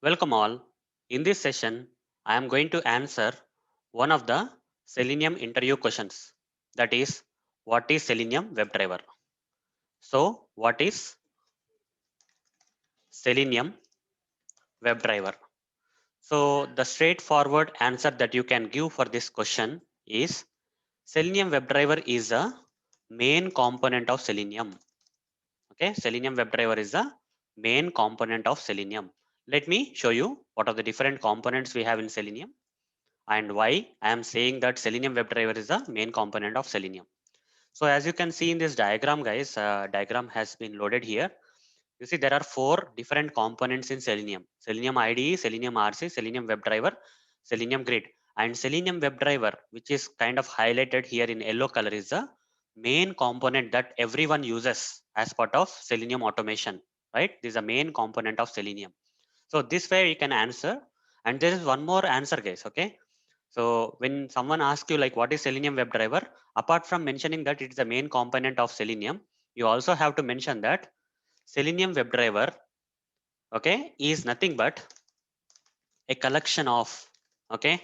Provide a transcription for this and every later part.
Welcome all. In this session, I am going to answer one of the Selenium interview questions. That is, what is Selenium WebDriver? So, what is Selenium WebDriver? So, the straightforward answer that you can give for this question is Selenium WebDriver is a main component of Selenium. Okay, Selenium WebDriver is the main component of Selenium. Let me show you what are the different components we have in Selenium and why I am saying that Selenium WebDriver is the main component of Selenium. So as you can see in this diagram, guys, diagram has been loaded here. You see there are four different components in Selenium. Selenium IDE, Selenium RC, Selenium WebDriver, Selenium Grid. And Selenium WebDriver, which is kind of highlighted here in yellow color, is the main component that everyone uses as part of Selenium automation, right? This is a main component of Selenium. So this way you can answer. And there is one more answer, guys, okay? So when someone asks you like what is Selenium WebDriver, apart from mentioning that it is the main component of Selenium, you also have to mention that Selenium WebDriver, okay, is nothing but a collection of, okay,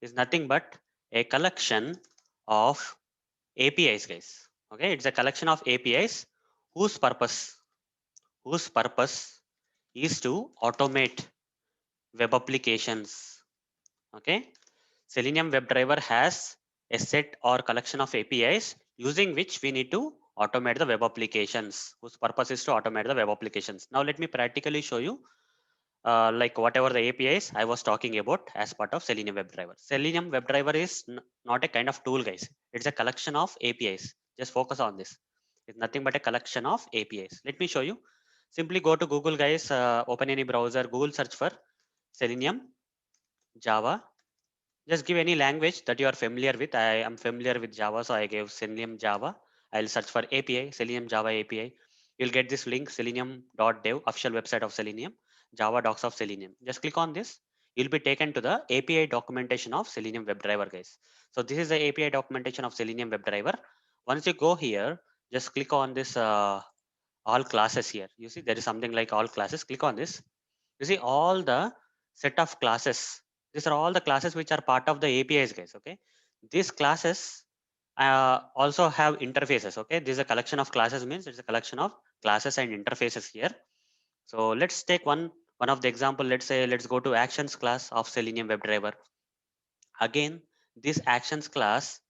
is nothing but a collection of APIs, guys. Okay, it's a collection of APIs whose purpose is to automate web applications. Okay, Selenium WebDriver has a set or collection of APIs using which we need to automate the web applications, whose purpose is to automate the web applications. Now let me practically show you like whatever the APIs I was talking about as part of Selenium WebDriver. Selenium WebDriver is not a kind of tool, guys. It's a collection of APIs. Just focus on this. It's nothing but a collection of APIs. Let me show you. Simply go to Google, guys. Open any browser. Google search for Selenium Java. Just give any language that you are familiar with. I am familiar with Java, so I gave Selenium Java. I'll search for API, Selenium Java API. You'll get this link, selenium.dev, official website of Selenium, Java docs of Selenium. Just click on this. You'll be taken to the API documentation of Selenium WebDriver, guys. So this is the API documentation of Selenium WebDriver. Once you go here, just click on this all classes here. You see there is something like all classes. Click on this. You see all the set of classes. These are all the classes which are part of the APIs, guys. Okay, these classes also have interfaces. Okay, this is a collection of classes, means it's a collection of classes and interfaces here. So let's take one of the example. Let's say let's go to actions class of Selenium WebDriver. Again, this actions class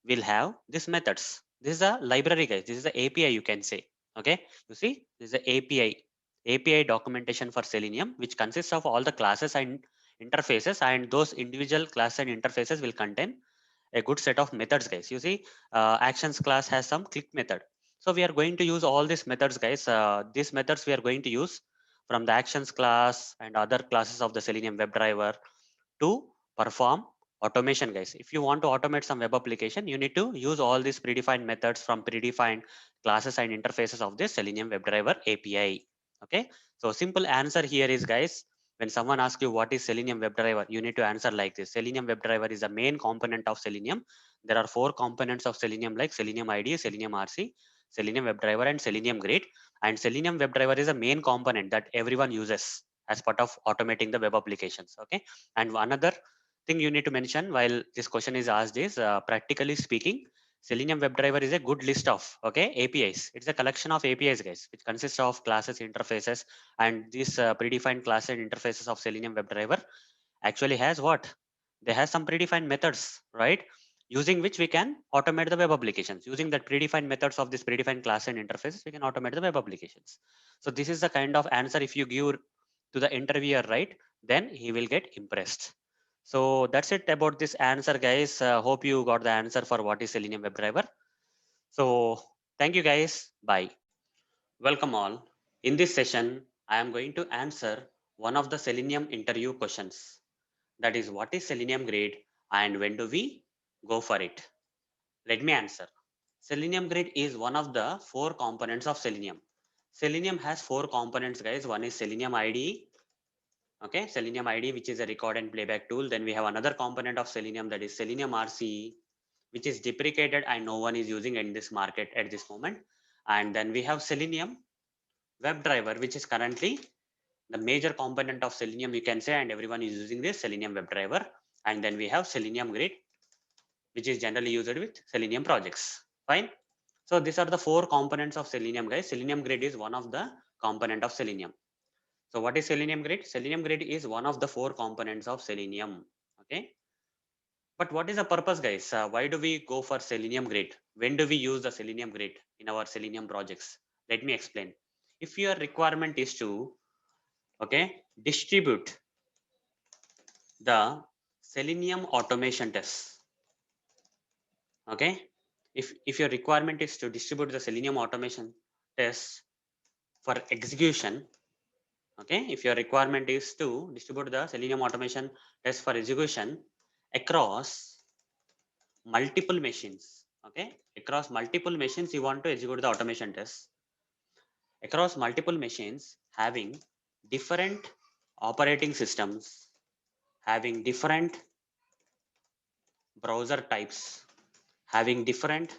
will have these methods. This is a library, guys. This is the API, you can say. Okay, you see this is the API documentation for Selenium, which consists of all the classes and interfaces, and those individual classes and interfaces will contain a good set of methods, guys. You see actions class has some click method, so we are going to use all these methods, guys. These methods we are going to use from the actions class and other classes of the Selenium WebDriver to perform automation, guys. If you want to automate some web application, you need to use all these predefined methods from predefined classes and interfaces of this Selenium WebDriver API. Okay, so simple answer here is, guys, when someone asks you what is Selenium WebDriver, you need to answer like this. Selenium WebDriver is a main component of Selenium. There are four components of Selenium like Selenium IDE, Selenium RC, Selenium WebDriver, and Selenium Grid. And Selenium WebDriver is a main component that everyone uses as part of automating the web applications. Okay, and another thing you need to mention while this question is asked is practically speaking, Selenium WebDriver is a good list of, okay, APIs. It's a collection of APIs, guys, which consists of classes, interfaces, and these predefined classes and interfaces of Selenium WebDriver actually has what? They have some predefined methods, right? Using which we can automate the web applications. Using that predefined methods of this predefined class and interfaces, we can automate the web applications. So this is the kind of answer if you give to the interviewer, right? Then he will get impressed. So that's it about this answer, guys. Hope you got the answer for what is Selenium WebDriver. So thank you, guys. Bye. Welcome all. In this session, I am going to answer one of the Selenium interview questions. That is, what is Selenium Grid and when do we go for it? Let me answer. Selenium Grid is one of the four components of Selenium. Selenium has four components, guys. One is Selenium IDE. Okay, Selenium IDE, which is a record and playback tool. Then we have another component of Selenium, that is Selenium RCE, which is deprecated and no one is using in this market at this moment. And then we have Selenium WebDriver, which is currently the major component of Selenium, you can say, and everyone is using this Selenium WebDriver. And then we have Selenium Grid, which is generally used with Selenium projects. Fine. So these are the four components of Selenium, guys. Selenium Grid is one of the component of Selenium. So what is Selenium Grid? Selenium Grid is one of the four components of Selenium. Okay. But what is the purpose, guys? Why do we go for Selenium Grid? When do we use the Selenium Grid in our Selenium projects? Let me explain. If your requirement is to, okay, distribute the Selenium automation tests, okay, if your requirement is to distribute the Selenium automation tests for execution, okay, if your requirement is to distribute the Selenium automation test for execution across multiple machines, okay, across multiple machines, you want to execute the automation tests across multiple machines having different operating systems, having different browser types, having different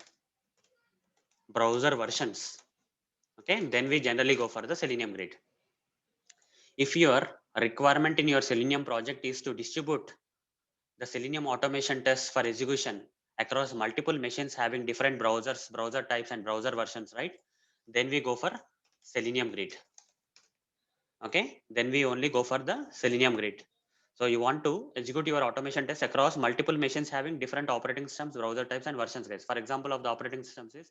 browser versions, okay, then we generally go for the Selenium Grid. If your requirement in your Selenium project is to distribute the Selenium automation tests for execution across multiple machines having different browsers, browser types, and browser versions, right? Then we go for Selenium Grid. Okay, then we only go for the Selenium Grid. So you want to execute your automation tests across multiple machines having different operating systems, browser types, and versions, guys. For example, of the operating systems is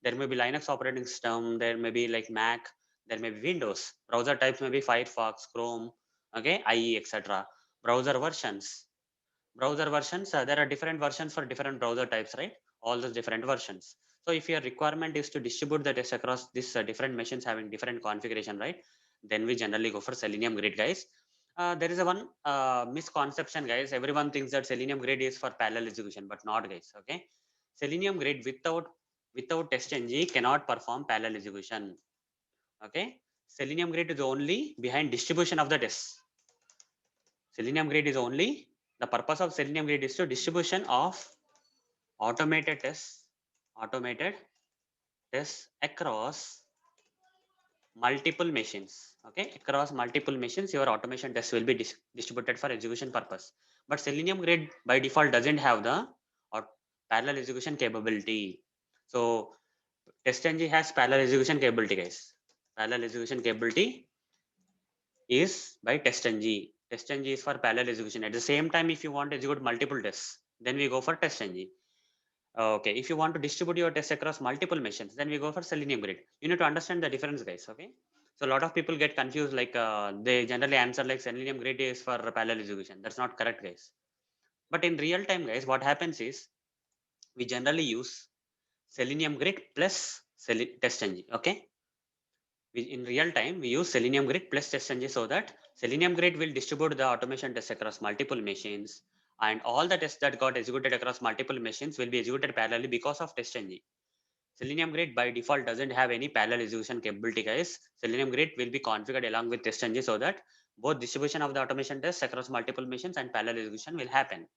there may be Linux operating system, there may be like Mac, there may be Windows. Browser types may be Firefox, Chrome, okay, IE, etc. Browser versions, there are different versions for different browser types, right? All those different versions. So if your requirement is to distribute the test across these different machines having different configuration, right, then we generally go for Selenium Grid, guys. There is a one misconception, guys. Everyone thinks that Selenium Grid is for parallel execution, but not, guys. Okay, Selenium Grid without testng cannot perform parallel execution. Okay, Selenium Grid is only behind distribution of the tests. Selenium Grid is only, the purpose of Selenium Grid is to distribution of automated tests, automated tests across multiple machines. Okay, across multiple machines, your automation tests will be distributed for execution purpose. But Selenium Grid by default doesn't have the parallel execution capability. So testng has parallel execution capability, guys. Parallel execution capability is by testng. Testng is for parallel execution. At the same time, if you want to execute multiple tests, then we go for testng. Okay, if you want to distribute your tests across multiple machines, then we go for Selenium Grid. You need to understand the difference, guys. Okay, so a lot of people get confused. Like they generally answer like Selenium Grid is for parallel execution. That's not correct, guys. But in real time, guys, what happens is we generally use Selenium Grid plus testng. Okay, in real time, we use Selenium Grid plus testng so that Selenium Grid will distribute the automation tests across multiple machines, and all the tests that got executed across multiple machines will be executed parallelly because of testng. Selenium Grid by default doesn't have any parallel execution capability, guys. Selenium Grid will be configured along with testng so that both distribution of the automation tests across multiple machines and parallel execution will happen.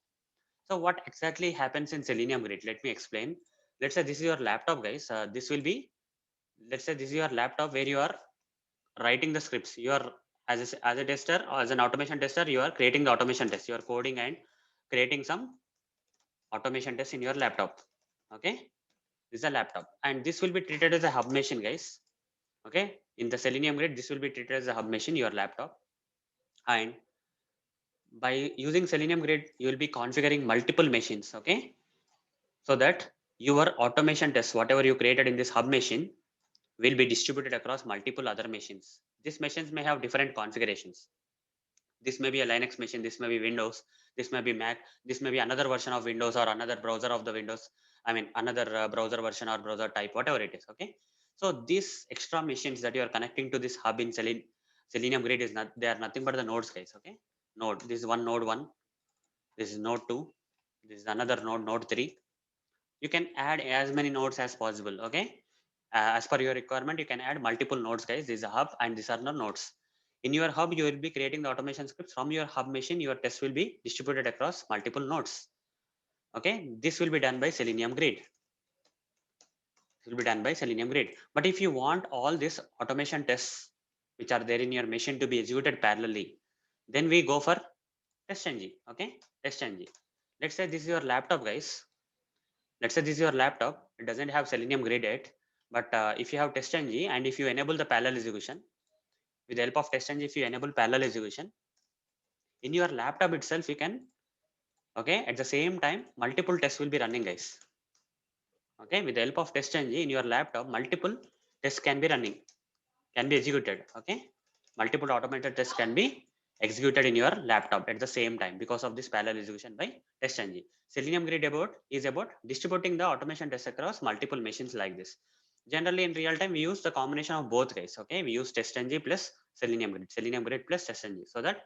So what exactly happens in Selenium Grid? Let me explain. Let's say this is your laptop, guys. This will be, let's say this is your laptop where you are writing the scripts. You are as a tester or as an automation tester, you are creating the automation test. You are coding and creating some automation tests in your laptop. Okay, this is a laptop, and this will be treated as a hub machine, guys. Okay, in the Selenium Grid, this will be treated as a hub machine, your laptop, and by using Selenium Grid, you will be configuring multiple machines. Okay, so that your automation tests, whatever you created in this hub machine, will be distributed across multiple other machines. These machines may have different configurations. This may be a Linux machine, this may be Windows, this may be Mac, this may be another version of Windows or another browser of the Windows. I mean, another browser version or browser type, whatever it is. Okay. So these extra machines that you are connecting to this hub in Selenium Grid is not, they are nothing but the nodes, guys. Okay. Node, this is one node one, this is node two, this is another node, node three. You can add as many nodes as possible. Okay, as per your requirement, you can add multiple nodes, guys. This is a hub and these are the nodes. In your hub, you will be creating the automation scripts. From your hub machine, your test will be distributed across multiple nodes. Okay, this will be done by Selenium Grid. This will be done by Selenium Grid. But if you want all these automation tests which are there in your machine to be executed parallelly, then we go for testng. Okay, testng. Let's say this is your laptop, guys. Let's say this is your laptop. It doesn't have Selenium grade yet, but if you have testng and if you enable the parallel execution with the help of testng, if you enable parallel execution in your laptop itself, you can, okay, at the same time multiple tests will be running, guys. Okay, with the help of testng in your laptop, multiple tests can be running, can be executed. Okay, multiple automated tests can be executed in your laptop at the same time because of this parallel execution by testng. Selenium grid is about distributing the automation tests across multiple machines like this. Generally in real time we use the combination of both, guys. Okay, we use testng plus selenium grid plus testng, so that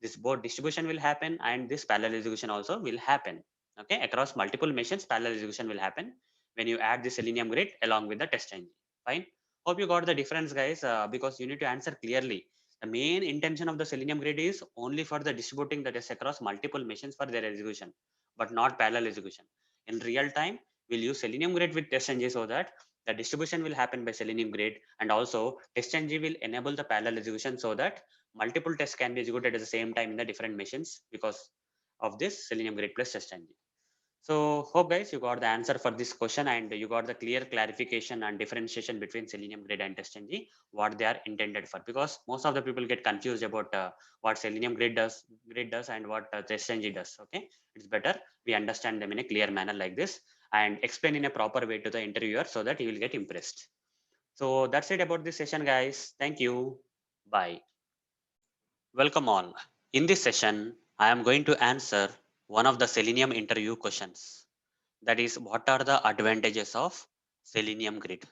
this both distribution will happen and this parallel execution also will happen. Okay, across multiple machines parallel execution will happen when you add the Selenium grid along with the testng. Fine. Hope you got the difference, guys, because you need to answer clearly. The main intention of the Selenium grid is only for the distributing the test across multiple machines for their execution, but not parallel execution. In real time, we'll use Selenium grid with testng so that the distribution will happen by Selenium grid, and also testng will enable the parallel execution so that multiple tests can be executed at the same time in the different machines because of this Selenium grid plus testng. So hope, guys, you got the answer for this question and you got the clear clarification and differentiation between Selenium grid and testng, what they are intended for, because most of the people get confused about what Selenium grid does and what testng does. Okay, it's better we understand them in a clear manner like this and explain in a proper way to the interviewer so that he will get impressed. So that's it about this session, guys. Thank you. Bye. Welcome all. In this session, I am going to answer one of the Selenium interview questions. That is, what are the advantages of Selenium grid?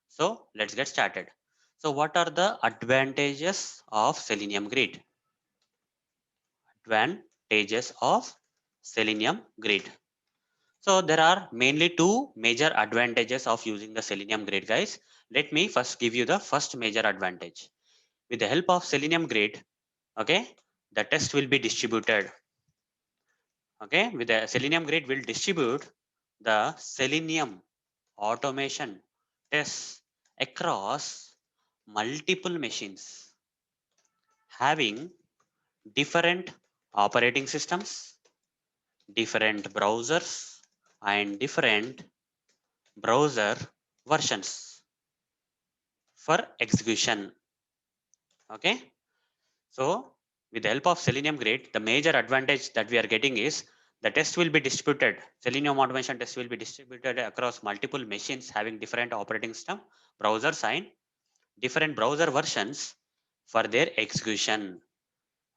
So let's get started. So what are the advantages of Selenium grid? Advantages of Selenium grid. So there are mainly two major advantages of using the Selenium grid, guys. Let me first give you the first major advantage. With the help of Selenium grid, okay, the test will be distributed. Okay, with the Selenium grid will distribute the Selenium automation tests across multiple machines having different operating systems, different browsers, and different browser versions for execution. Okay, so with the help of Selenium grid, the major advantage that we are getting is the test will be distributed. Selenium automation test will be distributed across multiple machines having different operating system, browsers, and different browser versions for their execution.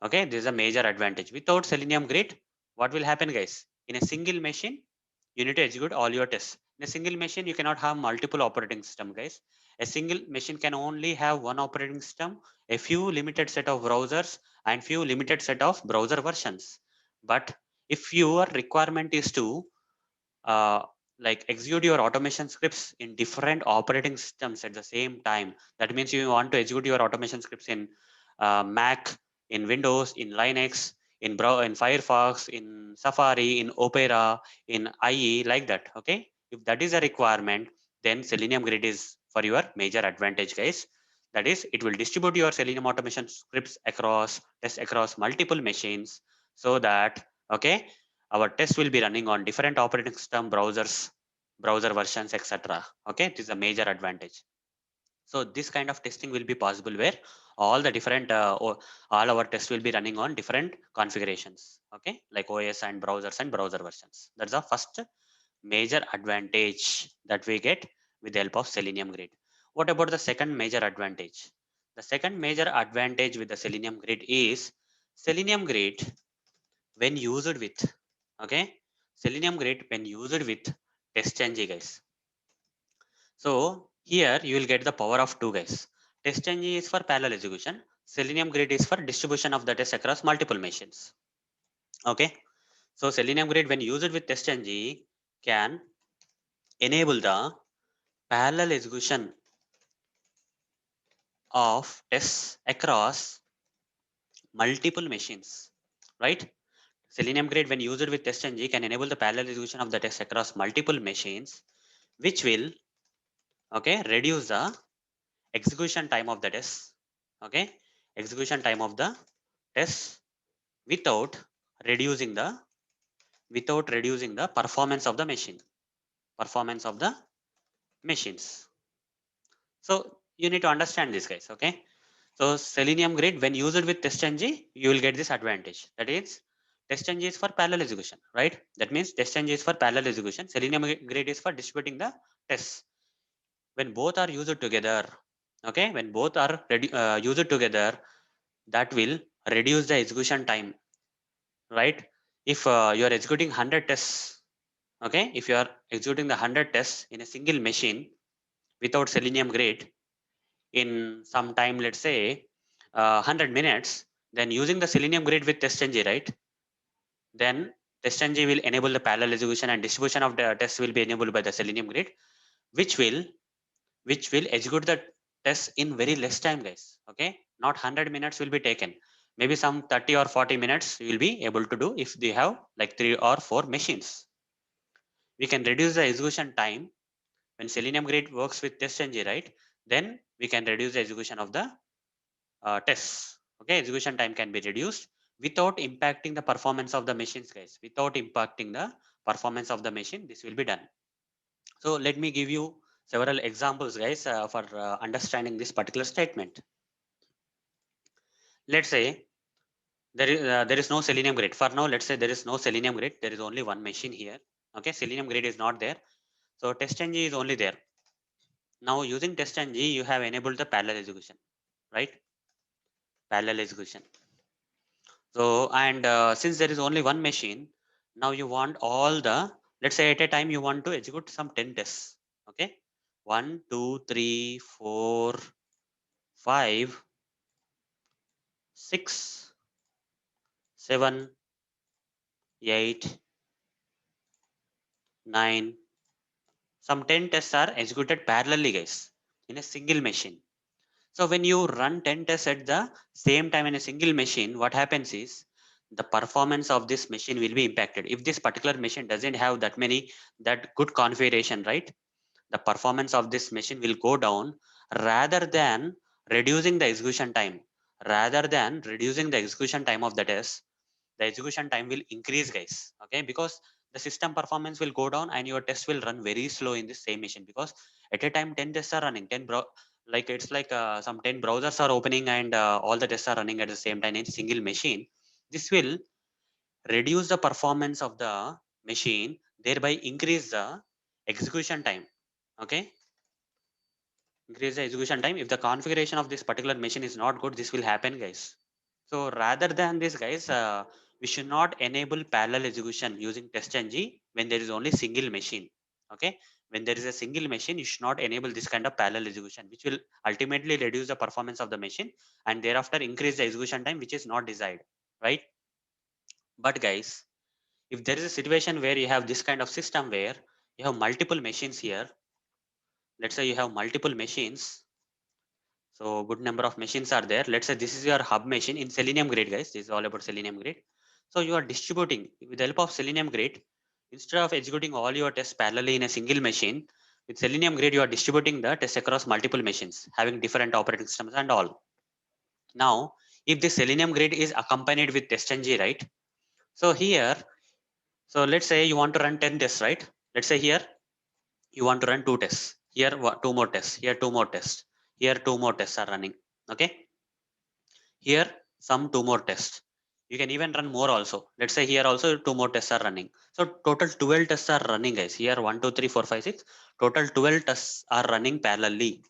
Okay, this is a major advantage. Without Selenium grid, what will happen, guys? In a single machine, you need to execute all your tests. In a single machine, you cannot have multiple operating system, guys. A single machine can only have one operating system, a few limited set of browsers, and few limited set of browser versions. But if your requirement is to uh, like execute your automation scripts in different operating systems at the same time. That means you want to execute your automation scripts in Mac, in Windows, in Linux, in Firefox, in Safari, in Opera, in IE, like that. Okay, if that is a requirement, then Selenium Grid is for your major advantage, guys. That is, it will distribute your Selenium automation scripts across test across multiple machines, so that, okay, our test will be running on different operating system, browsers, browser versions, etc. Okay, this is a major advantage. So this kind of testing will be possible where all the different all our tests will be running on different configurations. Okay, like OS and browsers and browser versions. That's the first major advantage that we get with the help of Selenium grid. What about the second major advantage? The second major advantage with the Selenium grid is Selenium grid when used with, okay, Selenium grid when used with testng, guys. So here you will get the power of two, guys. Testng is for parallel execution, Selenium grid is for distribution of the test across multiple machines. Okay, so Selenium grid when used with testng can enable the parallel execution of tests across multiple machines, right? Selenium grid when used with testng can enable the parallel execution of the test across multiple machines, which will, okay, reduce the execution time of the test, Okay, execution time of the test without reducing the performance of the machine, performance of the machines. So you need to understand this, guys. Okay, so Selenium Grid, when used with testng, you will get this advantage. That is, testng is for parallel execution, right? That means testng is for parallel execution. Selenium Grid is for distributing the tests. When both are used together, okay, when both are used together, that will reduce the execution time, right? If you are executing 100 tests, okay, if you are executing the 100 tests in a single machine without Selenium Grid in some time, let's say 100 minutes, then using the Selenium Grid with testng, right? Then testng will enable the parallel execution and distribution of the tests will be enabled by the Selenium Grid, which will execute the test in very less time, guys. Okay, not 100 minutes will be taken. Maybe some 30 or 40 minutes you will be able to do if they have like 3 or 4 machines. We can reduce the execution time when Selenium Grid works with testng, right? Then we can reduce the execution of the tests. Okay, execution time can be reduced without impacting the performance of the machines, guys. Without impacting the performance of the machine, this will be done. So let me give you several examples, guys, for understanding this particular statement. Let's say there is no Selenium Grid. For now, let's say there is no Selenium Grid. There is only one machine here. Okay, Selenium Grid is not there. So testng is only there. Now using testng, you have enabled the parallel execution, right? Parallel execution. So, and since there is only one machine, now you want all the, let's say at a time you want to execute some 10 tests. Okay. 1, 2, 3, 4, 5, 6, 7, 8, 9. Some 10 tests are executed parallelly, guys, in a single machine. So when you run 10 tests at the same time in a single machine, what happens is the performance of this machine will be impacted. If this particular machine doesn't have that good configuration, right? The performance of this machine will go down rather than reducing the execution time. Rather than reducing the execution time of the test, the execution time will increase, guys. Okay, because the system performance will go down and your test will run very slow in the same machine, because at a time 10 tests are running, like it's like some 10 browsers are opening and all the tests are running at the same time in single machine. This will reduce the performance of the machine, thereby increase the execution time. Okay, increase the execution time. If the configuration of this particular machine is not good, this will happen, guys. So rather than this, guys, we should not enable parallel execution using testng when there is only single machine. Okay, when there is a single machine, you should not enable this kind of parallel execution, which will ultimately reduce the performance of the machine and thereafter increase the execution time, which is not desired, right? But guys, if there is a situation where you have this kind of system where you have multiple machines here, let's say you have multiple machines, so good number of machines are there. Let's say this is your hub machine in Selenium Grid, guys. This is all about Selenium Grid. So you are distributing with the help of Selenium Grid. Instead of executing all your tests parallelly in a single machine, with Selenium Grid, you are distributing the tests across multiple machines, having different operating systems and all. Now, if the Selenium Grid is accompanied with testng, right? So here, so let's say you want to run 10 tests, right? Let's say here you want to run 2 tests. Here, two more tests. Here, two more tests. Here, two more tests are running. Okay. Here, some two more tests. You can even run more also. Let's say here also two more tests are running. So total 12 tests are running, guys. Here 1, 2, 3, 4, 5, 6. Total 12 tests are running parallelly.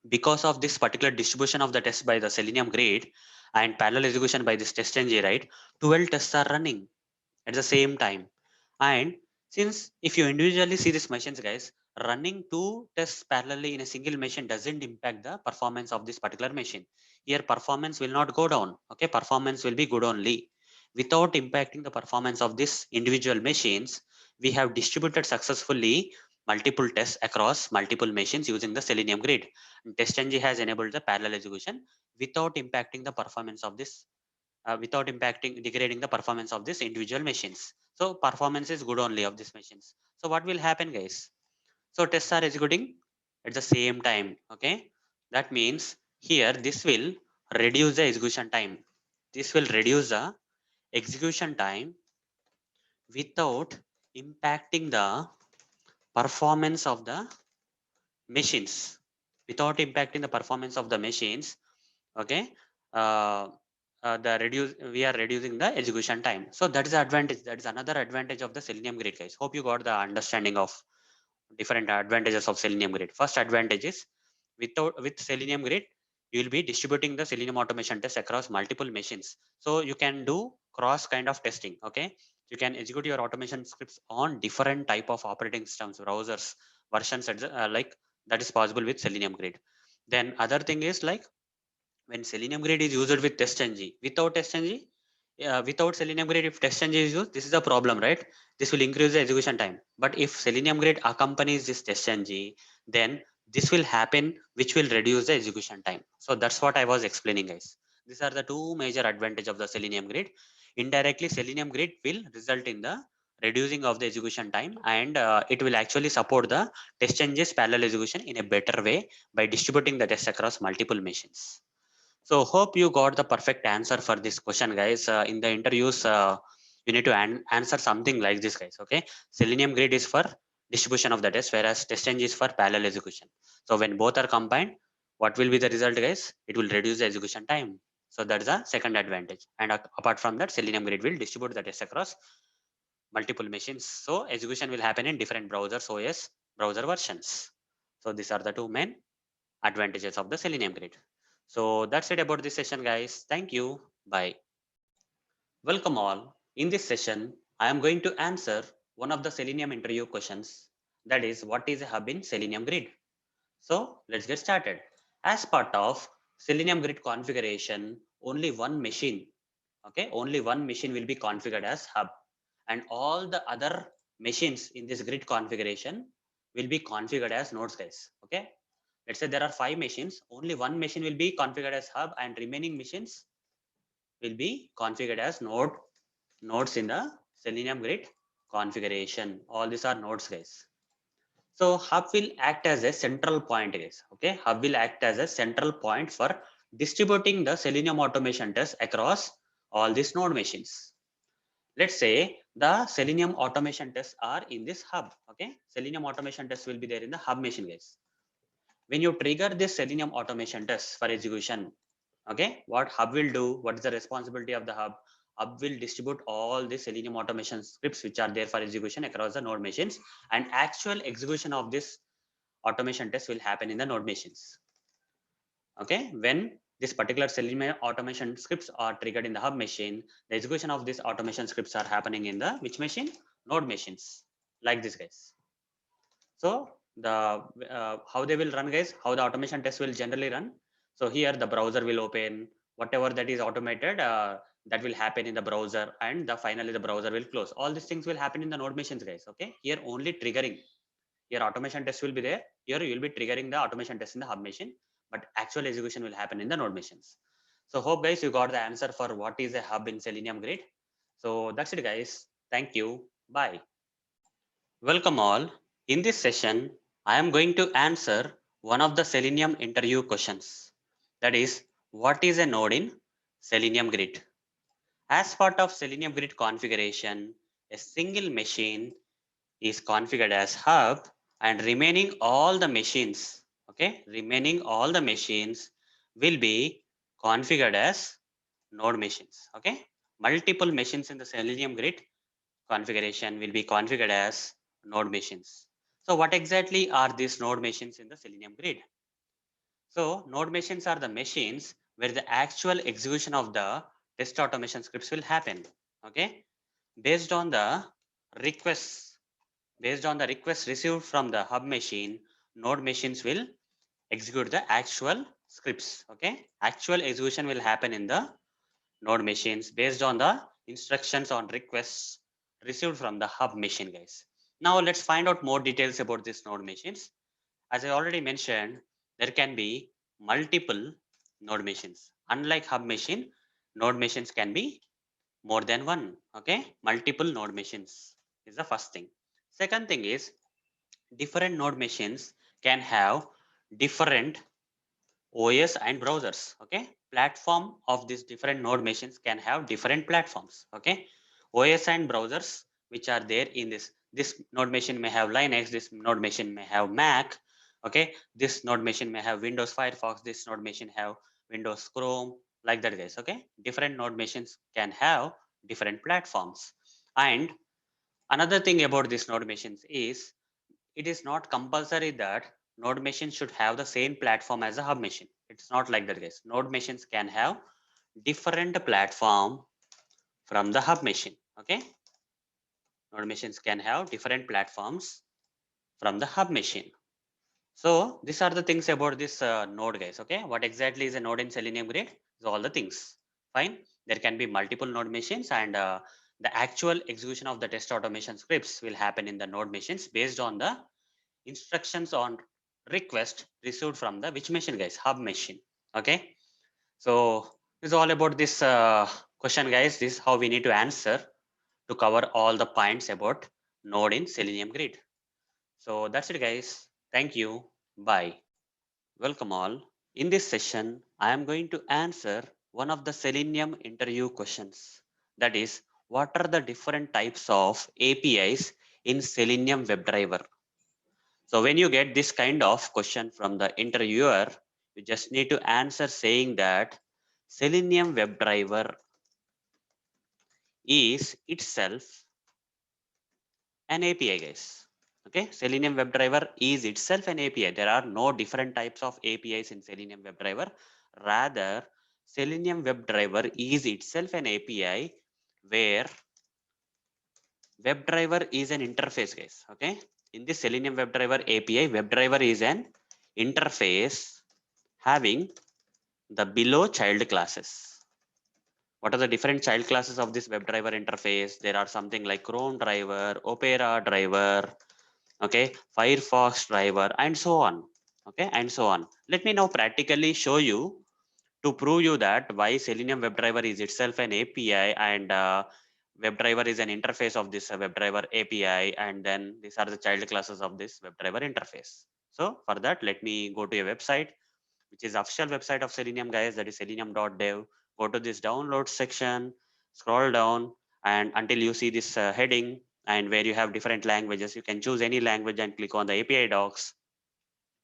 Because of this particular distribution of the test by the Selenium Grid and parallel execution by this testng, right? 12 tests are running at the same time. And since if you individually see these machines, guys, running 2 tests parallelly in a single machine doesn't impact the performance of this particular machine. Here performance will not go down. Okay, performance will be good only. Without impacting the performance of this individual machines, we have distributed successfully multiple tests across multiple machines using the Selenium Grid. TestNG has enabled the parallel execution without impacting the performance of this, without impacting degrading the performance of these individual machines. So performance is good only of these machines. So what will happen, guys? So tests are executing at the same time. Okay, that means Here this will reduce the execution time. This will reduce the execution time without impacting the performance of the machines. Without impacting the performance of the machines, okay. uh, the reduce We are reducing the execution time, so that is the advantage. That is another advantage of the Selenium Grid, guys. Hope you got the understanding of different advantages of Selenium Grid. First advantage is, with Selenium Grid, you will be distributing the Selenium automation test across multiple machines. So you can do cross kind of testing. Okay, you can execute your automation scripts on different type of operating systems, browsers, versions, like that is possible with Selenium Grid. Then other thing is like, when Selenium Grid is used with testng, without Selenium Grid, if testng is used, this is a problem, right? This will increase the execution time. But if Selenium Grid accompanies this testng, then this will happen, which will reduce the execution time. So that's what I was explaining, guys. These are the two major advantage of the Selenium Grid. Indirectly, Selenium Grid will result in the reducing of the execution time, and it will actually support the testng's parallel execution in a better way by distributing the test across multiple machines. So hope you got the perfect answer for this question, guys. In the interviews, you need to answer something like this, guys. Okay, Selenium Grid is for distribution of the test, whereas testng is for parallel execution. So when both are combined, what will be the result, guys? It will reduce the execution time. So that is the second advantage. And apart from that, Selenium Grid will distribute the test across multiple machines. So execution will happen in different browsers, OS, browser versions. So these are the two main advantages of the Selenium Grid. So that's it about this session, guys. Thank you. Bye. Welcome all. In this session, I am going to answer one of the Selenium interview questions. That is, what is a hub in Selenium Grid? So let's get started. As part of Selenium Grid configuration, only one machine will be configured as hub, and all the other machines in this grid configuration will be configured as nodes, guys. Okay, let's say there are 5 machines, only one machine will be configured as hub, and remaining machines will be configured as nodes in the Selenium Grid configuration. All these are nodes, guys. So hub will act as a central point, guys. Okay, hub will act as a central point for distributing the Selenium automation test across all these node machines. Let's say the Selenium automation tests are in this hub. Okay, Selenium automation tests will be there in the hub machine, guys. When you trigger this Selenium automation test for execution, okay, what hub will do, what is the responsibility of the hub? Hub will distribute all the Selenium automation scripts which are there for execution across the node machines, and actual execution of this automation test will happen in the node machines. Okay, when this particular Selenium automation scripts are triggered in the hub machine, the execution of these automation scripts are happening in the which machine? Node machines, like this, guys. So the how they will run, guys, how the automation test will generally run. So here the browser will open whatever that is automated, that will happen in the browser, and the finally the browser will close. All these things will happen in the node machines, guys. Okay, here only triggering. Here automation test will be there. Here you will be triggering the automation test in the hub machine, but actual execution will happen in the node machines. So hope, guys, you got the answer for what is a hub in Selenium Grid. So that's it, guys. Thank you. Bye. Welcome all. In this session, I am going to answer one of the Selenium interview questions. That is, what is a node in Selenium Grid? As part of Selenium Grid configuration, a single machine is configured as hub, and remaining all the machines will be configured as node machines. Okay, multiple machines in the Selenium Grid configuration will be configured as node machines. So what exactly are these node machines in the Selenium Grid? So node machines are the machines where the actual execution of the test automation scripts will happen. Okay, based on the requests, based on the requests received from the hub machine, node machines will execute the actual scripts. Okay, actual execution will happen in the node machines based on the instructions on requests received from the hub machine, guys. Now let's find out more details about these node machines. As I already mentioned, there can be multiple node machines. Unlike hub machine, node machines can be more than one. Okay, multiple node machines is the first thing. Second thing is, different node machines can have different OS and browsers. Okay, platform of these different node machines can have different platforms. Okay, OS and browsers which are there in this node machine may have Linux, this node machine may have Mac. Okay, this node machine may have Windows Firefox, this node machine have Windows Chrome, like that guys. Okay, different node machines can have different platforms. And another thing about these node machines is it is not compulsory that node machine should have the same platform as a hub machine. It's not like that guys. Node machines can have different platform from the hub machine. Okay, node machines can have different platforms from the hub machine. So these are the things about this node guys. Okay, what exactly is a node in Selenium Grid? So all the things. Fine, there can be multiple node machines, and the actual execution of the test automation scripts will happen in the node machines based on the instructions on request received from the which machine guys, hub machine. Okay, so this is all about this question guys. This is how we need to answer to cover all the points about node in Selenium Grid. So that's it guys, thank you, bye. Welcome all. In this session I am going to answer one of the Selenium interview questions, that is, what are the different types of APIs in Selenium WebDriver. So when you get this kind of question from the interviewer, you just need to answer saying that Selenium WebDriver is itself an API, guys. Okay, Selenium WebDriver is itself an API. There are no different types of APIs in Selenium WebDriver. Rather, Selenium WebDriver is itself an API where WebDriver is an interface, guys. Okay, in this Selenium WebDriver API, WebDriver is an interface having the below child classes. What are the different child classes of this WebDriver interface? There are something like Chrome driver, Opera driver, okay, Firefox driver, and so on. Okay, and so on. Let me now practically show you to prove you that why Selenium WebDriver is itself an API, and WebDriver is an interface of this WebDriver API, and then these are the child classes of this WebDriver interface. So for that, let me go to a website which is official website of Selenium guys, that is selenium.dev. Go to this download section, scroll down, and until you see this heading and where you have different languages, you can choose any language and click on the API docs.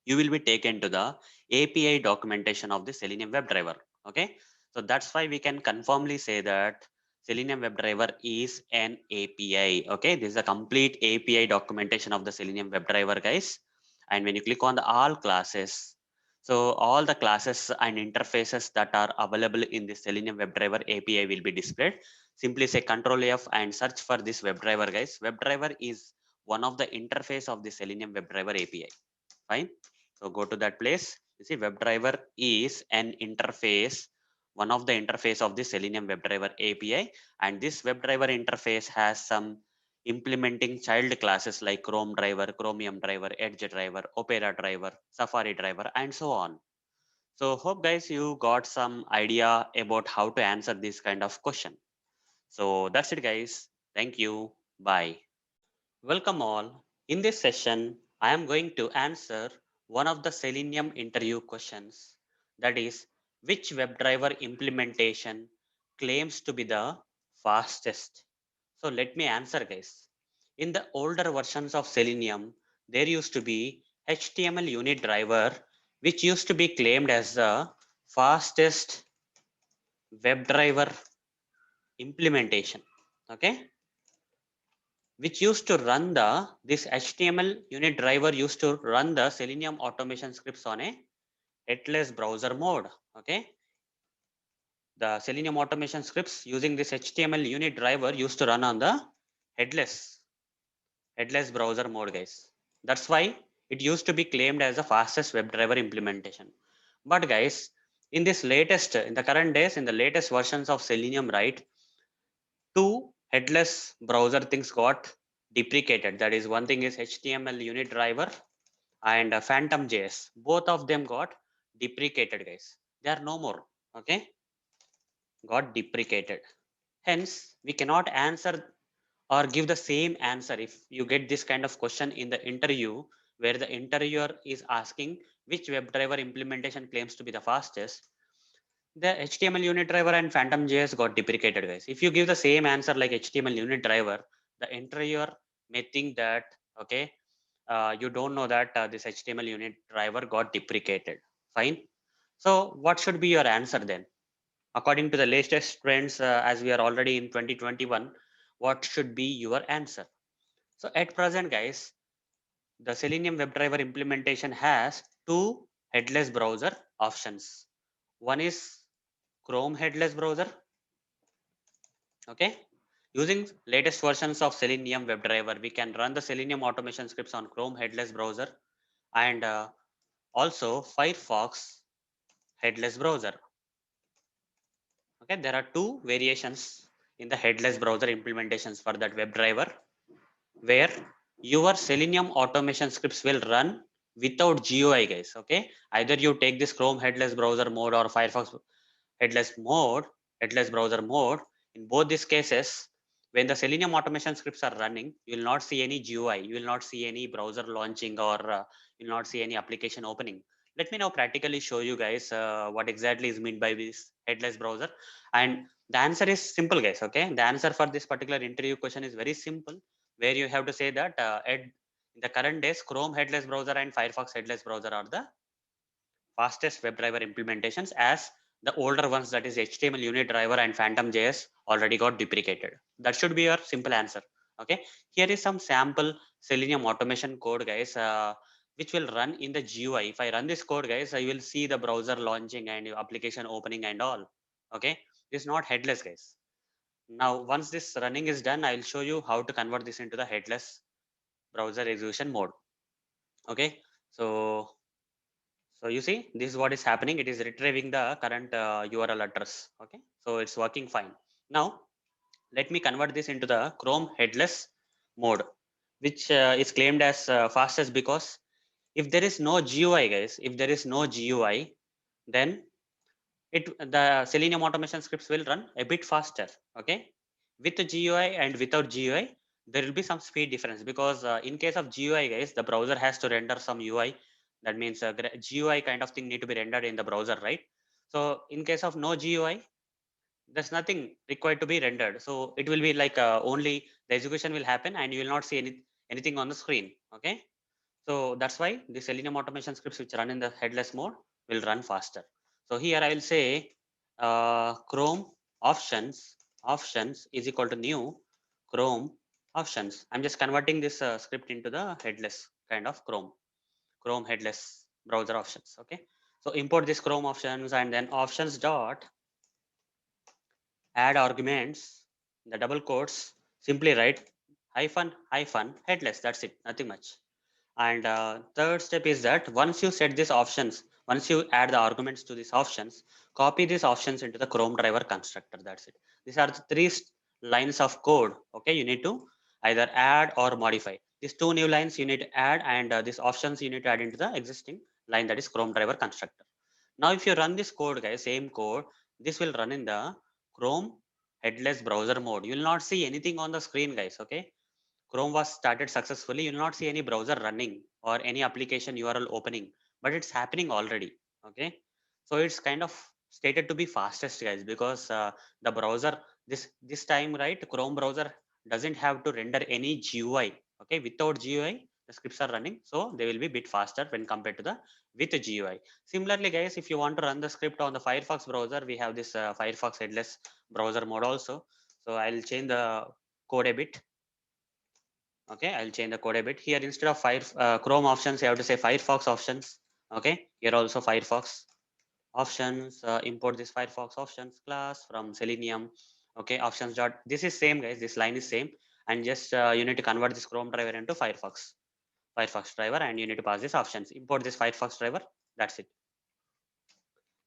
You will be taken to the API documentation of the Selenium WebDriver. Okay, so that's why we can confirmly say that Selenium WebDriver is an API. Okay, this is a complete API documentation of the Selenium WebDriver, guys. And when you click on the all classes, so all the classes and interfaces that are available in the Selenium WebDriver API will be displayed. Simply say Control F and search for this WebDriver, guys. WebDriver is one of the interface of the Selenium WebDriver API. Fine. So go to that place. You see, WebDriver is an interface, one of the interface of the Selenium WebDriver API, and this WebDriver interface has some implementing child classes like Chrome driver, Chromium driver, Edge driver, Opera driver, Safari driver, and so on. So hope guys you got some idea about how to answer this kind of question. So that's it guys. Thank you. Bye. Welcome all. In this session, I am going to answer one of the Selenium interview questions, that is, which WebDriver implementation claims to be the fastest? So let me answer guys. In the older versions of Selenium, there used to be HTML unit driver which used to be claimed as the fastest WebDriver implementation. Okay, which used to run this HTML unit driver used to run the Selenium automation scripts on a headless browser mode. Okay, the Selenium automation scripts using this HTML unit driver used to run on the headless browser mode, guys. That's why it used to be claimed as the fastest WebDriver implementation. But guys, in the current days, in the latest versions of Selenium, right, two headless browser things got deprecated. That is, one thing is HTML unit driver and Phantom JS. Both of them got deprecated, guys. They are no more. Okay, got deprecated. Hence, we cannot answer or give the same answer if you get this kind of question in the interview. where the interviewer is asking which WebDriver implementation claims to be the fastest, the HTML unit driver and Phantom JS got deprecated, guys. If you give the same answer like HTML unit driver, the interviewer may think that, okay, you don't know that this HTML unit driver got deprecated. Fine. So what should be your answer then? According to the latest trends, as we are already in 2021, what should be your answer? So at present, guys, the Selenium WebDriver implementation has two headless browser options. One is Chrome headless browser. Okay. Using latest versions of Selenium WebDriver, we can run the Selenium automation scripts on Chrome headless browser and also Firefox headless browser. Okay, there are two variations in the headless browser implementations for that WebDriver, where your Selenium automation scripts will run without GUI, guys. Okay, either you take this Chrome headless browser mode or Firefox headless mode, headless browser mode. In both these cases, when the Selenium automation scripts are running, you will not see any GUI, you will not see any browser launching, or you will not see any application opening. Let me now practically show you guys what exactly is meant by this headless browser. And the answer is simple, guys. Okay, the answer for this particular interview question is very simple, where you have to say that in the current days, Chrome headless browser and Firefox headless browser are the fastest WebDriver implementations, as the older ones, that is HTML unit driver and Phantom JS, already got deprecated. That should be your simple answer. Okay, here is some sample Selenium automation code, guys, which will run in the GUI. If I run this code, guys, I will see the browser launching and your application opening and all. Okay, this is not headless, guys. Now, once this running is done, I will show you how to convert this into the headless browser execution mode. Okay, so you see, this is what is happening. It is retrieving the current URL address. Okay, so it's working fine. Now, let me convert this into the Chrome headless mode, which is claimed as fastest, because if there is no GUI, guys, if there is no GUI, then the Selenium automation scripts will run a bit faster. Okay, with the GUI and without GUI, there will be some speed difference, because in case of GUI, guys, the browser has to render some UI. That means GUI kind of thing need to be rendered in the browser, right? So in case of no GUI, there's nothing required to be rendered. So it will be like only the execution will happen and you will not see anything on the screen. Okay, so that's why the Selenium automation scripts which run in the headless mode will run faster. So here I will say Chrome options is equal to new Chrome options. I'm just converting this script into the headless kind of Chrome headless browser options. Okay, so import this Chrome options and then options dot add arguments, the double quotes, simply write hyphen headless. That's it, nothing much. And third step is that once you set these options, once you add the arguments to these options, copy these options into the Chrome driver constructor. That's it. These are the three lines of code. Okay, you need to either add or modify. These two new lines you need to add, and these options you need to add into the existing line, that is Chrome driver constructor. Now, if you run this code, guys, same code, this will run in the Chrome headless browser mode. You will not see anything on the screen, guys. Okay, Chrome was started successfully, you will not see any browser running or any application URL opening, but it's happening already. Okay, so it's kind of stated to be fastest, guys, because the browser this time, right, Chrome browser doesn't have to render any GUI. Okay, without GUI, the scripts are running, so they will be bit faster when compared to the with the GUI. Similarly, guys, if you want to run the script on the Firefox browser, we have this Firefox headless browser mode also. So I'll change the code a bit. Okay, I'll change the code a bit here. Instead of Chrome options, you have to say Firefox options. Okay, here also Firefox options. Import this Firefox options class from Selenium. Okay, options dot, this is same, guys, this line is same, and just you need to convert this Chrome driver into Firefox driver, and you need to pass this options, import this Firefox driver. That's it.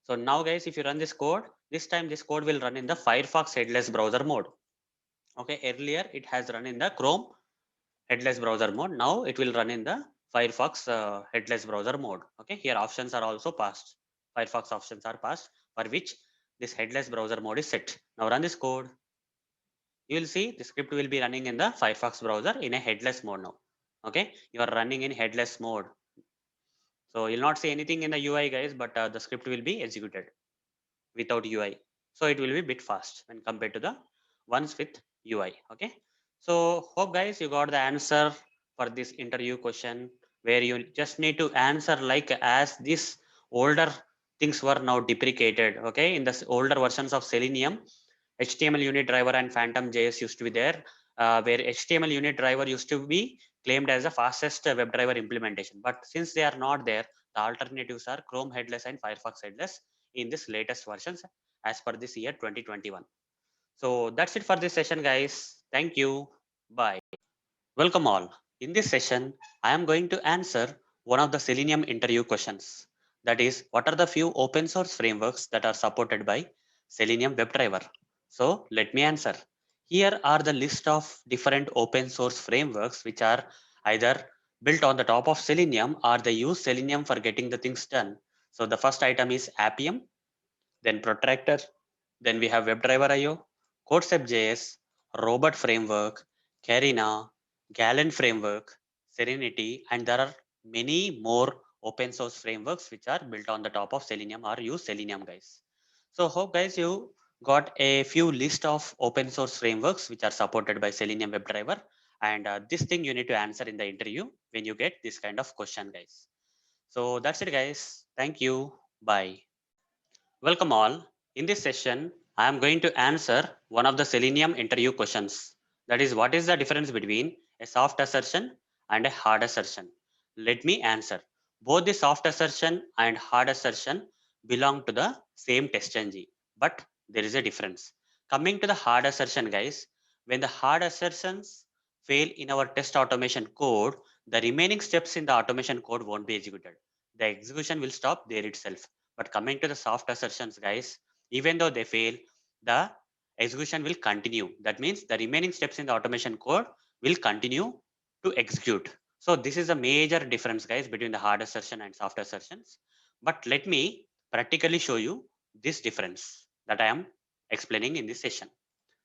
So now, guys, if you run this code, this time this code will run in the Firefox headless browser mode. Okay, earlier it has run in the Chrome headless browser mode. Now it will run in the Firefox headless browser mode. Okay, here options are also passed. Firefox options are passed, for which this headless browser mode is set. Now run this code. You will see the script will be running in the Firefox browser in a headless mode now. Okay, you are running in headless mode. So you'll not see anything in the UI guys, but the script will be executed without UI. So it will be a bit fast when compared to the ones with UI. Okay. So hope guys you got the answer for this interview question where you just need to answer like as this older things were now deprecated. Okay. In the older versions of Selenium, HTML unit driver and Phantom JS used to be there, where HTML unit driver used to be claimed as the fastest WebDriver implementation. But since they are not there, the alternatives are Chrome headless and Firefox headless in this latest versions as per this year 2021. So that's it for this session, guys. Thank you. Bye. Welcome all. In this session, I am going to answer one of the Selenium interview questions. That is, what are the few open source frameworks that are supported by Selenium WebDriver? So let me answer. Here are the list of different open source frameworks which are either built on the top of Selenium or they use Selenium for getting the things done. So the first item is Appium, then Protractor, then we have WebDriver.io, CodeStep.js, Robot Framework, Carina, Galen Framework, Serenity, and there are many more open source frameworks which are built on the top of Selenium or use Selenium, guys. So hope guys you got a few list of open source frameworks which are supported by Selenium WebDriver, and this thing you need to answer in the interview when you get this kind of question, guys. So that's it, guys. Thank you. Bye. Welcome all. In this session, I am going to answer one of the Selenium interview questions. That is, what is the difference between a soft assertion and a hard assertion? Let me answer. Both the soft assertion and hard assertion belong to the same testng, but there is a difference. Coming to the hard assertion, guys, when the hard assertions fail in our test automation code, the remaining steps in the automation code won't be executed. The execution will stop there itself. But coming to the soft assertions, guys, even though they fail, the execution will continue. That means the remaining steps in the automation code will continue to execute. So this is a major difference, guys, between the hard assertion and soft assertions. But let me practically show you this difference that I am explaining in this session.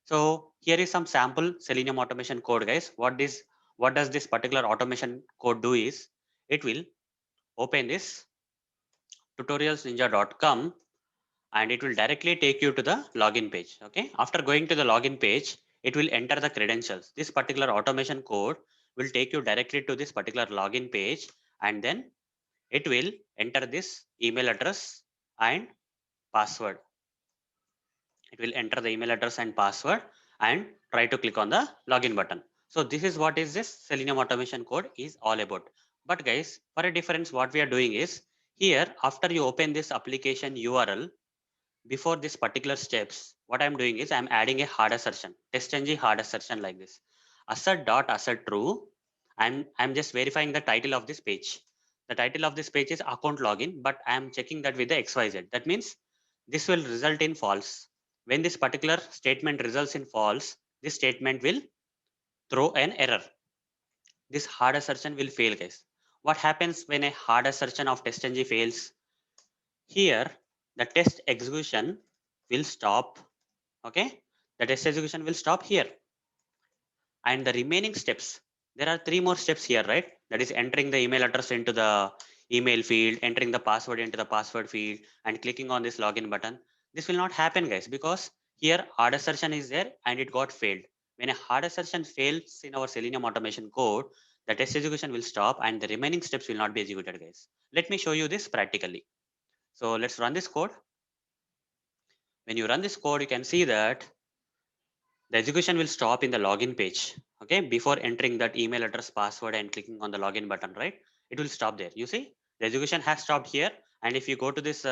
So here is some sample Selenium automation code, guys. What does this particular automation code do is it will open this tutorialsninja.com and it will directly take you to the login page. Okay. After going to the login page, it will enter the credentials. This particular automation code will take you directly to this particular login page, and then it will enter this email address and password. It will enter the email address and password and try to click on the login button. So this is what is this Selenium automation code is all about. But guys, for a difference, what we are doing is here after you open this application URL, before this particular steps, what I'm doing is I'm adding a hard assertion, testng hard assertion like this. Assert dot assert true. I'm just verifying the title of this page. The title of this page is account login, but I'm checking that with the XYZ. That means this will result in false. When this particular statement results in false, this statement will throw an error. This hard assertion will fail, guys. What happens when a hard assertion of testng fails? Here, the test execution will stop. Okay, the test execution will stop here, and the remaining steps, there are three more steps here, right? That is entering the email address into the email field, entering the password into the password field, and clicking on this login button. This will not happen, guys, because here hard assertion is there and it got failed. When a hard assertion fails in our Selenium automation code, the test execution will stop and the remaining steps will not be executed, guys. Let me show you this practically. So let's run this code. When you run this code, you can see that the execution will stop in the login page. Okay, before entering that email address, password, and clicking on the login button, right? It will stop there. You see, the execution has stopped here. And if you go to this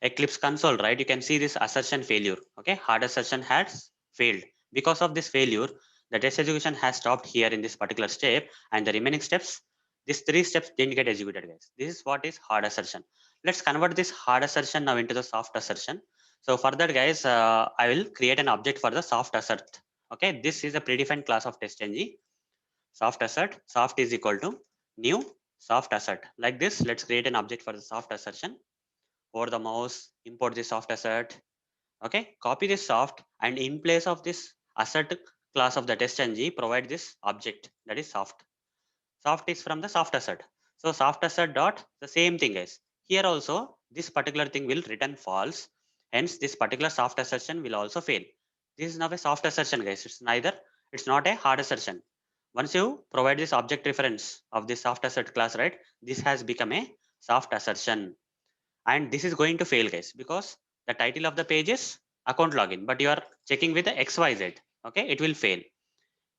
Eclipse console, right, you can see this assertion failure. Okay, hard assertion has failed. Because of this failure, the test execution has stopped here in this particular step, and the remaining steps, these three steps didn't get executed, guys. This is what is hard assertion. Let's convert this hard assertion now into the soft assertion. So for that, guys, I will create an object for the soft assert. Okay, this is a predefined class of testng. Soft assert, soft is equal to new soft assert. Like this, let's create an object for the soft assertion. Over the mouse, import the soft assert. Okay, copy this soft, and in place of this assert class of the testng, provide this object that is soft. Soft is from the soft assert. So soft assert dot the same thing, guys. Here also this particular thing will return false. Hence this particular soft assertion will also fail. This is now a soft assertion, guys. It's not a hard assertion. Once you provide this object reference of this soft assert class, right, this has become a soft assertion. And this is going to fail, guys, because the title of the page is account login, but you are checking with the XYZ. Okay, it will fail.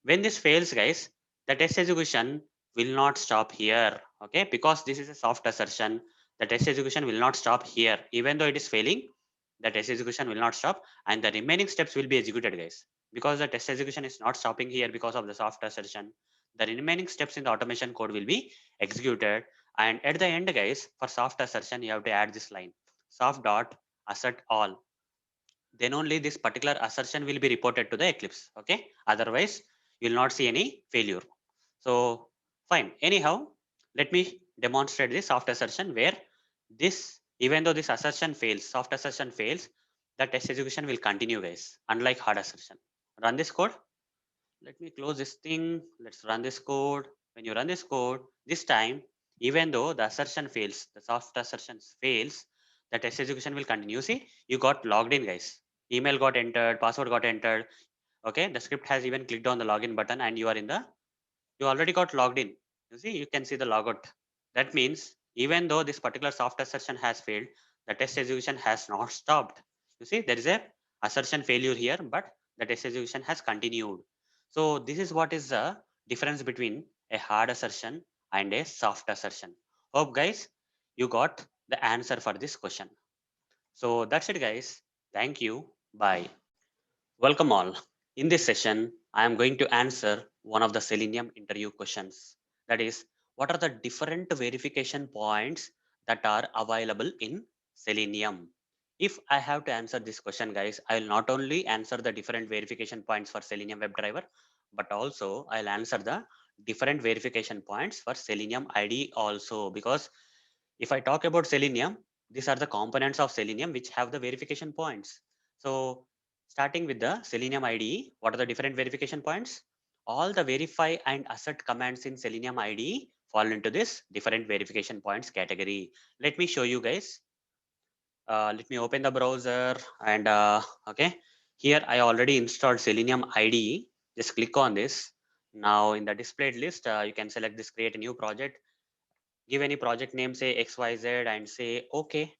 When this fails, guys, the test execution will not stop here. Okay, because this is a soft assertion, the test execution will not stop here. Even though it is failing, the test execution will not stop, and the remaining steps will be executed, guys. Because the test execution is not stopping here because of the soft assertion, the remaining steps in the automation code will be executed. And at the end, guys, for soft assertion, you have to add this line: soft dot assert all. Then only this particular assertion will be reported to the Eclipse. Okay, otherwise you will not see any failure. So fine, anyhow, let me demonstrate this soft assertion where this, even though this assertion fails, soft assertion fails, the test execution will continue, guys, unlike hard assertion. Run this code. Let me close this thing. Let's run this code. When you run this code, this time, even though the assertion fails, the soft assertion fails, the test execution will continue. See, you got logged in, guys. Email got entered, password got entered. Okay, the script has even clicked on the login button, and you are in the, you already got logged in. You see, you can see the logout. That means even though this particular soft assertion has failed, the test execution has not stopped. You see, there is a assertion failure here, but the test execution has continued. So this is what is the difference between a hard assertion and a soft assertion. Hope, guys, you got the answer for this question. So that's it, guys. Thank you. Bye. Welcome all. In this session, I am going to answer one of the Selenium interview questions. That is, what are the different verification points that are available in Selenium? If I have to answer this question, guys, I will not only answer the different verification points for Selenium WebDriver, but also I'll answer the different verification points for Selenium IDE also. Because if I talk about Selenium, these are the components of Selenium which have the verification points. So starting with the Selenium IDE, what are the different verification points? All the verify and assert commands in Selenium IDE fall into this different verification points category. Let me show you, guys. Let me open the browser and okay, here I already installed Selenium IDE. Just click on this. Now in the displayed list, you can select this, create a new project, give any project name, say XYZ, and say okay.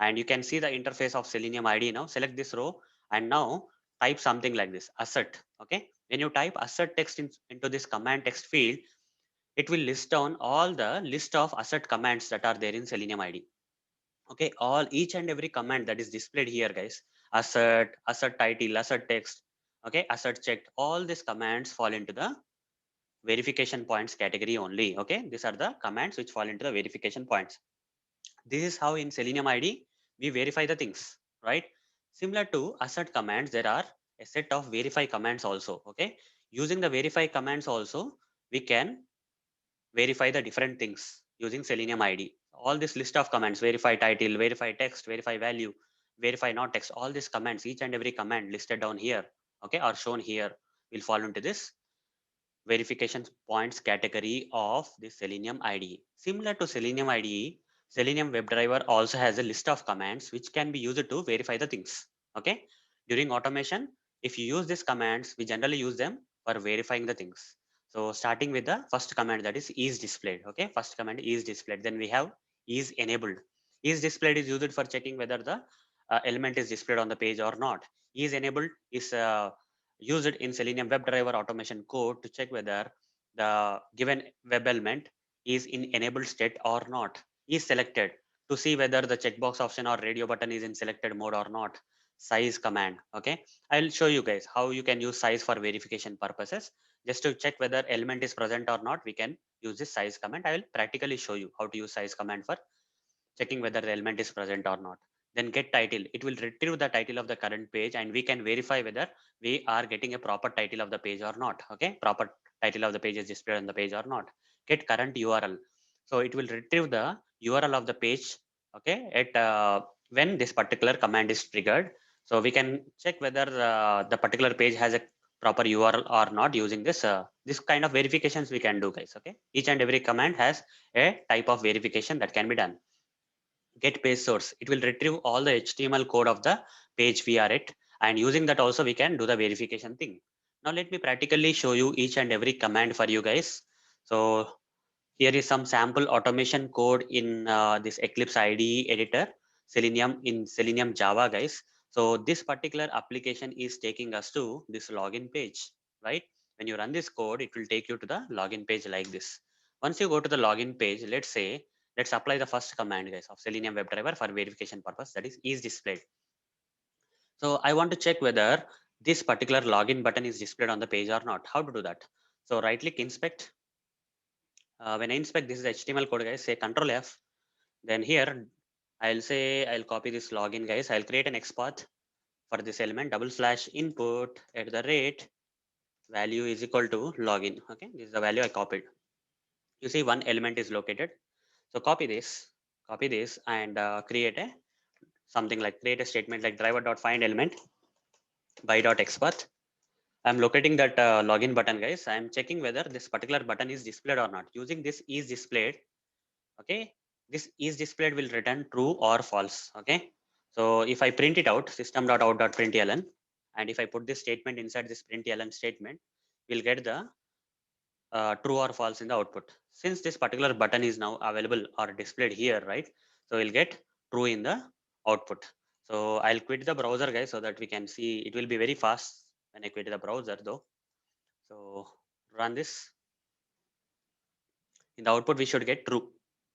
And you can see the interface of Selenium IDE now. Select this row and now type something like this, assert. Okay, when you type assert text into this command text field, it will list down all the list of assert commands that are there in Selenium IDE. Okay, all each and every command that is displayed here, guys: assert, assert title, assert text, okay, assert checked, all these commands fall into the verification points category only. Okay, these are the commands which fall into the verification points. This is how in Selenium IDE we verify the things, right? Similar to assert commands, there are a set of verify commands also. Okay, using the verify commands also, we can verify the different things using Selenium IDE. All this list of commands: verify title, verify text, verify value, verify not text, all these commands, each and every command listed down here, okay, or shown here, will fall into this verification points category of the Selenium IDE. Similar to Selenium IDE, Selenium WebDriver also has a list of commands which can be used to verify the things. Okay, during automation, if you use these commands, we generally use them for verifying the things. So starting with the first command, that is displayed. Okay, first command is displayed. Then we have is enabled. Is displayed is used for checking whether the element is displayed on the page or not. Is enabled is used in Selenium WebDriver automation code to check whether the given web element is in enabled state or not. Is selected to see whether the checkbox option or radio button is in selected mode or not. Size command. Okay, I'll show you guys how you can use size for verification purposes. Just to check whether element is present or not, we can use this size command. I will practically show you how to use size command for checking whether the element is present or not. Then get title. It will retrieve the title of the current page, and we can verify whether we are getting a proper title of the page or not. Okay, proper title of the page is displayed on the page or not. Get current URL. So it will retrieve the URL of the page. Okay, at when this particular command is triggered. So we can check whether the particular page has a proper URL or not using this. This kind of verifications we can do, guys. Okay, each and every command has a type of verification that can be done. Get page source, it will retrieve all the HTML code of the page we are at, and using that also we can do the verification thing. Now let me practically show you each and every command for you guys. So here is some sample automation code in this Eclipse IDE editor, Selenium in Selenium Java, guys. So this particular application is taking us to this login page, right? When you run this code, it will take you to the login page like this. Once you go to the login page, let's apply the first command, guys, of Selenium WebDriver for verification purpose, that is displayed. So I want to check whether this particular login button is displayed on the page or not. How to do that? So right click inspect. When I inspect, this is HTML code, guys, say Control F. Then here, I'll copy this login, guys. I'll create an XPath for this element, /input at the rate value is equal to login. Okay, this is the value I copied. You see one element is located. So copy this and create a something like create a statement like driver.find element by.xpath. I'm locating that login button, guys. I'm checking whether this particular button is displayed or not. Using this is displayed. Okay, this is displayed will return true or false. Okay, so if I print it out, system.out.println, and if I put this statement inside this println statement, we'll get the true or false in the output. Since this particular button is now available or displayed here, right? So we'll get true in the output. So I'll quit the browser, guys, so that we can see. It will be very fast when I quit the browser though. So run this. In the output we should get true,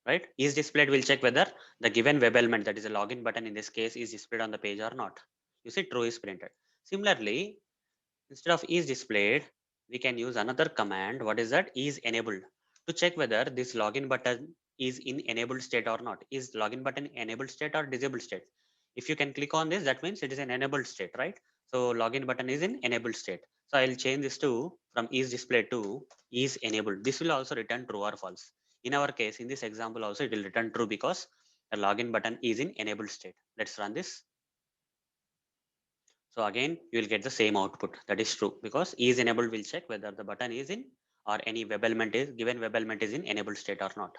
right? Is displayed will check whether the given web element, that is a login button in this case, is displayed on the page or not. You see true is printed. Similarly, instead of is displayed, we can use another command. What is that? Is enabled, to check whether this login button is in enabled state or not. Is login button enabled state or disabled state? If you can click on this, that means it is an enabled state, right? So login button is in enabled state. So I'll change this to from is displayed to is enabled. This will also return true or false. In our case, in this example also, it will return true because the login button is in enabled state. Let's run this. So again, you will get the same output. That is true because is enabled will check whether the button is in or any web element is given web element is in enabled state or not.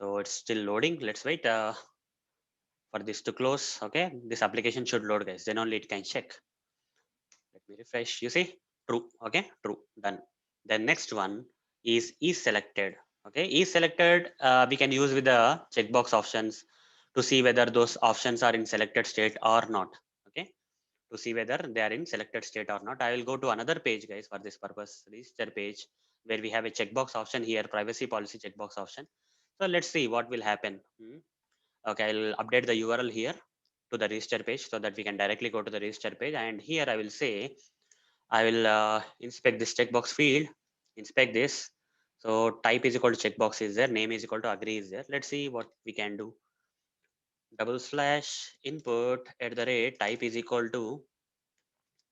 So it's still loading. Let's wait for this to close. Okay, this application should load, guys. Then only it can check. Let me refresh. You see, true. Okay, true. Done. Then next one is selected. Okay, is selected. We can use with the checkbox options to see whether those options are in selected state or not. Okay, to see whether they are in selected state or not. I will go to another page, guys, for this purpose, register page, where we have a checkbox option here, privacy policy checkbox option. So let's see what will happen. Okay, I'll update the URL here to the register page so that we can directly go to the register page. And here I will say, I will inspect this checkbox field, inspect this. So type is equal to checkbox is there, name is equal to agree is there. Let's see what we can do. /input at the rate type is equal to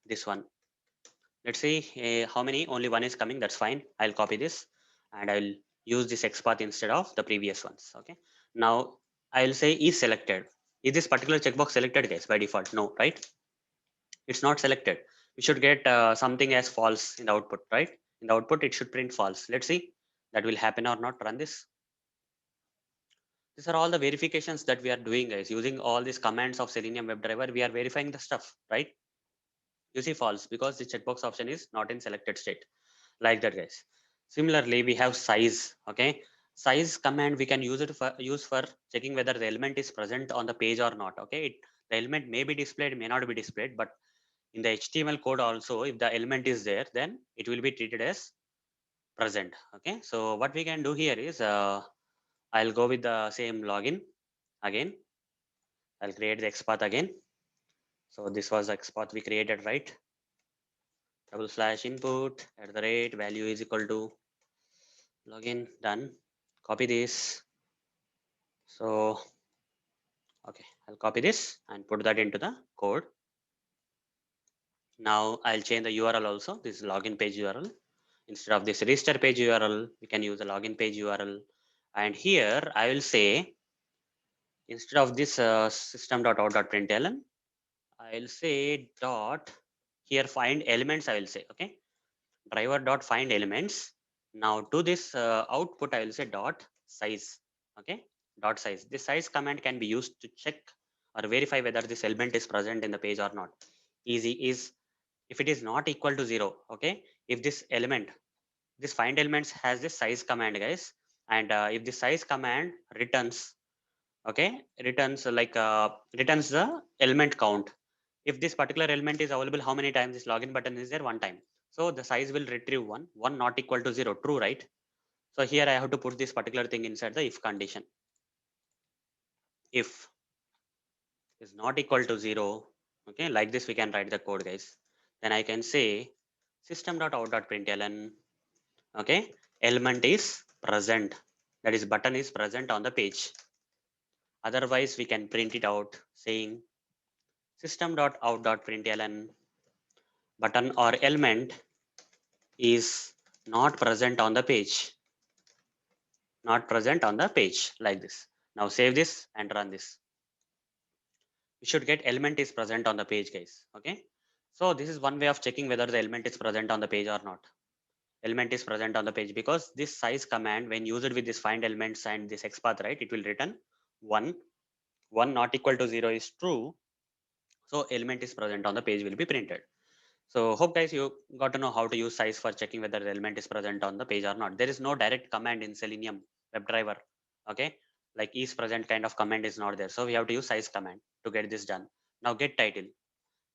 this one. Let's see how many, only one is coming. That's fine. I'll copy this and I'll use this XPath instead of the previous ones. Okay. Now I'll say is selected. Is this particular checkbox selected, guys, by default? No, right? It's not selected. We should get something as false in the output, right? In the output, it should print false. Let's see that will happen or not. Run this. These are all the verifications that we are doing, guys. Using all these commands of Selenium WebDriver, we are verifying the stuff, right? You see false because the checkbox option is not in selected state. Like that, guys. Similarly, we have size. Okay, size command we can use for checking whether the element is present on the page or not. Okay, the element may be displayed, may not be displayed, but in the HTML code also, if the element is there, then it will be treated as present. Okay, so what we can do here is I'll go with the same login again. I'll create the XPath again. So this was the XPath we created, right? /input at the rate value is equal to login. Done. Copy this. So okay, I'll copy this and put that into the code. Now I'll change the URL also. This is login page URL. Instead of this register page URL, we can use the login page URL. And here I will say, instead of this system.out.println, I'll say dot here find elements I will say, okay, driver dot find elements. Now to this output I will say dot size, okay, dot size. This size command can be used to check or verify whether this element is present in the page or not. Easy is if it is not equal to 0, okay, if this element, this find elements has this size command guys, and if the size command returns, okay, returns the element count. If this particular element is available, how many times this login button is there? One time. So the size will retrieve one not equal to 0, true, right? So here I have to put this particular thing inside the if condition. If is not equal to 0, okay, like this we can write the code guys. Then I can say system.out.println, okay, element is present, that is button is present on the page. Otherwise we can print it out saying system.out.println button or element is not present on the page, not present on the page, like this. Now save this and run this. We should get element is present on the page guys, okay. So this is one way of checking whether the element is present on the page or not. Element is present on the page because this size command when used with this find elements and this xpath, right, it will return one. One not equal to 0 is true, so element is present on the page will be printed. So hope guys you got to know how to use size for checking whether the element is present on the page or not. There is no direct command in Selenium WebDriver, okay, like is present kind of command is not there, so we have to use size command to get this done. Now get title.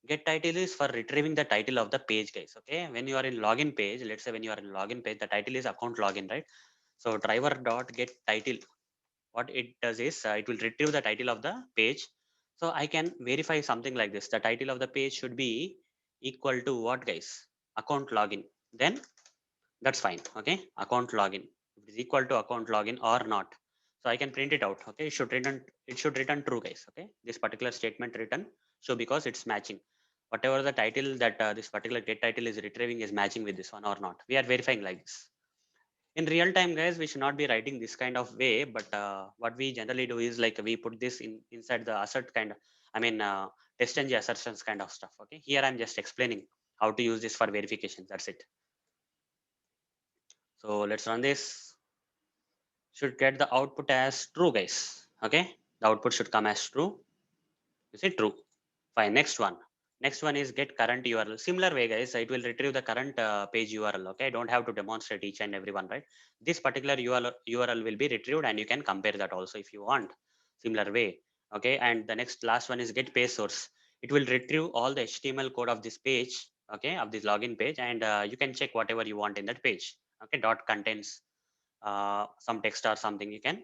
Get title is for retrieving the title of the page guys, okay. When you are in login page, let's say when you are in login page, the title is account login, right? So driver dot get title, what it does is it will retrieve the title of the page. So I can verify something like this: the title of the page should be equal to what guys? Account login. Then that's fine, okay, account login, it is equal to account login or not. So I can print it out, okay. It should return true guys, okay. This particular statement return so because it's matching whatever the title that this particular get title is retrieving is matching with this one or not. We are verifying like this. In real time guys we should not be writing this kind of way, but what we generally do is like we put this in inside the assert kind of, I mean testng assertions kind of stuff, okay. Here I'm just explaining how to use this for verification, that's it. So let's run this. Should get the output as true guys, okay. The output should come as true. You see true. Fine. Next one. Next one is get current URL. Similar way, guys, it will retrieve the current page URL. Okay, I don't have to demonstrate each and every one, right? This particular URL will be retrieved, and you can compare that also if you want. Similar way. Okay, and the next last one is get page source. It will retrieve all the HTML code of this page. Okay, of this login page, and you can check whatever you want in that page. Okay, dot contains some text or something you can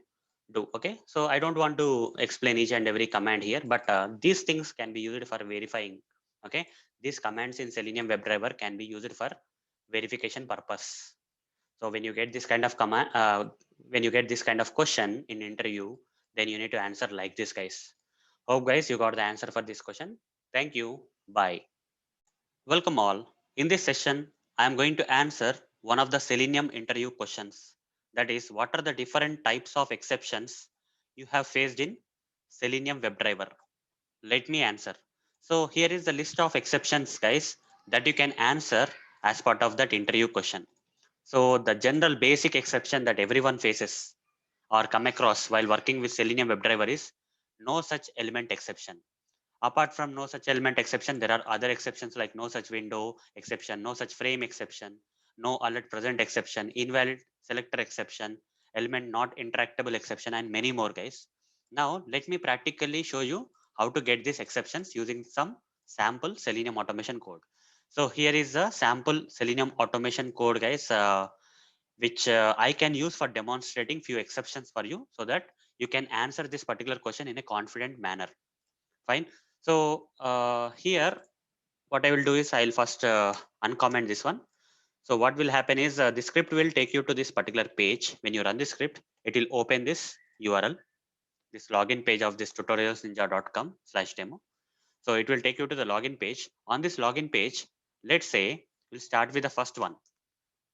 do. Okay, so I don't want to explain each and every command here, but these things can be used for verifying. Okay, these commands in Selenium WebDriver can be used for verification purpose. So when you get this kind of command, when you get this kind of question in interview, then you need to answer like this guys. Hope guys you got the answer for this question. Thank you. Bye. Welcome all. In this session, I am going to answer one of the Selenium interview questions. That is, what are the different types of exceptions you have faced in Selenium WebDriver? Let me answer. So here is the list of exceptions, guys, that you can answer as part of that interview question. So the general basic exception that everyone faces or come across while working with Selenium WebDriver is no such element exception. Apart from no such element exception, there are other exceptions like no such window exception, no such frame exception, no alert present exception, invalid selector exception, element not interactable exception, and many more guys. Now let me practically show you how to get these exceptions using some sample Selenium automation code. So here is a sample Selenium automation code guys, which I can use for demonstrating few exceptions for you so that you can answer this particular question in a confident manner. Fine. So here, what I will do is I'll first uncomment this one. So what will happen is the script will take you to this particular page. When you run the script, it will open this URL, this login page of this tutorialsninja.com/demo. So it will take you to the login page. On this login page, let's say we'll start with the first one.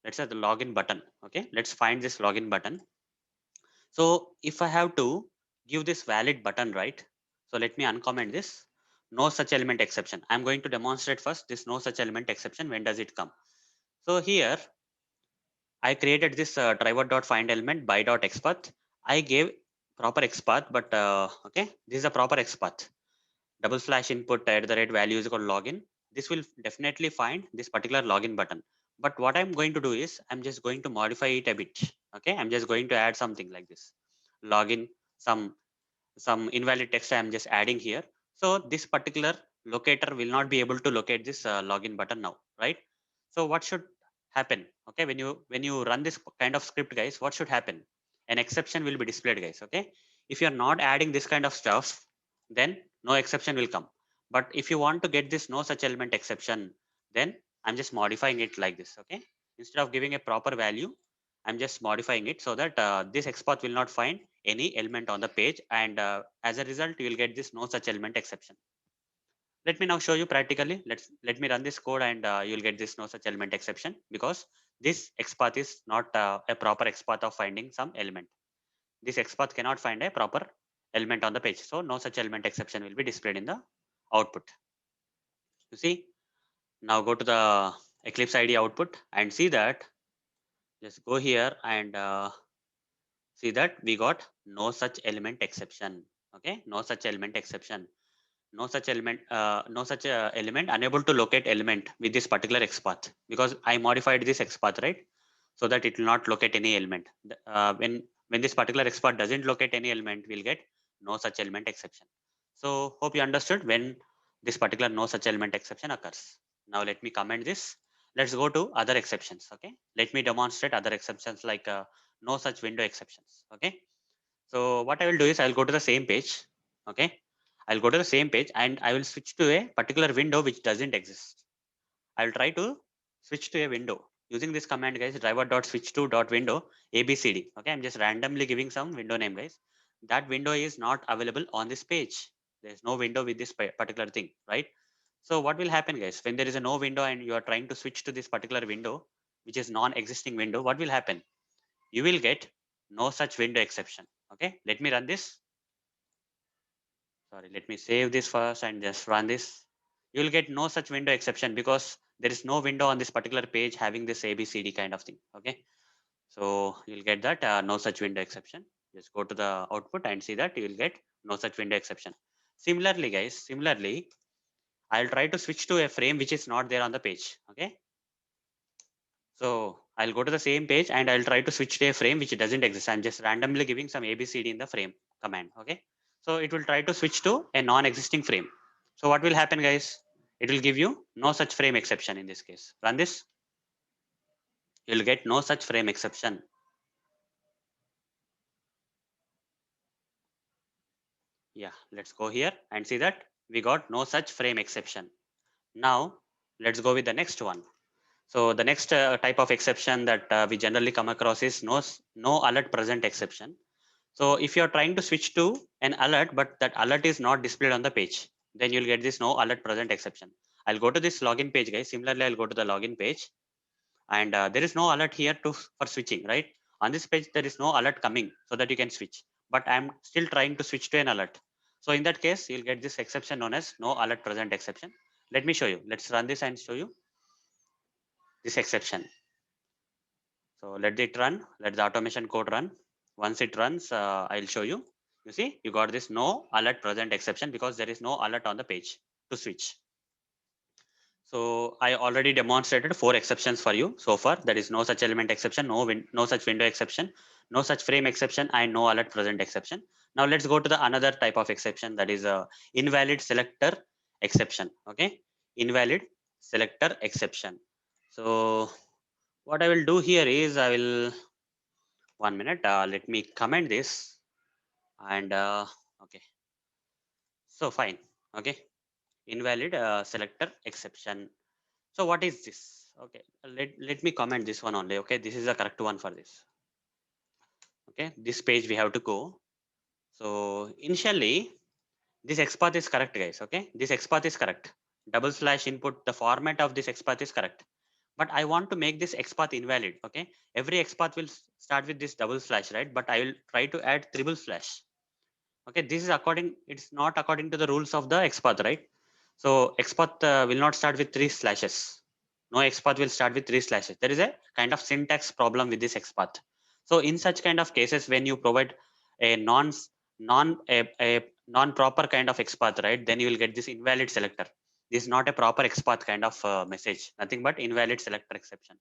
Let's say the login button. Okay, let's find this login button. So if I have to give this valid button, right? So let me uncomment this. no such element exception. I'm going to demonstrate first this no such element exception. When does it come? So here I created this driver.find element by dot xpath. I gave proper xpath, but okay, this is a proper xpath. Double slash input at the rate value is equal to login. This will definitely find this particular login button. But what I'm going to do is I'm just going to modify it a bit. Okay, I'm just going to add something like this. Login, some invalid text I'm just adding here. So this particular locator will not be able to locate this login button now, right? So what should happen? Okay, when you run this kind of script, guys, what should happen? An exception will be displayed, guys. Okay, if you're not adding this kind of stuff, then no exception will come. But if you want to get this no such element exception, then I'm just modifying it like this. Okay, instead of giving a proper value, I'm just modifying it so that this XPath will not find any element on the page, and as a result you will get this no such element exception. Let me now show you practically. Let me run this code, and you'll get this no such element exception, because this XPath is not a proper XPath of finding some element. This XPath cannot find a proper element on the page, so no such element exception will be displayed in the output. You see, now go to the Eclipse ID output and see that. Just go here and see that we got no such element exception. Okay, no such element exception, no such element unable to locate element with this particular XPath, because I modified this XPath, right? So that it will not locate any element. When this particular XPath doesn't locate any element, we'll get no such element exception. So hope you understood when this particular no such element exception occurs. Now let me comment this. Let's go to other exceptions. Okay, let me demonstrate other exceptions like no such window exceptions. Okay, so what I will do is I'll go to the same page. Okay, I'll go to the same page and I will switch to a particular window which doesn't exist. I'll try to switch to a window using this command, guys. Driver.switch to dot window abcd. Okay, I'm just randomly giving some window name, guys. That window is not available on this page. There's no window with this particular thing, right? So what will happen, guys, when there is a no window and you are trying to switch to this particular window, which is non-existing window? What will happen? You will get no such window exception. Okay, let me run this. Sorry, let me save this first and just run this. You will get no such window exception because there is no window on this particular page having this ABCD kind of thing. Okay, so you'll get that no such window exception. Just go to the output and see that you will get no such window exception. Similarly, guys, similarly, I'll try to switch to a frame which is not there on the page. Okay, so I'll go to the same page and I'll try to switch to a frame which doesn't exist. I'm just randomly giving some ABCD in the frame command. Okay, so it will try to switch to a non-existing frame. So what will happen, guys? It will give you no such frame exception in this case. Run this. You'll get no such frame exception. Yeah, let's go here and see that we got no such frame exception. Now let's go with the next one. So the next type of exception that we generally come across is no alert present exception. So if you're trying to switch to an alert, but that alert is not displayed on the page, then you'll get this no alert present exception. I'll go to this login page, guys. Similarly, I'll go to the login page, and there is no alert here for switching, right? On this page, there is no alert coming so that you can switch. But I'm still trying to switch to an alert. So in that case, you'll get this exception known as no alert present exception. Let me show you. Let's run this and show you this exception. So let it run. Let the automation code run. Once it runs, I'll show you. You see, you got this no alert present exception because there is no alert on the page to switch. So I already demonstrated 4 exceptions for you so far. That is no such element exception, no such window exception, no such frame exception, and no alert present exception. Now let's go to the another type of exception, that is a invalid selector exception. Okay, invalid selector exception. So what I will do here is I will 1 minute. Let me comment this and okay. So fine. Okay, invalid selector exception. So what is this? Okay, let me comment this one only. Okay, this is the correct one for this. Okay, this page we have to go. So initially, this XPath is correct, guys. Okay, this XPath is correct. Double slash input, the format of this XPath is correct. But I want to make this XPath invalid. Okay, every XPath will start with this double slash, right? But I will try to add triple slash. Okay, this is according, it's not according to the rules of the XPath, right? So XPath will not start with 3 slashes. No XPath will start with 3 slashes. There is a kind of syntax problem with this XPath. So in such kind of cases, when you provide a a non-proper kind of XPath, right, then you will get this invalid selector. This is not a proper XPath kind of message. Nothing but invalid selector exception.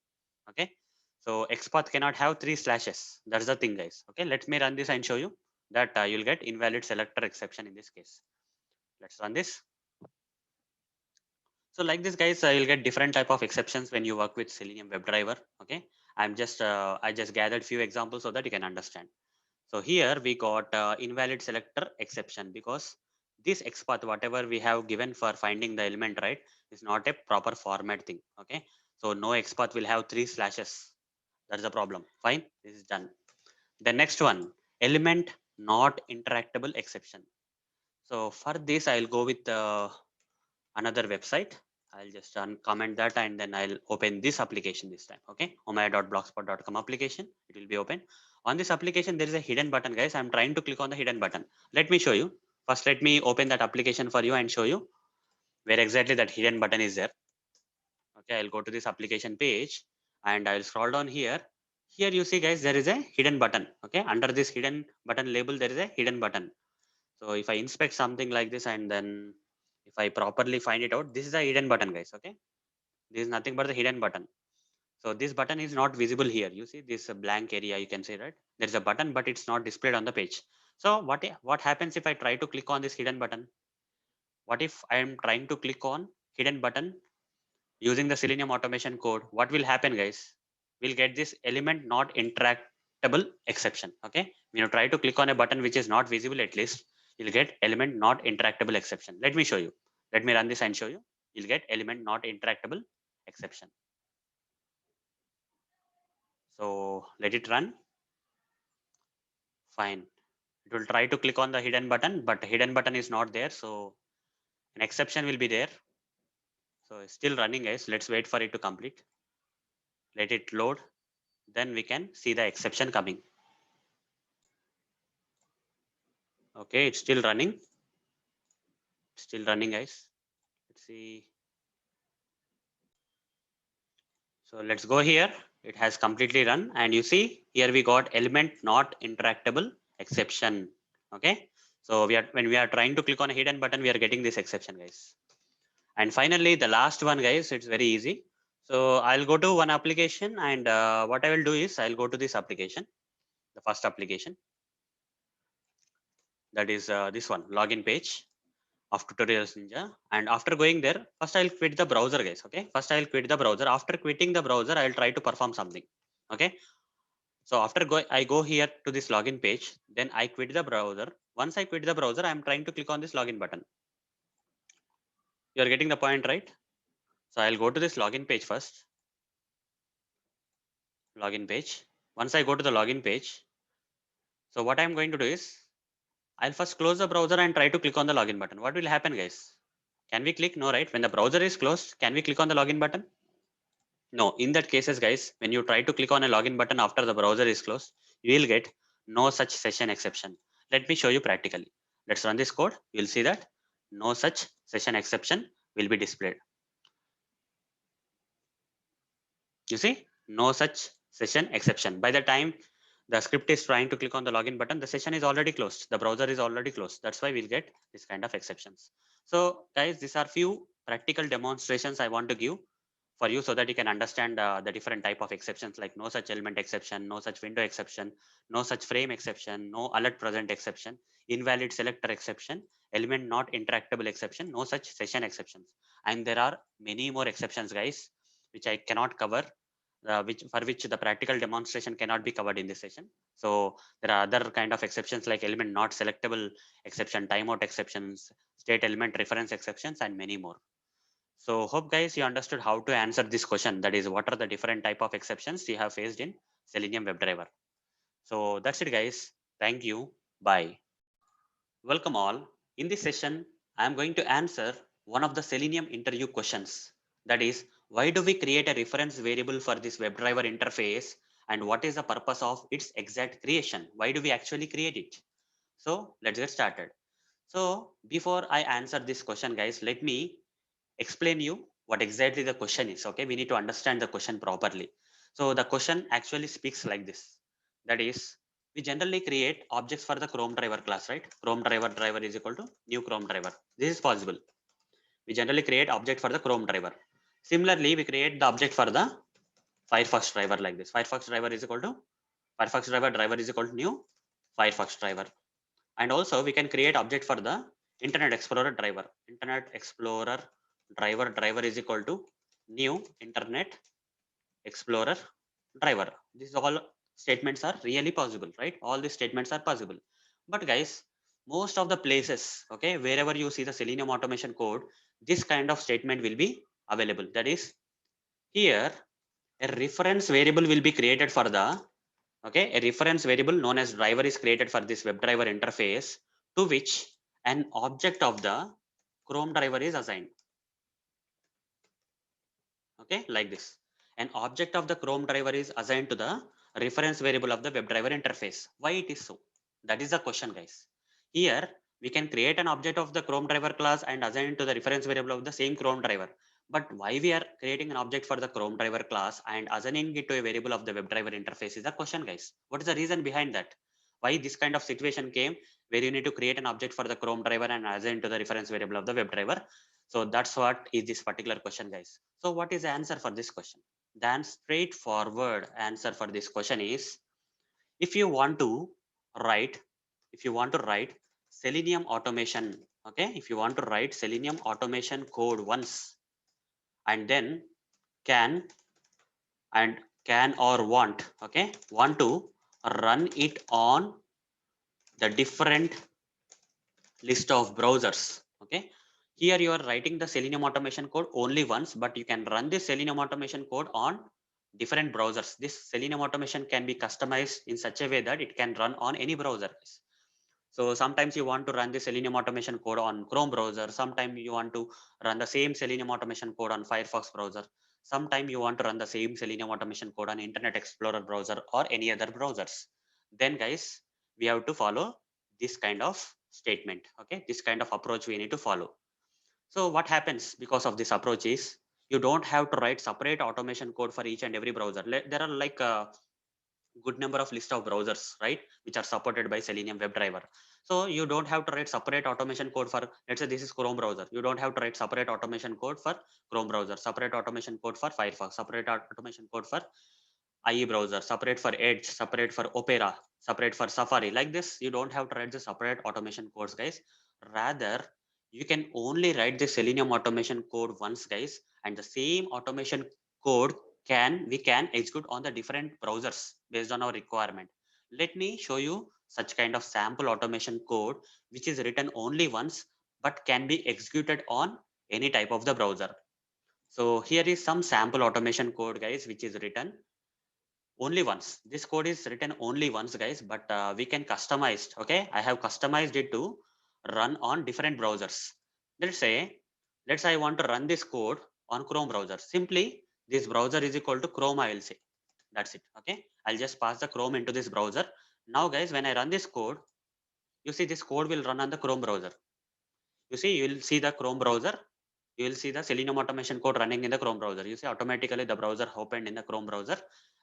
Okay. So XPath cannot have 3 slashes. That's the thing, guys. Okay. Let me run this and show you that you'll get invalid selector exception in this case. Let's run this. So like this, guys, you'll get different type of exceptions when you work with Selenium WebDriver. Okay, I just gathered few examples so that you can understand. So here we got invalid selector exception because this XPath, whatever we have given for finding the element, right, is not a proper format thing. Okay, so no XPath will have 3 slashes. That's the problem. Fine, this is done. The next one, element not interactable exception. So for this, I'll go with another website. I'll just comment that and then I'll open this application this time. Okay, omaya.blogspot.com application. It will be open. On this application, there is a hidden button, guys. I'm trying to click on the hidden button. Let me show you. First, let me open that application for you and show you where exactly that hidden button is there. Okay, I'll go to this application page and I'll scroll down here. Here you see, guys, there is a hidden button. Okay, under this hidden button label, there is a hidden button. So if I inspect something like this and then if I properly find it out, this is a hidden button, guys. Okay, this is nothing but the hidden button. So this button is not visible here. You see this blank area, you can see, right? There's a button, but it's not displayed on the page. So what happens if I try to click on this hidden button? What if I am trying to click on hidden button using the Selenium automation code? What will happen, guys? We'll get this element not interactable exception. Okay, when you try to click on a button which is not visible, at least you'll get element not interactable exception. Let me show you. Let me run this and show you. You'll get element not interactable exception. So let it run. Fine. It will try to click on the hidden button, but the hidden button is not there. So an exception will be there. So it's still running, guys. Let's wait for it to complete. Let it load. Then we can see the exception coming. Okay, it's still running. Still running, guys. Let's see. So let's go here. It has completely run. And you see here we got element not interactable exception. Okay. So when we are trying to click on a hidden button, we are getting this exception, guys. And finally, the last one, guys, it's very easy. So I'll go to one application and what I will do is I'll go to this application, the first application. That is this one, login page of Tutorials Ninja. And after going there, first I'll quit the browser, guys. Okay. First I'll quit the browser. After quitting the browser, I'll try to perform something. Okay. So I go here to this login page, then I quit the browser. Once I quit the browser, I'm trying to click on this login button. You're getting the point, right? So I'll go to this login page first. Login page. Once I go to the login page, so what I'm going to do is I'll first close the browser and try to click on the login button. What will happen, guys? Can we click? No, right? When the browser is closed, can we click on the login button? No, in that cases, guys, when you try to click on a login button after the browser is closed, you will get no such session exception. Let me show you practically. Let's run this code. You'll see that no such session exception will be displayed. You see, no such session exception. By the time the script is trying to click on the login button, the session is already closed. The browser is already closed. That's why we'll get this kind of exceptions. So guys, these are few practical demonstrations I want to give for you so that you can understand the different type of exceptions like no such element exception, no such window exception, no such frame exception, no alert present exception, invalid selector exception, element not interactable exception, no such session exceptions. And there are many more exceptions, guys, which I cannot cover, which the practical demonstration cannot be covered in this session. So there are other kind of exceptions like element not selectable exception, timeout exceptions, state element reference exceptions, and many more. So hope guys you understood how to answer this question. That is, what are the different type of exceptions you have faced in Selenium WebDriver. So that's it, guys. Thank you. Bye. Welcome all. In this session, I am going to answer one of the Selenium interview questions. That is, why do we create a reference variable for this WebDriver interface and what is the purpose of its exact creation? Why do we actually create it? So let's get started. So before I answer this question, guys, let me explain you what exactly the question is. Okay, we need to understand the question properly. So the question actually speaks like this. That is, we generally create objects for the Chrome driver class, right? Chrome driver is equal to new Chrome driver. This is possible. We generally create object for the Chrome driver. Similarly, we create the object for the Firefox driver like this. Firefox driver is equal to Firefox driver is equal to new Firefox driver. And also we can create object for the Internet Explorer driver. Internet Explorer driver is equal to new Internet Explorer driver. These all statements are really possible, right? All these statements are possible. But guys, most of the places, okay, wherever you see the Selenium automation code, this kind of statement will be available. That is, here a reference variable will be created for the, okay, a reference variable known as driver is created for this WebDriver interface, to which an object of the Chrome driver is assigned. Okay, like this. An object of the Chrome driver is assigned to the reference variable of the WebDriver interface. Why it is so? That is the question, guys. Here we can create an object of the Chrome driver class and assign it to the reference variable of the same Chrome driver. But why we are creating an object for the Chrome driver class and assigning it to a variable of the WebDriver interface is the question, guys. What is the reason behind that? Why this kind of situation came where you need to create an object for the Chrome driver and assign to the reference variable of the WebDriver? So that's what is this particular question, guys. So what is the answer for this question? The straightforward answer for this question is, if you want to write, if you want to write Selenium automation, okay, if you want to write Selenium automation code once and then can and can or want, okay, want to run it on the different list of browsers. Okay, here you are writing the Selenium automation code only once, but you can run this Selenium automation code on different browsers. This Selenium automation can be customized in such a way that it can run on any browser. So sometimes you want to run the Selenium automation code on Chrome browser. Sometimes you want to run the same Selenium automation code on Firefox browser. Sometimes you want to run the same Selenium automation code on Internet Explorer browser or any other browsers. Then guys, we have to follow this kind of statement. Okay, this kind of approach we need to follow. So what happens because of this approach is, you don't have to write separate automation code for each and every browser. There are like good number of list of browsers, right, which are supported by Selenium WebDriver. So you don't have to write separate automation code for, let's say this is Chrome browser. You don't have to write separate automation code for Chrome browser, separate automation code for Firefox, separate automation code for IE browser, separate for Edge, separate for Opera, separate for Safari. Like this, you don't have to write the separate automation codes, guys. Rather, you can only write the Selenium automation code once, guys, and the same automation code we can execute on the different browsers based on our requirement. Let me show you such kind of sample automation code which is written only once but can be executed on any type of the browser. So here is some sample automation code, guys, which is written only once. This code is written only once, guys, but we can customize. Okay, I have customized it to run on different browsers. Let's say I want to run this code on Chrome browser. Simply this browser is equal to Chrome, I will say. That's it. Okay, I'll just pass the Chrome into this browser. Now guys, when I run this code, you see this code will run on the Chrome browser. You see, you will see the Chrome browser. You will see the Selenium automation code running in the Chrome browser. You see, automatically the browser opened in the Chrome browser,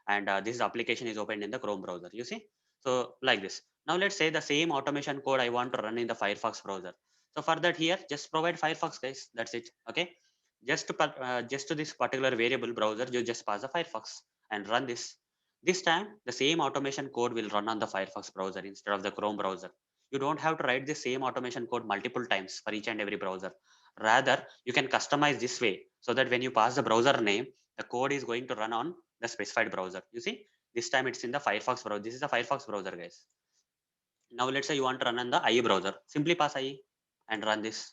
and this application is opened in the Chrome browser. You see, so like this. Now let's say the same automation code I want to run in the Firefox browser. So for that, here just provide Firefox, guys. That's it. Okay, just to this particular variable browser, you just pass the Firefox and run this. This time, the same automation code will run on the Firefox browser instead of the Chrome browser. You don't have to write the same automation code multiple times for each and every browser. Rather, you can customize this way so that when you pass the browser name, the code is going to run on the specified browser. You see, this time it's in the Firefox browser. This is the Firefox browser, guys. Now let's say you want to run on the IE browser. Simply pass IE and run this.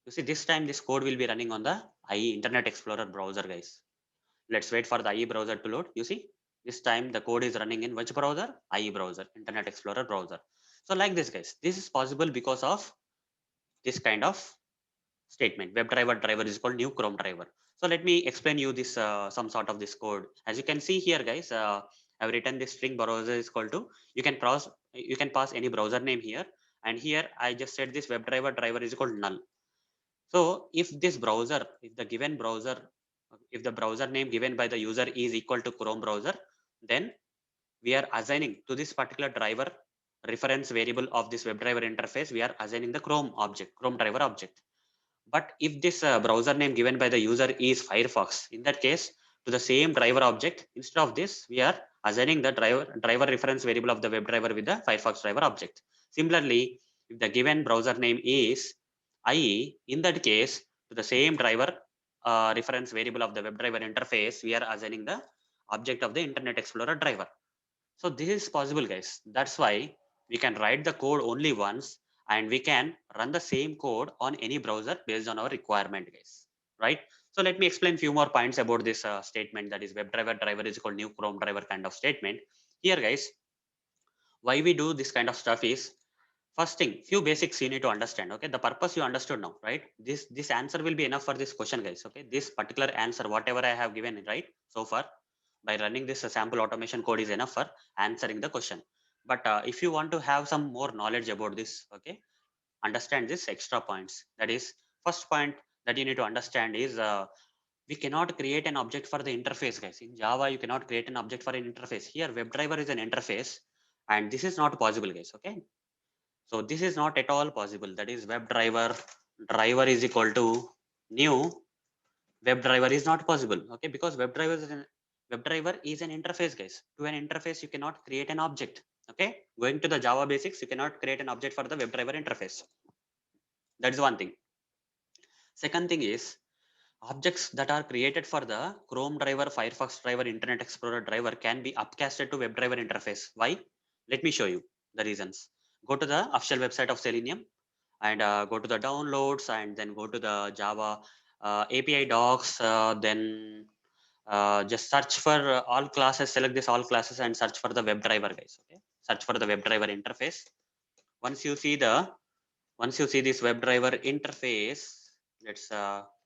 You see, this time this code will be running on the IE Internet Explorer browser, guys. Let's wait for the IE browser to load. You see, this time the code is running in which browser? IE browser, Internet Explorer browser. So like this, guys, this is possible because of this kind of statement. WebDriver driver is called new Chrome driver. So let me explain you this some sort of this code. As you can see here, guys, I've written this string browser is equal to, you can pass any browser name here, and here I just said this WebDriver driver is called null. So if this browser, if the given browser, if the browser name given by the user is equal to Chrome browser, then we are assigning to this particular driver reference variable of this WebDriver interface, we are assigning the Chrome object, Chrome driver object. But if this browser name given by the user is Firefox, in that case, to the same driver object, instead of this, we are assigning the driver reference variable of the WebDriver with the Firefox driver object. Similarly, if the given browser name is IE, in that case, to the same driver reference variable of the WebDriver interface, we are assigning the object of the Internet Explorer driver. So this is possible, guys. That's why we can write the code only once and we can run the same code on any browser based on our requirement, guys. Right? So let me explain few more points about this statement, that is WebDriver driver is equal new Chrome driver kind of statement. Here, guys, why we do this kind of stuff is, first thing, few basics you need to understand. Okay, the purpose you understood now, right? This answer will be enough for this question, guys. Okay, this particular answer, whatever I have given, right, so far, by running this sample automation code is enough for answering the question. But if you want to have some more knowledge about this, okay, understand this extra points. That is, first point that you need to understand is we cannot create an object for the interface, guys. In Java, you cannot create an object for an interface. Here, WebDriver is an interface, and this is not possible, guys. Okay, so this is not at all possible. That is, driver is equal to new WebDriver is not possible. Okay, because WebDriver is an interface, guys. To an interface, you cannot create an object. Okay, going to the Java basics, you cannot create an object for the WebDriver interface. That is one thing. Second thing is, objects that are created for the Chrome driver, Firefox driver, Internet Explorer driver can be upcasted to WebDriver interface. Why? Let me show you the reasons. Go to the official website of Selenium and go to the downloads and then go to the Java API docs. Then just search for all classes, select this all classes and search for the WebDriver, guys. Okay, search for the WebDriver interface. Once you see the once you see this WebDriver interface, let's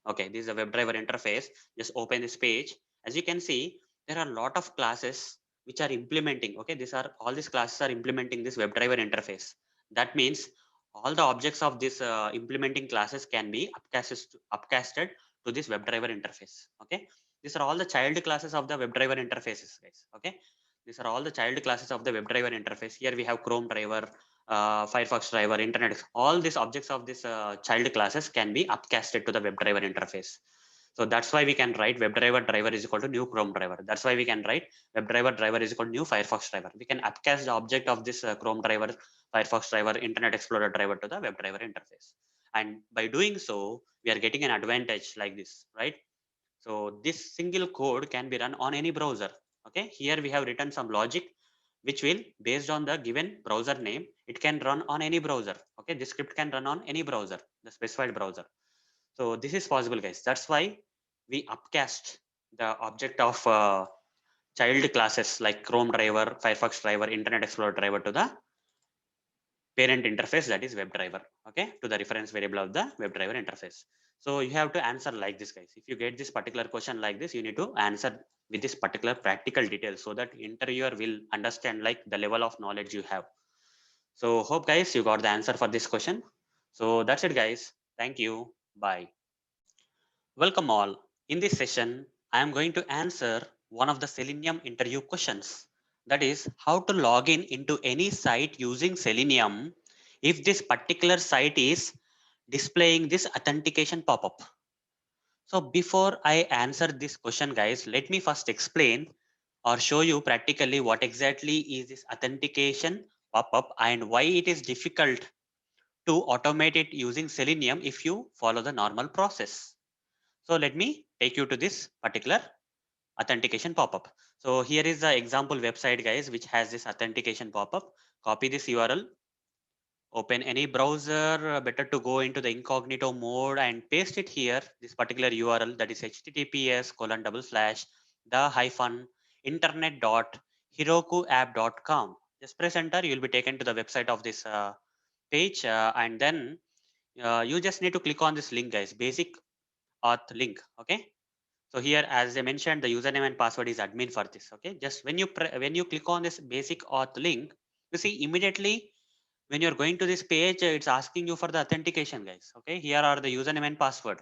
okay, this is a WebDriver interface. Just open this page. As you can see, there are a lot of classes which are implementing. Okay, these are all these classes are implementing this WebDriver interface. That means all the objects of this implementing classes can be upcasted to this WebDriver interface. Okay, these are all the child classes of the WebDriver interfaces, guys. Okay, these are all the child classes of the WebDriver interface. Here we have Chrome driver, Firefox driver, Internet. All these objects of this child classes can be upcasted to the WebDriver interface. So that's why we can write WebDriver driver is equal to new Chrome driver. That's why we can write WebDriver driver is equal to new Firefox driver. We can upcast the object of this Chrome driver, Firefox driver, Internet Explorer driver to the WebDriver interface. And by doing so, we are getting an advantage like this, right? So this single code can be run on any browser. Okay, here we have written some logic which will, based on the given browser name, it can run on any browser. Okay, this script can run on any browser, the specified browser. So this is possible, guys. That's why we upcast the object of child classes like Chrome driver, Firefox driver, Internet Explorer driver to the parent interface, that is WebDriver. Okay, to the reference variable of the WebDriver interface. So you have to answer like this, guys. If you get this particular question like this, you need to answer with this particular practical details so that interviewer will understand like the level of knowledge you have. So hope, guys, you got the answer for this question. So that's it, guys. Thank you. Bye. Welcome all. In this session, I am going to answer one of the Selenium interview questions. That is, how to log in into any site using Selenium if this particular site is displaying this authentication pop-up. So before I answer this question, guys, let me first explain or show you practically what exactly is this authentication pop-up and why it is difficult to automate it using Selenium if you follow the normal process. So let me take you to this particular authentication pop-up. So here is the example website, guys, which has this authentication pop-up. Copy this URL, open any browser, better to go into the incognito mode and paste it here, this particular URL, that is https colon double slash the hyphen internet dot herokuapp.com. Just press enter, you will be taken to the website of this page and then you just need to click on this link, guys, basic auth link. Okay, so here, as I mentioned, the username and password is admin for this. Okay, just when you click on this basic auth link, you see immediately when you're going to this page, it's asking you for the authentication, guys. Okay, here are the username and password.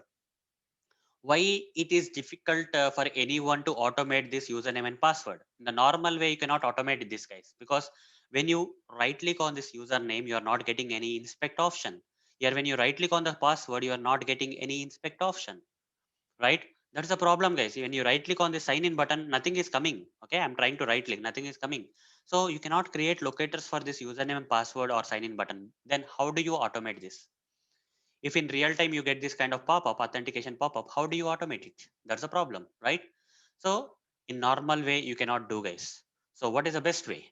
Why it is difficult for anyone to automate this username and password? In the normal way, you cannot automate this, guys, because when you right click on this username, you are not getting any inspect option. Here, when you right click on the password, you are not getting any inspect option, right? That's the problem, guys. When you right click on the sign in button, nothing is coming. Okay, I'm trying to right click, nothing is coming. So you cannot create locators for this username and password or sign in button. Then how do you automate this? If in real time you get this kind of pop-up, authentication pop-up, how do you automate it? That's the problem, right? So in normal way you cannot do, guys. So what is the best way?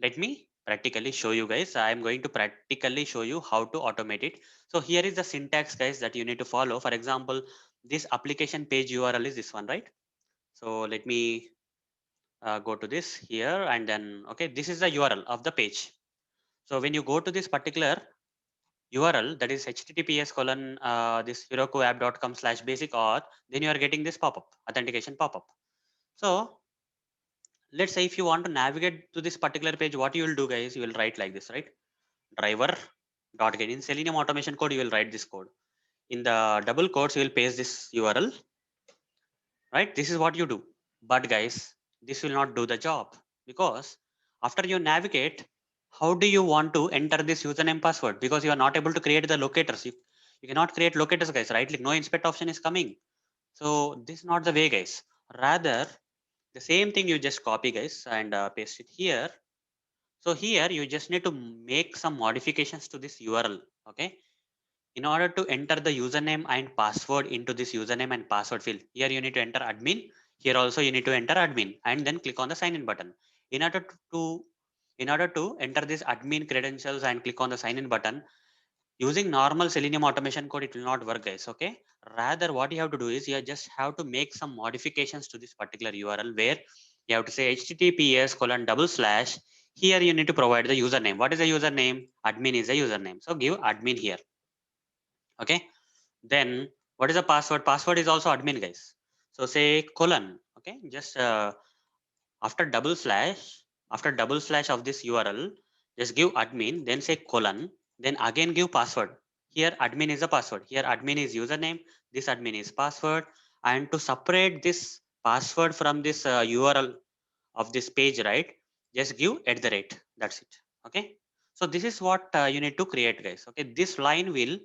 Let me practically show you, guys. I am going to practically show you how to automate it. So here is the syntax, guys, that you need to follow. For example, this application page URL is this one, right? So let me go to this here, and then okay, this is the URL of the page. So when you go to this particular URL, that is https colon this herokuapp.com/basic auth, then you are getting this pop-up, authentication pop-up. So let's say if you want to navigate to this particular page, what you will do, guys, you will write like this, right? Driver dot get. In Selenium automation code, you will write this code. In the double quotes, you will paste this URL, right? This is what you do. But guys, this will not do the job, because after you navigate, how do you want to enter this username password? Because you are not able to create the locators. You cannot create locators, guys, right? Like no inspect option is coming. So this is not the way, guys. Rather, the same thing you just copy, guys, and paste it here. So here you just need to make some modifications to this URL. Okay, in order to enter the username and password into this username and password field, here you need to enter admin. Here also you need to enter admin and then click on the sign in button. In order to in order to enter this admin credentials and click on the sign in button, using normal Selenium automation code, it will not work, guys. Okay, rather what you have to do is you just have to make some modifications to this particular URL, where you have to say https colon double slash. Here you need to provide the username. What is the username? Admin is the username, so give admin here. Okay, then what is the password? Password is also admin, guys. So say colon. Okay, just after double slash, of this URL, just give admin, then say colon, then again give password. Here admin is the password, here admin is username, this admin is password. And to separate this password from this URL of this page, right, just give at the rate. That's it. Okay, so this is what you need to create, guys. Okay, this line will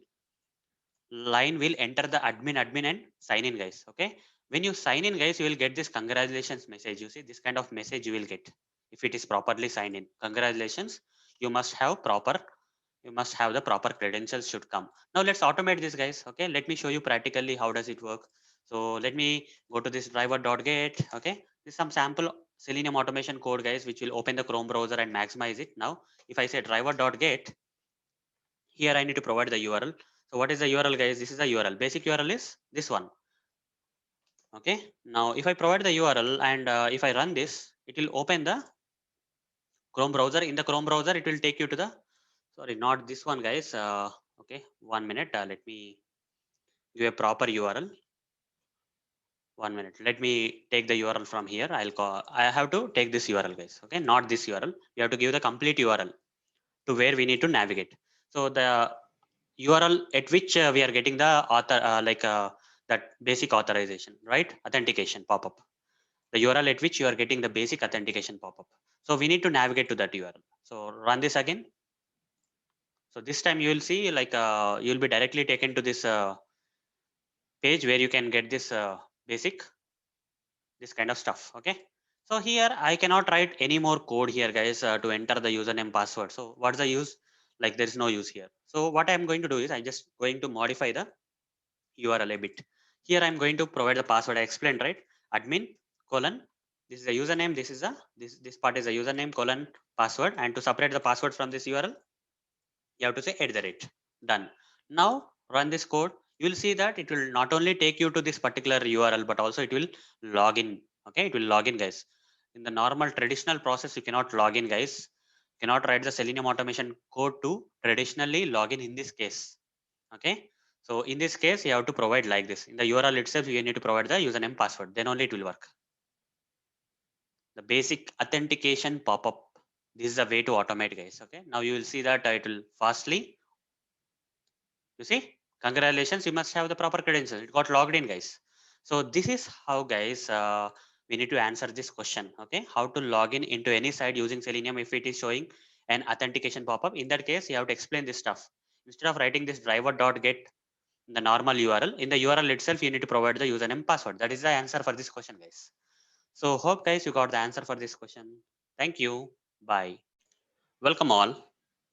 enter the admin and sign in, guys. Okay, when you sign in, guys, you will get this congratulations message. You see this kind of message you will get if it is properly signed in. Congratulations, you must have the proper credentials should come. Now let's automate this, guys. Okay, let me show you practically how does it work. So let me go to this driver.get. Okay, this is some sample Selenium automation code, guys, which will open the Chrome browser and maximize it. Now if I say driver.get, here I need to provide the URL. So what is the URL, guys? This is the URL. Basic URL is this one. Okay, now if I provide the URL and if I run this, it will open the Chrome browser. In the Chrome browser, it will take you to the, sorry, not this one, guys. Okay, 1 minute. Let me give a proper URL. 1 minute. Let me take the URL from here. I have to take this URL, guys. Okay, not this URL. You have to give the complete URL to where we need to navigate. So the URL at which we are getting the author, that basic authorization, right? Authentication pop-up. The URL at which you are getting the basic authentication pop-up. So we need to navigate to that URL. So run this again. So this time you will see you'll be directly taken to this page where you can get this basic, this kind of stuff. Okay. So here I cannot write any more code here, guys, to enter the username password. So what's the use? Like there is no use here. So what I'm going to do is I just going to modify the URL a bit. Here I'm going to provide the password. I explained, right? Admin colon. This is the username. This part is the username colon password. And to separate the password from this URL, you have to say at the rate. Done. Now run this code. You will see that it will not only take you to this particular URL, but also it will log in. Okay, it will log in, guys. In the normal traditional process, you cannot log in, guys. You cannot write the Selenium automation code to traditionally log in this case. Okay, so in this case you have to provide like this. In the URL itself you need to provide the username password, then only it will work. The basic authentication pop-up, This is a way to automate, guys. Okay, now you will see that it will fastly. You see, congratulations, you must have the proper credentials. It got logged in, guys. So this is how, guys, we need to answer this question. Okay, how to log in into any site using Selenium if it is showing an authentication pop-up. In that case, you have to explain this stuff. Instead of writing this driver.get the normal URL, in the URL itself, you need to provide the username password. That is the answer for this question, guys. So hope, guys, you got the answer for this question. Thank you. Bye. Welcome all.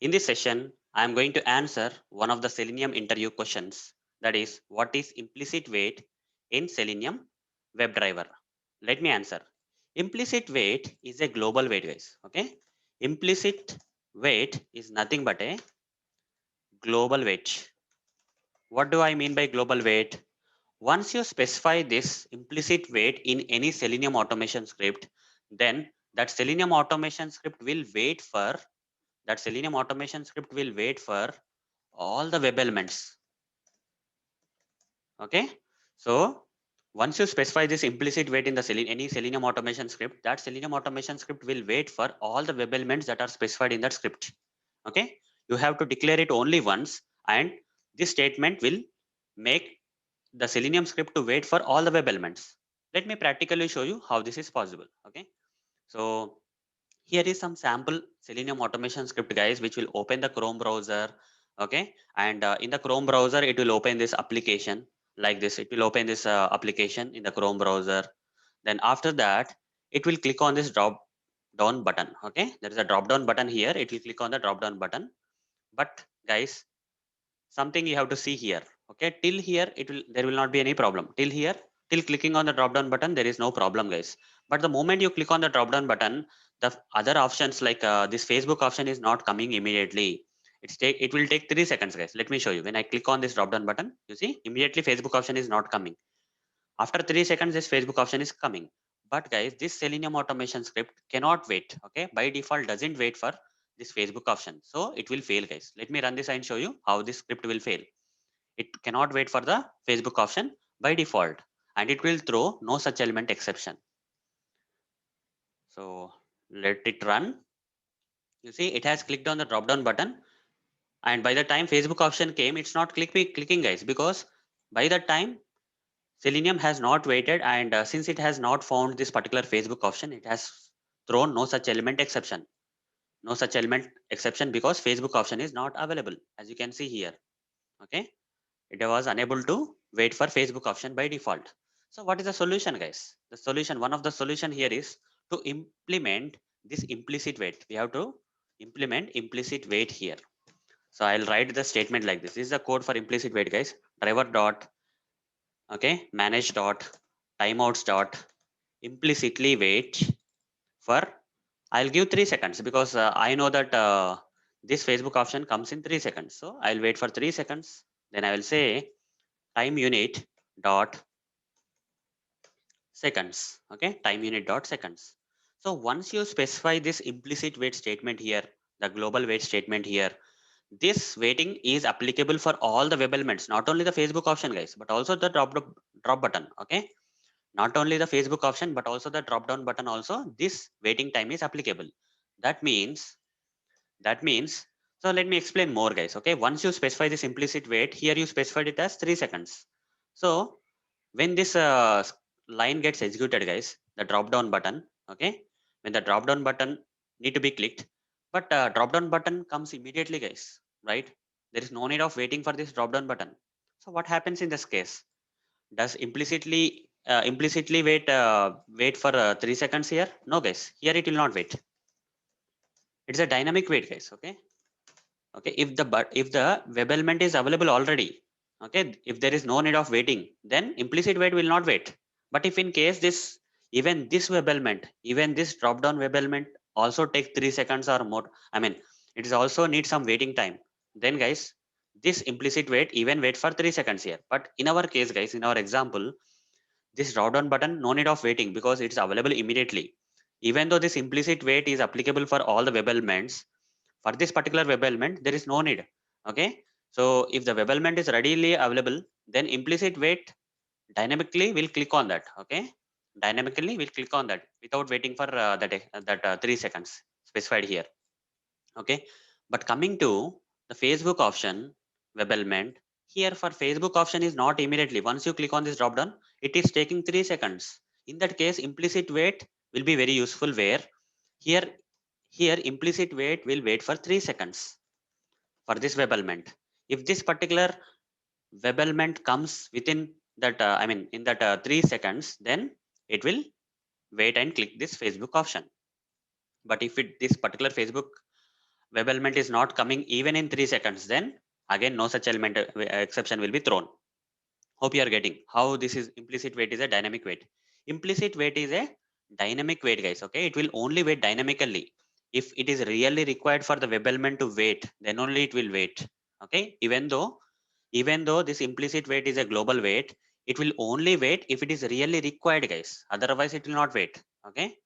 In this session, I am going to answer one of the Selenium interview questions. That is, what is implicit wait in Selenium WebDriver? Let me answer. Implicit wait is a global wait, guys. Okay. Implicit wait is nothing but a global wait. What do I mean by global wait? Once you specify this implicit wait in any Selenium automation script, then that Selenium automation script will wait for all the web elements. Okay. So once you specify this implicit wait in the any Selenium automation script, that Selenium automation script will wait for all the web elements that are specified in that script. Okay. You have to declare it only once, and this statement will make the Selenium script to wait for all the web elements. Let me practically show you how this is possible. Okay. So here is some sample Selenium automation script, guys, which will open the Chrome browser. Okay. And in the Chrome browser, it will open this application like this. It will open this application in the Chrome browser. Then after that, it will click on this drop down button. Okay. There is a drop down button here. It will click on the drop down button. But guys, something you have to see here. Okay, till here there will not be any problem. Till clicking on the drop down button, there is no problem, guys. But the moment you click on the drop down button, the other options like this Facebook option is not coming immediately. It will take 3 seconds, guys. Let me show you. When I click on this drop down button, you see immediately Facebook option is not coming. After 3 seconds, this Facebook option is coming. But guys, this Selenium automation script cannot wait. Okay, by default doesn't wait for this Facebook option, so it will fail, guys. Let me run this and show you how this script will fail. It cannot wait for the Facebook option by default, and it will throw no such element exception. So let it run. You see, it has clicked on the drop down button, and by the time Facebook option came, it's not clicking, guys, because by the time Selenium has not waited, and since it has not found this particular Facebook option, it has thrown no such element exception. No such element exception because Facebook option is not available, as you can see here. Okay, it was unable to wait for Facebook option by default. So what is the solution, guys? The solution, one of the solution here is to implement this implicit wait. We have to implement implicit wait here. So I'll write the statement like this. This is the code for implicit wait, guys. Driver dot, okay, manage dot timeouts dot implicitly wait for, I'll give 3 seconds because I know that this Facebook option comes in 3 seconds. So I'll wait for 3 seconds. Then I will say time unit dot seconds. Okay, time unit dot seconds. So once you specify this implicit wait statement here, the global wait statement here, this waiting is applicable for all the web elements, not only the Facebook option, guys, but also the drop button. Okay, not only the Facebook option, but also the drop down button also, this waiting time is applicable. That means, that means, so let me explain more, guys. Okay, once you specify this implicit wait, here you specified it as 3 seconds. So when this line gets executed, guys, the drop down button, okay, when the drop down button need to be clicked, but drop down button comes immediately, guys, right? There is no need of waiting for this drop down button. So what happens in this case? Does implicitly wait for 3 seconds here? No, guys, here it will not wait. It's a dynamic wait, guys. Okay, okay, if the web element is available already, okay, if there is no need of waiting, then implicit wait will not wait. But if in case this, even this web element, even this drop down web element also take 3 seconds or more, I mean, it is also need some waiting time, then guys, this implicit wait even wait for 3 seconds here. But in our case, guys, in our example, this drop down button no need of waiting because it's available immediately. Even though this implicit wait is applicable for all the web elements, for this particular web element there is no need. Okay, so if the web element is readily available, then implicit wait dynamically will click on that. Okay, dynamically will click on that without waiting for that 3 seconds. specified here. Okay, but coming to the Facebook option, web element, here for Facebook option is not immediately. Once you click on this drop down, it is taking 3 seconds. In that case, implicit wait will be very useful, where here implicit wait will wait for 3 seconds for this web element. If this particular web element comes within that, in that 3 seconds, then it will wait and click this Facebook option. But if this particular Facebook web element is not coming even in 3 seconds, then again no such element exception will be thrown. Hope you are getting how this is. Implicit wait is a dynamic wait. Implicit wait is a dynamic wait, guys. Okay, it will only wait dynamically. If it is really required for the web element to wait, then only it will wait. Okay, even though this implicit wait is a global wait, it will only wait if it is really required, guys. Otherwise it will not wait. Okay,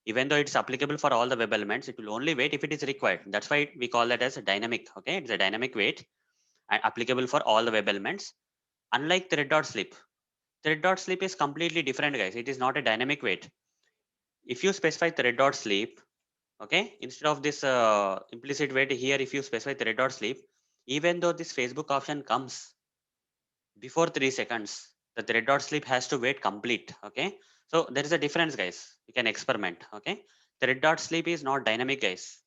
even though it's applicable for all the web elements, it will only wait if it is required. That's why we call that as a dynamic. Okay, it's a dynamic wait and applicable for all the web elements. Unlike thread.sleep is completely different, guys. It is not a dynamic wait. If you specify thread.sleep, okay, instead of this implicit wait here, if you specify thread.sleep, even though this Facebook option comes before 3 seconds, the thread.sleep has to wait complete. Okay, so there is a difference, guys. You can experiment. Okay, thread.sleep is not dynamic, guys.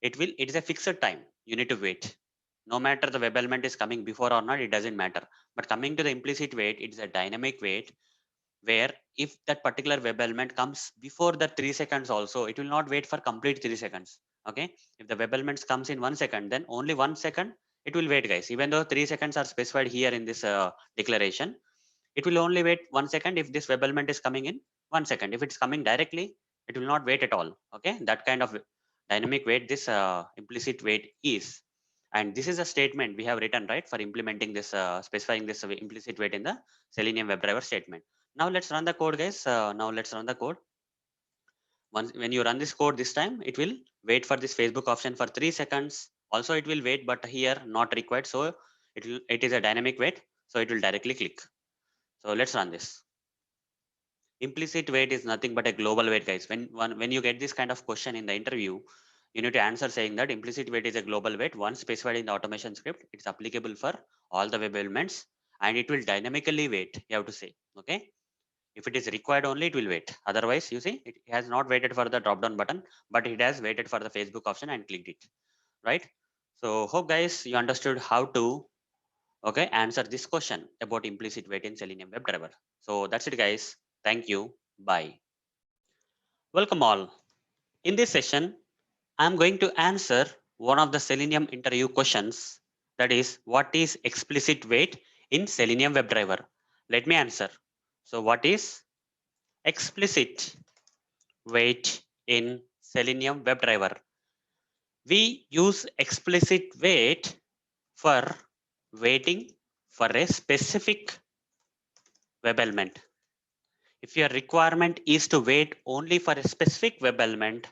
It is a fixed time you need to wait. No matter the web element is coming before or not, it doesn't matter. But coming to the implicit wait, it's a dynamic wait, where if that particular web element comes before the 3 seconds also, it will not wait for complete 3 seconds. Okay, if the web elements comes in 1 second, then only 1 second it will wait, guys. Even though 3 seconds are specified here in this declaration, it will only wait 1 second if this web element is coming in 1 second. If it's coming directly, it will not wait at all. Okay, that kind of dynamic wait this implicit wait is. And this is a statement we have written, right, for implementing this, specifying this implicit wait in the Selenium WebDriver statement. Now let's run the code, guys. Now let's run the code. Once when you run this code this time, it will wait for this Facebook option for 3 seconds. Also, it will wait, but here not required. So it is a dynamic wait. So it will directly click. So let's run this. Implicit wait is nothing but a global wait, guys. When you get this kind of question in the interview, you need to answer saying that implicit wait is a global wait once specified in the automation script. It's applicable for all the web elements, and it will dynamically wait. You have to say, okay. If it is required only, it will wait. Otherwise, you see, it has not waited for the drop down button, but it has waited for the Facebook option and clicked it, right? So hope, guys, you understood how to, okay, answer this question about implicit wait in Selenium WebDriver. So that's it, guys. Thank you. Bye. Welcome all. In this session, I'm going to answer one of the Selenium interview questions, that is, what is explicit wait in Selenium WebDriver? Let me answer. So what is explicit wait in Selenium WebDriver? We use explicit wait for waiting for a specific web element. If your requirement is to wait only for a specific web element,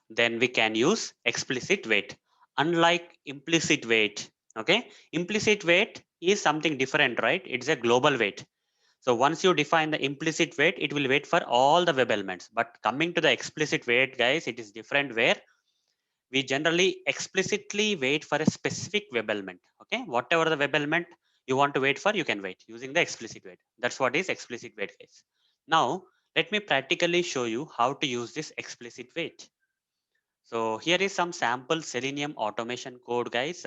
then we can use explicit wait. Unlike implicit wait, okay? Implicit wait is something different, right? It's a global wait. So once you define the implicit wait, it will wait for all the web elements. But coming to the explicit wait, guys, it is different, where we generally explicitly wait for a specific web element. Okay, whatever the web element you want to wait for, you can wait using the explicit wait. That's what is explicit wait, guys. Now let me practically show you how to use this explicit wait. So here is some sample Selenium automation code, guys.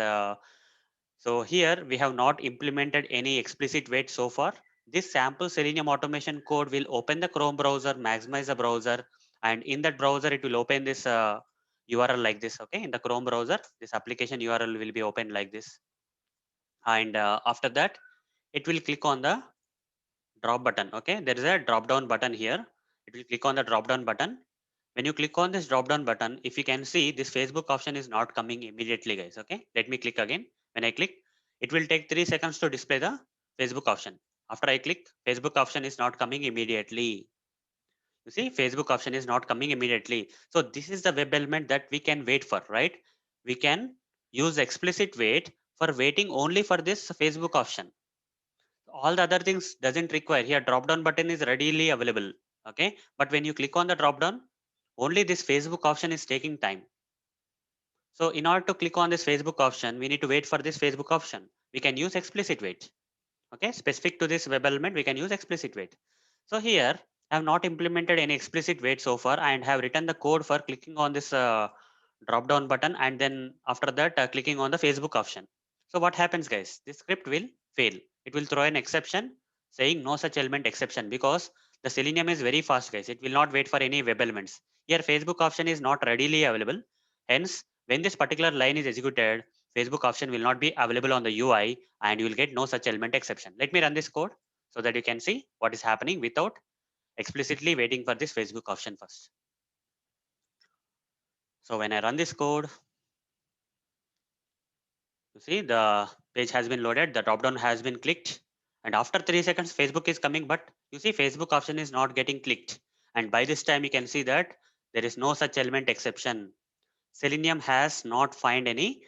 So here we have not implemented any explicit wait so far. This sample Selenium automation code will open the Chrome browser, maximize the browser, and in that browser it will open this URL like this. Okay, in the Chrome browser, this application URL will be open like this, and after that, it will click on the drop button. Okay, there is a drop down button here. It will click on the drop down button. When you click on this drop down button, if you can see, this Facebook option is not coming immediately, guys. Okay, let me click again. When I click, it will take 3 seconds to display the Facebook option. After I click, Facebook option is not coming immediately. You see, Facebook option is not coming immediately. So this is the web element that we can wait for, right? We can use explicit wait for waiting only for this Facebook option. All the other things doesn't require. Here drop down button is readily available. Okay, but when you click on the drop down, only this Facebook option is taking time. So in order to click on this Facebook option, we need to wait for this Facebook option. We can use explicit wait. Okay, specific to this web element, we can use explicit wait. So here I have not implemented any explicit wait so far and have written the code for clicking on this drop down button, and then after that clicking on the Facebook option. So what happens guys, this script will fail. It will throw an exception saying no such element exception, because the Selenium is very fast guys. It will not wait for any web elements. Here Facebook option is not readily available. Hence when this particular line is executed, Facebook option will not be available on the UI and you will get no such element exception. Let me run this code so that you can see what is happening without explicitly waiting for this Facebook option first. So when I run this code, you see the page has been loaded, the drop down has been clicked, and after 3 seconds Facebook is coming, but you see Facebook option is not getting clicked. And by this time you can see that there is no such element exception. Selenium has not find any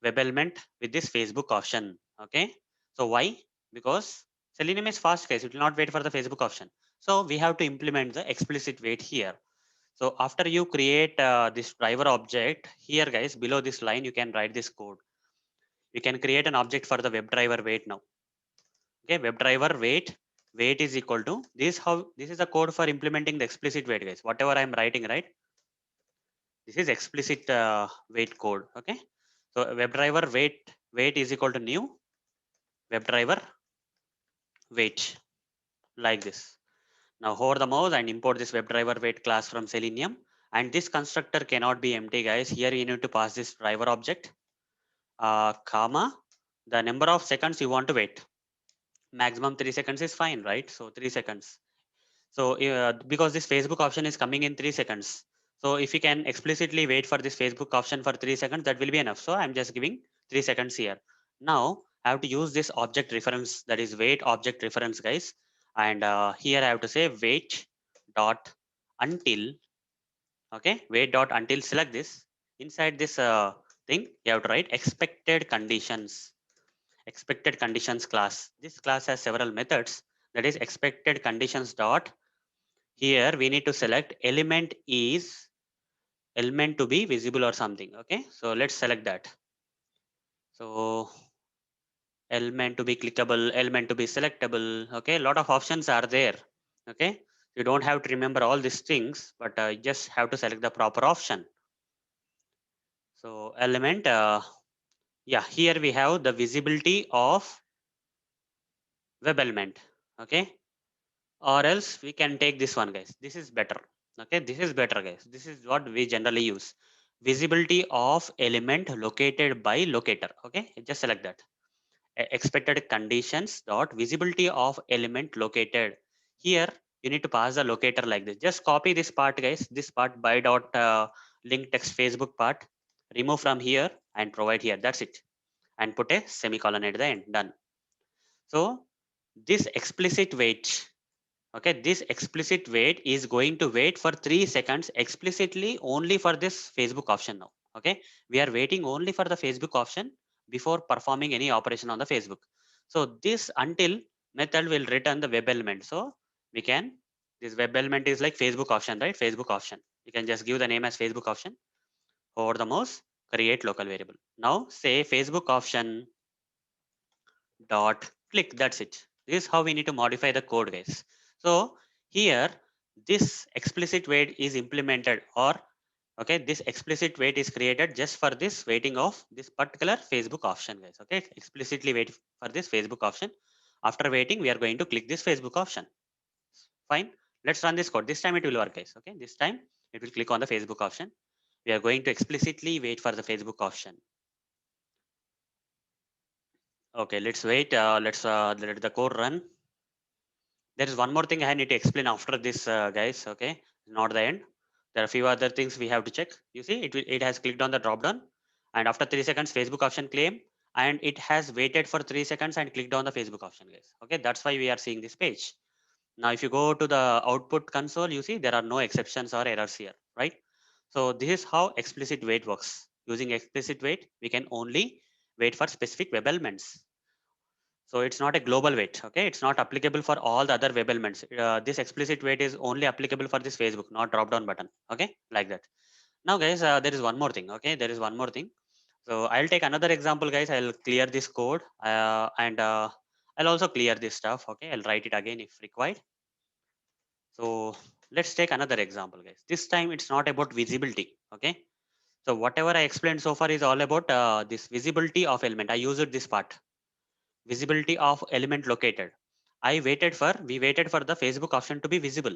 web element with this Facebook option. Okay. So why? Because Selenium is fast case. It will not wait for the Facebook option. So we have to implement the explicit wait here. So after you create this driver object here, guys, below this line, you can write this code. You can create an object for the WebDriver wait now. Okay. WebDriver wait is equal to this. How this is the code for implementing the explicit wait, guys. Whatever I'm writing, right? This is explicit wait code. Okay. So WebDriver wait is equal to new WebDriver wait, like this. Now hover the mouse and import this WebDriver wait class from Selenium. And this constructor cannot be empty, guys. Here you need to pass this driver object, comma, the number of seconds you want to wait. Maximum 3 seconds is fine, right? So 3 seconds. So because this Facebook option is coming in 3 seconds. So if you can explicitly wait for this Facebook option for 3 seconds, that will be enough. So I'm just giving 3 seconds here. Now I have to use this object reference, that is wait object reference, guys. And here I have to say wait dot until. Okay, wait dot until, select this. Inside this thing, you have to write expected conditions class. This class has several methods, that is expected conditions dot. Here we need to select element to be visible or something. Okay, so let's select that. So element to be clickable, element to be selectable. Okay, a lot of options are there. Okay, you don't have to remember all these things, but you just have to select the proper option. So element, yeah, here we have the visibility of web element. Okay, or else we can take this one, guys. This is better. Okay, this is better, guys. This is what we generally use. Visibility of element located by locator. Okay, just select that. Expected conditions dot visibility of element located. Here you need to pass the locator like this. Just copy this part, guys. This part by dot link text Facebook part, remove from here and provide here. That's it. And put a semicolon at the end. Done. So this explicit wait. Okay, this explicit wait is going to wait for 3 seconds explicitly only for this Facebook option now. Okay, we are waiting only for the Facebook option before performing any operation on the Facebook. So this until method will return the web element. So we can, this web element is like Facebook option, right? Facebook option. You can just give the name as Facebook option. Over the mouse, create local variable. Now say Facebook option dot click. That's it. This is how we need to modify the code, guys. So here this explicit wait is implemented, or okay, this explicit wait is created just for this waiting of this particular Facebook option, guys. Okay, explicitly wait for this Facebook option. After waiting, we are going to click this Facebook option. Fine. Let's run this code. This time it will work, guys. Okay, this time it will click on the Facebook option. We are going to explicitly wait for the Facebook option. Okay, let's wait. Let's let the code run. There is one more thing I need to explain after this, guys. Okay, not the end. There are a few other things we have to check. You see, it has clicked on the drop down, and after 3 seconds, Facebook option claim, and it has waited for 3 seconds and clicked on the Facebook option, guys. Okay, that's why we are seeing this page. Now, if you go to the output console, you see there are no exceptions or errors here, right? So this is how explicit wait works. Using explicit wait, we can only wait for specific web elements. So it's not a global wait. Okay, it's not applicable for all the other web elements. This explicit wait is only applicable for this Facebook, not drop down button. Okay, like that. Now guys, there is one more thing. Okay, there is one more thing. So I'll take another example, guys. I'll clear this code and I'll also clear this stuff. Okay, I'll write it again if required. So let's take another example, guys. This time it's not about visibility. Okay, so whatever I explained so far is all about this visibility of element. I used this part, visibility of element located. We waited for the Facebook option to be visible.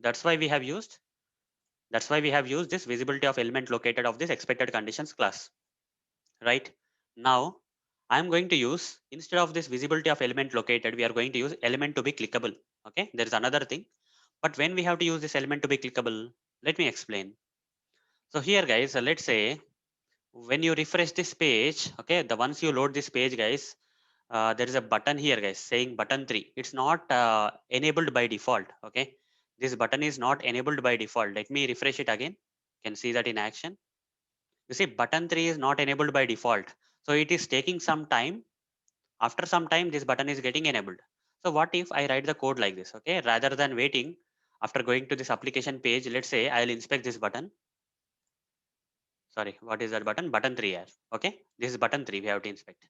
That's why we have used, that's why we have used this visibility of element located of this expected conditions class, right? Now, I'm going to use, instead of this visibility of element located, we are going to use element to be clickable. Okay, there is another thing. But when we have to use this element to be clickable, let me explain. So here guys, let's say when you refresh this page, okay, the once you load this page guys, there is a button here guys saying button 3. It's not enabled by default. Okay, this button is not enabled by default. Let me refresh it again. You can see that in action. You see button 3 is not enabled by default. So it is taking some time. After some time this button is getting enabled. So what if I write the code like this? Okay, rather than waiting, after going to this application page, let's say I'll inspect this button. Sorry, what is that button? Button 3 here. Okay, this is button 3 we have to inspect.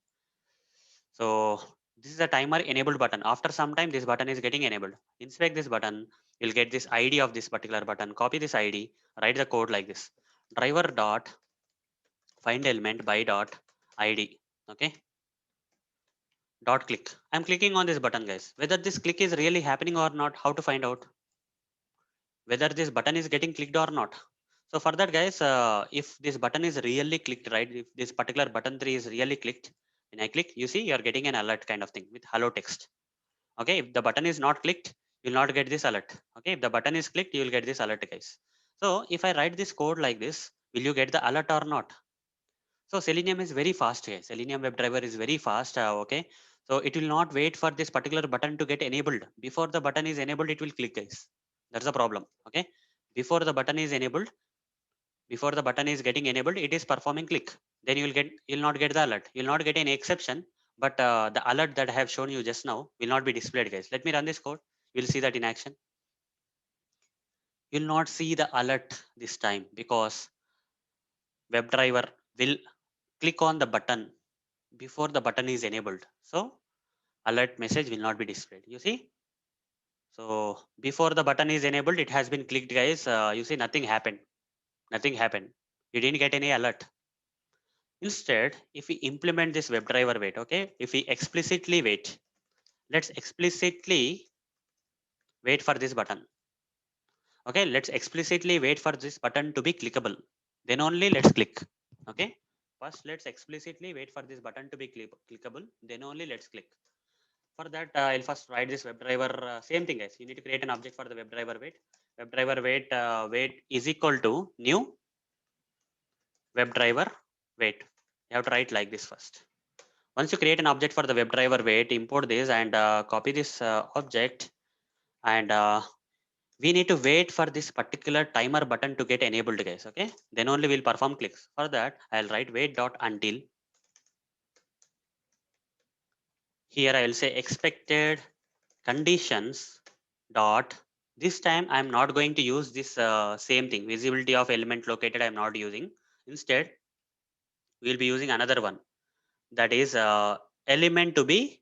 So this is a timer enabled button. After some time this button is getting enabled. Inspect this button, you'll get this ID of this particular button. Copy this ID, write the code like this. Driver dot find element by dot ID. Okay, dot click. I'm clicking on this button guys. Whether this click is really happening or not, how to find out whether this button is getting clicked or not? So for that guys, if this button is really clicked, right, if this particular button 3 is really clicked, when I click, you see you're getting an alert kind of thing with hello text. Okay, if the button is not clicked, you'll not get this alert. Okay, if the button is clicked, you will get this alert guys. So if I write this code like this, will you get the alert or not? So Selenium is very fast here. Selenium WebDriver is very fast. Okay. So it will not wait for this particular button to get enabled. Before the button is enabled, it will click guys. That's the problem. Okay. Before the button is enabled, before the button is getting enabled, it is performing click. Then you'll not get the alert. You'll not get any exception. But the alert that I have shown you just now will not be displayed guys. Let me run this code. You'll see that in action. You'll not see the alert this time because WebDriver will click on the button before the button is enabled. So alert message will not be displayed. You see? So before the button is enabled, it has been clicked, guys. You see, nothing happened. Nothing happened. You didn't get any alert. Instead, if we implement this WebDriver wait, okay, if we explicitly wait, let's explicitly wait for this button. Okay, let's explicitly wait for this button to be clickable. Then only let's click. Okay, first let's explicitly wait for this button to be clickable. Then only let's click. For that, I'll first write this WebDriver. Same thing, guys. You need to create an object for the WebDriver wait. WebDriver wait wait is equal to new WebDriver wait. You have to write like this first. Once you create an object for the WebDriver wait, import this and copy this object, and we need to wait for this particular timer button to get enabled, guys. Okay, then only we'll perform clicks. For that, I'll write wait dot until. Here I will say expected conditions dot. This time I'm not going to use this same thing, visibility of element located. I'm not using. Instead, we'll be using another one, that is element to be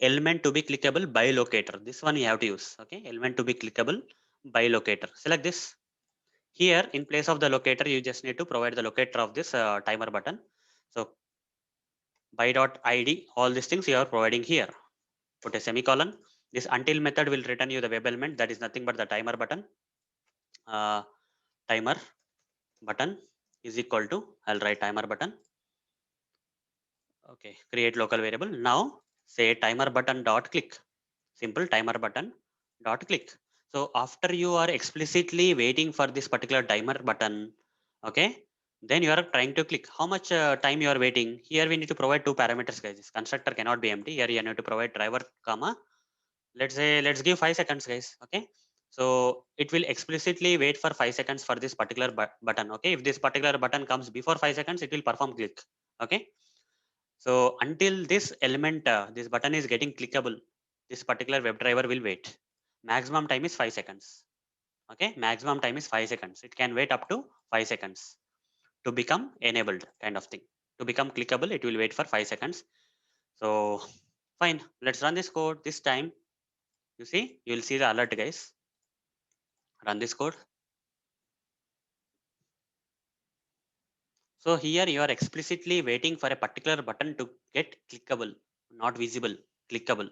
clickable by locator. This one you have to use. Okay, element to be clickable by locator. Select this. Here in place of the locator, you just need to provide the locator of this timer button. So by dot id, all these things you are providing here. Put a semicolon. This until method will return you the web element, that is nothing but the timer button. uh, Timer button is equal to, I'll write timer button. Okay, create local variable. Now say timer button dot click. Simple, timer button dot click. So after you are explicitly waiting for this particular timer button, okay, then you are trying to click. How much time you are waiting? Here we need to provide two parameters, guys. This constructor cannot be empty. Here you need to provide driver comma, let's say, let's give 5 seconds, guys. Okay, so it will explicitly wait for 5 seconds for this particular button. Okay, if this particular button comes before 5 seconds, it will perform click. Okay, so until this element, this button is getting clickable, this particular WebDriver will wait. Maximum time is 5 seconds. Okay, maximum time is 5 seconds. It can wait up to 5 seconds to become enabled kind of thing. To become clickable, it will wait for 5 seconds. So fine, let's run this code this time. You see, you will see the alert, guys. Run this code. So here you are explicitly waiting for a particular button to get clickable, not visible, clickable.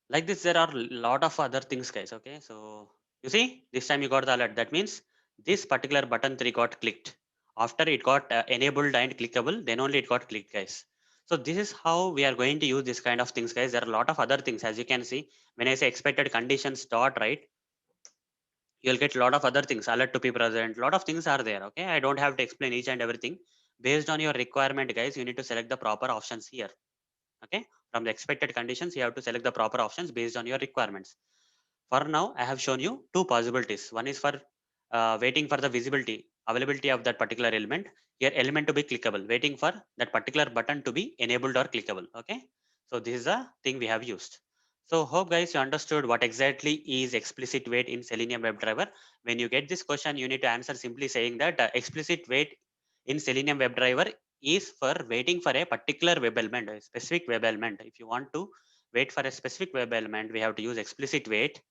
Like this, there are a lot of other things, guys. Okay, so you see, this time you got the alert. That means this particular button 3 got clicked. After it got enabled and clickable, then only it got clicked, guys. So this is how we are going to use this kind of things, guys. There are a lot of other things, as you can see. When I say expected conditions dot, right, you'll get a lot of other things. Alert to be present. A lot of things are there. Okay, I don't have to explain each and everything. Based on your requirement, guys, you need to select the proper options here. Okay, from the expected conditions, you have to select the proper options based on your requirements. For now, I have shown you two possibilities. One is for waiting for the visibility, availability of that particular element. Here, element to be clickable, waiting for that particular button to be enabled or clickable. Okay. So this is the thing we have used. So hope guys you understood what exactly is explicit wait in Selenium WebDriver. When you get this question, you need to answer simply saying that explicit wait in Selenium WebDriver is for waiting for a particular web element, a specific web element. If you want to wait for a specific web element, we have to use explicit wait.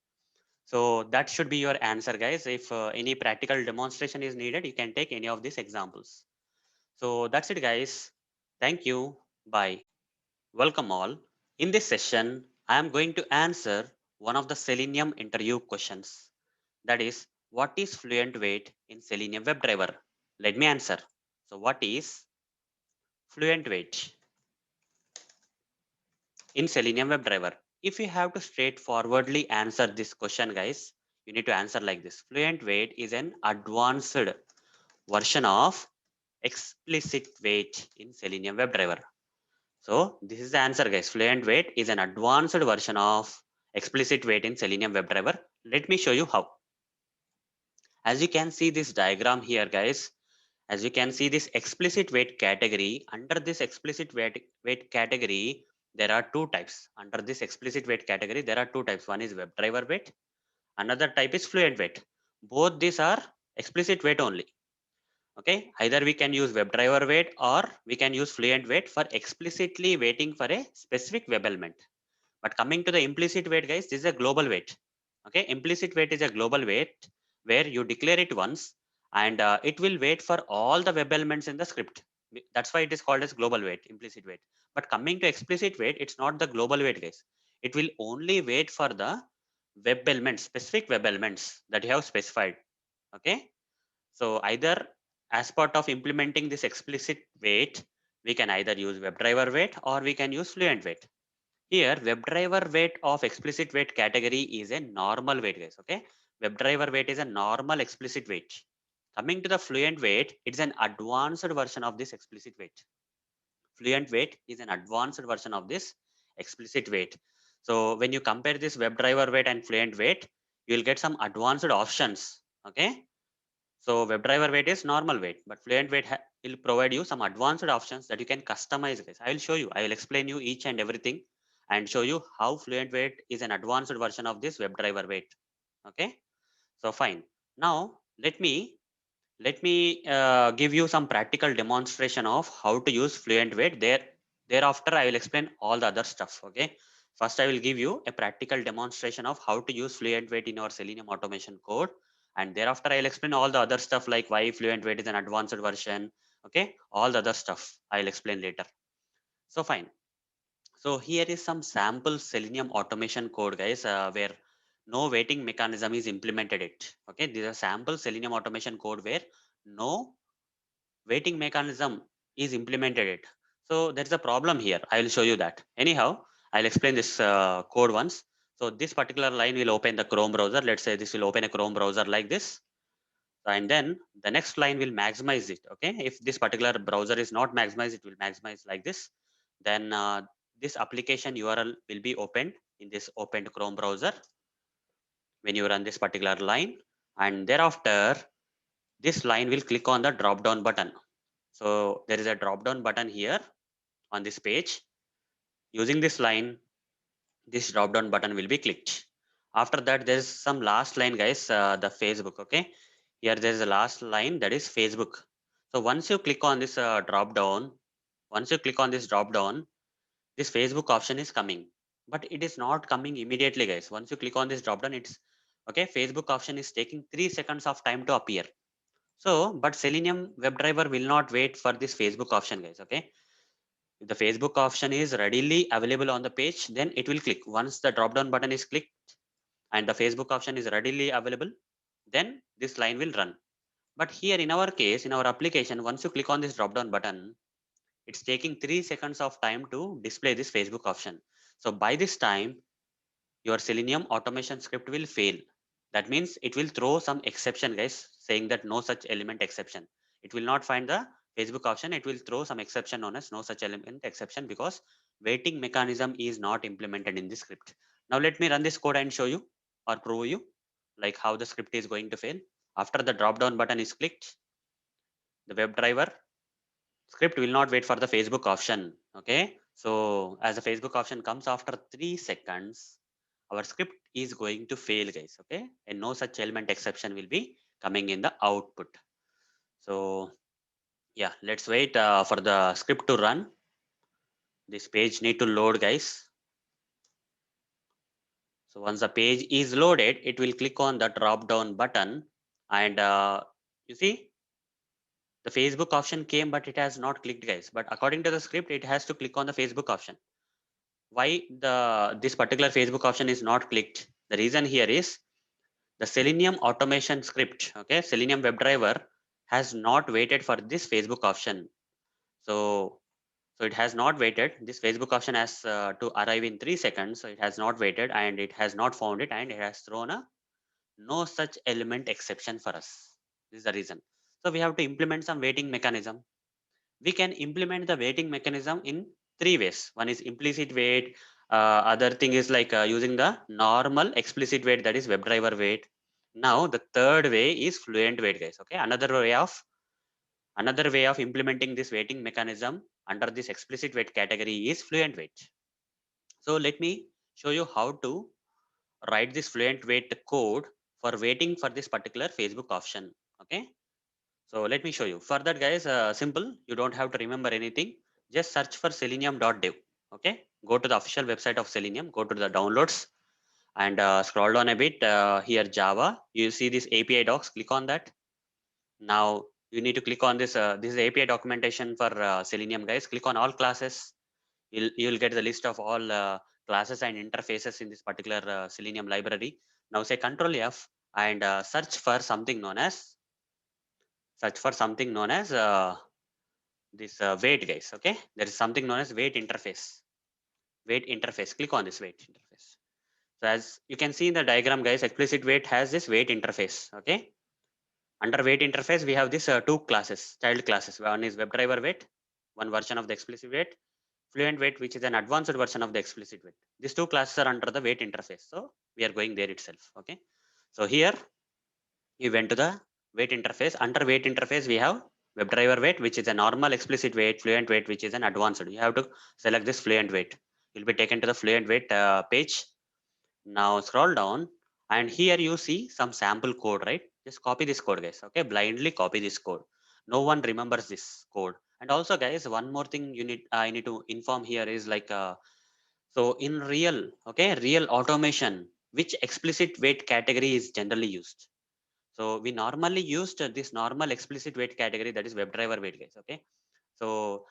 So that should be your answer, guys. If any practical demonstration is needed, you can take any of these examples. So that's it, guys. Thank you. Bye. Welcome all. In this session, I am going to answer one of the Selenium interview questions. That is, what is Fluent wait in Selenium WebDriver? Let me answer. So what is Fluent wait in Selenium WebDriver? If you have to straightforwardly answer this question, guys, you need to answer like this. Fluent wait is an advanced version of explicit wait in Selenium WebDriver. So this is the answer, guys. Fluent wait is an advanced version of explicit wait in Selenium WebDriver. Let me show you how. As you can see this diagram here, guys, as you can see this explicit wait category, under this explicit wait category, there are two types. Under this explicit wait category, there are two types. One is WebDriver wait, another type is Fluent wait. Both these are explicit wait only. Okay, either we can use WebDriver wait or we can use Fluent wait for explicitly waiting for a specific web element. But coming to the implicit wait, guys, this is a global wait. Okay, implicit wait is a global wait where you declare it once and it will wait for all the web elements in the script. That's why it is called as global wait, implicit wait. But coming to explicit wait, it's not the global wait, guys. It will only wait for the web elements, specific web elements that you have specified. Okay, so either as part of implementing this explicit wait, we can either use WebDriver wait or we can use Fluent wait. Here, WebDriver wait of explicit wait category is a normal wait, guys. Okay, WebDriver wait is a normal explicit wait. Coming to the Fluent wait, it's an advanced version of this explicit wait. Fluent wait is an advanced version of this explicit wait. So when you compare this WebDriver wait and Fluent wait, you will get some advanced options. Okay, so WebDriver wait is normal wait, but Fluent wait will provide you some advanced options that you can customize, guys. I will show you. I will explain you each and everything and show you how Fluent wait is an advanced version of this WebDriver wait. Okay, so fine. Now let me give you some practical demonstration of how to use Fluent wait. Thereafter I will explain all the other stuff. Okay. First, I will give you a practical demonstration of how to use Fluent wait in our Selenium automation code, and thereafter I'll explain all the other stuff like why Fluent wait is an advanced version. Okay, all the other stuff I'll explain later. So fine. So here is some sample Selenium automation code, guys, where no waiting mechanism is implemented it. Okay, these are sample Selenium automation code where no waiting mechanism is implemented it. So that's the problem here. I will show you that. Anyhow, I'll explain this code once. So this particular line will open the Chrome browser. Let's say this will open a Chrome browser like this. And then the next line will maximize it. Okay, if this particular browser is not maximized, it will maximize like this. Then this application URL will be opened in this opened Chrome browser when you run this particular line, and thereafter this line will click on the drop down button. So there is a drop down button here on this page. Using this line, this drop down button will be clicked. After that, there's some last line, guys, the Facebook. Okay, here there's a last line, that is Facebook. So once you click on this drop down, this Facebook option is coming, but it is not coming immediately, guys. Once you click on this drop down, it's okay. Facebook option is taking 3 seconds of time to appear. So, but Selenium WebDriver will not wait for this Facebook option, guys. Okay, if the Facebook option is readily available on the page, then it will click. Once the drop down button is clicked and the Facebook option is readily available, then this line will run. But here in our case, in our application, once you click on this drop down button, it's taking 3 seconds of time to display this Facebook option. So by this time, your Selenium automation script will fail. That means it will throw some exception, guys, saying that no such element exception. It will not find the Facebook option. It will throw some exception known as no such element exception, because waiting mechanism is not implemented in the script. Now let me run this code and show you or prove you like how the script is going to fail. After the drop down button is clicked, the WebDriver script will not wait for the Facebook option. Okay. So as the Facebook option comes after 3 seconds, our script is going to fail, guys. Okay. And no such element exception will be coming in the output. So yeah, let's wait for the script to run. This page need to load, guys. So once the page is loaded, it will click on the drop down button, and you see the Facebook option came, but it has not clicked, guys. But according to the script, it has to click on the Facebook option. Why this particular Facebook option is not clicked? The reason here is the Selenium automation script, okay, Selenium WebDriver has not waited for this Facebook option. So so it has not waited. This Facebook option has to arrive in 3 seconds, so it has not waited, and it has not found it, and it has thrown a no such element exception for us. This is the reason. So we have to implement some waiting mechanism. We can implement the waiting mechanism in 3 ways. One is implicit wait. Other thing is like using the normal explicit wait, that is WebDriver wait. Now the third way is Fluent wait, guys. Okay, another way of implementing this waiting mechanism under this explicit wait category is Fluent wait. So let me show you how to write this Fluent wait code for waiting for this particular Facebook option. Okay, so let me show you. For that, guys, simple. You don't have to remember anything. Just search for selenium.dev. Okay. Go to the official website of Selenium. Go to the downloads and scroll down a bit. Here, Java. You see this API docs. Click on that. Now you need to click on this. This is API documentation for Selenium, guys. Click on all classes. You'll get the list of all classes and interfaces in this particular Selenium library. Now say Control F and search for something known as this wait, guys. Okay, there is something known as wait interface. Click on this wait interface. So as you can see in the diagram, guys, explicit wait has this wait interface. Okay, under wait interface we have this two classes, child classes. One is WebDriver wait, one version of the explicit wait. Fluent wait, which is an advanced version of the explicit wait. These two classes are under the wait interface, so we are going there itself. Okay, so here you went to the wait interface. Under wait interface, we have WebDriver wait, which is a normal explicit wait, Fluent wait, which is an advanced. You have to select this Fluent wait. You'll be taken to the Fluent wait page. Now scroll down, and here you see some sample code, right? Just copy this code, guys. Okay, blindly copy this code. No one remembers this code. And also, guys, one more thing I need to inform here is like so in real automation, which explicit wait category is generally used? So we normally used this normal explicit wait category, that is WebDriver wait, guys. Okay. So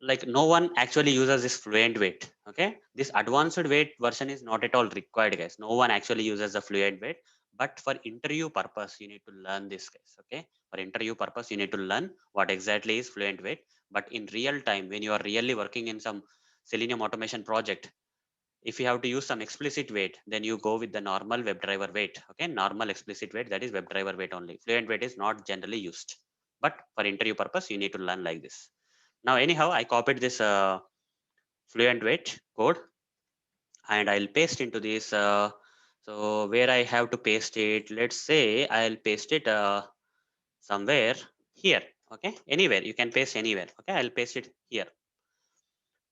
like no one actually uses this Fluent wait. Okay. This advanced wait version is not at all required, guys. No one actually uses the Fluent wait. But for interview purpose, you need to learn this, guys. Okay. For interview purpose, you need to learn what exactly is Fluent wait. But in real time, when you are really working in some Selenium automation project, if you have to use some explicit wait, then you go with the normal WebDriver wait. Okay, normal explicit wait, that is WebDriver wait only. Fluent wait is not generally used, but for interview purpose, you need to learn like this. Now, anyhow, I copied this Fluent wait code and I'll paste into this. So where I have to paste it, let's say I'll paste it somewhere here. Okay, anywhere you can paste anywhere. Okay, I'll paste it here.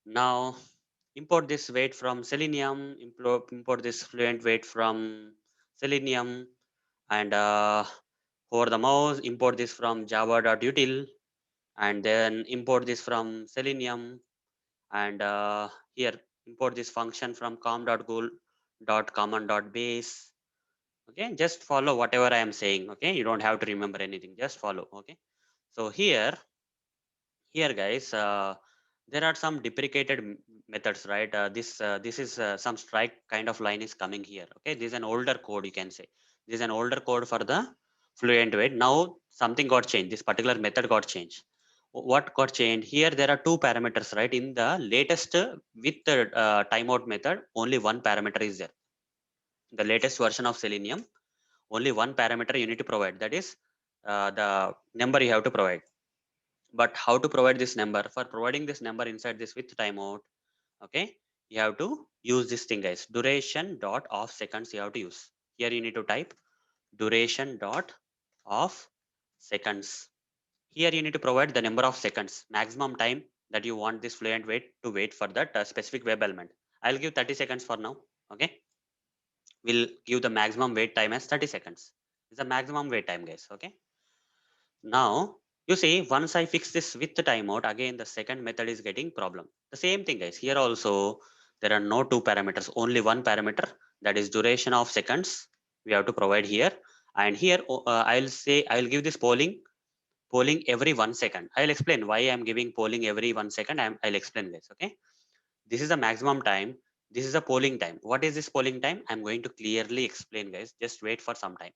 Now import this weight from Selenium, import this Fluent weight from Selenium, and over the mouse, import this from java.util, and then import this from Selenium, and here import this function from com.goal.common.base. Okay, just follow whatever I am saying. Okay, you don't have to remember anything, just follow. Okay, so here guys, there are some deprecated methods, right? This is some strike kind of line is coming here. Okay, this is an older code, you can say. This is an older code for the Fluent weight. Now something got changed, this particular method got changed. What got changed here? There are two parameters, right? In the latest with the timeout method, only one parameter is there. The latest version of Selenium, only one parameter you need to provide, that is the number you have to provide. But how to provide this number? For providing this number inside this with timeout, okay, you have to use this thing, guys. Duration dot of seconds you have to use. Here you need to type duration dot of seconds. Here you need to provide the number of seconds, maximum time that you want this Fluent wait to wait for that specific web element. I'll give 30 seconds for now. Okay, we'll give the maximum wait time as 30 seconds. It's a maximum wait time, guys. Okay, now, you see, once I fix this with the timeout, again the second method is getting problem. The same thing, guys. Here also, there are no two parameters, only one parameter, that is duration of seconds. We have to provide here. And here, I'll give this polling every 1 second. I'll explain why I'm giving polling every 1 second. I'll explain this. Okay. This is the maximum time. This is the polling time. What is this polling time? I'm going to clearly explain, guys. Just wait for some time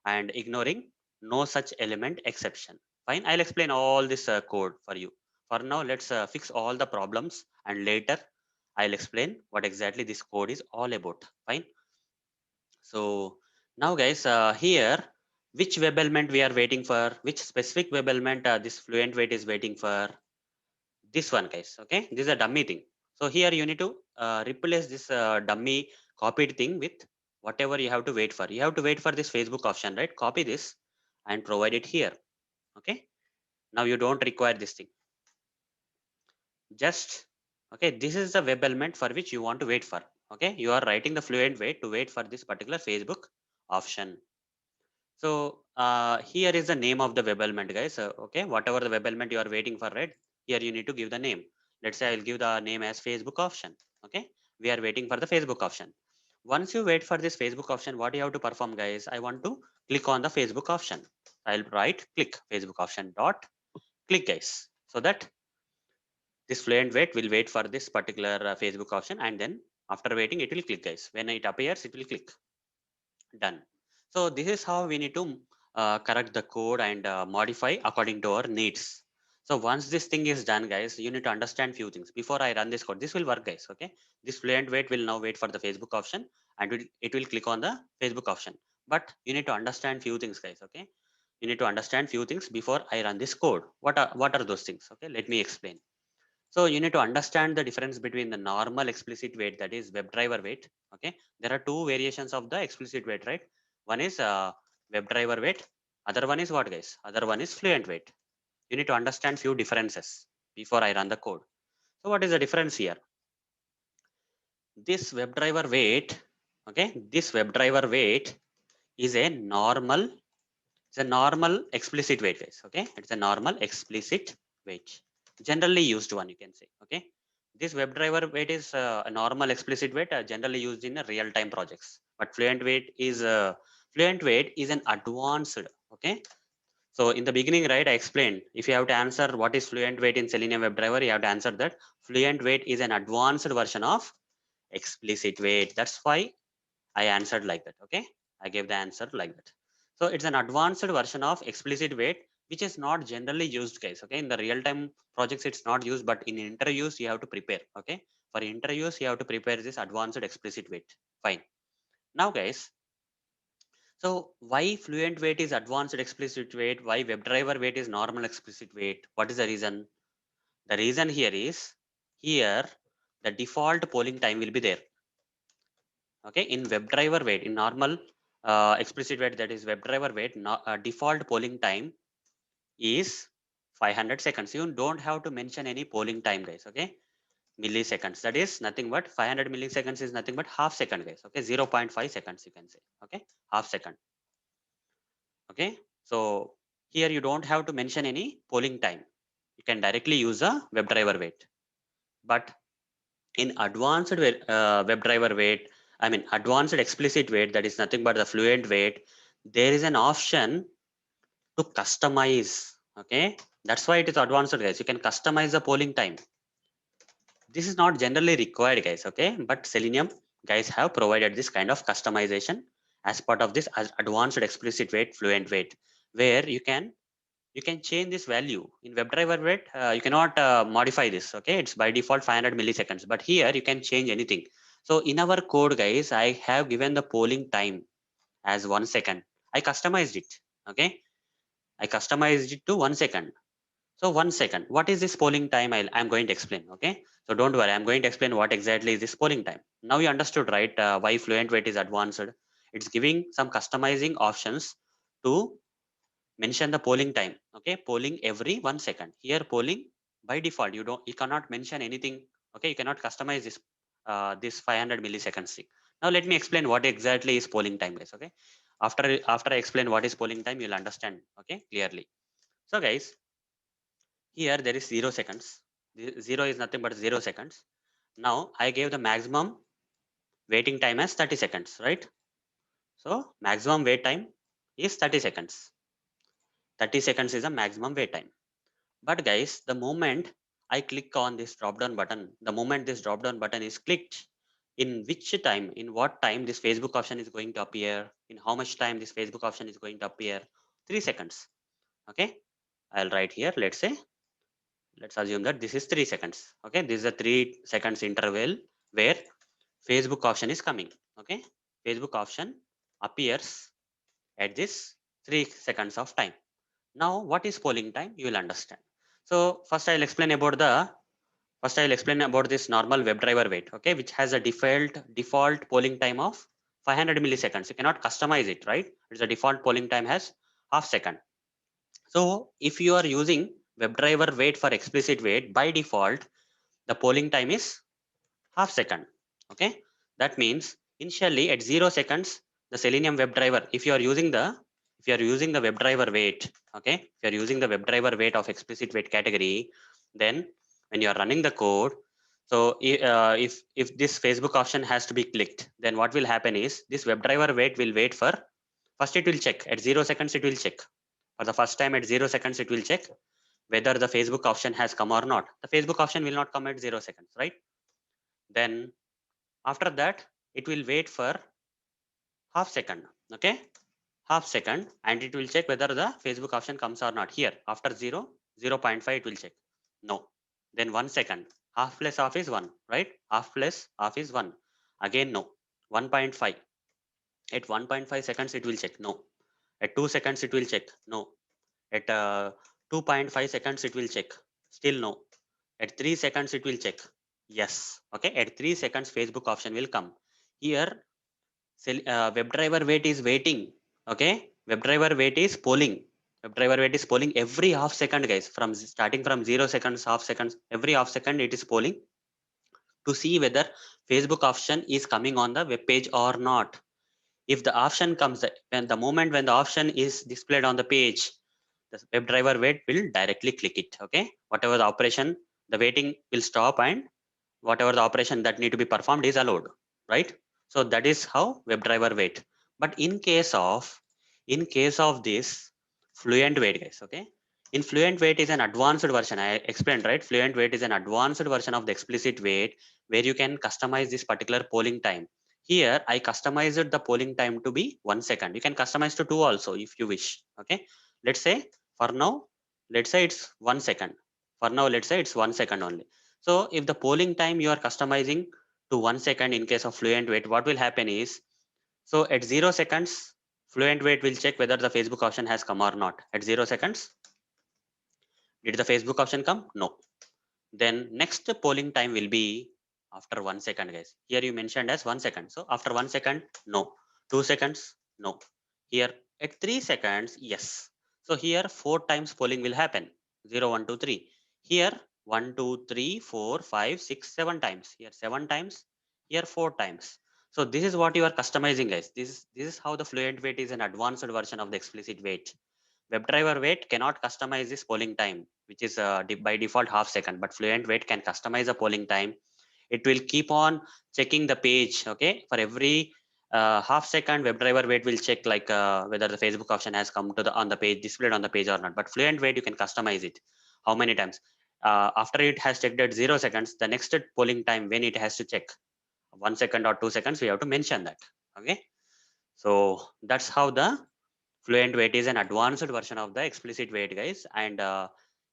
and ignoring no such element exception. Fine, I'll explain all this code for you. For now, let's fix all the problems, and later I'll explain what exactly this code is all about. Fine. So now, guys, here, which web element we are waiting for? Which specific web element this Fluent wait is waiting for? This one, guys. Okay, this is a dummy thing. So here you need to replace this dummy copied thing with whatever you have to wait for. You have to wait for this Facebook option, right? Copy this and provide it here. Okay, now you don't require this thing. Just okay, this is the web element for which you want to wait for. Okay, you are writing the Fluent wait to wait for this particular Facebook option. So here is the name of the web element, guys. Okay, whatever the web element you are waiting for, right? Here you need to give the name. Let's say I will give the name as Facebook option. Okay, we are waiting for the Facebook option. Once you wait for this Facebook option, what you have to perform, guys? I want to click on the Facebook option. I'll write click Facebook option dot click, guys, so that this Fluent wait will wait for this particular Facebook option, and then after waiting, it will click, guys. When it appears, it will click. Done. So this is how we need to correct the code and modify according to our needs. So once this thing is done, guys, you need to understand few things before I run this code. This will work, guys. Okay, this Fluent wait will now wait for the Facebook option, and it will click on the Facebook option. But you need to understand few things, guys. Okay, you need to understand few things before I run this code. What are those things? Okay, let me explain. So you need to understand the difference between the normal explicit weight, that is WebDriver weight. Okay, there are two variations of the explicit weight, right? One is WebDriver weight. Other one is what, guys? Other one is Fluent weight. You need to understand few differences before I run the code. So what is the difference here? This WebDriver weight, okay, this WebDriver weight is a normal. It's a normal explicit weight, guys. Okay, it's a normal explicit weight, generally used one, you can say. Okay, this WebDriver weight is a normal explicit weight generally used in real-time projects. But Fluent weight is an advanced. Okay, so in the beginning, right, I explained if you have to answer what is Fluent weight in Selenium WebDriver, you have to answer that Fluent weight is an advanced version of explicit weight. That's why I answered like that. Okay, I gave the answer like that. So it's an advanced version of explicit weight, which is not generally used, guys. Okay, in the real time projects, it's not used, but in interviews, you have to prepare. Okay, for interviews, you have to prepare this advanced explicit weight. Fine. Now, guys, so why Fluent weight is advanced explicit weight? Why WebDriver weight is normal explicit weight? What is the reason? The reason here is here the default polling time will be there. Okay, in WebDriver weight, in normal explicit weight, that is WebDriver weight, default polling time is 500 seconds. You don't have to mention any polling time, guys. Okay, milliseconds. That is nothing but 500 milliseconds is nothing but half second, guys. Okay, 0.5 seconds you can say. Okay, half second. Okay, so here you don't have to mention any polling time. You can directly use a WebDriver wait. But in advanced WebDriver wait, I mean advanced explicit wait, that is nothing but the Fluent wait, there is an option to customize. Okay, that's why it is advanced, guys. You can customize the polling time. This is not generally required, guys. Okay, but Selenium guys have provided this kind of customization as part of this advanced explicit wait, Fluent wait, where you can change this value. In WebDriver wait, you cannot modify this. Okay, it's by default 500 milliseconds, but here you can change anything. So in our code, guys, I have given the polling time as 1 second. I customized it. Okay, I customized it to 1 second. So 1 second, what is this polling time? I'm going to explain. Okay, so don't worry, I'm going to explain what exactly is this polling time. Now you understood, right? Why Fluent wait is advanced. It's giving some customizing options to mention the polling time. Okay, polling every 1 second. Here polling by default, you cannot mention anything. Okay, you cannot customize this 500 milliseconds thing. Now let me explain what exactly is polling time, guys. Okay, after I explain what is polling time, you'll understand. Okay, clearly. So guys, here there is 0 seconds. Zero is nothing but 0 seconds. Now I gave the maximum waiting time as 30 seconds, right? So maximum wait time is 30 seconds. 30 seconds is the maximum wait time. But guys, the moment I click on this drop down button, the moment this drop down button is clicked, in which time, in what time this Facebook option is going to appear, in how much time this Facebook option is going to appear, 3 seconds. Okay, I'll write here, let's assume that this is 3 seconds. Okay, this is a 3 seconds interval where Facebook option is coming. Okay, Facebook option appears at this 3 seconds of time. Now, what is polling time? You will understand. So first I'll explain about this normal WebDriver wait, okay, which has a default polling time of 500 milliseconds. You cannot customize it, right? It's a default polling time has half second. So if you are using WebDriver wait for explicit wait, by default, the polling time is half second. Okay, that means initially at 0 seconds, the Selenium WebDriver, if you are using the WebDriver wait, okay, if you are using the WebDriver wait of explicit wait category, then when you are running the code, so if this Facebook option has to be clicked, then what will happen is this WebDriver wait will wait for, first it will check at 0 seconds, it will check for the first time at 0 seconds, it will check whether the Facebook option has come or not. The Facebook option will not come at 0 seconds, right? Then after that, it will wait for half second. Okay, half second, and it will check whether the Facebook option comes or not. Here after 0.5 it will check no. Then 1 second, half plus half is 1, right? Half plus half is 1. Again no. 1.5, at 1.5 seconds it will check no. At 2 seconds it will check no. At 2.5 seconds it will check still no. At 3 seconds it will check yes. Okay, at 3 seconds Facebook option will come. Here WebDriver wait is waiting. Okay, WebDriver wait is polling. WebDriver wait is polling every half second, guys. From starting from 0 seconds, half seconds, every half second it is polling to see whether Facebook option is coming on the web page or not. If the option comes, when the moment when the option is displayed on the page, the WebDriver wait will directly click it. Okay, whatever the operation, the waiting will stop, and whatever the operation that need to be performed is allowed, right? So that is how WebDriver wait. But in case of this Fluent wait, guys, okay, in Fluent wait is an advanced version. I explained, right? Fluent wait is an advanced version of the explicit wait where you can customize this particular polling time. Here I customized the polling time to be 1 second. You can customize to 2 also if you wish. Okay, let's say for now, let's say it's 1 second. For now, let's say it's 1 second only. So if the polling time you are customizing to 1 second in case of Fluent wait, what will happen is, so at 0 seconds, Fluent wait will check whether the Facebook option has come or not. At 0 seconds, did the Facebook option come? No. Then next polling time will be after 1 second, guys. Here you mentioned as 1 second. So after 1 second, no. 2 seconds, no. Here at 3 seconds, yes. So here 4 times polling will happen. 0, 1, 2, 3. Here 1, 2, 3, 4, 5, 6, 7 times. Here 7 times, here 4 times. So this is what you are customizing, guys. This is how the Fluent wait is an advanced version of the explicit wait. WebDriver wait cannot customize this polling time, which is by default half second, but Fluent wait can customize a polling time. It will keep on checking the page. Okay, for every half second, WebDriver wait will check like whether the Facebook option has come to the on the page, displayed on the page or not. But Fluent wait, you can customize it. How many times? After it has checked at 0 seconds, the next polling time when it has to check 1 second or 2 seconds, we have to mention that. Okay, so that's how the Fluent wait is an advanced version of the explicit wait, guys. And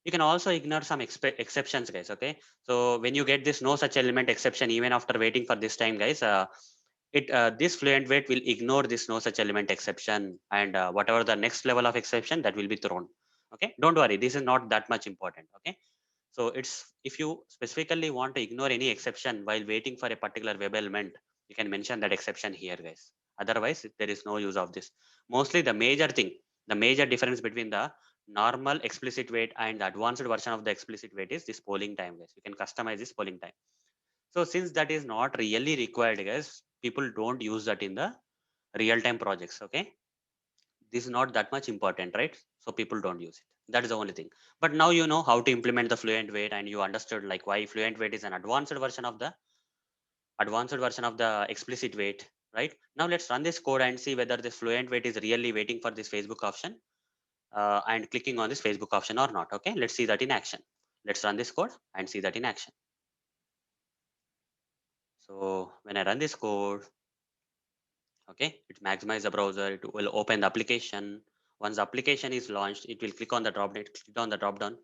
you can also ignore some exceptions, guys. Okay, so when you get this no such element exception, even after waiting for this time, guys, it this Fluent wait will ignore this no such element exception, and whatever the next level of exception, that will be thrown. Okay, don't worry, this is not that much important. Okay, so it's, if you specifically want to ignore any exception while waiting for a particular web element, you can mention that exception here, guys. Otherwise, there is no use of this. Mostly the major difference between the normal explicit wait and the advanced version of the explicit wait is this polling time, guys. You can customize this polling time. So since that is not really required, guys, people don't use that in the real-time projects. Okay, this is not that much important, right? So people don't use it. That is the only thing. But now you know how to implement the Fluent wait, and you understood like why Fluent wait is an advanced version of the explicit wait, right? Now let's run this code and see whether this Fluent wait is really waiting for this Facebook option and clicking on this Facebook option or not. Okay, let's see that in action. Let's run this code and see that in action. So when I run this code, okay, it maximizes the browser, it will open the application. Once the application is launched, it will click on the drop down.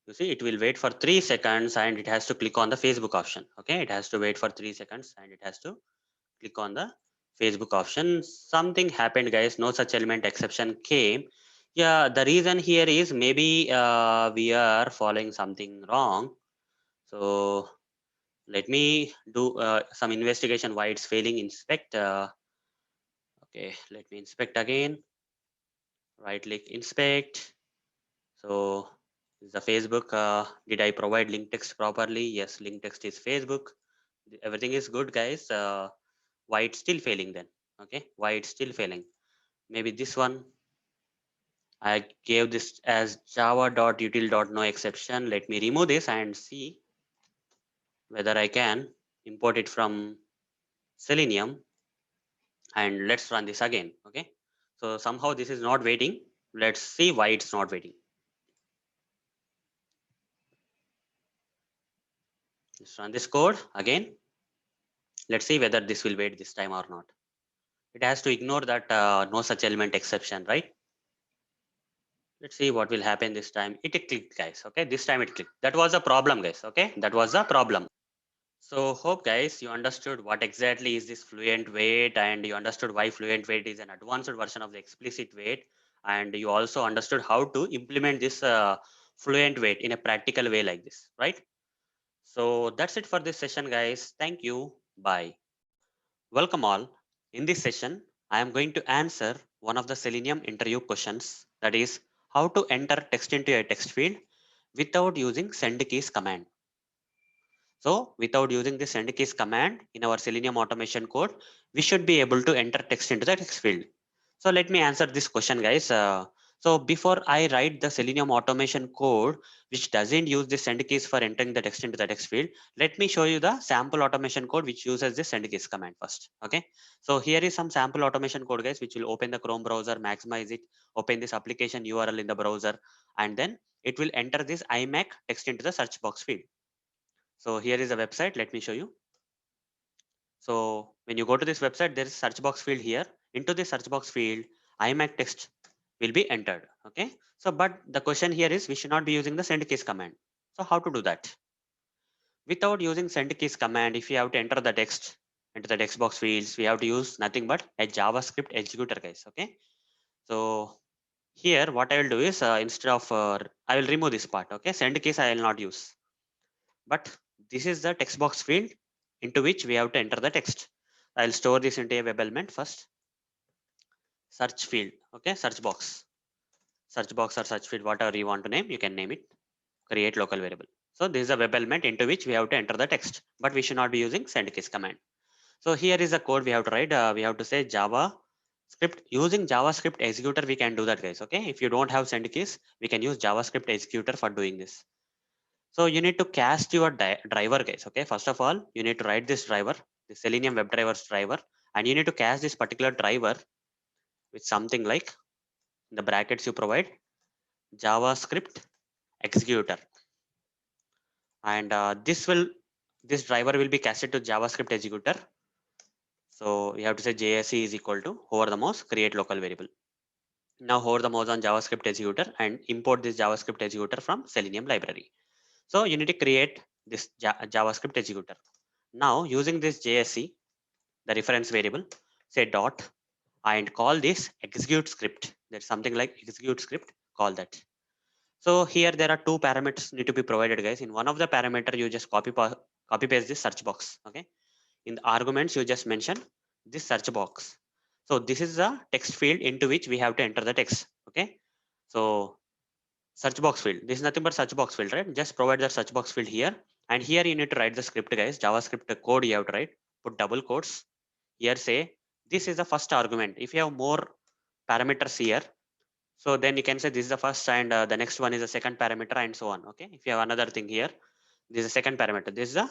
You see, it will wait for 3 seconds and it has to click on the Facebook option. Okay, it has to wait for 3 seconds and it has to click on the Facebook option. Something happened, guys. No such element exception came. Yeah, the reason here is maybe we are following something wrong. So let me do some investigation why it's failing. Inspect. Okay, let me inspect again. Right click, inspect. So is the Facebook. Did I provide link text properly? Yes, link text is Facebook. Everything is good, guys. Why it's still failing then? Okay, why it's still failing? Maybe this one. I gave this as java.util.no exception. Let me remove this and see whether I can import it from Selenium, and let's run this again. Okay, so somehow this is not waiting. Let's see why it's not waiting. Let's run this code again. Let's see whether this will wait this time or not. It has to ignore that no such element exception, right? Let's see what will happen this time. It clicked, guys. Okay, this time it clicked. That was a problem, guys. Okay, that was a problem. So hope, guys, you understood what exactly is this Fluent wait, and you understood why Fluent wait is an advanced version of the explicit wait, and you also understood how to implement this Fluent wait in a practical way like this, right? So that's it for this session, guys. Thank you. Bye. Welcome all. In this session, I am going to answer one of the Selenium interview questions, that is how to enter text into a text field without using send keys command. So without using the send keys command in our Selenium automation code, we should be able to enter text into the text field. So let me answer this question, guys. So before I write the Selenium automation code, which doesn't use the send keys for entering the text into the text field, let me show you the sample automation code which uses the send keys command first. Okay. So here is some sample automation code, guys, which will open the Chrome browser, maximize it, open this application URL in the browser, and then it will enter this IMAC text into the search box field. So here is a website. Let me show you. So when you go to this website, there is search box field here. Into the search box field, IMAC text will be entered. Okay. So, but the question here is we should not be using the send keys command. So how to do that? Without using send keys command, if you have to enter the text into the text box fields, we have to use nothing but a JavaScript executor, guys. Okay. So here, what I will do is instead of I will remove this part. Okay. Send keys I will not use. But this is the text box field into which we have to enter the text. I'll store this into a web element first. Search field, okay, search box or search field, whatever you want to name, you can name it. Create local variable. So this is a web element into which we have to enter the text, but we should not be using send keys command. So here is the code we have to write. We have to say JavaScript. Using JavaScript executor, we can do that, guys. Okay. If you don't have send keys, we can use JavaScript executor for doing this. So you need to cast your driver, guys. Okay. First of all, you need to write this driver, the Selenium WebDrivers driver, and you need to cast this particular driver with something like in the brackets you provide JavaScript executor, and this driver will be casted to JavaScript executor. So you have to say JSE is equal to hover the mouse, create local variable. Now hover the mouse on JavaScript executor and import this JavaScript executor from Selenium library. So you need to create this JavaScript executor. Now using this JSE, the reference variable, say dot and call this execute script. There's something like execute script, call that. So here there are two parameters need to be provided, guys. In one of the parameter, you just copy paste this search box. Okay. In the arguments, you just mention this search box. So this is a text field into which we have to enter the text. Okay. So search box field. This is nothing but search box field, right? Just provide the search box field here. And here you need to write the script, guys. JavaScript code you have to write. Put double quotes. Here say this is the first argument. If you have more parameters here, so then you can say this is the first and the next one is the second parameter and so on. Okay. If you have another thing here, this is the second parameter. This is the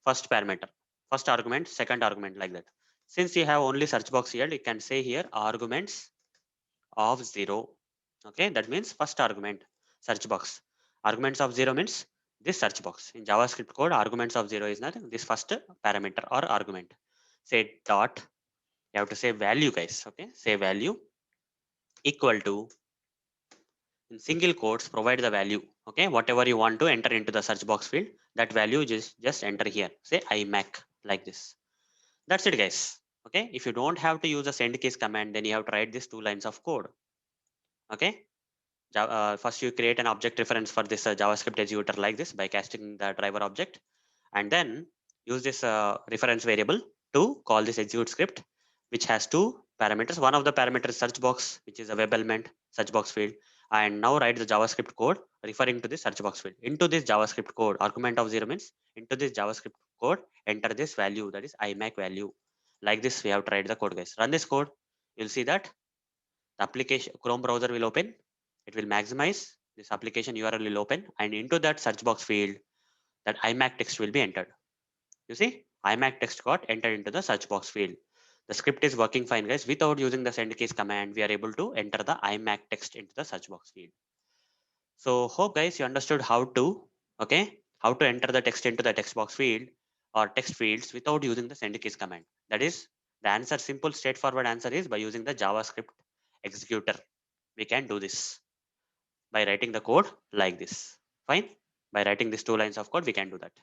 first parameter. First argument, second argument, like that. Since you have only search box here, you can say here arguments of 0. Okay. That means first argument, search box. Arguments of 0 means this search box. In JavaScript code, arguments of 0 is nothing. This first parameter or argument. Say dot. You have to say value, guys. Okay. Say value equal to, in single quotes, provide the value. Okay, whatever you want to enter into the search box field, that value just enter here. Say iMac, like this. That's it, guys. Okay, if you don't have to use a send case command, then you have to write these two lines of code. Okay. First you create an object reference for this JavaScript executor like this by casting the driver object, and then use this reference variable to call this execute script, which has two parameters. One of the parameters search box, which is a web element search box field, and now write the JavaScript code referring to this search box field. Into this JavaScript code, argument of 0 means into this JavaScript code, enter this value, that is iMac value. Like this, we have to write the code, guys. Run this code, you'll see that the application Chrome browser will open. It will maximize this application URL will open, and into that search box field, that iMac text will be entered. You see, iMac text got entered into the search box field. The script is working fine, guys. Without using the send case command, we are able to enter the iMac text into the search box field. So hope, guys, you understood how to enter the text into the text box field or text fields without using the send case command. That is the answer. Simple, straightforward answer is by using the JavaScript executor. We can do this by writing the code like this. Fine. By writing these two lines of code, we can do that.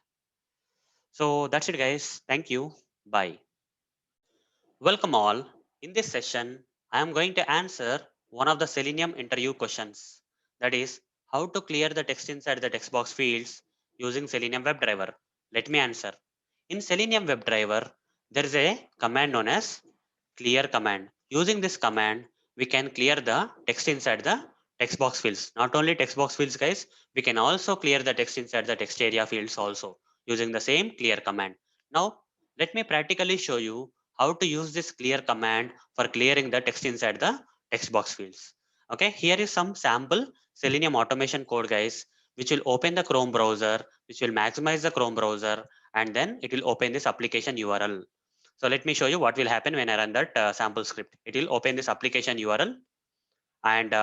So that's it, guys. Thank you. Bye. Welcome all. In this session, I am going to answer one of the Selenium interview questions. That is, how to clear the text inside the text box fields using Selenium WebDriver. Let me answer. In Selenium WebDriver, there is a command known as clear command. Using this command, we can clear the text inside the text box fields. Not only text box fields, guys, we can also clear the text inside the text area fields also using the same clear command. Now, let me practically show you how to use this clear command for clearing the text inside the text box fields. Okay, here is some sample Selenium automation code, guys, which will open the Chrome browser, which will maximize the Chrome browser, and then it will open this application URL. So let me show you what will happen when I run that sample script. It will open this application URL, and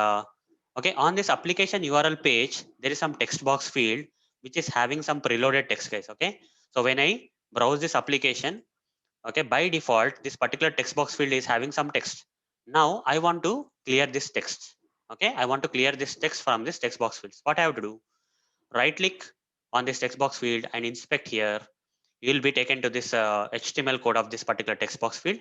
okay, on this application URL page, there is some text box field which is having some preloaded text, guys. Okay, so when I browse this application, okay, by default, this particular text box field is having some text. Now I want to clear this text. Okay, I want to clear this text from this text box fields. What I have to do? Right click on this text box field and inspect here. You will be taken to this HTML code of this particular text box field.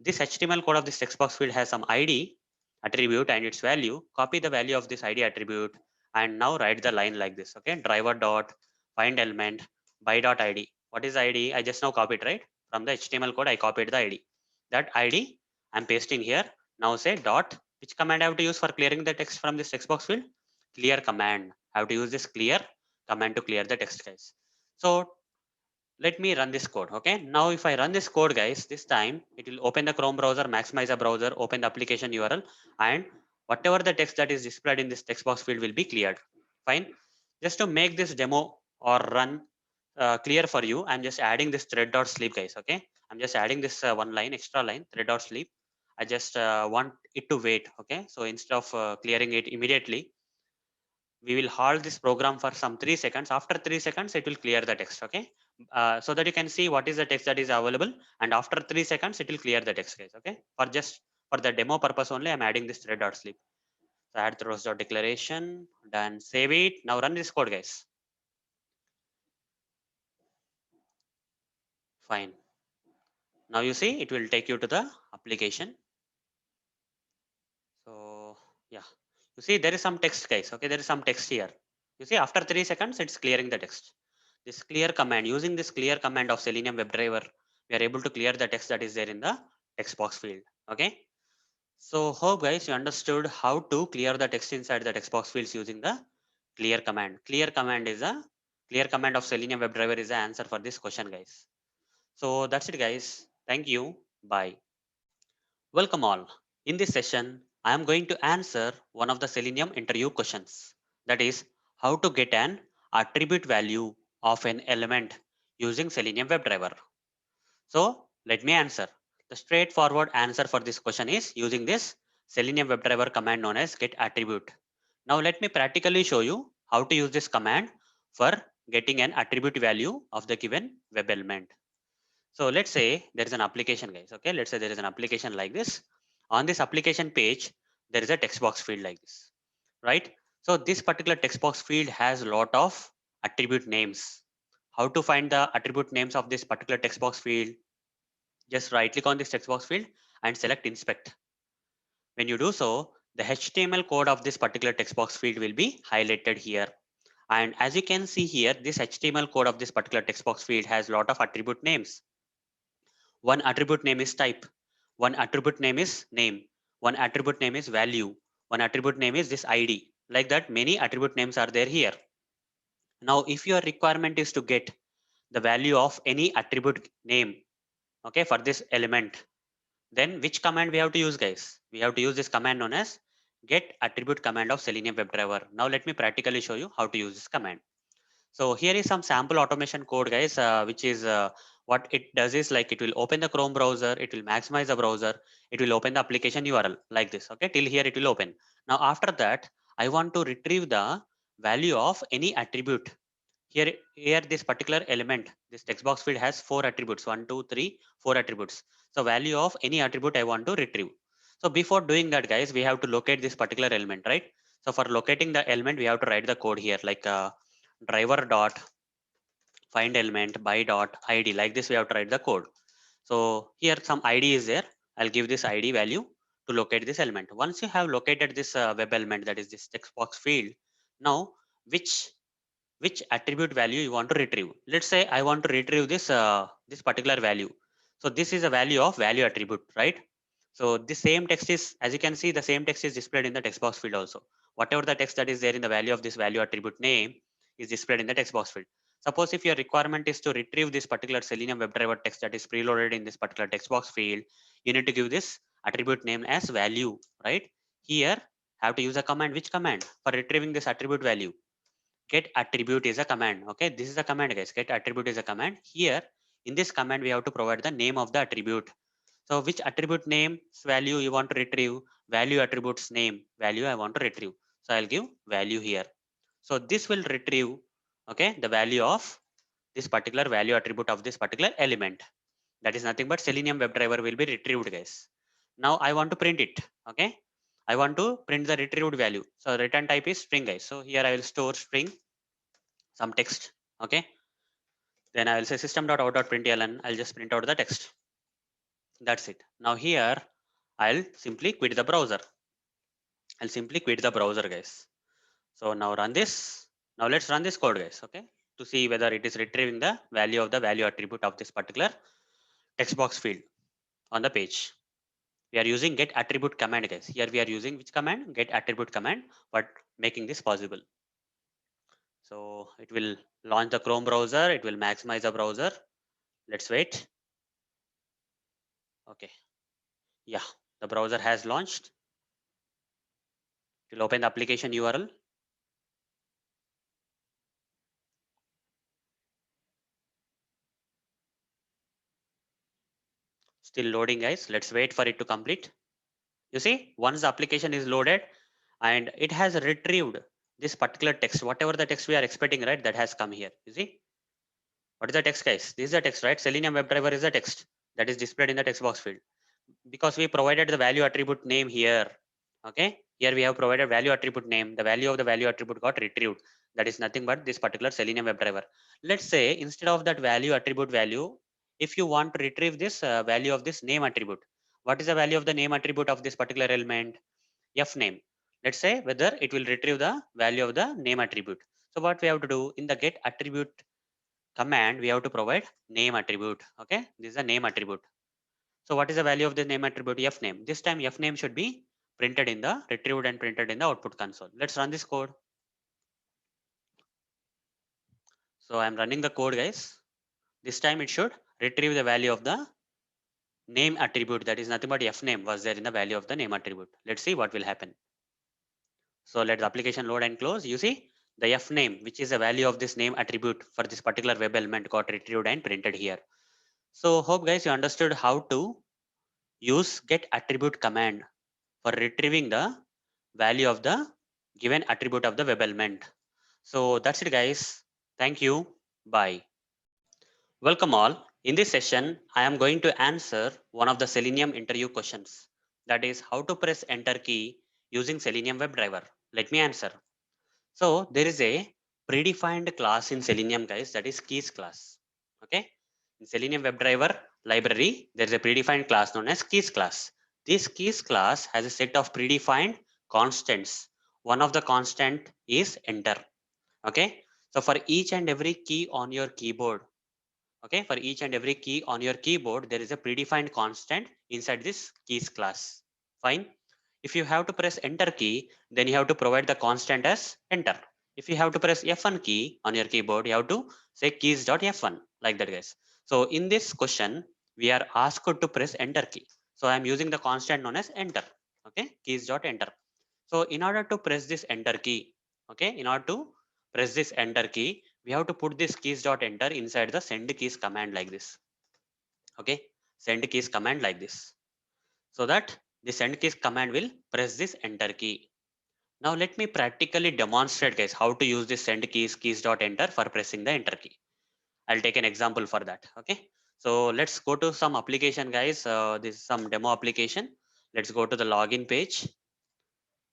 This HTML code of this text box field has some ID attribute and its value. Copy the value of this ID attribute and now write the line like this. Okay, driver dot find element by dot ID. What is ID? I just now copied, right? From the HTML code, I copied the ID. That ID I'm pasting here. Now say dot. Which command I have to use for clearing the text from this text box field? Clear command. I have to use this clear command to clear the text, guys. So let me run this code. Okay, now if I run this code, guys, this time it will open the Chrome browser, maximize the browser, open the application URL, and whatever the text that is displayed in this text box field will be cleared. Fine. Just to make this demo or run clear for you, I'm just adding this thread.sleep, guys. Okay, I'm just adding this one line, extra line, thread.sleep. I just want it to wait. Okay, so instead of clearing it immediately, we will hold this program for some 3 seconds. After 3 seconds, it will clear the text. Okay, so that you can see what is the text that is available, and after 3 seconds, it will clear the text, guys. Okay, for just for the demo purpose only, I'm adding this thread.sleep. So add throws.declaration, done, save it. Now run this code, guys. Fine. Now you see it will take you to the application. So yeah, you see there is some text, guys. Okay, there is some text here. You see after 3 seconds, it's clearing the text. This clear command, using this clear command of Selenium WebDriver, we are able to clear the text that is there in the text box field. Okay. So hope guys you understood how to clear the text inside the text box fields using the clear command. Clear command of Selenium WebDriver is the answer for this question, guys. So that's it, guys. Thank you. Bye. Welcome all. In this session, I am going to answer one of the Selenium interview questions. That is, how to get an attribute value of an element using Selenium WebDriver. So let me answer. The straightforward answer for this question is using this Selenium WebDriver command known as get attribute. Now let me practically show you how to use this command for getting an attribute value of the given web element. So let's say there is an application, guys. Okay, let's say there is an application like this. On this application page, there is a text box field like this, right? So this particular text box field has a lot of attribute names. How to find the attribute names of this particular text box field? Just right click on this text box field and select inspect. When you do so, the HTML code of this particular text box field will be highlighted here. And as you can see here, this HTML code of this particular text box field has a lot of attribute names. One attribute name is type. One attribute name is name. One attribute name is value. One attribute name is this ID. Like that, many attribute names are there here. Now, if your requirement is to get the value of any attribute name, okay, for this element, then which command we have to use, guys? We have to use this command known as get attribute command of Selenium WebDriver. Now, let me practically show you how to use this command. So here is some sample automation code, guys, which is what it does is like it will open the Chrome browser, it will maximize the browser, it will open the application URL like this. Okay, till here it will open. Now after that, I want to retrieve the value of any attribute. Here this particular element, this text box field has 4 attributes, 1, 2, 3, 4 attributes. So value of any attribute I want to retrieve. So before doing that, guys, we have to locate this particular element, right? So for locating the element, we have to write the code here like driver dot find element by dot id. Like this we have to write the code. So here some id is there. I'll give this id value to locate this element. Once you have located this web element, that is this text box field, now which which attribute value you want to retrieve. Let's say I want to retrieve this particular value. So this is a value of value attribute, right? So the same text is, as you can see, the same text is displayed in the text box field also. Whatever the text that is there in the value of this value attribute name is displayed in the text box field. Suppose if your requirement is to retrieve this particular Selenium WebDriver text that is preloaded in this particular text box field, you need to give this attribute name as value, right? Here have to use a command. Which command for retrieving this attribute value? Get attribute is a command. Okay, this is a command, guys. Get attribute is a command. Here in this command we have to provide the name of the attribute. So which attribute name's value you want to retrieve? Value attributes name value I want to retrieve. So I'll give value here. So this will retrieve, okay, the value of this particular value attribute of this particular element. That is nothing but Selenium WebDriver will be retrieved, guys. Now I want to print it. Okay, I want to print the retrieved value. So return type is string, guys. So here I will store string, some text. Okay, then I will say system.out.println. I'll just print out the text. That's it. Now here I'll simply quit the browser. I'll simply quit the browser, guys. So now run this. Now let's run this code, guys. Okay, to see whether it is retrieving the value of the value attribute of this particular text box field on the page. We are using get attribute command, guys. Here we are using which command? Get attribute command, but making this possible. So it will launch the Chrome browser. It will maximize the browser. Let's wait. Okay. Yeah, the browser has launched. It will open the application URL. Still loading, guys. Let's wait for it to complete. You see, once the application is loaded and it has retrieved this particular text, whatever the text we are expecting, right, that has come here. You see, what is the text, guys? This is the text, right? Selenium WebDriver is the text that is displayed in the text box field because we provided the value attribute name here. Okay, here we have provided value attribute name. The value of the value attribute got retrieved. That is nothing but this particular Selenium WebDriver. Let's say instead of that value attribute value, if you want to retrieve this value of this name attribute, what is the value of the name attribute of this particular element? F name. Let's say whether it will retrieve the value of the name attribute. So what we have to do in the get attribute command, we have to provide name attribute. Okay, this is a name attribute. So what is the value of the name attribute? F name. This time F name should be printed in the retrieved and printed in the output console. Let's run this code. So I'm running the code, guys. This time it should retrieve the value of the name attribute, that is nothing but F name was there in the value of the name attribute. Let's see what will happen. So let the application load and close. You see the F name, which is the value of this name attribute for this particular web element, got retrieved and printed here. So hope guys you understood how to use get attribute command for retrieving the value of the given attribute of the web element. So that's it, guys. Thank you. Bye. Welcome all. In this session, I am going to answer one of the Selenium interview questions. That is how to press enter key using Selenium WebDriver. Let me answer. So there is a predefined class in Selenium, guys, that is keys class. Okay. In Selenium WebDriver library, there is a predefined class known as keys class. This keys class has a set of predefined constants. One of the constant is enter. Okay. So for each and every key on your keyboard, okay, for each and every key on your keyboard, there is a predefined constant inside this keys class. Fine. If you have to press enter key, then you have to provide the constant as enter. If you have to press F1 key on your keyboard, you have to say keys.f1 like that, guys. So in this question, we are asked to press enter key. So I am using the constant known as enter. Okay, keys.enter. So in order to press this enter key, okay, in order to press this enter key, we have to put this keys.enter inside the send keys command like this. Okay, send keys command like this. So that the send keys command will press this enter key. Now let me practically demonstrate, guys, how to use this send keys.enter for pressing the enter key. I'll take an example for that. Okay, so let's go to some application, guys. This is some demo application. Let's go to the login page.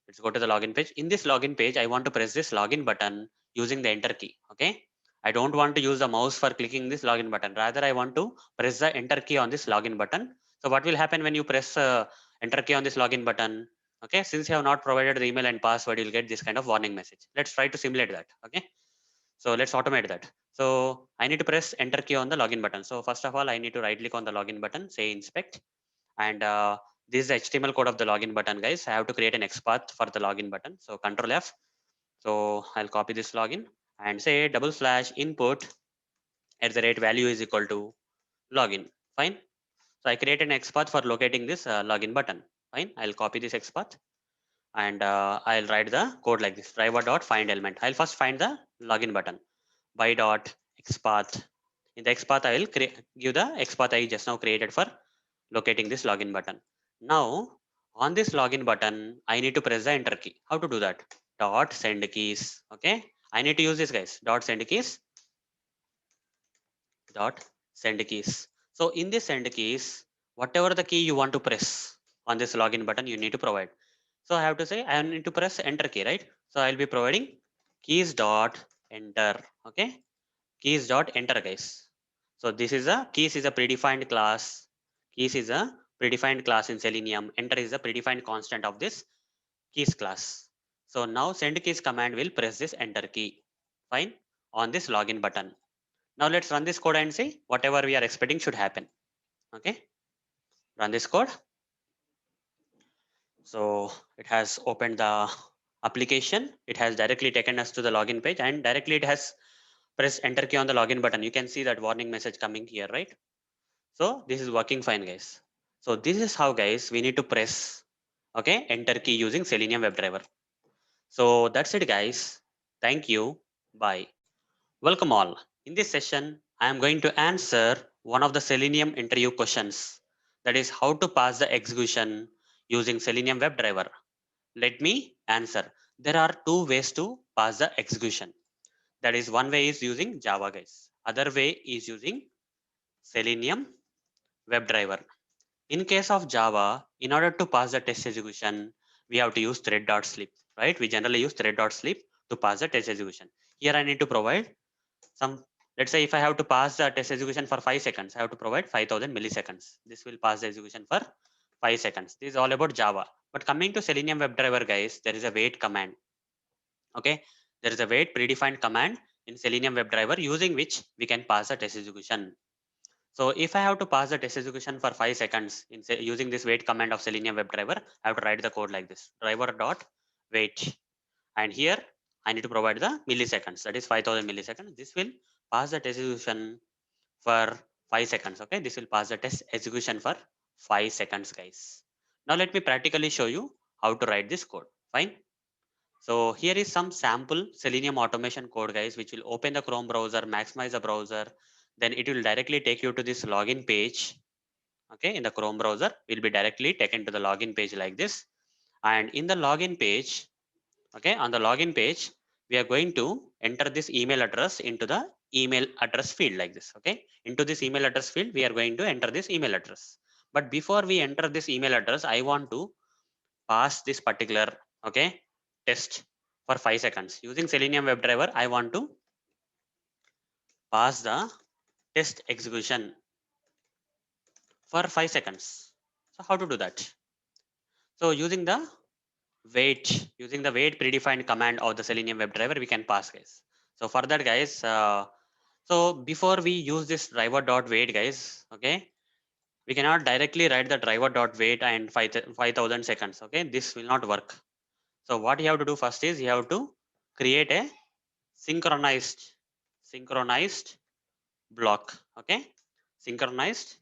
Let's go to the login page. In this login page, I want to press this login button using the enter key. Okay, I don't want to use the mouse for clicking this login button. Rather, I want to press the enter key on this login button. So what will happen when you press enter key on this login button? Okay, since you have not provided the email and password, you'll get this kind of warning message. Let's try to simulate that. Okay, so let's automate that. So I need to press enter key on the login button. So first of all, I need to right click on the login button, say inspect, and this is the HTML code of the login button, guys. I have to create an XPath for the login button. So Control F. So I'll copy this login and say double slash input at the rate value is equal to login. Fine. So I create an XPath for locating this login button. Fine. I'll copy this XPath and I'll write the code like this. Driver dot find element. I'll first find the login button by dot XPath. In the XPath, I will give the XPath I just now created for locating this login button. Now on this login button, I need to press the enter key. How to do that? Dot send keys. Okay. I need to use this, guys. Dot send keys. Dot send keys. So in this send keys, whatever the key you want to press on this login button, you need to provide. So I have to say I need to press enter key, right? So I'll be providing keys dot enter. Okay. Keys dot enter, guys. So this is a keys is a predefined class. Keys is a predefined class in Selenium. Enter is a predefined constant of this keys class. So now send keys command will press this enter key. Fine. On this login button. Now let's run this code and see whatever we are expecting should happen. Okay. Run this code. So it has opened the application, it has directly taken us to the login page, and directly it has pressed enter key on the login button. You can see that warning message coming here, right? So this is working fine, guys. So this is how, guys, we need to press, okay, enter key using Selenium WebDriver. So that's it, guys. Thank you. Bye. Welcome all. In this session, I am going to answer one of the Selenium interview questions. That is how to pass the execution using Selenium WebDriver. Let me answer. There are two ways to pass the execution. That is, one way is using Java, guys. Other way is using Selenium WebDriver. In case of Java, in order to pass the test execution, we have to use thread.slip, right? We generally use thread.slip to pass the test execution. Here I need to provide some, let's say if I have to pass the test execution for 5 seconds, I have to provide 5000 milliseconds. This will pass the execution for 5 seconds. This is all about Java. But coming to Selenium WebDriver, guys, there is a wait command. Okay, there is a wait predefined command in Selenium WebDriver using which we can pass the test execution. So if I have to pass the test execution for 5 seconds using this wait command of Selenium WebDriver, I have to write the code like this: driver dot wait, and here I need to provide the milliseconds, that is 5000 milliseconds. This will pass the test execution for 5 seconds. Okay, this will pass the test execution for 5 seconds, guys. Now let me practically show you how to write this code. Fine. So here is some sample Selenium automation code, guys, which will open the Chrome browser, maximize the browser, then it will directly take you to this login page. Okay, in the Chrome browser, we'll be directly taken to the login page like this. And in the login page, okay, on the login page, we are going to enter this email address into the email address field like this. Okay, into this email address field, we are going to enter this email address. But before we enter this email address, I want to pass this particular, okay, test for 5 seconds. Using Selenium WebDriver, I want to pass the test execution for 5 seconds. So how to do that? So using the wait predefined command of the Selenium WebDriver, we can pass, guys. So for that, guys, so before we use this driver.wait, guys, okay, we cannot directly write the driver.wait and 5000 seconds. Okay, this will not work. So what you have to do first is you have to create a synchronized synchronized block. Okay, synchronized,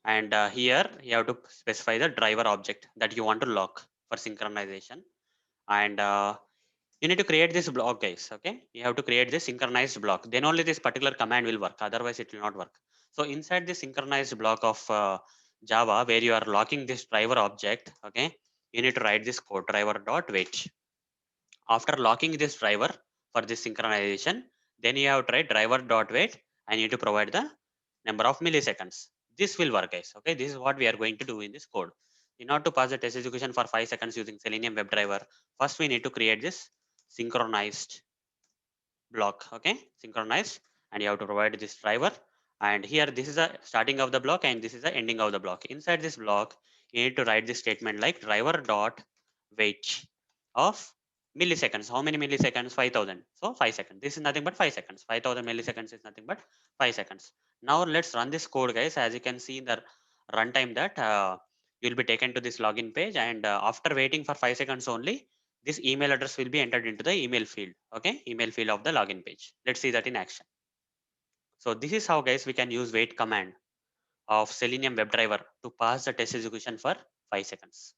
and here you have to specify the driver object that you want to lock for synchronization, and you need to create this block, guys. Okay, you have to create this synchronized block, then only this particular command will work, otherwise it will not work. So inside this synchronized block of Java, where you are locking this driver object, okay, you need to write this code: driver.wait. After locking this driver for this synchronization, then you have tried driver.wait and you need to provide the number of milliseconds. This will work, guys. Okay, this is what we are going to do in this code. In order to pass the test execution for 5 seconds using Selenium WebDriver, first we need to create this synchronized block. Okay, synchronized, and you have to provide this driver. And here this is the starting of the block and this is the ending of the block. Inside this block, you need to write this statement like driver dot wait of milliseconds. How many milliseconds? 5000. So 5 seconds. This is nothing but 5 seconds. 5000 milliseconds is nothing but 5 seconds. Now let's run this code, guys. As you can see in the runtime that you'll be taken to this login page, and after waiting for 5 seconds only, this email address will be entered into the email field. Okay, email field of the login page. Let's see that in action. So this is how, guys, we can use wait command of Selenium WebDriver to pass the test execution for 5 seconds.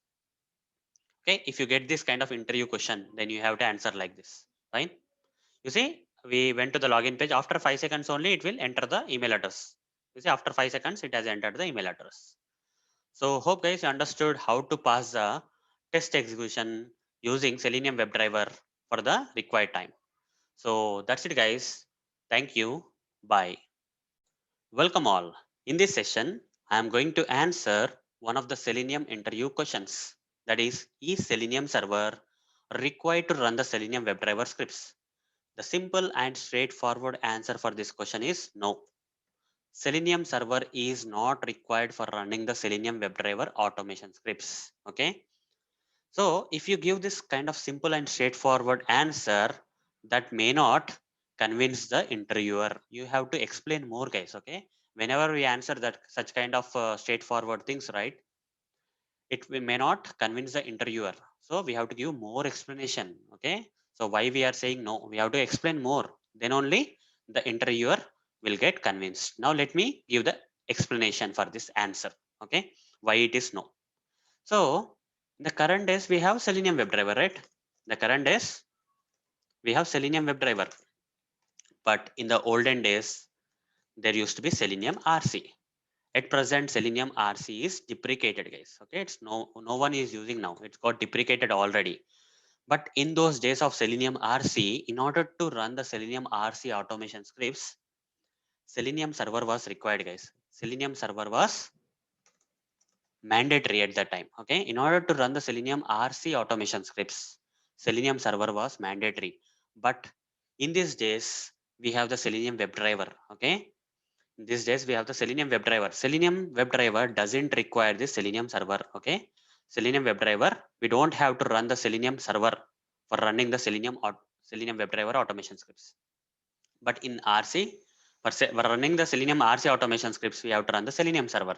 Okay, if you get this kind of interview question, then you have to answer like this. Fine. You see, we went to the login page. After 5 seconds only, it will enter the email address. You see, after 5 seconds, it has entered the email address. So hope, guys, you understood how to pass the test execution using Selenium WebDriver for the required time. So that's it, guys. Thank you. Bye. Welcome all. In this session, I am going to answer one of the Selenium interview questions. That is Selenium server required to run the Selenium WebDriver scripts? The simple and straightforward answer for this question is no. Selenium server is not required for running the Selenium WebDriver automation scripts. Okay. So if you give this kind of simple and straightforward answer, that may not convince the interviewer. You have to explain more, guys. Okay. Whenever we answer that such kind of straightforward things, right, it may not convince the interviewer. So we have to give more explanation. Okay. So why we are saying no? We have to explain more. Then only the interviewer will get convinced. Now let me give the explanation for this answer. Okay. Why it is no? So the current days we have Selenium WebDriver, right? The current days we have Selenium WebDriver, but in the olden days there used to be Selenium RC. At present, Selenium RC is deprecated, guys. Okay, it's no one is using now. It's got deprecated already. But in those days of Selenium RC, in order to run the Selenium RC automation scripts, Selenium server was required, guys. Selenium server was mandatory at that time. Okay, in order to run the Selenium RC automation scripts, Selenium server was mandatory. But in these days, we have the Selenium WebDriver. Okay, these days we have the Selenium WebDriver. Selenium WebDriver doesn't require the Selenium server. Okay, Selenium WebDriver, we don't have to run the Selenium server for running the Selenium WebDriver automation scripts. But in RC, for running the Selenium RC automation scripts, we have to run the Selenium server.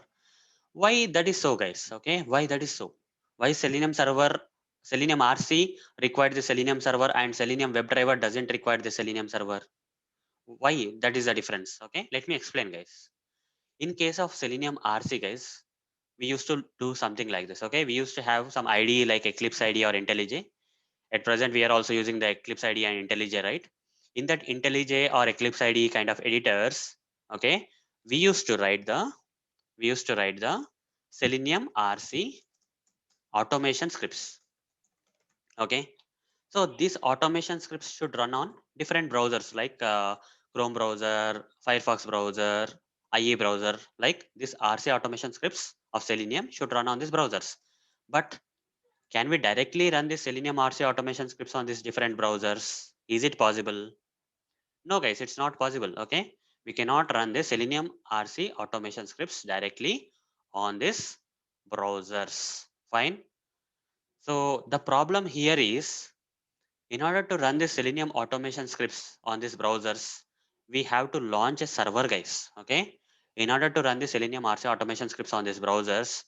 Why that is so, guys? Okay, why that is so? Why Selenium RC required the Selenium server and Selenium WebDriver doesn't require the Selenium server? Why that is the difference? Okay, let me explain, guys. In case of Selenium RC, guys, we used to do something like this. Okay, we used to have some IDE like Eclipse IDE or IntelliJ. At present, we are also using the Eclipse IDE and IntelliJ, right? In that IntelliJ or Eclipse IDE kind of editors, okay, we used to write the Selenium RC automation scripts. Okay, so these automation scripts should run on different browsers like Chrome browser, Firefox browser, IE browser. Like this RC automation scripts of Selenium should run on these browsers. But can we directly run the Selenium RC automation scripts on these different browsers? Is it possible? No, guys, it's not possible. Okay, we cannot run the Selenium RC automation scripts directly on these browsers. Fine. So the problem here is, in order to run the Selenium automation scripts on these browsers, we have to launch a server, guys. Okay. In order to run the Selenium RC automation scripts on these browsers,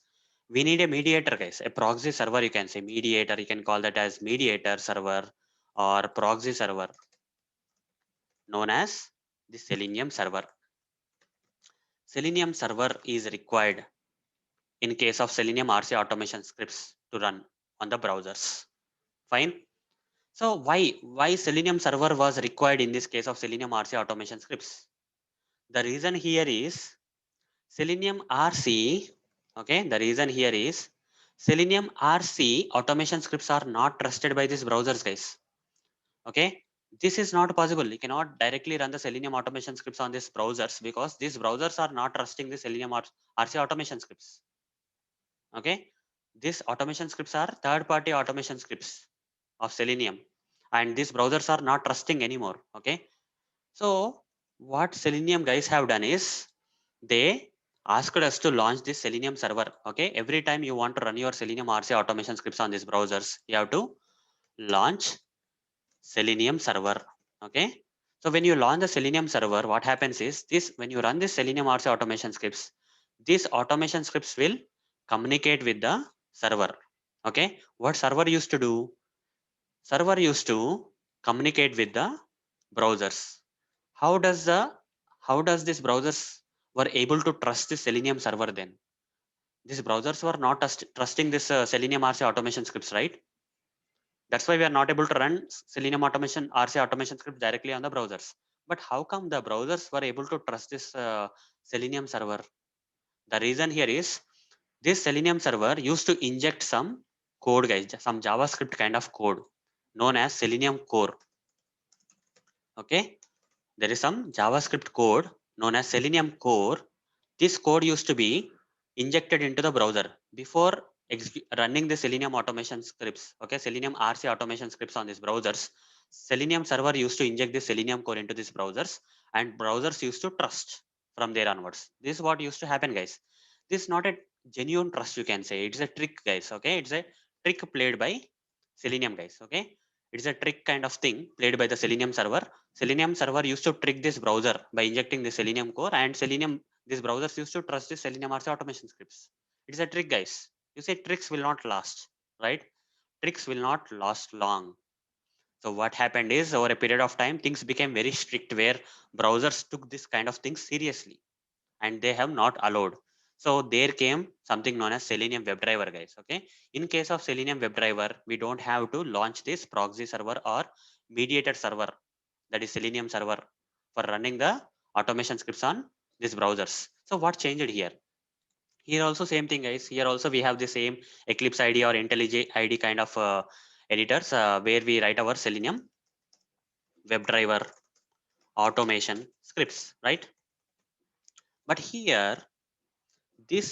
we need a mediator, guys. A proxy server, you can say mediator. You can call that as mediator server or proxy server, known as the Selenium server. Selenium server is required in case of Selenium RC automation scripts to run on the browsers. Fine. So why Selenium server was required in this case of Selenium RC automation scripts? The reason here is Selenium RC. Okay, the reason here is Selenium RC automation scripts are not trusted by these browsers, guys. Okay, this is not possible. You cannot directly run the Selenium automation scripts on these browsers because these browsers are not trusting the Selenium RC automation scripts. Okay, these automation scripts are third-party automation scripts of Selenium, and these browsers are not trusting anymore. Okay, so what Selenium guys have done is they asked us to launch this Selenium server. Okay, every time you want to run your Selenium RC automation scripts on these browsers, you have to launch Selenium server. Okay, so when you launch the Selenium server, what happens is this: when you run this Selenium RC automation scripts, these automation scripts will communicate with the server. Okay, what server used to do? Server used to communicate with the browsers. How does the how does this browsers were able to trust the Selenium server then? These browsers were not trusting this Selenium RC automation scripts, right? That's why we are not able to run Selenium automation RC automation script directly on the browsers. But how come the browsers were able to trust this Selenium server? The reason here is this Selenium server used to inject some code, guys, some JavaScript kind of code known as Selenium core. Okay, there is some JavaScript code known as Selenium core. This code used to be injected into the browser before running the Selenium automation scripts. Okay, Selenium RC automation scripts on these browsers. Selenium server used to inject the Selenium core into these browsers, and browsers used to trust from there onwards. This is what used to happen, guys. This is not a genuine trust, you can say. It's a trick, guys. Okay, it's a trick played by Selenium, guys. Okay, it's a trick kind of thing played by the Selenium server. Selenium server used to trick this browser by injecting the Selenium core, and these browsers used to trust the Selenium RC automation scripts. It's a trick, guys. You say tricks will not last, right? tricks will not last long. So what happened is over a period of time, things became very strict where browsers took this kind of things seriously and they have not allowed. So there came something known as Selenium WebDriver, guys. Okay. In case of Selenium WebDriver, we don't have to launch this proxy server or mediated server, that is Selenium server, for running the automation scripts on these browsers. So what changed here? Here also same thing, guys. Here also we have the same Eclipse ID or IntelliJ ID kind of editors where we write our Selenium WebDriver automation scripts, right? But here this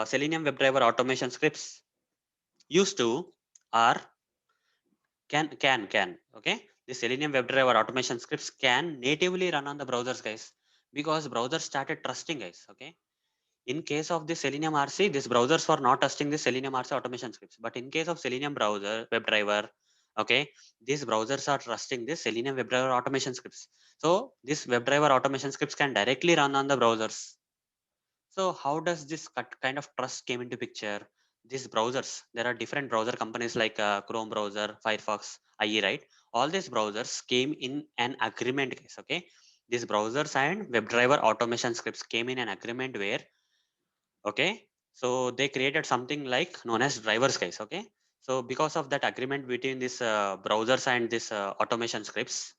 Selenium WebDriver automation scripts used to are can okay, the Selenium WebDriver automation scripts can natively run on the browsers, guys, because browsers started trusting, guys. Okay, in case of the Selenium RC, these browsers were not trusting the Selenium RC automation scripts, but in case of Selenium browser WebDriver, okay, these browsers are trusting this Selenium WebDriver automation scripts. So this WebDriver automation scripts can directly run on the browsers. So how does this kind of trust came into picture? These browsers, there are different browser companies like Chrome browser, Firefox, IE, right? All these browsers came in an agreement, guys. Okay, these browsers and WebDriver automation scripts came in an agreement where, okay, so they created something like known as drivers, guys. Okay, so because of that agreement between these browsers and this automation scripts,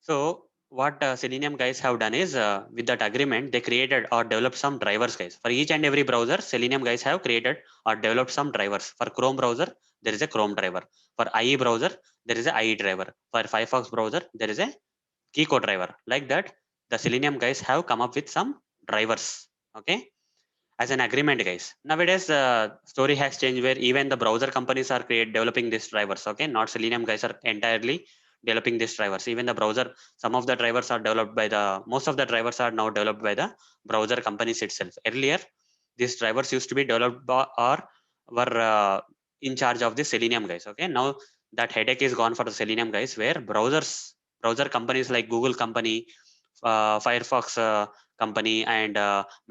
so what Selenium guys have done is with that agreement, they created or developed some drivers, guys. For each and every browser, Selenium guys have created or developed some drivers. For Chrome browser, there is a Chrome driver. For IE browser, there is a IE driver. For Firefox browser, there is a Keycode driver. Like that, the Selenium guys have come up with some drivers. Okay, as an agreement, guys. Nowadays story has changed where even the browser companies are developing these drivers. Okay, not Selenium guys are entirely developing these drivers. Even the browser, some of the drivers are developed by the most of the drivers are now developed by the browser companies itself. Earlier these drivers used to be developed by or were in charge of the Selenium guys. Okay, now that headache is gone for the Selenium guys, where browser companies like Google company, Firefox company and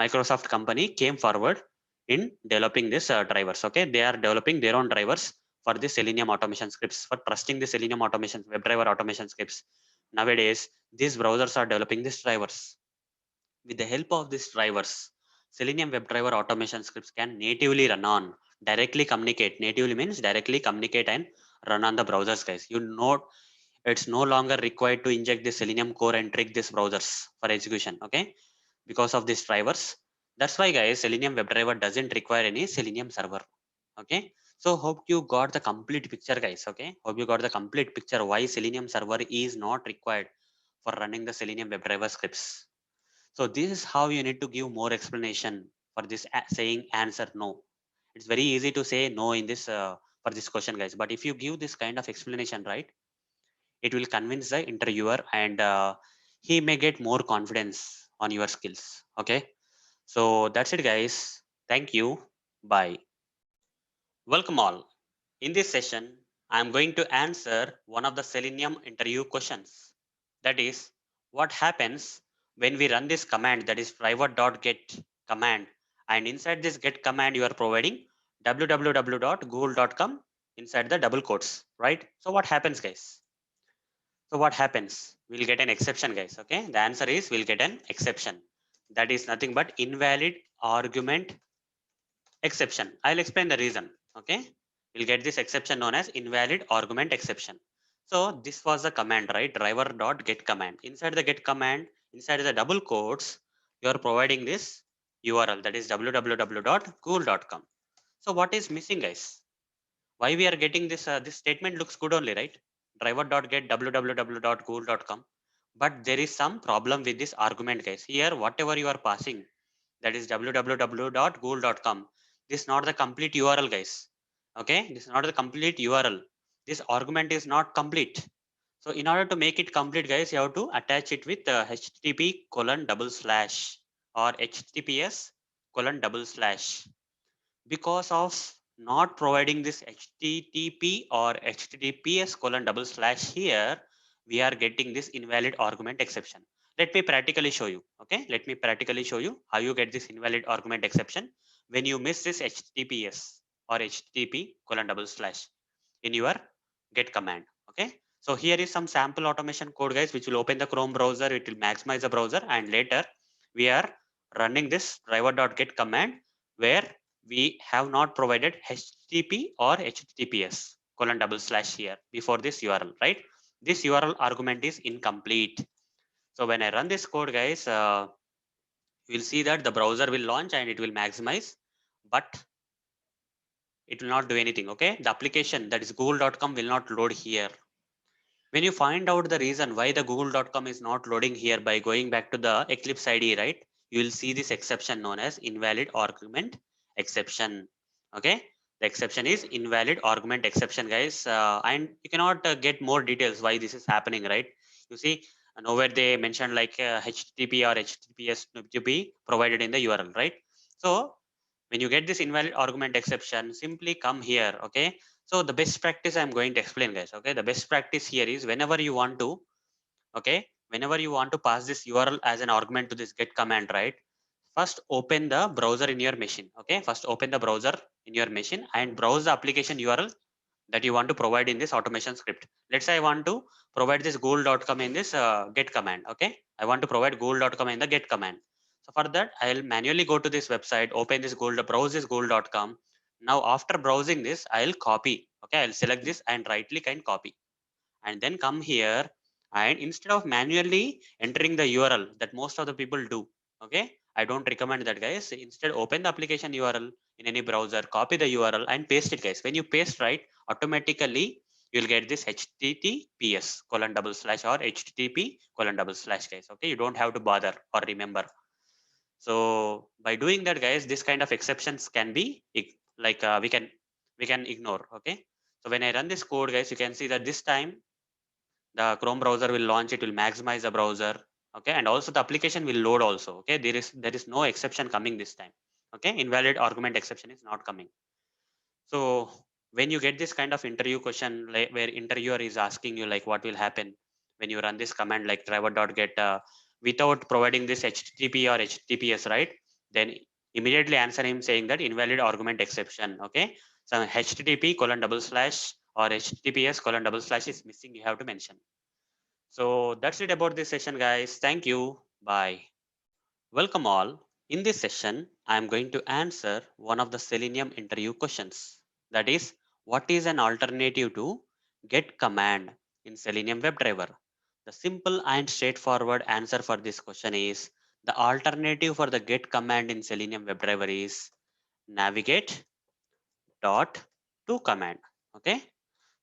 Microsoft company came forward in developing these drivers. Okay, they are developing their own drivers for the Selenium automation scripts, for trusting the Selenium automation WebDriver automation scripts. Nowadays, these browsers are developing these drivers. With the help of these drivers, Selenium WebDriver automation scripts can natively run on, directly communicate. Natively means directly communicate and run on the browsers, guys. You know, it's no longer required to inject the Selenium core and trick these browsers for execution. Okay, because of these drivers. That's why, guys, Selenium WebDriver doesn't require any Selenium server. Okay, so hope you got the complete picture, guys. Okay, hope you got the complete picture why Selenium server is not required for running the Selenium WebDriver scripts. So this is how you need to give more explanation for this saying answer no. It's very easy to say no in this for this question, guys. But if you give this kind of explanation, right, it will convince the interviewer and he may get more confidence on your skills. Okay, so that's it, guys. Thank you. Bye. Welcome all. In this session, I am going to answer one of the Selenium interview questions, that is, what happens when we run this command, that is driver.get command, and inside this get command you are providing www.google.com inside the double quotes, right? So what happens, guys? So what happens? We'll get an exception, guys. Okay. The answer is we'll get an exception. That is nothing but invalid argument exception. I'll explain the reason. Okay. We'll get this exception known as invalid argument exception. So this was the command, right? Driver dot get command. Inside the get command, inside the double quotes, you are providing this URL, that is www.google.com. So what is missing, guys? Why we are getting this this statement looks good only, right? Driver.get www.google.com, but there is some problem with this argument, guys. Here whatever you are passing, that is www.google.com, this is not the complete URL, guys. Okay, this is not the complete URL. This argument is not complete. So in order to make it complete, guys, you have to attach it with http colon double slash or https colon double slash. Because of not providing this http or https colon double slash here, we are getting this invalid argument exception. Let me practically show you. Okay, let me practically show you how you get this invalid argument exception when you miss this https. or http colon double slash in your get command. Okay. So here is some sample automation code, guys, which will open the Chrome browser. It will maximize the browser, and later we are running this driver.get command where we have not provided http or https colon double slash here before this URL, right? This URL argument is incomplete. So when I run this code, guys, you will see that the browser will launch and it will maximize, but it will not do anything. Okay. The application, that is google.com, will not load here. When you find out the reason why the google.com is not loading here by going back to the Eclipse IDE, right, you will see this exception known as invalid argument exception. Okay. The exception is invalid argument exception, guys. And you cannot get more details why this is happening, right? You see, nowhere they mentioned like HTTP or HTTPS to be provided in the URL, right? So when you get this invalid argument exception, simply come here. Okay. So the best practice I'm going to explain, guys. Okay. The best practice here is whenever you want to, okay, whenever you want to pass this URL as an argument to this get command, right? First open the browser in your machine. Okay. First open the browser in your machine and browse the application URL that you want to provide in this automation script. Let's say I want to provide this google.com in this get command. Okay. I want to provide google.com in the get command. So for that, I'll manually go to this website, open this Google, browse this google.com. Now after browsing this, I'll copy. Okay. I'll select this and right click and copy, and then come here, and instead of manually entering the URL that most of the people do, okay, I don't recommend that, guys. Instead, open the application URL in any browser, copy the URL and paste it, guys. When you paste, right, automatically you'll get this https colon double slash or http colon double slash, guys. Okay, you don't have to bother or remember. So by doing that, guys, this kind of exceptions can be like we can ignore. Okay. So when I run this code, guys, you can see that this time the Chrome browser will launch, it will maximize the browser. Okay. And also the application will load also. Okay. There is no exception coming this time. Okay. Invalid argument exception is not coming. So when you get this kind of interview question, like where interviewer is asking you like what will happen when you run this command like driver.get without providing this http or https, right? Then immediately answer him saying that invalid argument exception. Okay. So http colon double slash or https colon double slash is missing, you have to mention. So that's it about this session, guys. Thank you. Bye. Welcome all. In this session, I am going to answer one of the Selenium interview questions. That is, what is an alternative to get command in Selenium WebDriver? The simple and straightforward answer for this question is the alternative for the get command in Selenium WebDriver is navigate dot to command. Okay.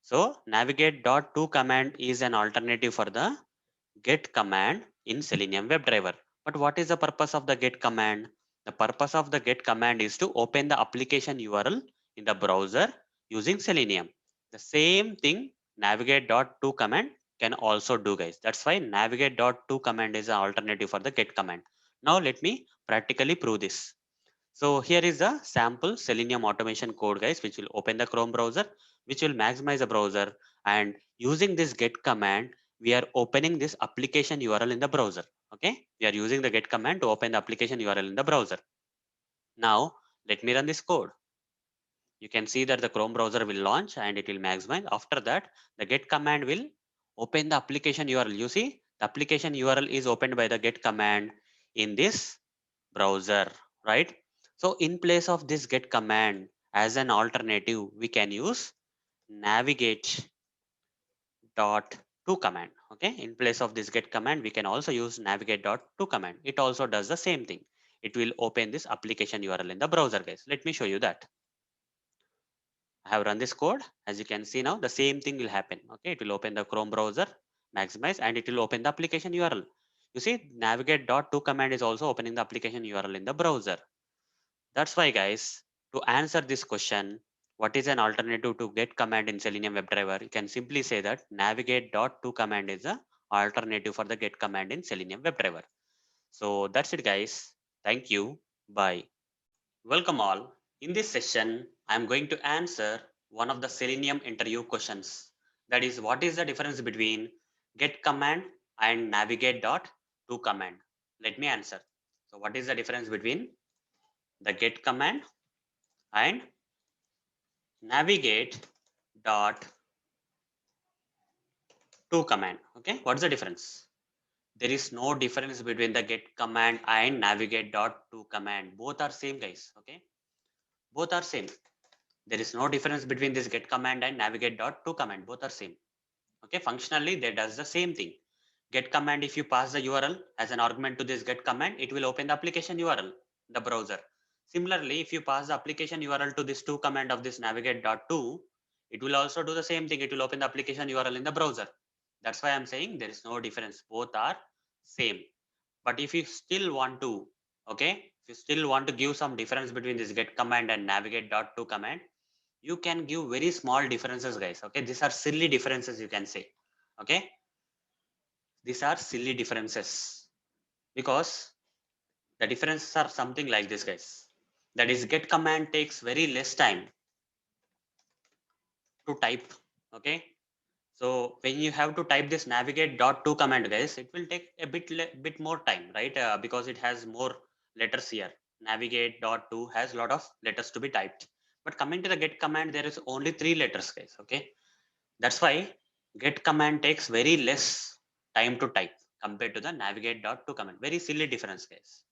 So navigate dot to command is an alternative for the get command in Selenium WebDriver. But what is the purpose of the get command? The purpose of the get command is to open the application URL in the browser using Selenium. The same thing navigate.to command can also do, guys. That's why navigate.to command is an alternative for the get command. Now let me practically prove this. So here is the sample Selenium automation code, guys, which will open the Chrome browser, which will maximize the browser. And using this get command, we are opening this application URL in the browser. Okay, we are using the get command to open the application URL in the browser. Now let me run this code. You can see that the Chrome browser will launch and it will maximize. After that, the get command will open the application URL. You see, the application URL is opened by the get command in this browser, right? So in place of this get command, as an alternative, we can use navigate dot to command. Okay, in place of this get command, we can also use navigate dot to command. It also does the same thing. It will open this application URL in the browser, guys. Let me show you that. I have run this code. As you can see now, the same thing will happen. Okay, it will open the Chrome browser, maximize, and it will open the application URL. You see, navigate dot to command is also opening the application URL in the browser. That's why, guys, to answer this question, what is an alternative to get command in Selenium WebDriver? You can simply say that navigate.to command is a alternative for the get command in Selenium WebDriver. So that's it, guys. Thank you. Bye. Welcome all. In this session, I am going to answer one of the Selenium interview questions. That is, what is the difference between get command and navigate.to command? Let me answer. So what is the difference between the get command and navigate dot to command. Okay, what's the difference? There is no difference between the get command and navigate dot to command. Both are same, guys. Okay, both are same. There is no difference between this get command and navigate dot to command. Both are same. Okay, functionally they does the same thing. Get command, if you pass the URL as an argument to this get command, it will open the application URL, the browser. Similarly, if you pass the application URL to this to command of this navigate dot to, it will also do the same thing. It will open the application URL in the browser. That's why I'm saying there is no difference. Both are same. But if you still want to, okay, if you still want to give some difference between this get command and navigate dot to command, you can give very small differences, guys. Okay, these are silly differences, you can say. Okay, these are silly differences because the differences are something like this, guys. That is, get command takes very less time to type. Okay, so when you have to type this navigate dot to command, guys, it will take a bit more time, right? Because it has more letters here. Navigate dot to has a lot of letters to be typed. But coming to the get command, there is only 3 letters, guys. Okay, that's why get command takes very less time to type compared to the navigate dot to command. Very silly difference, guys.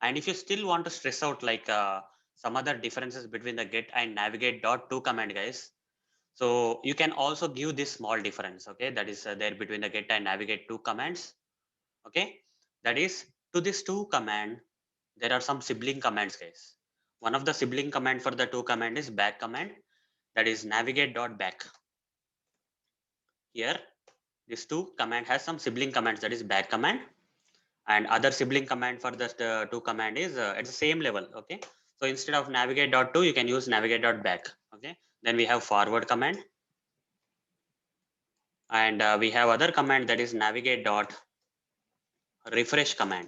And if you still want to stress out like some other differences between the get and navigate dot to command, guys, so you can also give this small difference. Okay, that is there between the get and navigate to commands. Okay, that is, to this to command there are some sibling commands, guys. One of the sibling command for the to command is back command, that is navigate dot back. Here this to command has some sibling commands, that is back command, and other sibling command for the to command is at the same level. Okay, so instead of navigate dot to, you can use navigate dot back. Okay, then we have forward command, and we have other command, that is navigate dot refresh command.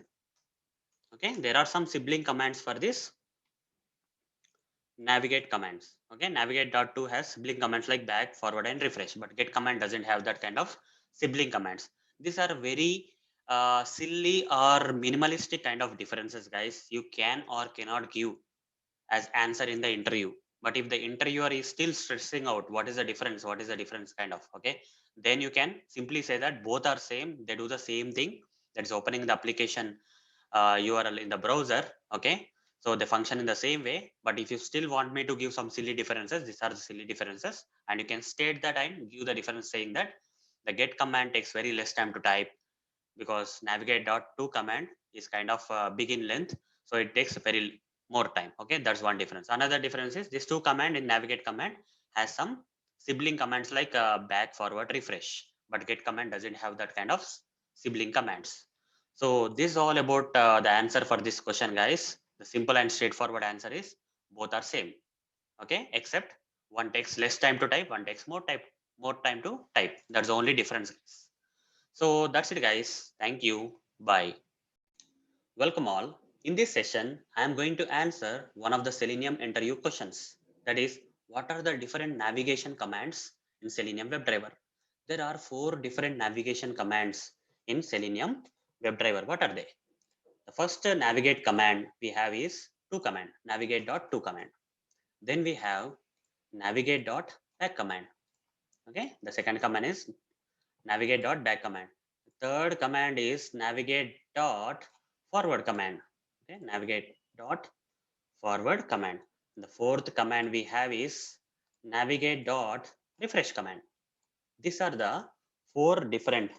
Okay, there are some sibling commands for this navigate commands. Okay, navigate dot to has sibling commands like back, forward, and refresh, but get command doesn't have that kind of sibling commands. These are very silly or minimalistic kind of differences, guys. You can or cannot give as answer in the interview. But if the interviewer is still stressing out what is the difference, what is the difference kind of, okay, then you can simply say that both are same, they do the same thing, that is opening the application URL in the browser. Okay, so they function in the same way. But if you still want me to give some silly differences, these are the silly differences, and you can state that and give the difference, saying that the get command takes very less time to type because navigate dot to command is kind of big in length, so it takes very more time. Okay, that's one difference. Another difference is this to command in navigate command has some sibling commands like back, forward, refresh, but get command doesn't have that kind of sibling commands. So this is all about the answer for this question, guys. The simple and straightforward answer is both are same. Okay, except one takes less time to type, one takes more time to type. That's the only difference, guys. So that's it, guys. Thank you. Bye. Welcome all. In this session, I am going to answer one of the Selenium interview questions. That is, what are the different navigation commands in Selenium WebDriver? There are 4 different navigation commands in Selenium WebDriver. What are they? The first navigate command we have is to command, navigate.to command. Then we have navigate.back command. Okay. The second command is navigate.back command. Third command is navigate dot forward command. Okay, navigate dot forward command. The fourth command we have is navigate dot refresh command. These are the 4 different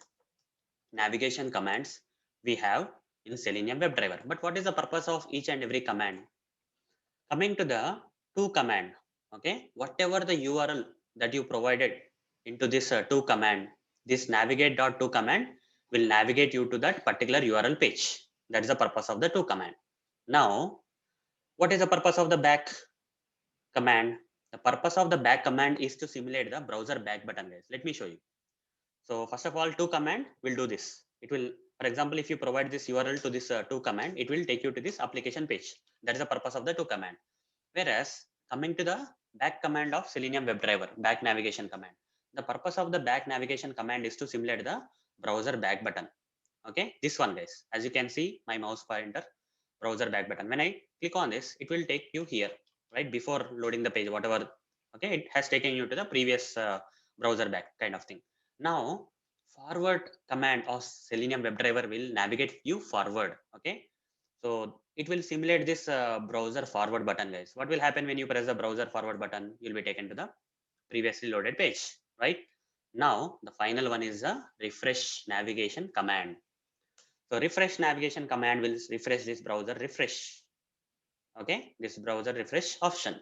navigation commands we have in Selenium WebDriver. But what is the purpose of each and every command? Coming to the to command, okay, whatever the URL that you provided into this to command, this navigate.to command will navigate you to that particular URL page. That is the purpose of the to command. Now, what is the purpose of the back command? The purpose of the back command is to simulate the browser back button, guys. Let me show you. So first of all, to command will do this. It will, for example, if you provide this URL to this to command, it will take you to this application page. That is the purpose of the to command. Whereas coming to the back command of Selenium WebDriver, back navigation command, the purpose of the back navigation command is to simulate the browser back button. Okay, this one, guys, as you can see my mouse pointer, browser back button. When I click on this, it will take you here, right, before loading the page, whatever Okay, it has taken you to the previous browser back kind of thing. Now forward command of Selenium WebDriver will navigate you forward. Okay, so it will simulate this browser forward button, guys. What will happen when you press the browser forward button? You'll be taken to the previously loaded page, right? Now the final one is the refresh navigation command. So refresh navigation command will refresh this browser refresh. Okay, this browser refresh option.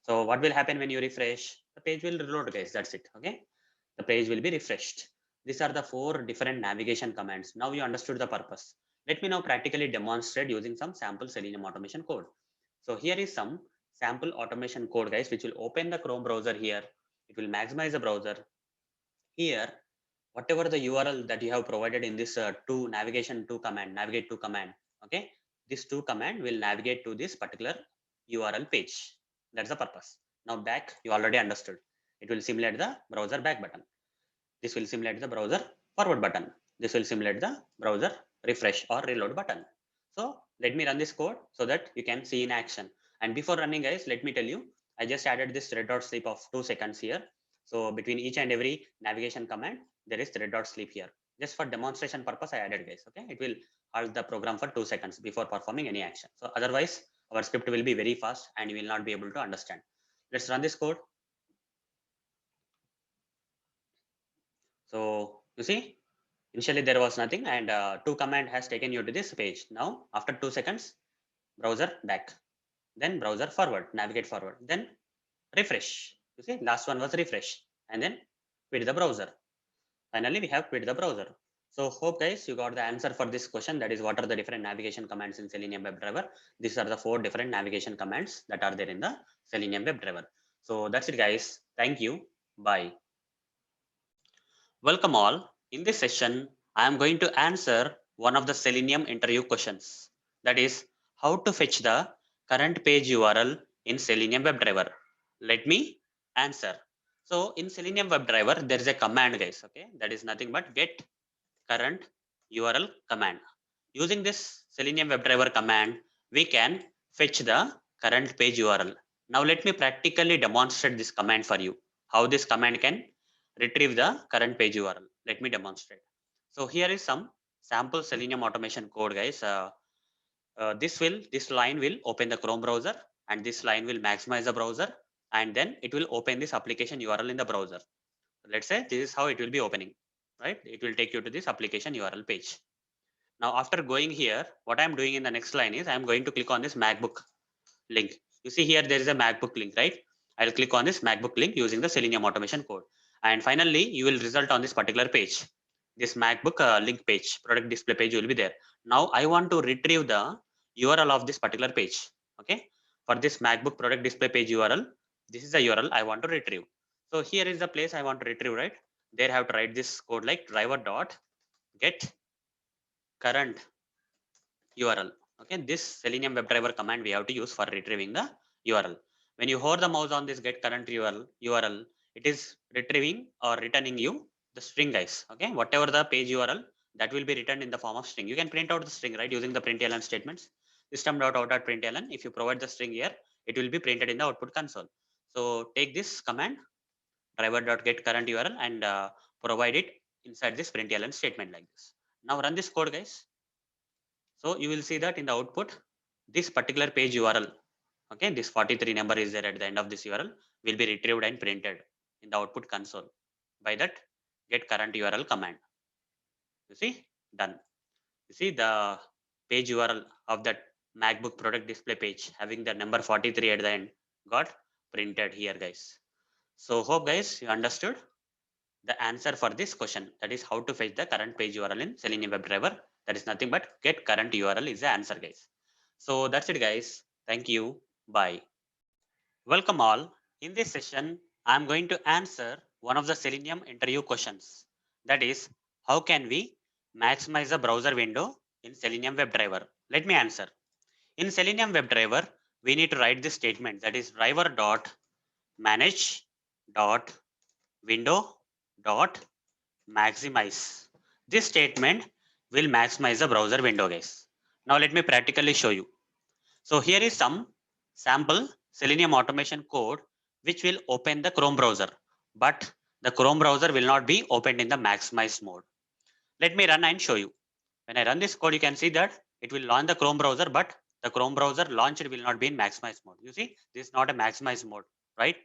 So what will happen when you refresh? The page will reload, guys. That's it. Okay, the page will be refreshed. These are the 4 different navigation commands. Now you understood the purpose. Let me now practically demonstrate using some sample Selenium automation code. So here is some sample automation code, guys, which will open the Chrome browser here. It will maximize the browser. Here, whatever the URL that you have provided in this to navigation to command, navigate to command, okay, this to command will navigate to this particular URL page. That's the purpose. Now back, you already understood. It will simulate the browser back button. This will simulate the browser forward button. This will simulate the browser refresh or reload button. So let me run this code so that you can see in action. And before running, guys, let me tell you, I just added this red dot sleep of 2 seconds here. So between each and every navigation command, there is red dot sleep here. Just for demonstration purpose, I added, guys. Okay, it will halt the program for 2 seconds before performing any action. So otherwise, our script will be very fast and you will not be able to understand. Let's run this code. So you see, initially there was nothing and to command has taken you to this page. Now after 2 seconds, browser back, then browser forward, navigate forward, then refresh. You see, last one was refresh and then quit the browser. Finally, we have quit the browser. So hope guys you got the answer for this question. That is, what are the different navigation commands in Selenium WebDriver? These are the 4 different navigation commands that are there in the Selenium WebDriver. So that's it, guys. Thank you. Bye. Welcome all. In this session, I am going to answer one of the Selenium interview questions. That is, how to fetch the current page URL in Selenium WebDriver. Let me answer. So in Selenium WebDriver, there is a command, guys. Okay, that is nothing but get current URL command. Using this Selenium WebDriver command, we can fetch the current page URL. Now let me practically demonstrate this command for you. How this command can retrieve the current page URL. Let me demonstrate. So here is some sample Selenium automation code, guys. This line will open the Chrome browser, and this line will maximize the browser, and then it will open this application URL in the browser. Let's say this is how it will be opening, right? It will take you to this application URL page. Now after going here, what I'm doing in the next line is I'm going to click on this MacBook link. You see here there is a MacBook link, right? I'll click on this MacBook link using the Selenium automation code. And finally, you will result on this particular page. This MacBook link page, product display page will be there. Now I want to retrieve the URL of this particular page. Okay. For this MacBook product display page URL, this is the URL I want to retrieve. So here is the place I want to retrieve, right? There I have to write this code like driver dot get current URL. Okay, this Selenium WebDriver command we have to use for retrieving the URL. When you hover the mouse on this get current URL, it is retrieving or returning you the string, guys. Okay, whatever the page URL, that will be returned in the form of string. You can print out the string, right, using the println statements. System.out.println. If you provide the string here, it will be printed in the output console. So take this command driver.get current URL and provide it inside this println statement like this. Now run this code, guys. So you will see that in the output, this particular page URL, okay, this 43 number is there at the end of this URL, will be retrieved and printed in the output console by that get current URL command. You see, done. You see the page URL of that MacBook product display page having the number 43 at the end got printed here, guys. So hope guys you understood the answer for this question, that is how to fetch the current page URL in Selenium WebDriver. That is nothing but get current URL is the answer, guys. So that's it, guys. Thank you. Bye. Welcome all. In this session, I'm going to answer one of the Selenium interview questions. That is, how can we maximize the browser window in Selenium WebDriver? Let me answer. In Selenium WebDriver, we need to write this statement, that is driver dot manage dot window dot maximize. This statement will maximize the browser window, guys. Now let me practically show you. So here is some sample Selenium automation code which will open the Chrome browser, but the Chrome browser will not be opened in the maximized mode. Let me run and show you. When I run this code, you can see that it will launch the Chrome browser, but the Chrome browser launched will not be in maximized mode. You see, this is not a maximized mode, right?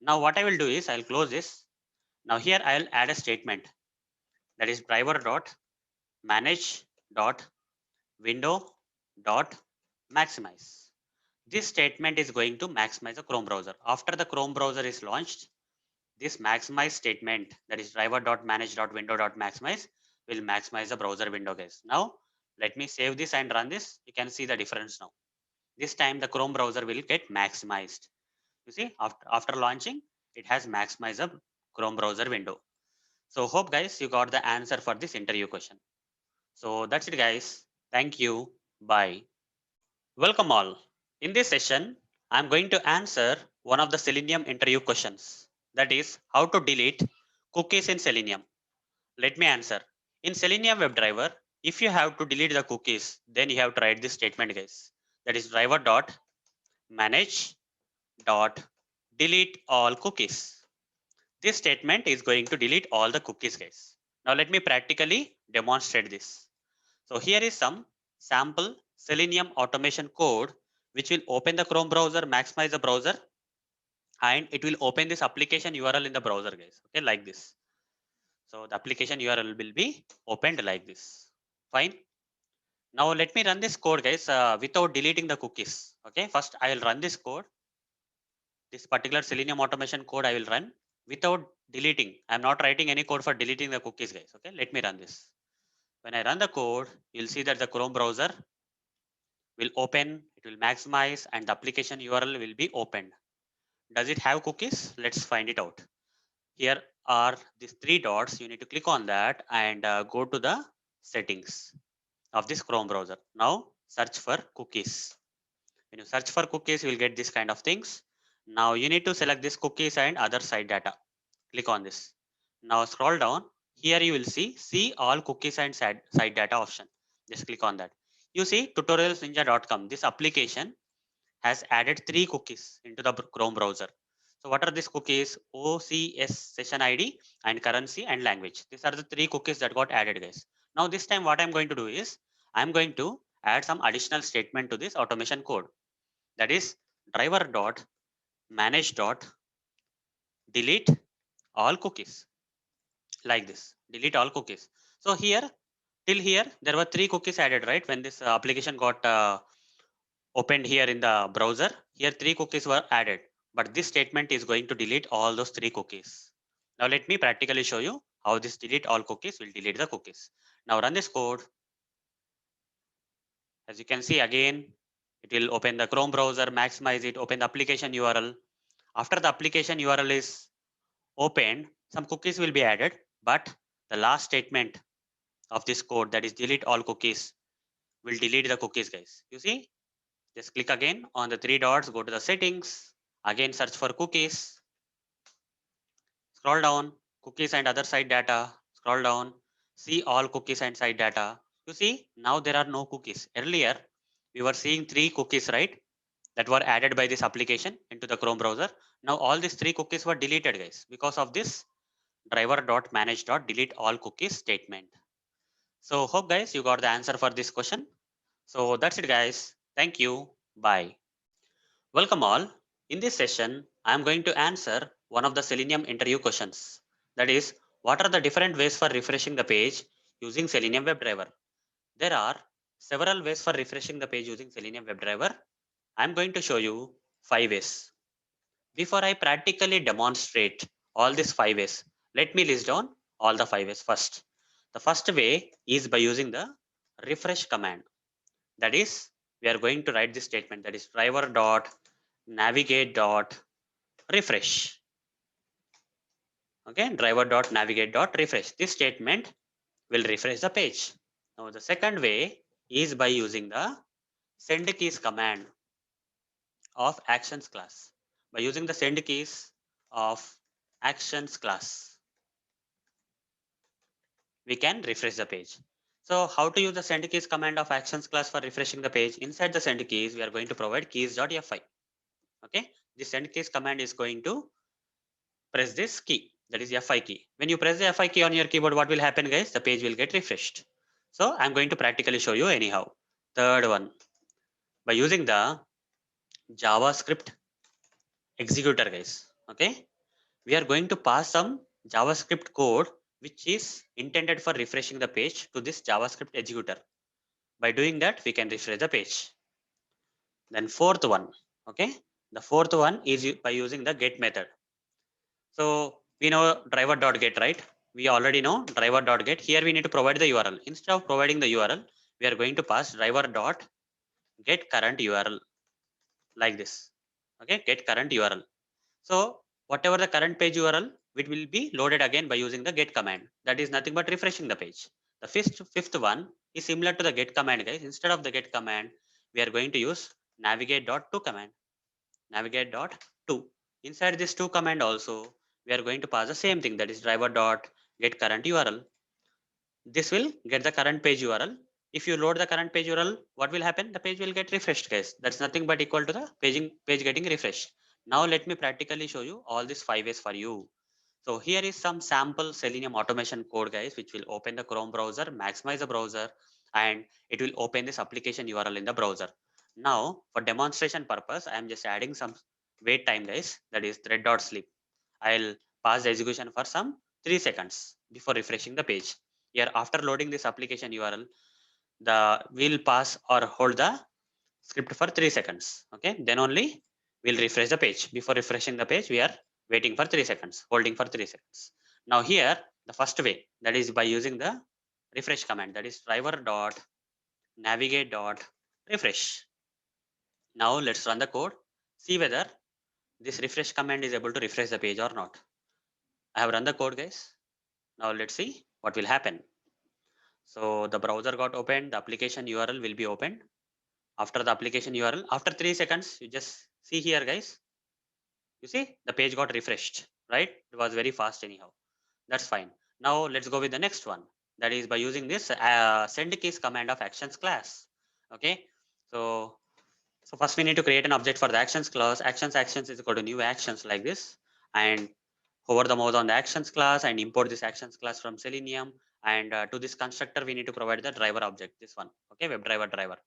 Now what I will do is I'll close this. Now here I'll add a statement, that is driver dot manage dot window dot maximize. This statement is going to maximize the Chrome browser. After the Chrome browser is launched, this maximize statement, that is driver dot manage dot window dot maximize, will maximize the browser window, guys. Now let me save this and run this. You can see the difference now. This time the Chrome browser will get maximized. You see, after launching, it has maximized the Chrome browser window. So hope guys you got the answer for this interview question. So that's it guys. Thank you. Bye. Welcome all. In this session, I'm going to answer one of the Selenium interview questions. That is how to delete cookies in Selenium. Let me answer. In Selenium WebDriver, if you have to delete the cookies, then you have to write this statement guys. That is driver dot manage dot delete all cookies. This statement is going to delete all the cookies guys. Now let me practically demonstrate this. So here is some sample Selenium automation code which will open the Chrome browser, maximize the browser, and it will open this application URL in the browser guys. Okay, like this. So the application URL will be opened like this. Fine. Now let me run this code guys without deleting the cookies. Okay, first I will run this code. This particular Selenium automation code I will run without deleting. I'm not writing any code for deleting the cookies guys. Okay, let me run this. When I run the code, you'll see that the Chrome browser will open, it will maximize, and the application URL will be opened. Does it have cookies? Let's find it out. Here are these three dots. You need to click on that and go to the settings of this Chrome browser. Now search for cookies. When you search for cookies, you will get this kind of things. Now you need to select this cookies and other site data. Click on this. Now scroll down. Here you will see all cookies and site data option. Just click on that. You see tutorialsninja.com. This application has added three cookies into the Chrome browser. So what are these cookies? OCS session ID and currency and language. These are the three cookies that got added guys. Now this time what I'm going to do is I'm going to add some additional statement to this automation code. That is driver dot manage dot delete all cookies, like this. Delete all cookies. So here till here there were three cookies added, right? When this application got opened here in the browser, here three cookies were added, but this statement is going to delete all those three cookies. Now let me practically show you how this delete all cookies will delete the cookies. Now run this code. As you can see again, it will open the Chrome browser, maximize it, open the application URL. After the application URL is opened, some cookies will be added, but the last statement of this code, that is delete all cookies, will delete the cookies guys. You see, just click again on the three dots, go to the settings, again search for cookies, scroll down, cookies and other site data, scroll down, see all cookies and site data. You see, now there are no cookies. Earlier, we were seeing three cookies, right? That were added by this application into the Chrome browser. Now all these three cookies were deleted guys because of this driver.manage.delete all cookies statement. So hope guys you got the answer for this question. So that's it guys. Thank you. Bye. Welcome all. In this session, I am going to answer one of the Selenium interview questions. That is, what are the different ways for refreshing the page using Selenium WebDriver? There are several ways for refreshing the page using Selenium WebDriver. I am going to show you 5 ways. Before I practically demonstrate all these 5 ways, let me list down all the 5 ways first. The first way is by using the refresh command. That is, we are going to write this statement, that is driver dot navigate dot refresh. Okay, driver dot navigate dot refresh. This statement will refresh the page. Now the second way is by using the send keys command of actions class. By using the send keys of actions class, we can refresh the page. So how to use the send keys command of actions class for refreshing the page? Inside the send keys, we are going to provide keys.fi. Okay, the send case command is going to press this key, that is F5 key. When you press the F5 key on your keyboard, what will happen, guys? The page will get refreshed. So I'm going to practically show you anyhow. Third one, by using the JavaScript executor, guys. Okay, we are going to pass some JavaScript code which is intended for refreshing the page to this JavaScript executor. By doing that, we can refresh the page. Then fourth one, okay, the fourth one is by using the get method. So we know driver.get, right? We already know driver.get. Here we need to provide the URL. Instead of providing the URL, we are going to pass driver.get current URL like this. Okay, get current URL. So whatever the current page URL, it will be loaded again by using the get command. That is nothing but refreshing the page. The fifth one is similar to the get command, guys. Instead of the get command, we are going to use navigate.to command. Navigate.to. Inside this to command also, we are going to pass the same thing, that is driver.get current URL. This will get the current page URL. If you load the current page URL, what will happen? The page will get refreshed, guys. That's nothing but equal to the page getting refreshed. Now let me practically show you all these 5 ways for you. So here is some sample Selenium automation code, guys, which will open the Chrome browser, maximize the browser, and it will open this application URL in the browser. Now, for demonstration purpose, I am just adding some wait time, guys, that is thread.sleep. I'll pass the execution for some 3 seconds before refreshing the page. Here, after loading this application URL, the we'll pass or hold the script for 3 seconds. Okay, then only we'll refresh the page. Before refreshing the page, we are waiting for 3 seconds, holding for 3 seconds. Now here, the first way, that is by using the refresh command, that is driver dot navigate dot refresh. Now let's run the code, see whether this refresh command is able to refresh the page or not. I have run the code, guys. Now let's see what will happen. So the browser got opened, the application URL will be opened. After the application URL, after 3 seconds, you just see here, guys. You see the page got refreshed, right? It was very fast anyhow. That's fine. Now let's go with the next one. That is by using this send keys command of actions class. Okay. So first we need to create an object for the actions class. Actions is equal to new actions like this, and hover the mouse on the actions class and import this actions class from Selenium. And to this constructor, we need to provide the driver object. This one, okay, Webdriver.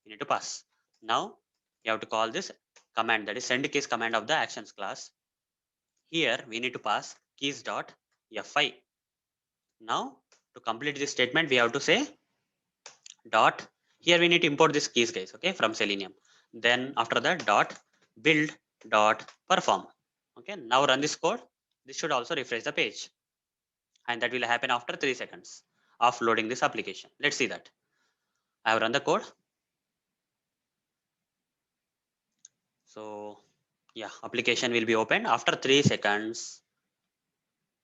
We need to pass. Now you have to call this command, that is send keys command of the actions class. Here we need to pass keys dot fi. Now to complete this statement, we have to say dot. Here we need to import this keys, guys, okay, from Selenium. Then after that dot build dot perform. Okay, now run this code. This should also refresh the page, and that will happen after 3 seconds of loading this application. Let's see that. I have run the code. So yeah, application will be opened after 3 seconds.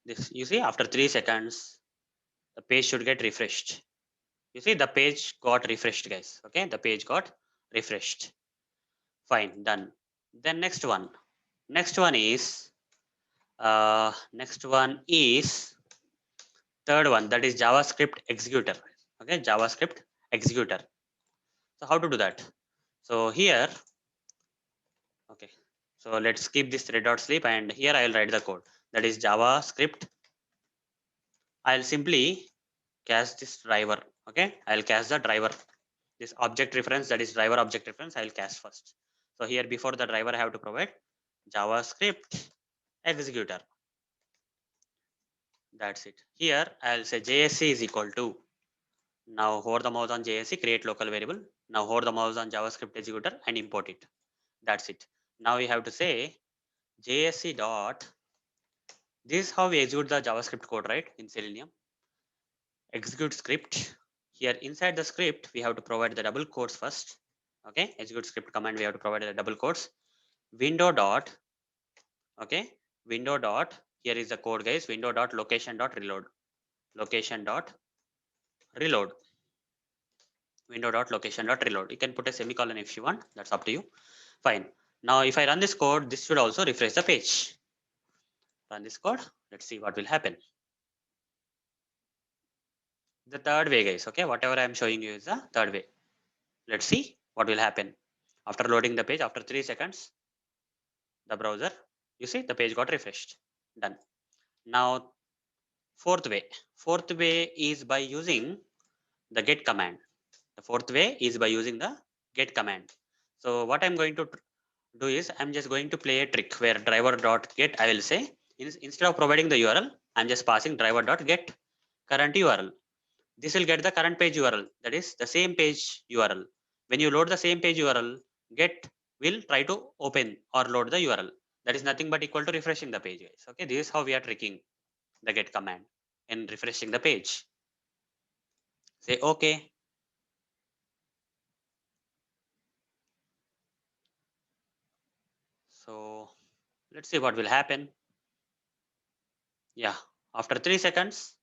This, you see, after 3 seconds, the page should get refreshed. You see, the page got refreshed, guys. Okay, the page got refreshed. Fine, done. Then next one is third one, that is JavaScript executor. Okay, JavaScript executor. So how to do that? So here, okay, so let's skip this thread.sleep, and here I'll write the code. That is JavaScript. I'll simply cast this driver. Okay, I'll cast the driver. This object reference, that is driver object reference, I'll cast first. So here before the driver I have to provide JavaScript executor. That's it. Here I'll say JSC is equal to. Now hover the mouse on JSC, create local variable. Now hover the mouse on JavaScript executor and import it. That's it. Now we have to say JSC dot. This is how we execute the JavaScript code, right? In Selenium. Execute script. Here inside the script, we have to provide the double quotes first. Okay, execute script command, we have to provide the double quotes. Window dot. Okay, window dot. Here is the code, guys. Window dot location dot reload. Location dot reload. Window dot location dot reload. You can put a semicolon if you want. That's up to you. Fine. Now if I run this code, this should also refresh the page. Run this code. Let's see what will happen. The third way, guys. Okay, whatever I am showing you is the third way. Let's see what will happen. After loading the page, after 3 seconds, the browser. You see the page got refreshed. Done. Now fourth way is by using the get command. The fourth way is by using the get command. So what I'm going to do is I'm just going to play a trick where driver.get, I will say, instead of providing the URL, I'm just passing driver.get current URL. This will get the current page URL, that is the same page URL. When you load the same page URL, get will try to open or load the URL. That is nothing but equal to refreshing the page, guys. Okay, this is how we are tricking the get command in refreshing the page. Say okay. So let's see what will happen. Yeah, after 3 seconds,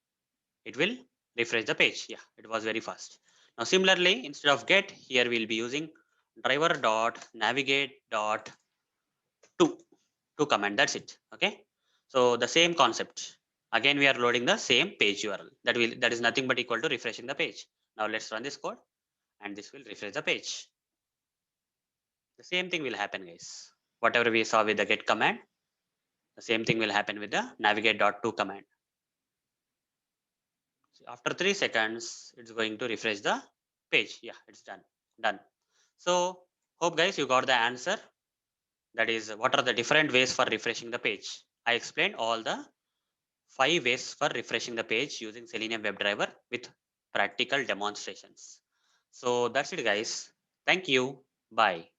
it will refresh the page. Yeah, it was very fast. Now similarly, instead of get, here we'll be using driver dot navigate dot to command. That's it. Okay. So the same concept. Again, we are loading the same page URL. That is nothing but equal to refreshing the page. Now let's run this code, and this will refresh the page. The same thing will happen, guys. Whatever we saw with the get command, the same thing will happen with the navigate.to command. So after 3 seconds, it's going to refresh the page. Yeah, it's done. Done. So hope guys you got the answer. That is, what are the different ways for refreshing the page? I explained all the 5 ways for refreshing the page using Selenium WebDriver with practical demonstrations. So that's it, guys. Thank you. Bye.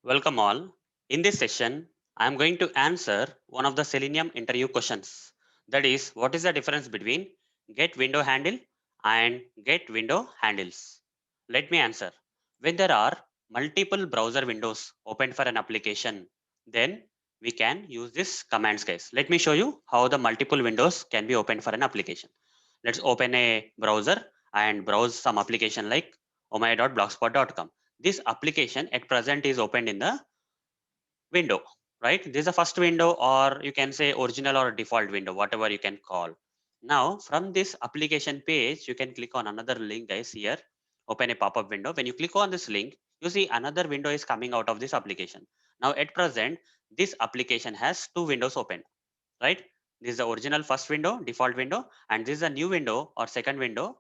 Welcome all. In this session, I am going to answer one of the Selenium interview questions. That is, what is the difference between get window handle and get window handles? Let me answer. When there are multiple browser windows open for an application, then we can use this commands, guys. Let me show you how the multiple windows can be opened for an application. Let's open a browser and browse some application like omaya.blogspot.com. This application at present is opened in the window, right? This is the first window, or you can say original or default window, whatever you can call. Now from this application page, you can click on another link, guys. Here open a pop-up window. When you click on this link, you see another window is coming out of this application. Now at present, this application has two windows open, right? This is the original first window, default window, and this is a new window or second window,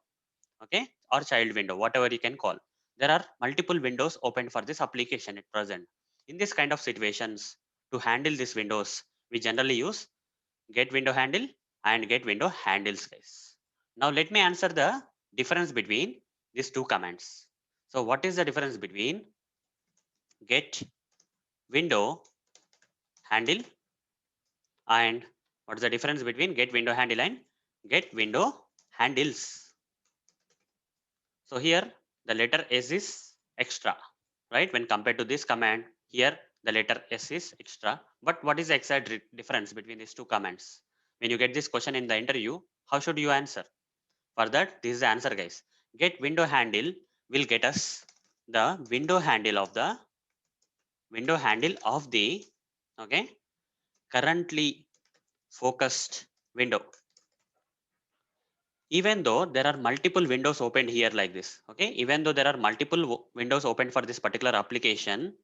okay, or child window, whatever you can call. There are multiple windows open for this application at present. In this kind of situations, to handle these windows, we generally use get window handle and get window handles, guys. Now let me answer the difference between these two commands. So what is the difference between get window handle, and what is the difference between get window handle and get window handles? So here the letter S is extra, right? When compared to this command, here the letter S is extra. But what is the exact difference between these two commands? When you get this question in the interview, how should you answer? For that, this is the answer, guys. Get window handle will get us the window handle of the okay currently focused window. Even though there are multiple windows opened here like this, okay, even though there are multiple windows open for this particular application,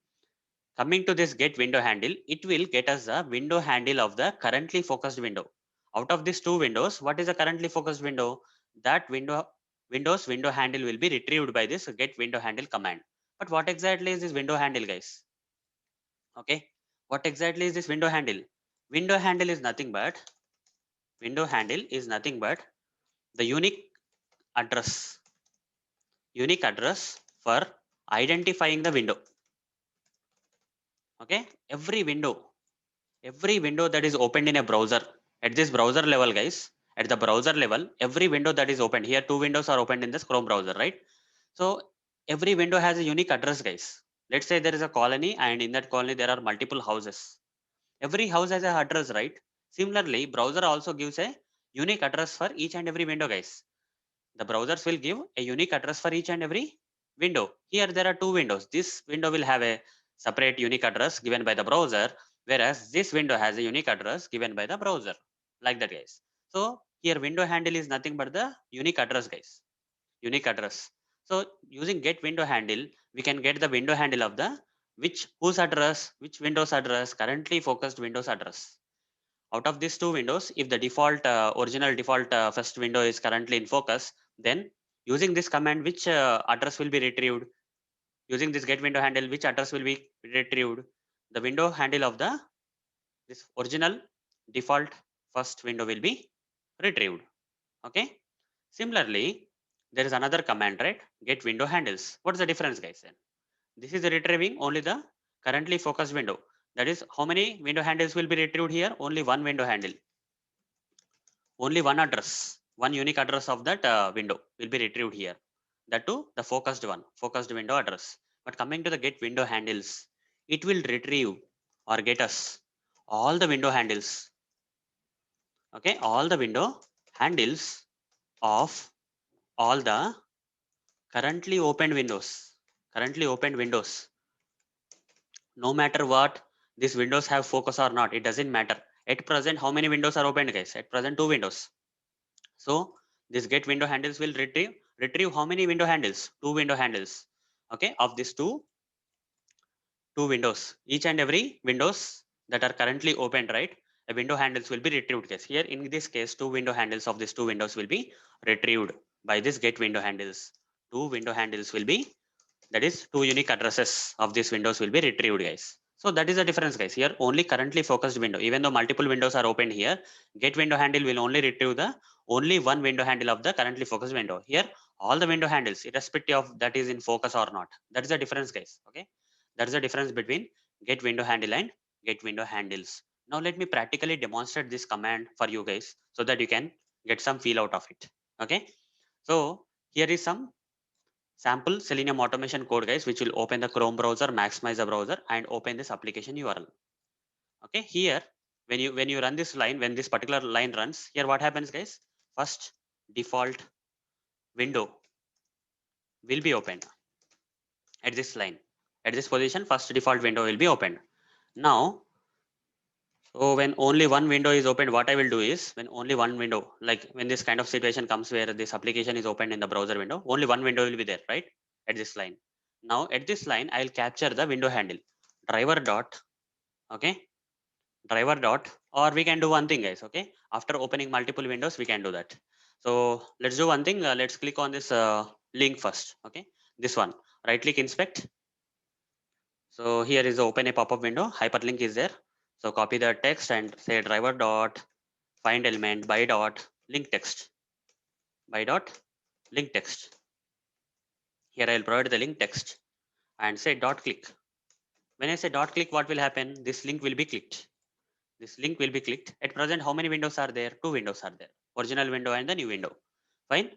coming to this get window handle, it will get us the window handle of the currently focused window. Out of these two windows, what is the currently focused window? That windows window handle will be retrieved by this get window handle command. But what exactly is this window handle, guys? Okay, what exactly is this window handle? Window handle is nothing but the address unique address for identifying the window. Okay, every window that is opened in a browser, at this browser level, guys, at the browser level, every window that is opened here, two windows are opened in this Chrome browser, right? So every window has a unique address, guys. Let's say there is a colony, and in that colony there are multiple houses. Every house has a address, right? Similarly, browser also gives a unique address for each and every window, guys. The browsers will give a unique address for each and every window. Here there are two windows. This window will have a separate unique address given by the browser, whereas this window has a unique address given by the browser. Like that, guys. So here window handle is nothing but the unique address, guys. Unique address. So using get window handle, we can get the window handle of the whose address, which Windows address, currently focused Windows address. Out of these two windows, if the default original default first window is currently in focus, then using this command, which address will be retrieved? Using this get window handle, which address will be retrieved? The window handle of the this original default first window will be retrieved. Okay. Similarly, there is another command, right? Get window handles. What's the difference, guys? Then this is retrieving only the currently focused window. That is, how many window handles will be retrieved here? Only one window handle. Only one address, one unique address of that window will be retrieved here. That too, the focused one, focused window address. But coming to the get window handles, it will retrieve or get us all the window handles. Okay, all the window handles of all the currently opened windows. Currently opened windows. No matter what these windows have focus or not, it doesn't matter. At present, how many windows are opened, guys? At present, two windows. So this get window handles will retrieve how many window handles? Two window handles. Okay, of these two windows. Each and every windows that are currently opened, right? A window handles will be retrieved. Case here in this case, two window handles of these two windows will be retrieved by this get window handles. Two window handles will be, that is, two unique addresses of these windows will be retrieved, guys. So that is the difference, guys. Here only currently focused window, even though multiple windows are opened here, get window handle will only retrieve the only one window handle of the currently focused window. Here all the window handles, irrespective of that is in focus or not. That is the difference, guys. Okay, that is the difference between get window handle and get window handles. Now let me practically demonstrate this command for you guys so that you can get some feel out of it. Okay, so here is some sample Selenium automation code, guys, which will open the Chrome browser, maximize the browser, and open this application URL. Okay, here when you run this line, when this particular line runs, here what happens, guys? First default window will be opened at this line. At this position, first default window will be opened. Now, so when only one window is opened, what I will do is, when only one window, like when this kind of situation comes where this application is opened in the browser window, only one window will be there, right? At this line. Now at this line, I'll capture the window handle driver dot, okay, driver dot, or we can do one thing, guys. Okay, after opening multiple windows, we can do that. So let's do one thing. Let's click on this link first. Okay, this one, right click inspect. So here is the open a pop-up window, hyperlink is there. So copy the text and say driver dot find element by dot link text, by dot link text. Here I'll provide the link text and say dot click. When I say dot click, what will happen? This link will be clicked. This link will be clicked. At present, how many windows are there? Two windows are there. Original window and the new window. Fine.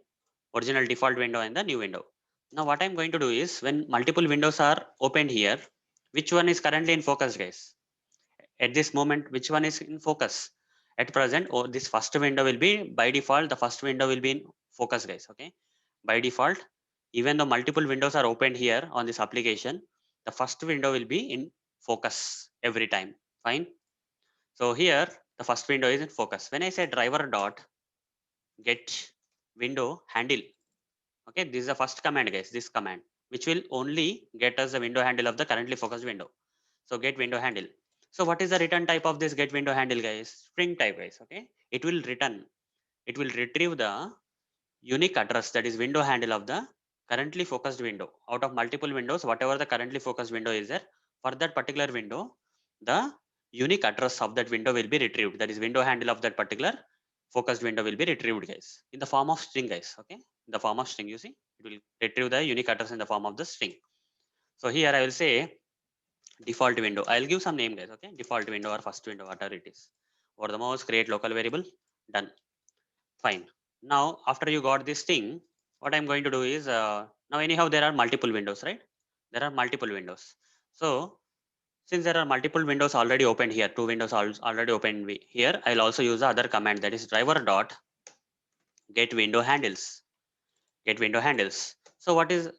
Original default window and the new window. Now what I'm going to do is, when multiple windows are opened here, which one is currently in focus, guys? At this moment, which one is in focus? At present, or this first window will be, by default, the first window will be in focus, guys. Okay. By default, even though multiple windows are opened here on this application, the first window will be in focus every time. Fine. So here the first window is in focus. When I say driver dot get window handle, okay, this is the first command, guys. This command, which will only get us the window handle of the currently focused window. So get window handle. So what is the return type of this get window handle, guys? String type, guys. Okay, it will return. It will retrieve the unique address, that is window handle of the currently focused window. Out of multiple windows, whatever the currently focused window is there, for that particular window, the unique address of that window will be retrieved. That is window handle of that particular focused window will be retrieved, guys, in the form of string, guys. Okay, in the form of string, you see, it will retrieve the unique address in the form of the string. So here I will say default window. I'll give some name, guys. Okay, default window or first window, whatever it is. Over the mouse, create local variable. Done. Fine. Now, after you got this thing, what I'm going to do is, now anyhow, there are multiple windows, right? There are multiple windows. So since there are multiple windows already opened here, two windows already opened here, I'll also use the other command, that is driver dot get window handles. Get window handles. So what is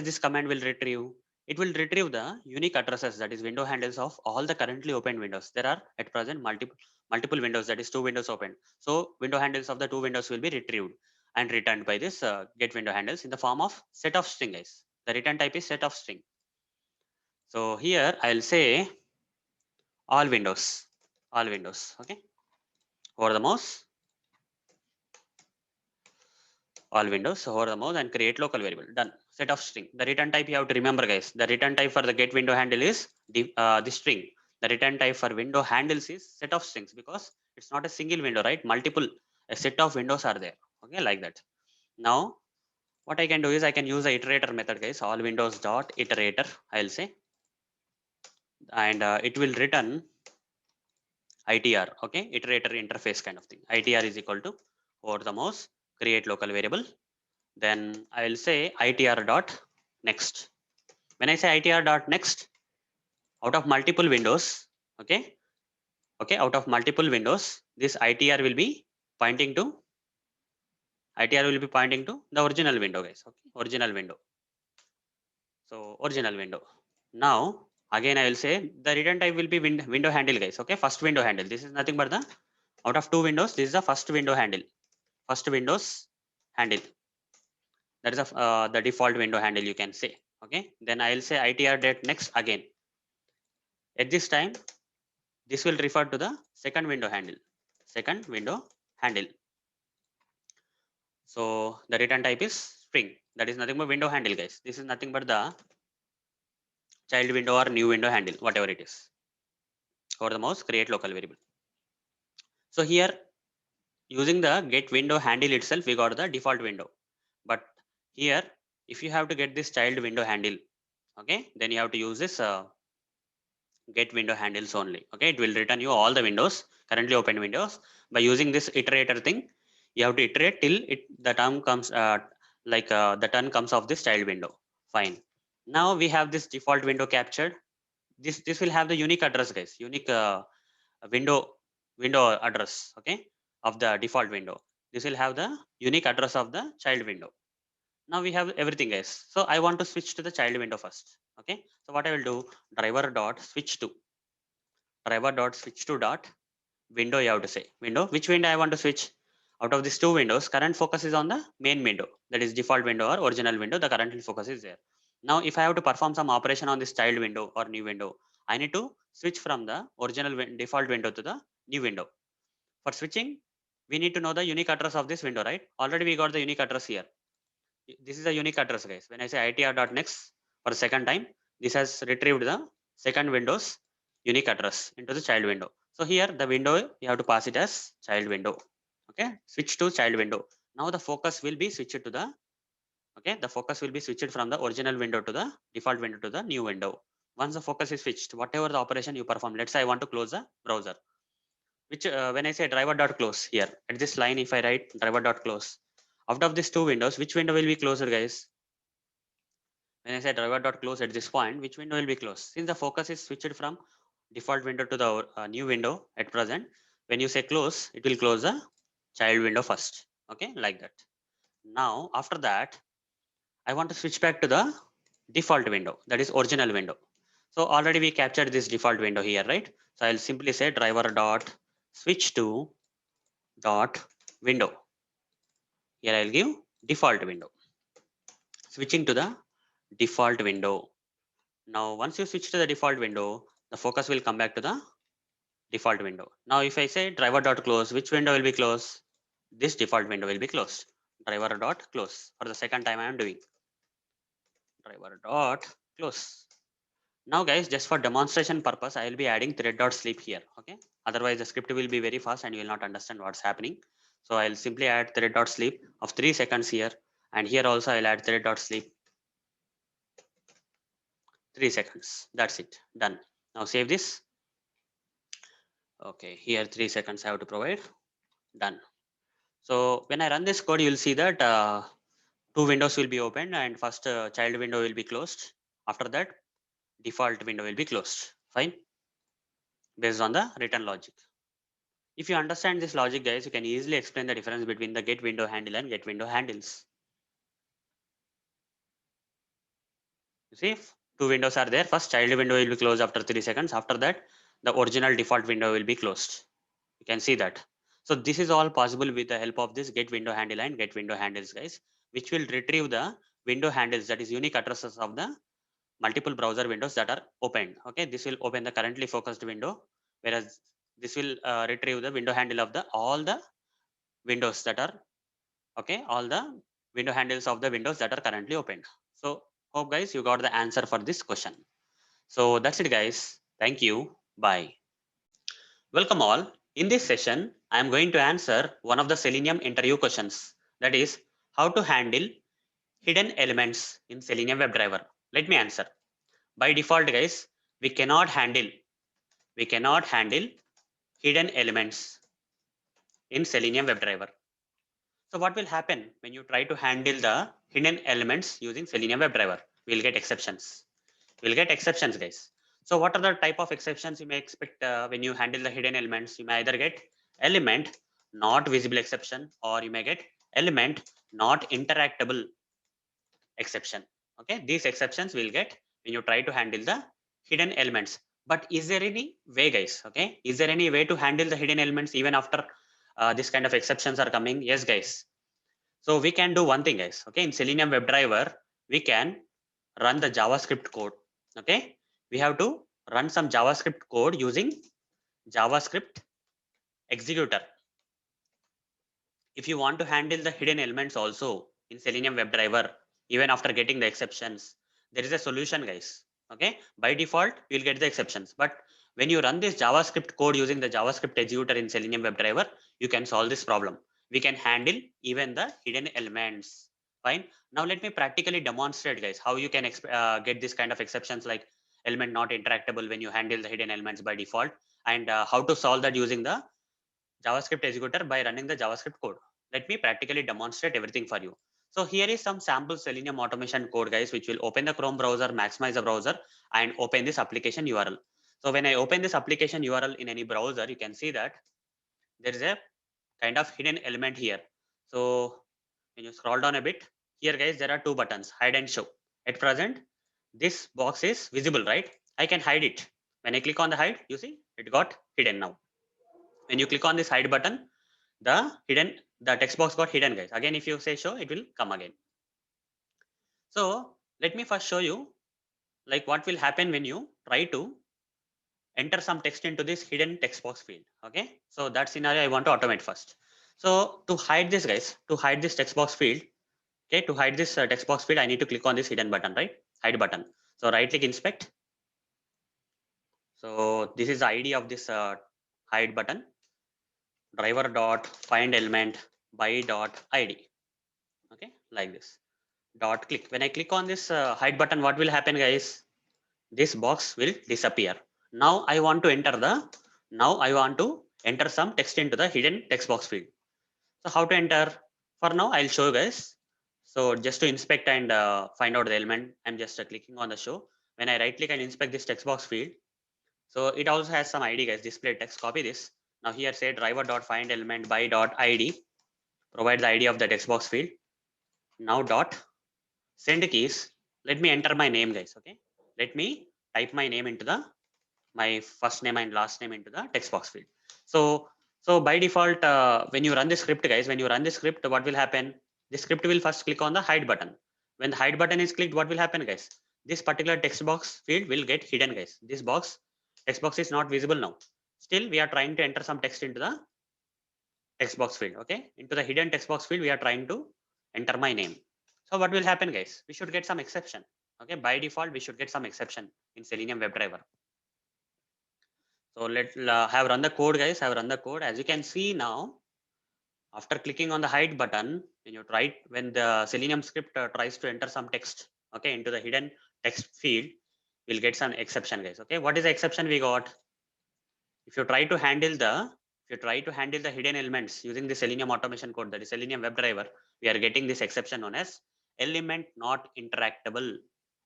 this command will retrieve? It will retrieve the unique addresses, that is window handles of all the currently opened windows. There are at present multiple windows, that is two windows open. So window handles of the two windows will be retrieved and returned by this get window handles in the form of set of string, guys. The return type is set of string. So here I'll say all windows, okay. Over the mouse, all windows, so over the mouse and create local variable. Done. Set of string. The return type you have to remember, guys. The return type for the get window handle is the string. The return type for window handles is set of strings because it's not a single window, right? Multiple, a set of windows are there. Okay, like that. Now, what I can do is I can use the iterator method, guys. All windows dot iterator, I'll say, and it will return ITR. Okay, iterator interface kind of thing. ITR is equal to over the mouse, create local variable. Then I will say ITR dot next. When I say ITR dot next, out of multiple windows, okay, out of multiple windows, this ITR will be pointing to the original window, guys. Okay, original window. So original window. Now again I will say the return type will be window handle, guys. Okay, first window handle. This is nothing but the out of two windows. This is the first window handle. First windows handle. That is the default window handle, you can say. Okay. Then I will say ITR dot next again. At this time, this will refer to the second window handle. Second window handle. So the return type is string. That is nothing but window handle, guys. This is nothing but the child window or new window handle, whatever it is. Over the mouse, create local variable. So here, using the get window handle itself, we got the default window. But here, if you have to get this child window handle, okay, then you have to use this get window handles only. Okay, it will return you all the windows, currently open windows. By using this iterator thing, you have to iterate till the term comes the turn comes of this child window. Fine. Now we have this default window captured. This will have the unique address, guys. Unique window address. Okay, of the default window. This will have the unique address of the child window. Now we have everything, guys. So I want to switch to the child window first. Okay. So what I will do, driver dot switch to dot window, you have to say window. Which window I want to switch? Out of these two windows, current focus is on the main window, that is default window or original window. The current focus is there. Now if I have to perform some operation on this child window or new window, I need to switch from the original default window to the new window. For switching, we need to know the unique address of this window, right? Already we got the unique address here. This is a unique address, guys. When I say itr.next for the second time, this has retrieved the second window's unique address into the child window. So here the window, you have to pass it as child window. Okay, switch to child window. Now the focus will be switched to the, okay, the focus will be switched from the original window to the default window to the new window. Once the focus is switched, whatever the operation you perform, let's say I want to close the browser, which when I say driver dot close here at this line, if I write driver dot close, out of these two windows, which window will be closed, guys? When I say driver dot close at this point, which window will be closed? Since the focus is switched from default window to the new window at present, when you say close, it will close the child window first. Okay, like that. Now, after that, I want to switch back to the default window, that is original window. So already we captured this default window here, right? So I'll simply say driver dot switch to dot window. Here I'll give default window. Switching to the default window. Now, once you switch to the default window, the focus will come back to the default window. Now, if I say driver dot close, which window will be closed? This default window will be closed. Driver dot close. For the second time I am doing driver dot close. Now, guys, just for demonstration purpose, I will be adding thread dot sleep here. Okay. Otherwise, the script will be very fast and you will not understand what's happening. So I'll simply add thread dot sleep of 3 seconds here, and here also I'll add thread dot sleep 3 seconds. That's it. Done. Now save this. Okay, here 3 seconds I have to provide. Done. So when I run this code, you'll see that two windows will be opened and first child window will be closed. After that, default window will be closed. Fine. Based on the return logic. If you understand this logic, guys, you can easily explain the difference between the get window handle and get window handles. You see, two windows are there. First child window will be closed after 3 seconds. After that, the original default window will be closed. You can see that. So this is all possible with the help of this get window handle and get window handles, guys, which will retrieve the window handles, that is unique addresses of the multiple browser windows that are opened. Okay, this will open the currently focused window, whereas this will retrieve the window handle of the all the windows that are okay, all the window handles of the windows that are currently opened. So hope guys you got the answer for this question. So that's it guys. Thank you. Bye. Welcome all. In this session, I am going to answer one of the Selenium interview questions. That is how to handle hidden elements in Selenium WebDriver. Let me answer. By default guys, we cannot handle hidden elements in Selenium WebDriver. So what will happen when you try to handle the hidden elements using Selenium WebDriver? We'll get exceptions. We'll get exceptions, guys. So what are the type of exceptions you may expect when you handle the hidden elements? You may either get element not visible exception, or you may get element not interactable exception. Okay, these exceptions will get when you try to handle the hidden elements. But is there any way, guys? Okay, is there any way to handle the hidden elements even after this kind of exceptions are coming? Yes, guys. So we can do one thing, guys. Okay, in Selenium WebDriver, we can run the JavaScript code. Okay, we have to run some JavaScript code using JavaScript executor. If you want to handle the hidden elements also in Selenium WebDriver, even after getting the exceptions, there is a solution, guys. Okay, by default, you'll get the exceptions. But when you run this JavaScript code using the JavaScript executor in Selenium WebDriver, you can solve this problem. We can handle even the hidden elements. Fine. Now let me practically demonstrate, guys, how you can get this kind of exceptions like element not interactable when you handle the hidden elements by default, and how to solve that using the JavaScript executor by running the JavaScript code. Let me practically demonstrate everything for you. So here is some sample Selenium automation code, guys, which will open the Chrome browser, maximize the browser, and open this application URL. So when I open this application URL in any browser, you can see that there is a kind of hidden element here. So when you scroll down a bit, here guys, there are two buttons, hide and show. At present, this box is visible, right? I can hide it. When I click on the hide, you see it got hidden now. When you click on this hide button, the text box got hidden, guys. Again, if you say show, it will come again. So let me first show you like what will happen when you try to enter some text into this hidden text box field. Okay, so that scenario I want to automate first. So to hide this, guys, to hide this text box field, okay, to hide this text box field, I need to click on this hidden button, right? Hide button. So right click inspect. So this is the ID of this hide button. Driver dot find element by dot ID. Okay, like this. Dot click. When I click on this hide button, what will happen, guys? This box will disappear. Now I want to enter some text into the hidden text box field. So how to enter? For now, I'll show you guys. So just to inspect and find out the element, I'm just clicking on the show. When I right click and inspect this text box field, so it also has some ID, guys. Display text. Copy this. Now here say driver dot find element by dot ID. Provide the ID of the text box field. Now dot send keys. Let me enter my name, guys. Okay. Let me type my name into the my first name and last name into the text box field. So by default, when you run the script, guys, when you run the script, what will happen? The script will first click on the hide button. When the hide button is clicked, what will happen, guys? This particular text box field will get hidden, guys. This text box is not visible now. Still, we are trying to enter some text into the text box field. Okay, into the hidden text box field, we are trying to enter my name. So what will happen, guys? We should get some exception. Okay, by default, we should get some exception in Selenium WebDriver. So let's have run the code, guys. Have run the code. As you can see now, after clicking on the hide button, when the Selenium script tries to enter some text, okay, into the hidden text field, we'll get some exception, guys. Okay, what is the exception we got? If you try to handle the hidden elements using the Selenium automation code, that is Selenium WebDriver, we are getting this exception known as element not interactable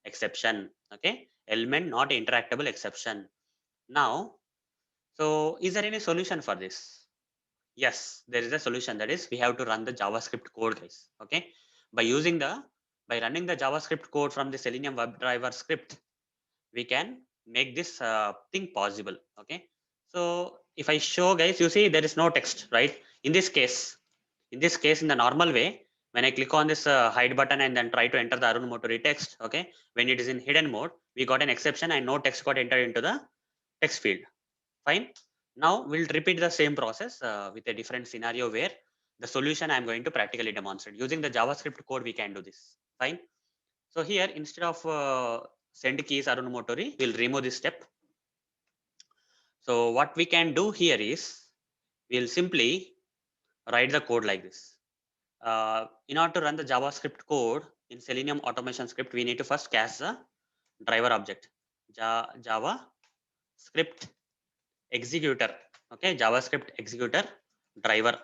exception. Okay, element not interactable exception. Now, so is there any solution for this? Yes, there is a solution. That is, we have to run the JavaScript code, guys. Okay, by running the JavaScript code from the Selenium WebDriver script, we can make this thing possible. Okay, so if I show, guys, you see there is no text, right? In this case, in the normal way, When I click on this hide button and then try to enter the Arun Motori text, okay, when it is in hidden mode, we got an exception and no text got entered into the text field. Fine. Now we'll repeat the same process with a different scenario where the solution I'm going to practically demonstrate. Using the JavaScript code, we can do this. Fine. So here, instead of send keys Arun Motori, we'll remove this step. So what we can do here is we'll simply write the code like this. In order to run the JavaScript code in Selenium automation script, we need to first cast the driver object. JavaScript executor. Okay, JavaScript executor driver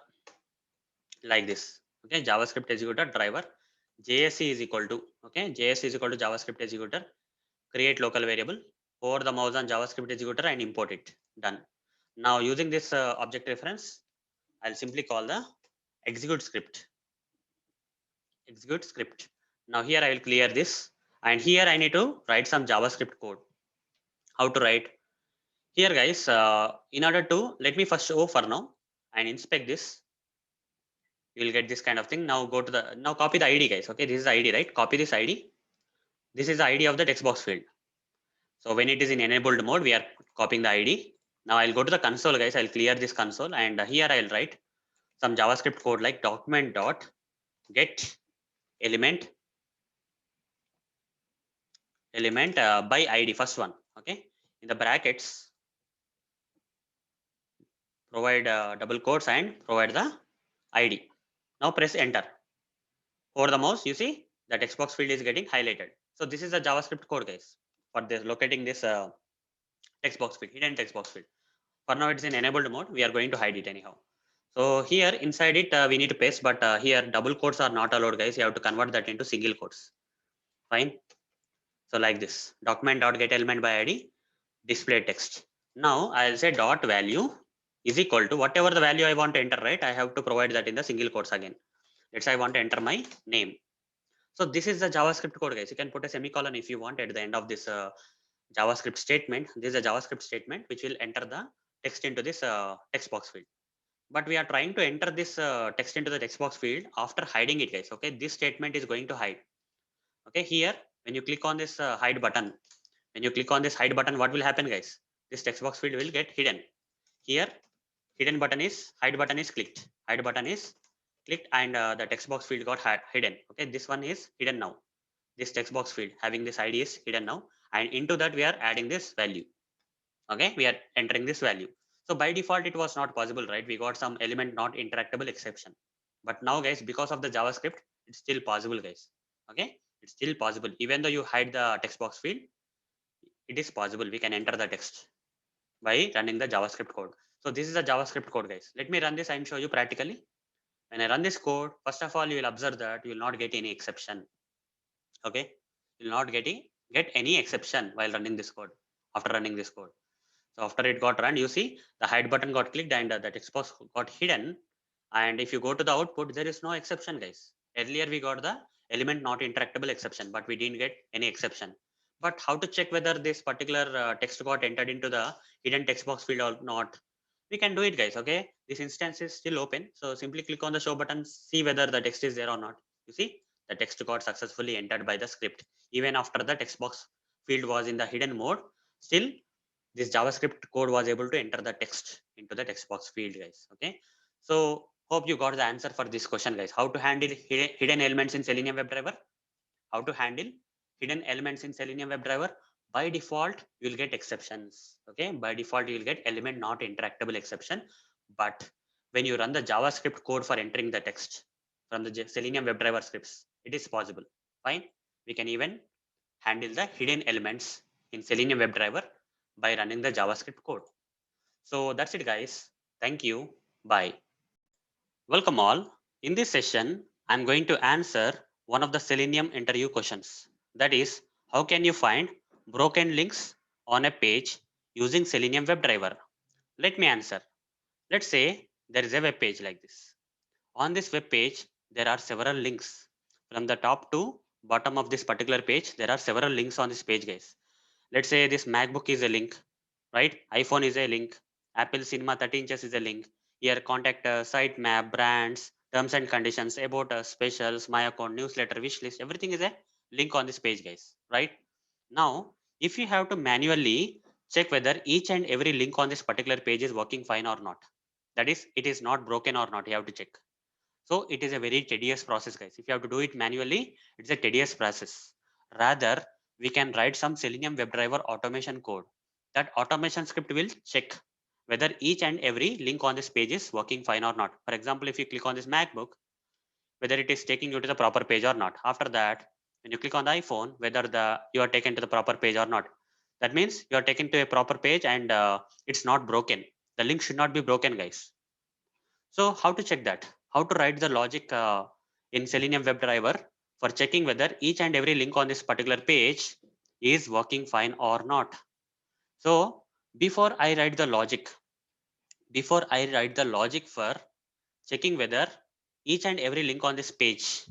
like this. Okay, JavaScript executor driver. JSC is equal to, okay, JSC is equal to JavaScript executor. Create local variable, hover the mouse on JavaScript executor and import it. Done. Now using this object reference, I'll simply call the execute script. Execute script. Now here I will clear this, and here I need to write some JavaScript code. How to write? Here guys, in order to, let me first show for now and inspect this. You will get this kind of thing. Now go to the, now copy the ID guys. Okay, this is the ID, right? Copy this ID. This is the ID of the text box field. So when it is in enabled mode, we are copying the ID. Now I'll go to the console guys. I'll clear this console, and here I'll write some JavaScript code like document dot get element by ID, first one. Okay, in the brackets provide double quotes and provide the ID. Now press enter. Over the mouse, you see the text box field is getting highlighted. So this is the JavaScript code guys for this locating this text box field, hidden text box field. For now it's in enabled mode. We are going to hide it anyhow. So here inside it we need to paste, but here double quotes are not allowed guys. You have to convert that into single quotes. Fine. So like this, document dot get element by ID display text. Now I'll say dot value is equal to whatever the value I want to enter, right? I have to provide that in the single quotes again. Let's say I want to enter my name. So this is the JavaScript code guys. You can put a semicolon if you want at the end of this JavaScript statement. This is a JavaScript statement which will enter the text into this text box field. But we are trying to enter this text into the text box field after hiding it guys. Okay, this statement is going to hide. Okay, here when you click on this hide button, when you click on this hide button, what will happen guys? This text box field will get hidden. Here hidden button is, hide button is clicked, hide button is clicked, and the text box field got hidden. Okay, this one is hidden now. This text box field having this ID is hidden now, and into that we are adding this value. Okay, we are entering this value. So by default it was not possible, right? We got some element not interactable exception. But now guys, because of the JavaScript, it's still possible guys. Okay, it's still possible. Even though you hide the text box field, it is possible. We can enter the text by running the JavaScript code. So this is the JavaScript code guys. Let me run this and show you practically. When I run this code, first of all, you will observe that you will not get any exception. Okay, you will not get any exception while running this code. After running this code, so after it got run, you see the hide button got clicked and the text box got hidden. And if you go to the output, there is no exception guys. Earlier we got the element not interactable exception, but we didn't get any exception. But how to check whether this particular text got entered into the hidden text box field or not? We can do it guys. Okay, this instance is still open, so simply click on the show button, see whether the text is there or not. You see the text got successfully entered by the script. Even after the text box field was in the hidden mode, still this JavaScript code was able to enter the text into the text box field guys. Okay, so hope you got the answer for this question guys. How to handle hidden elements in Selenium WebDriver? How to handle hidden elements in Selenium WebDriver? By default you will get exceptions. Okay, by default you will get element not interactable exception. But when you run the JavaScript code for entering the text from the Selenium WebDriver scripts, it is possible. Fine, we can even handle the hidden elements in Selenium WebDriver by running the JavaScript code. So that's it guys. Thank you. Bye. Welcome all. In this session, I'm going to answer one of the Selenium interview questions. That is, how can you find broken links on a page using Selenium WebDriver? Let me answer. Let's say there is a web page like this. On this web page, there are several links. From the top to bottom of this particular page, there are several links on this page, guys. Let's say this MacBook is a link, right? iPhone is a link. Apple Cinema 30 inches is a link. Here, contact site map, brands, terms and conditions, about us, specials, my account, newsletter, wish list, everything is a link on this page, guys, right? Now, if you have to manually check whether each and every link on this particular page is working fine or not, that is, it is not broken or not, you have to check. So it is a very tedious process, guys. If you have to do it manually, it's a tedious process. Rather, we can write some Selenium WebDriver automation code. That automation script will check whether each and every link on this page is working fine or not. For example, if you click on this MacBook, whether it is taking you to the proper page or not. After that, when you click on the iPhone, whether you are taken to the proper page or not. That means you are taken to a proper page and it's not broken. The link should not be broken, guys. So how to check that? How to write the logic in Selenium WebDriver for checking whether each and every link on this particular page is working fine or not. So before I write the logic, for checking whether each and every link on this page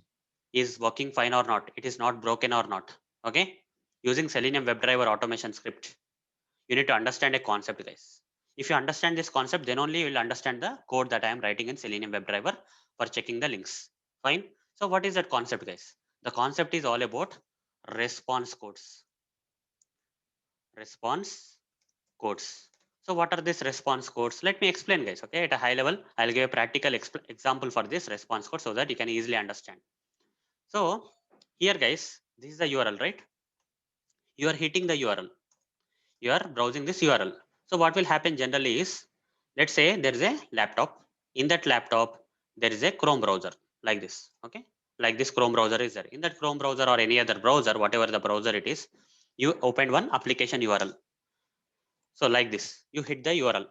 is working fine or not, it is not broken or not. Okay, using Selenium WebDriver automation script, you need to understand a concept, guys. If you understand this concept, then only you will understand the code that I am writing in Selenium WebDriver for checking the links. Fine. So what is that concept, guys? The concept is all about response codes. Response codes. So what are these response codes? Let me explain, guys. Okay, at a high level, I'll give a practical example for this response code so that you can easily understand. So here, guys, this is the URL, right? You are hitting the URL. You are browsing this URL. So what will happen generally is, let's say there is a laptop. In that laptop, there is a Chrome browser like this. Okay, like this Chrome browser is there. In that Chrome browser or any other browser, whatever the browser it is, you opened one application URL. So like this, you hit the URL.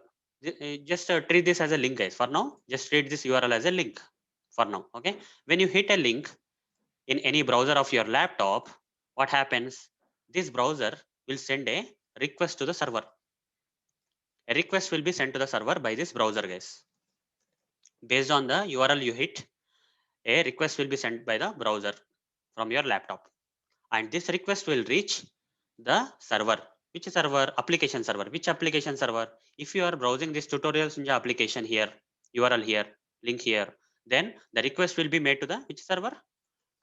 Just treat this as a link, guys. For now, just treat this URL as a link. For now, okay. When you hit a link in any browser of your laptop, what happens? This browser will send a request to the server. A request will be sent to the server by this browser, guys. Based on the URL you hit, a request will be sent by the browser from your laptop. And this request will reach the server. Which server? Application server. Which application server? If you are browsing this Tutorials Ninja application here, URL here, link here, then the request will be made to the which server?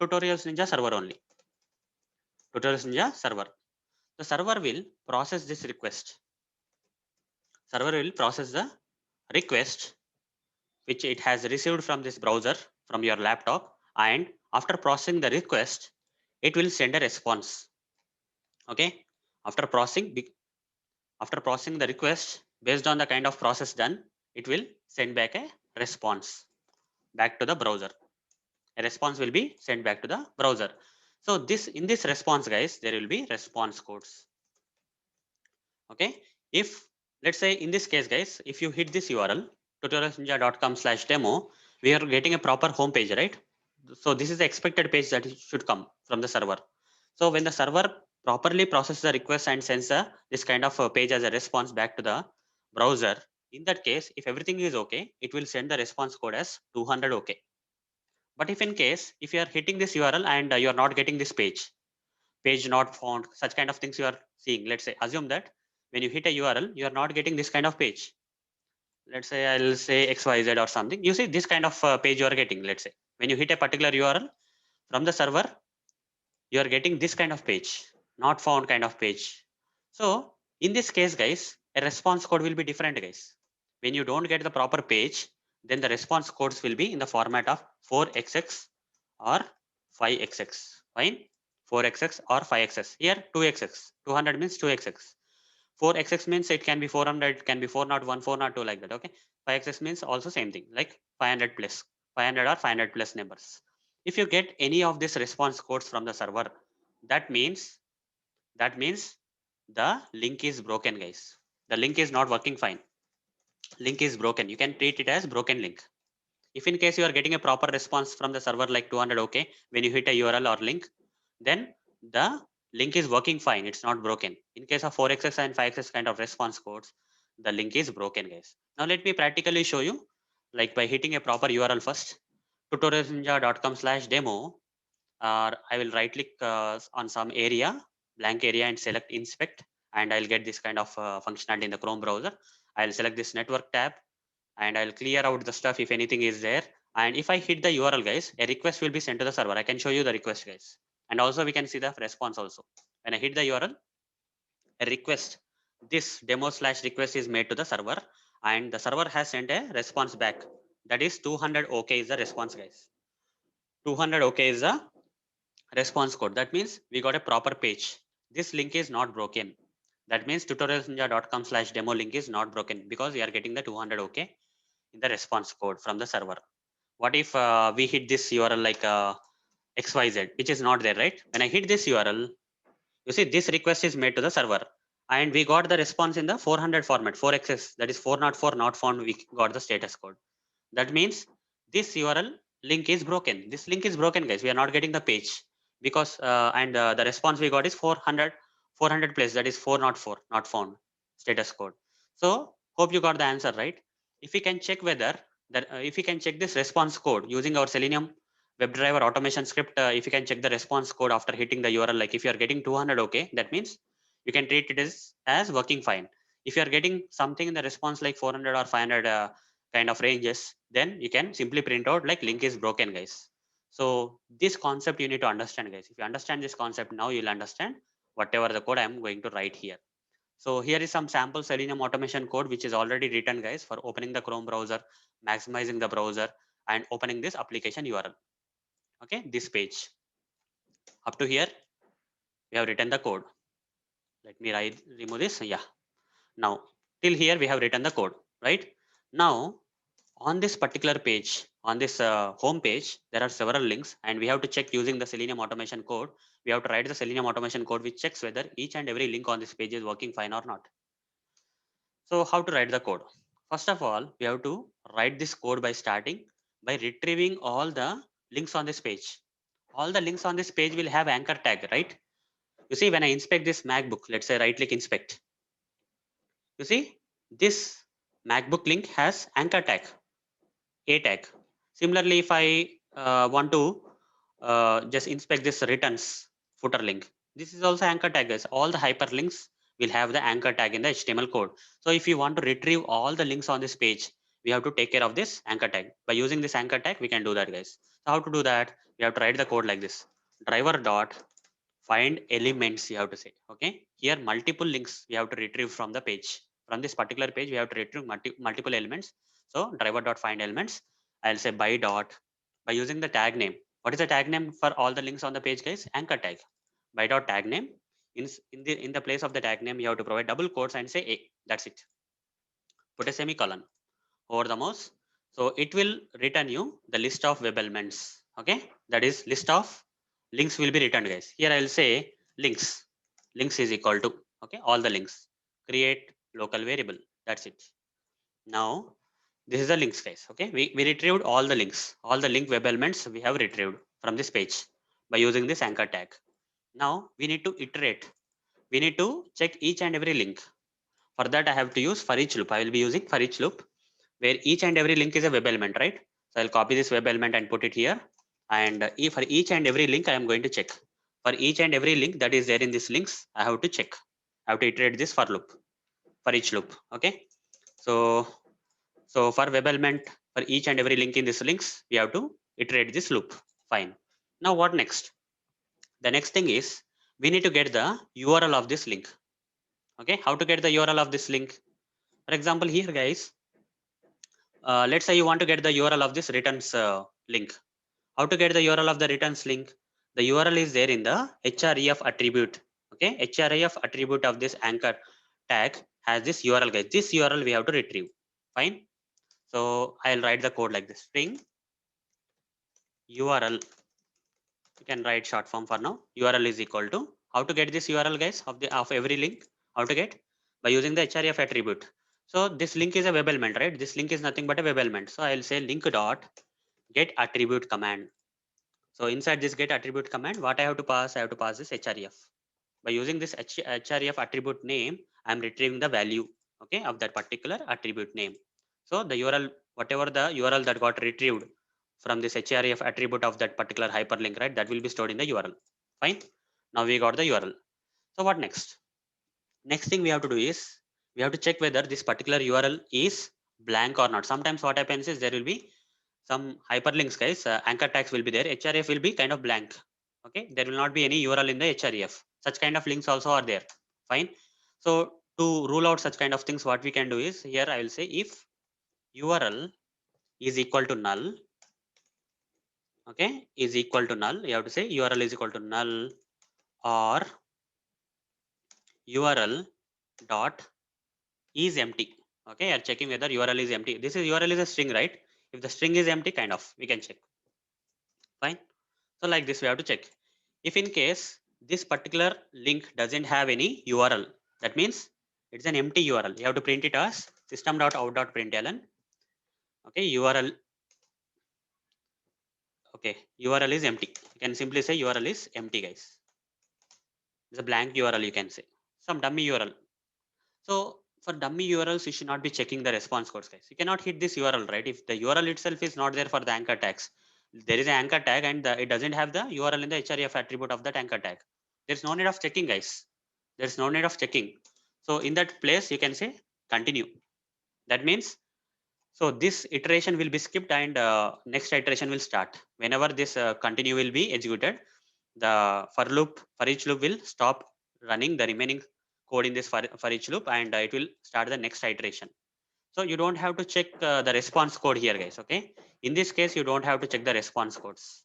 Tutorials Ninja server only. Tutorials Ninja server. The server will process this request. Server will process the request which it has received from this browser from your laptop, and after processing the request, it will send a response. Okay, after processing the request, based on the kind of process done, it will send back a response back to the browser. A response will be sent back to the browser. So in this response, guys, there will be response codes. Okay, if let's say in this case, guys, if you hit this URL tutorialsninja.com/demo, we are getting a proper home page, right? So this is the expected page that should come from the server. So when the server properly processes the request and sends this kind of a page as a response back to the browser, in that case, if everything is okay, it will send the response code as 200 okay. But if in case, if you are hitting this URL and you are not getting this page not found, such kind of things you are seeing. Let's say, assume that when you hit a URL, you are not getting this kind of page. Let's say I'll say XYZ or something. You see this kind of page you are getting. Let's say when you hit a particular URL from the server, you are getting this kind of page, not found kind of page. So in this case, guys, a response code will be different, guys. When you don't get the proper page, then the response codes will be in the format of 4xx or 5xx. Fine, 4xx or 5xx. Here 2xx. 200 means 2xx. 4xx means it can be 400, it can be 401, 402 like that. Okay, 5xx means also same thing, like 500 plus, 500 or 500 plus numbers. If you get any of these response codes from the server, that means the link is broken, guys. The link is not working fine. Link is broken. You can treat it as broken link. If in case you are getting a proper response from the server like 200 okay, when you hit a URL or link, then the link is working fine. It's not broken. In case of 4xx and 5xx kind of response codes, the link is broken, guys. Now let me practically show you, like by hitting a proper URL first, tutorialsninja.com/demo, or I will right click on some area, blank area, and select inspect, and I'll get this kind of functionality in the Chrome browser. I'll select this network tab and I'll clear out the stuff if anything is there, And if I hit the URL, guys, a request will be sent to the server. I can show you the request, guys. And also we can see the response also. When I hit the URL, a request, this demo slash request is made to the server, and the server has sent a response back. That is 200 OK is the response, guys. 200 OK is the response code. That means we got a proper page. This link is not broken. That means tutorialsninja.com/demo link is not broken because we are getting the 200 OK in the response code from the server. What if we hit this URL like XYZ, which is not there, right? When I hit this URL, you see this request is made to the server and we got the response in the 400 format, 4xs, that is 404 not found, we got the status code. That means this URL link is broken. This link is broken, guys. We are not getting the page because the response we got is 400 place, that is 404 not found status code. So hope you got the answer, right? If we can check whether that if we can check this response code using our Selenium WebDriver automation script, if you can check the response code after hitting the URL, like if you are getting 200 OK, that means you can treat it as working fine. If you are getting something in the response like 400 or 500 kind of ranges, then you can simply print out like link is broken, guys. So this concept you need to understand, guys. If you understand this concept, now you'll understand whatever the code I'm going to write here. So here is some sample Selenium automation code which is already written, guys, for opening the Chrome browser, maximizing the browser, and opening this application URL. Okay, this page. Up to here, we have written the code. Let me remove this. Yeah. Now, till here we have written the code, right? Now, on this particular page, on this home page, there are several links, and we have to check using the Selenium automation code. We have to write the Selenium automation code which checks whether each and every link on this page is working fine or not. So how to write the code? First of all, we have to write this code by starting by retrieving all the links on this page. All the links on this page will have anchor tag, right? You see, when I inspect this MacBook, let's say right click inspect. You see, this MacBook link has anchor tag, A tag. Similarly, if I want to just inspect this returns footer link, this is also anchor tag, guys. All the hyperlinks will have the anchor tag in the HTML code. So if you want to retrieve all the links on this page, we have to take care of this anchor tag. By using this anchor tag, we can do that, guys. So how to do that? We have to write the code like this: driver dot find elements, you have to say. Okay, here multiple links we have to retrieve from the page. From this particular page, we have to retrieve multiple elements. So driver dot find elements. I'll say by using the tag name. What is the tag name for all the links on the page, guys? Anchor tag. By dot tag name. In the place of the tag name, you have to provide double quotes and say a. That's it. Put a semicolon over the mouse. So it will return you the list of web elements. Okay, that is list of links will be returned, guys. Here I will say links. Links is equal to, okay, all the links. Create local variable. That's it. Now this is the links, guys. Okay, we retrieved all the links, all the link web elements we have retrieved from this page by using this anchor tag. Now we need to iterate. We need to check each and every link. For that, I have to use for each loop. I will be using for each loop where each and every link is a web element, right? So I'll copy this web element and put it here. And if for each and every link, I am going to check. For each and every link that is there in this links, I have to check. I have to iterate this for loop, for each loop. Okay. So, so for web element, for each and every link in this links, we have to iterate this loop. Fine. Now what next? The next thing is we need to get the URL of this link. Okay. How to get the URL of this link? For example, here, guys, let's say you want to get the URL of this returns link. How to get the URL of the returns link? The URL is there in the href attribute. Okay, href attribute of this anchor tag has this URL, guys. This URL we have to retrieve. Fine. So I'll write the code like this: string URL. You can write short form for now. URL is equal to, how to get this URL, guys, of every link. How to get? By using the href attribute. So this link is a web element, right? This link is nothing but a web element. So I'll say link dot get attribute command. So inside this get attribute command, what I have to pass? I have to pass this href. By using this href attribute name, I'm retrieving the value, okay, of that particular attribute name. So the URL, whatever the URL that got retrieved from this href attribute of that particular hyperlink, right, that will be stored in the URL. Fine. Now we got the URL. So what next? Next thing we have to do is we have to check whether this particular URL is blank or not. Sometimes what happens is there will be some hyperlinks, guys. Anchor tags will be there. href will be kind of blank. Okay, there will not be any URL in the href. Such kind of links also are there. Fine. So to rule out such kind of things, what we can do is, here I will say if URL is equal to null, okay, is equal to null. You have to say URL is equal to null, or URL dot is empty. Okay, you're checking whether URL is empty. This is URL is a string, right? If the string is empty, kind of, we can check. Fine. So like this, we have to check. If in case this particular link doesn't have any URL, that means it's an empty URL. You have to print it as system.out.println. Okay, URL. Okay, URL is empty. You can simply say URL is empty, guys. It's a blank URL, you can say. Some dummy URL. So for dummy URLs, you should not be checking the response codes, guys. You cannot hit this URL, right? If the URL itself is not there for the anchor tags, there is an anchor tag and it doesn't have the URL in the href attribute of that anchor tag. There's no need of checking, guys. There's no need of checking. So in that place, you can say continue. That means, so this iteration will be skipped and next iteration will start. Whenever this continue will be executed, the for each loop will stop running the remaining code in this for each loop, and it will start the next iteration. So you don't have to check the response code here, guys. Okay, in this case you don't have to check the response codes.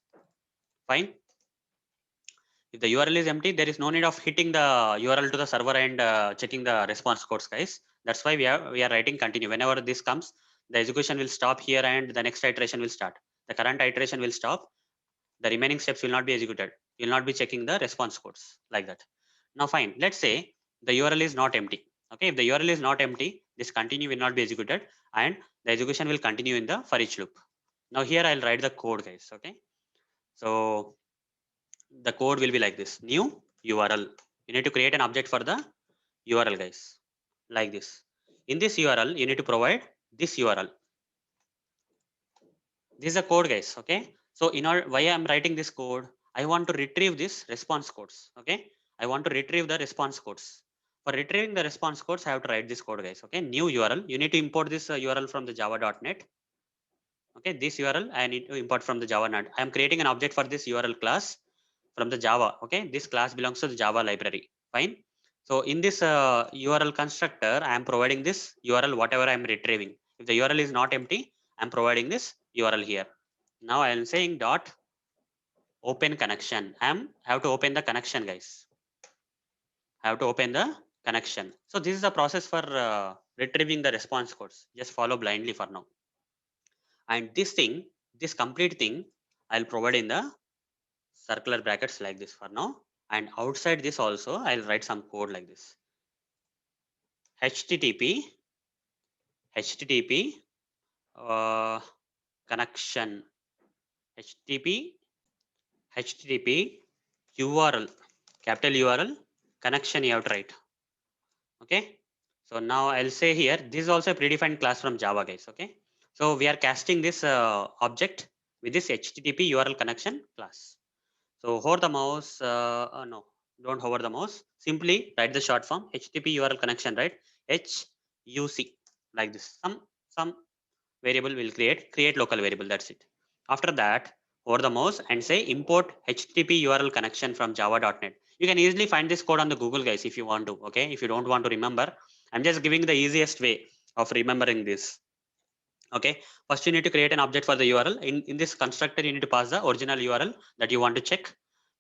Fine. If the URL is empty, there is no need of hitting the URL to the server and checking the response codes, guys. That's why we are writing continue. Whenever this comes, the execution will stop here and the next iteration will start. The current iteration will stop. The remaining steps will not be executed. You will not be checking the response codes like that. Now fine, let's say the URL is not empty. Okay, if the URL is not empty, this continue will not be executed and the execution will continue in the for each loop. Now here I'll write the code, guys. Okay, so the code will be like this: new URL. You need to create an object for the URL, guys, like this. In this URL you need to provide this URL. This is a code, guys. Okay, so in order, why I'm writing this code, I want to retrieve this response codes. Okay, I want to retrieve the response codes. For retrieving the response codes, I have to write this code, guys. Okay, new URL. You need to import this URL from the java.net. Okay, this URL I need to import from the java.net. I am creating an object for this URL class from the Java. Okay, this class belongs to the Java library. Fine. So in this URL constructor, I am providing this URL whatever I am retrieving. If the URL is not empty, I am providing this URL here. Now I am saying dot open connection. I have to open the connection, guys. I have to open the connection. So this is the process for retrieving the response codes. Just follow blindly for now. And this thing, this complete thing, I'll provide in the circular brackets like this for now. And outside this also, I'll write some code like this. http connection, http URL, capital URL connection you have to write. Okay, so now I'll say here, this is also a predefined class from Java, guys. Okay, so we are casting this object with this http URL connection class. So hover the mouse, no, don't hover the mouse. Simply write the short form http URL connection, right? HUC, like this. Some variable will create local variable. That's it. After that, hover the mouse and say import http URL connection from java.net. You can easily find this code on the Google, guys, if you want to. Okay, if you don't want to remember, I'm just giving the easiest way of remembering this. Okay, first you need to create an object for the URL. In this constructor, you need to pass the original URL that you want to check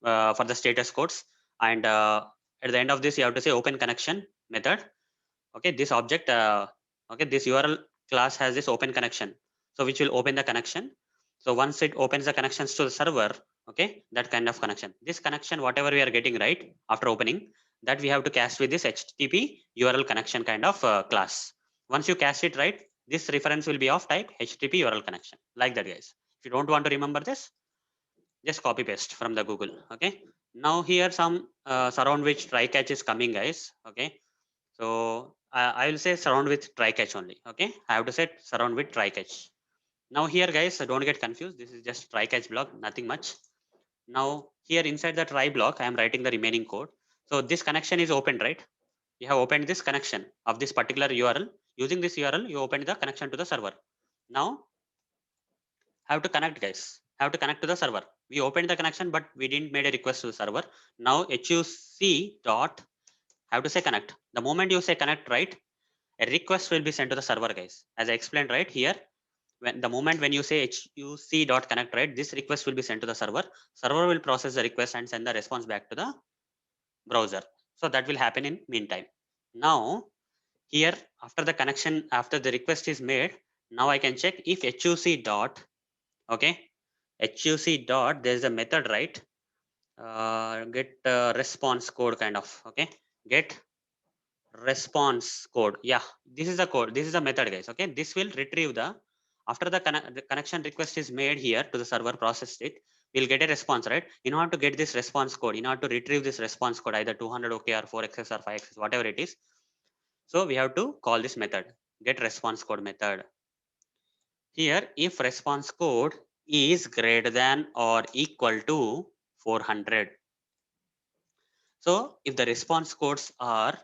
for the status codes. And at the end of this, you have to say open connection method. Okay, this object, okay, this URL class has this open connection, so which will open the connection. So once it opens the connections to the server, okay, that kind of connection, this connection, whatever we are getting right after opening, that we have to cast with this http URL connection kind of class. Once you cast it right, this reference will be of type http URL connection, like that, guys. If you don't want to remember this, just copy paste from the Google. Okay, now here some surround which try catch is coming, guys. Okay, so I will say surround with try catch only. Okay, I have to set surround with try catch. Now here, guys, don't get confused. This is just try catch block, nothing much. Now here inside the try block, I am writing the remaining code. So this connection is opened, right? You have opened this connection of this particular URL. Using this URL, you opened the connection to the server. Now have to connect, guys. Have to connect to the server. We opened the connection, but we didn't made a request to the server. Now HUC dot have to say connect. The moment you say connect, right, a request will be sent to the server, guys. As I explained right here, when the moment when you say HUC dot connect, right, this request will be sent to the server. Server will process the request and send the response back to the browser. So that will happen in meantime. Now here, after the connection, after the request is made, now I can check if HUC dot, okay, HUC dot, there's a method, right? Get response code kind of, okay, get response code. Yeah, this is a code, this is a method, guys. Okay, this will retrieve the, after the connection request is made here to the server, processed it, we'll get a response, right? In order to get this response code, in order to retrieve this response code, either 200 okay or 4xx or 5xx, whatever it is, so we have to call this method, get response code method. Here, if response code is greater than or equal to 400. So if the response codes are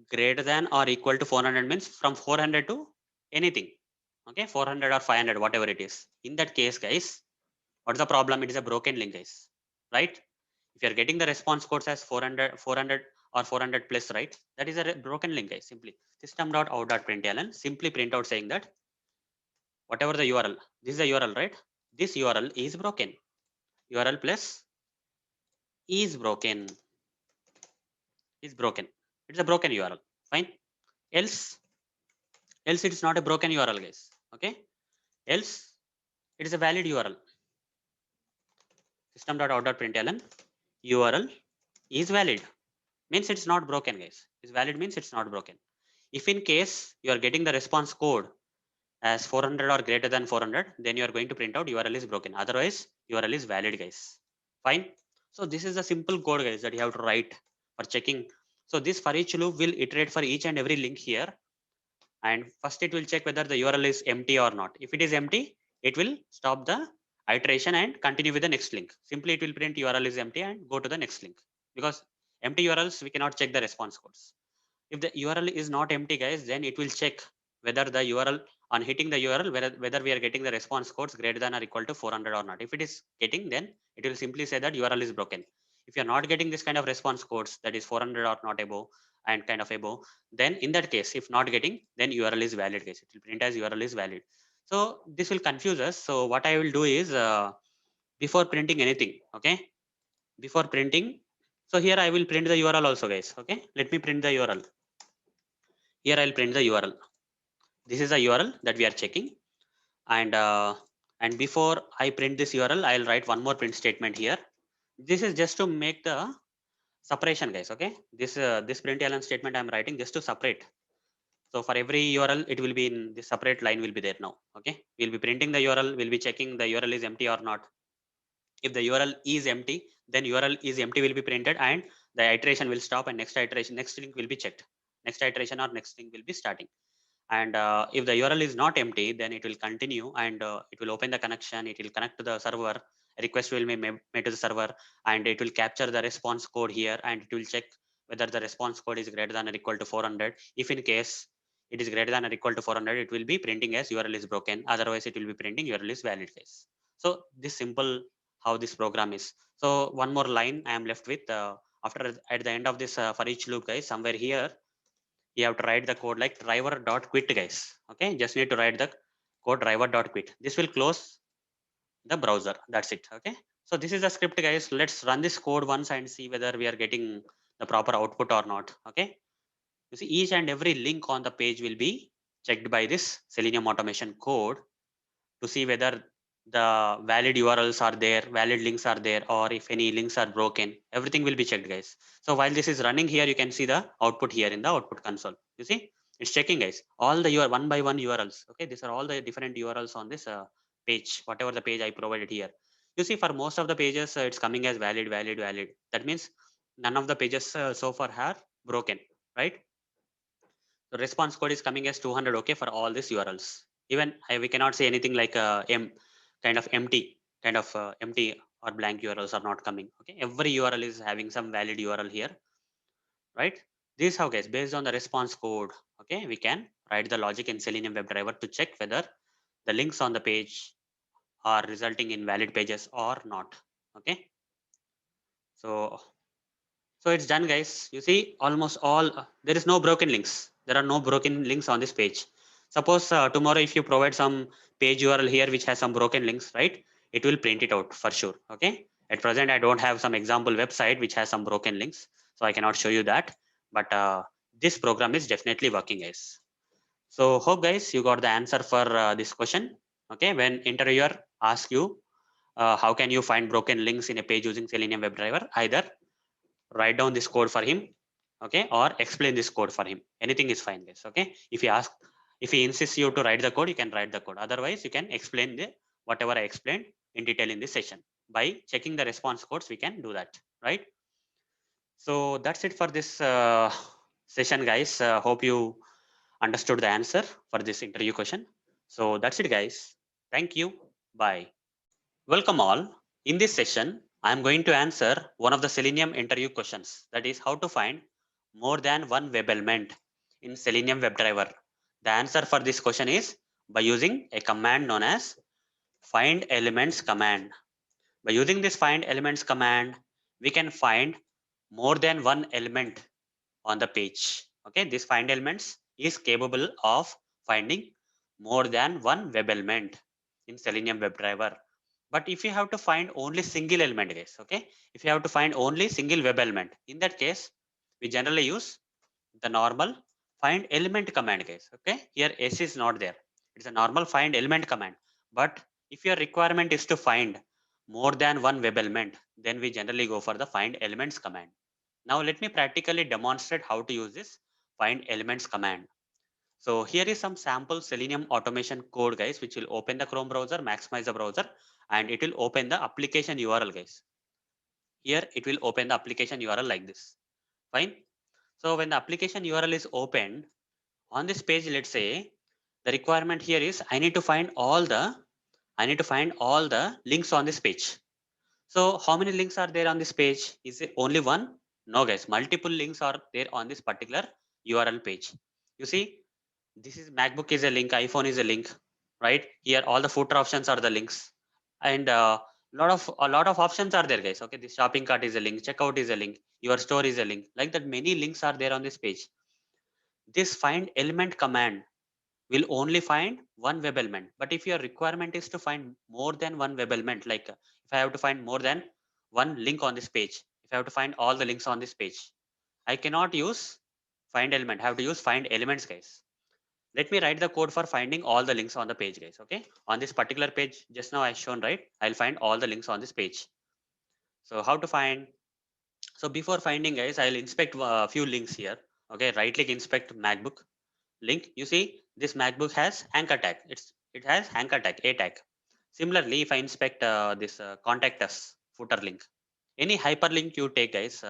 greater than or equal to 400, means from 400 to anything, okay, 400 or 500, whatever it is. In that case, guys, what's the problem? It is a broken link, guys, right? If you're getting the response codes as 400 or 400 plus, right, that is a broken link, guys. Simply system.out.println, simply print out saying that whatever the URL, this is the URL, right? This URL is broken. URL plus is broken, is broken. It's a broken URL. Fine. Else, else it's not a broken URL, guys. Okay. Else it is a valid URL. System.out.println URL is valid. Means it's not broken, guys. Is valid means it's not broken. If in case you are getting the response code as 400 or greater than 400, then you are going to print out URL is broken. Otherwise, URL is valid, guys. Fine. So this is a simple code, guys, that you have to write for checking. So this for each loop will iterate for each and every link here. And first it will check whether the URL is empty or not. If it is empty, it will stop the iteration and continue with the next link. Simply it will print URL is empty and go to the next link. Because empty URLs, we cannot check the response codes. If the URL is not empty, guys, then it will check whether the URL, on hitting the URL, whether we are getting the response codes greater than or equal to 400 or not. If it is getting, then it will simply say that URL is broken. If you are not getting this kind of response codes, that is 400 or not above and kind of above, then in that case, if not getting, then URL is valid, guys. It will print as URL is valid. So this will confuse us. So what I will do is, before printing anything, okay, before printing, so here I will print the URL also, guys. Okay, let me print the URL. Here I'll print the URL. This is the URL that we are checking, and before I print this URL, I'll write one more print statement here. This is just to make the separation, guys. Okay, this println statement I'm writing just to separate. So for every URL, it will be in this separate line will be there now. Okay, we'll be printing the URL, we'll be checking the URL is empty or not. If the URL is empty, then URL is empty will be printed and the iteration will stop, and next iteration, next link will be checked. Next iteration or next link will be starting. And if the URL is not empty, then it will continue and it will open the connection, it will connect to the server, a request will be made to the server, and it will capture the response code here, and it will check whether the response code is greater than or equal to 400. If in case it is greater than or equal to 400, it will be printing as URL is broken. Otherwise, it will be printing URL is valid, guys. So this simple how this program is. So one more line I am left with, after at the end of this for each loop, guys, somewhere here you have to write the code like driver.quit, guys. Okay, just need to write the code driver.quit. This will close the browser. That's it. Okay, so this is the script, guys. Let's run this code once and see whether we are getting the proper output or not. Okay, you see each and every link on the page will be checked by this Selenium automation code to see whether the valid URLs are there, valid links are there, or if any links are broken. Everything will be checked, guys. So while this is running here, you can see the output here in the output console. You see, it's checking, guys, all the one by one URLs. Okay, these are all the different URLs on this page, whatever the page I provided here. You see, for most of the pages, it's coming as valid, valid, valid. That means none of the pages so far are broken, right? The response code is coming as 200 okay for all these URLs. Even we cannot say anything like kind of empty, empty or blank URLs are not coming. Okay, every URL is having some valid URL here, right? This is how, guys, based on the response code, okay, we can write the logic in Selenium WebDriver to check whether the links on the page are resulting in valid pages or not. Okay, so it's done, guys. You see, almost all there is no broken links. There are no broken links on this page. Suppose tomorrow if you provide some page URL here which has some broken links, right? It will print it out for sure. Okay. At present, I don't have some example website which has some broken links, so I cannot show you that. But this program is definitely working, guys. So hope guys you got the answer for this question. Okay, when interviewer asks you how can you find broken links in a page using Selenium WebDriver, either write down this code for him, okay, or explain this code for him. Anything is fine, guys. Okay, if he insists you to write the code, you can write the code. Otherwise, you can explain the whatever I explained in detail in this session. By checking the response codes, we can do that, right? So that's it for this session, guys. Hope you understood the answer for this interview question. So that's it, guys. Thank you. Bye. Welcome all. In this session, I am going to answer one of the Selenium interview questions, that is how to find more than one web element in Selenium WebDriver. The answer for this question is by using a command known as find elements command. By using this find elements command, we can find more than one element on the page. Okay, this find elements is capable of finding more than one web element in Selenium WebDriver. But if you have to find only single element, guys, okay, if you have to find only single web element, in that case, we generally use the normal find element command, guys. Okay, here s is not there. It's a normal find element command. But if your requirement is to find more than one web element, then we generally go for the find elements command. Now let me practically demonstrate how to use this find elements command. So here is some sample Selenium automation code, guys, which will open the Chrome browser, maximize the browser, and it will open the application URL, guys. Here it will open the application URL like this. Fine. So when the application URL is opened on this page, let's say the requirement here is I need to find all the links on this page. So how many links are there on this page? Is it only one? No, guys, multiple links are there on this particular URL page. You see, this is MacBook is a link, iPhone is a link, right? Here all the footer options are the links, and a lot of options are there, guys. Okay, the shopping cart is a link, checkout is a link, your store is a link. Like that, many links are there on this page. This find element command will only find one web element. But if your requirement is to find more than one web element, like if I have to find more than one link on this page, if I have to find all the links on this page, I cannot use find element. I have to use find elements, guys. Let me write the code for finding all the links on the page, guys. Okay, on this particular page, just now I shown, right? I'll find all the links on this page. So how to find? So before finding, guys, I'll inspect a few links here. Okay, right click inspect MacBook link. You see this MacBook has anchor tag. It has anchor tag, a tag. Similarly, if I inspect this contact us footer link, any hyperlink you take, guys,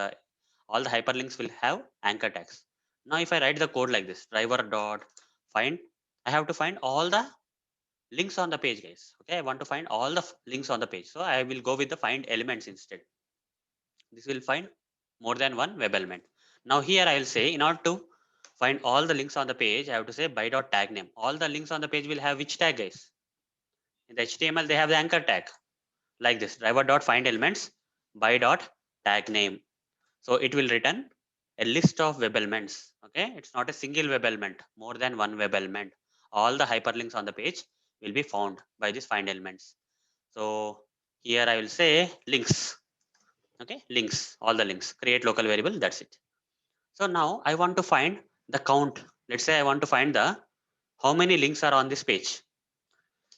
all the hyperlinks will have anchor tags. Now if I write the code like this, driver dot find, I have to find all the links on the page, guys. Okay, I want to find all the links on the page, so I will go with the find elements instead. This will find more than one web element. Now here I will say, in order to find all the links on the page, I have to say by dot tag name. All the links on the page will have which tag, guys? In the HTML they have the anchor tag, like this, driver dot find elements by dot tag name. So it will return a list of web elements. Okay, it's not a single web element, more than one web element. All the hyperlinks on the page will be found by this find elements. So here I will say links. Okay, links, all the links, create local variable, that's it. So now I want to find the count. Let's say I want to find the how many links are on this page.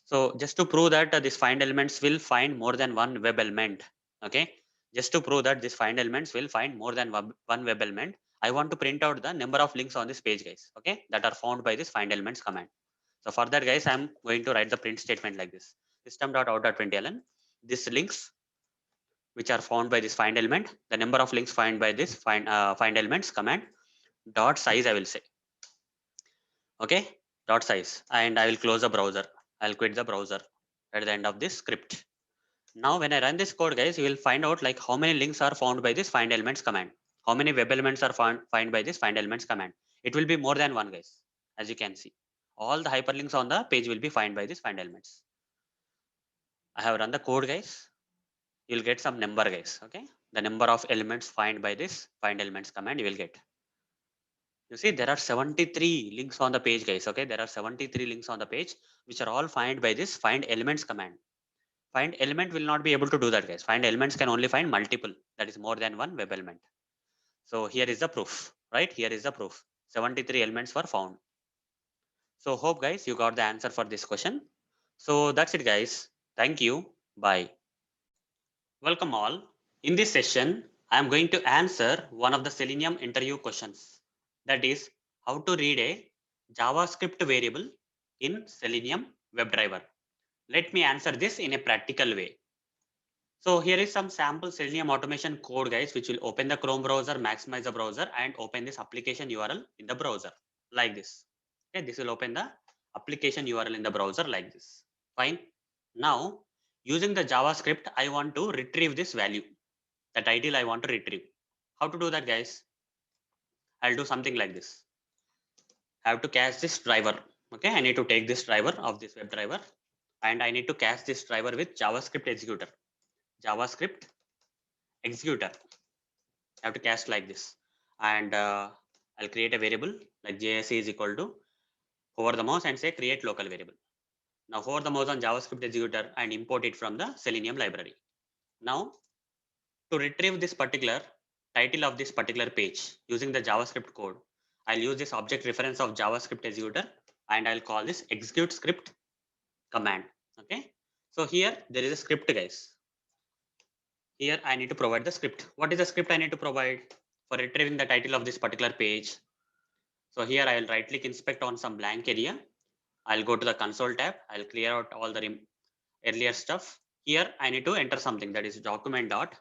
So just to prove that this find elements will find more than one web element. Okay, just to prove that this find elements will find more than one web element, I want to print out the number of links on this page, guys. Okay, that are found by this find elements command. So for that, guys, I'm going to write the print statement like this: system.out.println this links which are found by this find element, the number of links found by this find elements command dot size, I will say. Okay, dot size, and I will close the browser. I'll quit the browser at the end of this script. Now when I run this code, guys, you will find out like how many links are found by this find elements command, how many web elements are found by this find elements command. It will be more than one, guys. As you can see, all the hyperlinks on the page will be found by this find elements. I have run the code, guys. You'll get some number, guys. Okay, the number of elements find by this find elements command you will get. You see, there are 73 links on the page, guys. Okay, there are 73 links on the page, which are all find by this find elements command. Find element will not be able to do that, guys. Find elements can only find multiple, that is more than one web element. So here is the proof, right? Here is the proof. 73 elements were found. So hope, guys, you got the answer for this question. So that's it, guys. Thank you. Bye. Welcome all. In this session, I am going to answer one of the Selenium interview questions. That is, how to read a JavaScript variable in Selenium WebDriver. Let me answer this in a practical way. So here is some sample Selenium automation code, guys, which will open the Chrome browser, maximize the browser, and open this application URL in the browser like this. Okay, this will open the application URL in the browser like this. Fine. Now, using the JavaScript, I want to retrieve this value, the title I want to retrieve. How to do that, guys? I'll do something like this. I have to catch this driver. Okay, I need to take this driver of this web driver, and I need to catch this driver with JavaScript executor. JavaScript executor. I have to cast like this, and I'll create a variable like JS is equal to hover the mouse and say create local variable. Now hover the mouse on JavaScript executor and import it from the Selenium library. Now to retrieve this particular title of this particular page using the JavaScript code, I'll use this object reference of JavaScript executor and I'll call this execute script command. Okay. So here there is a script, guys. Here I need to provide the script. What is the script I need to provide for retrieving the title of this particular page? So here I will right click inspect on some blank area. I'll go to the console tab. I'll clear out all the earlier stuff. Here I need to enter something, that is document dot.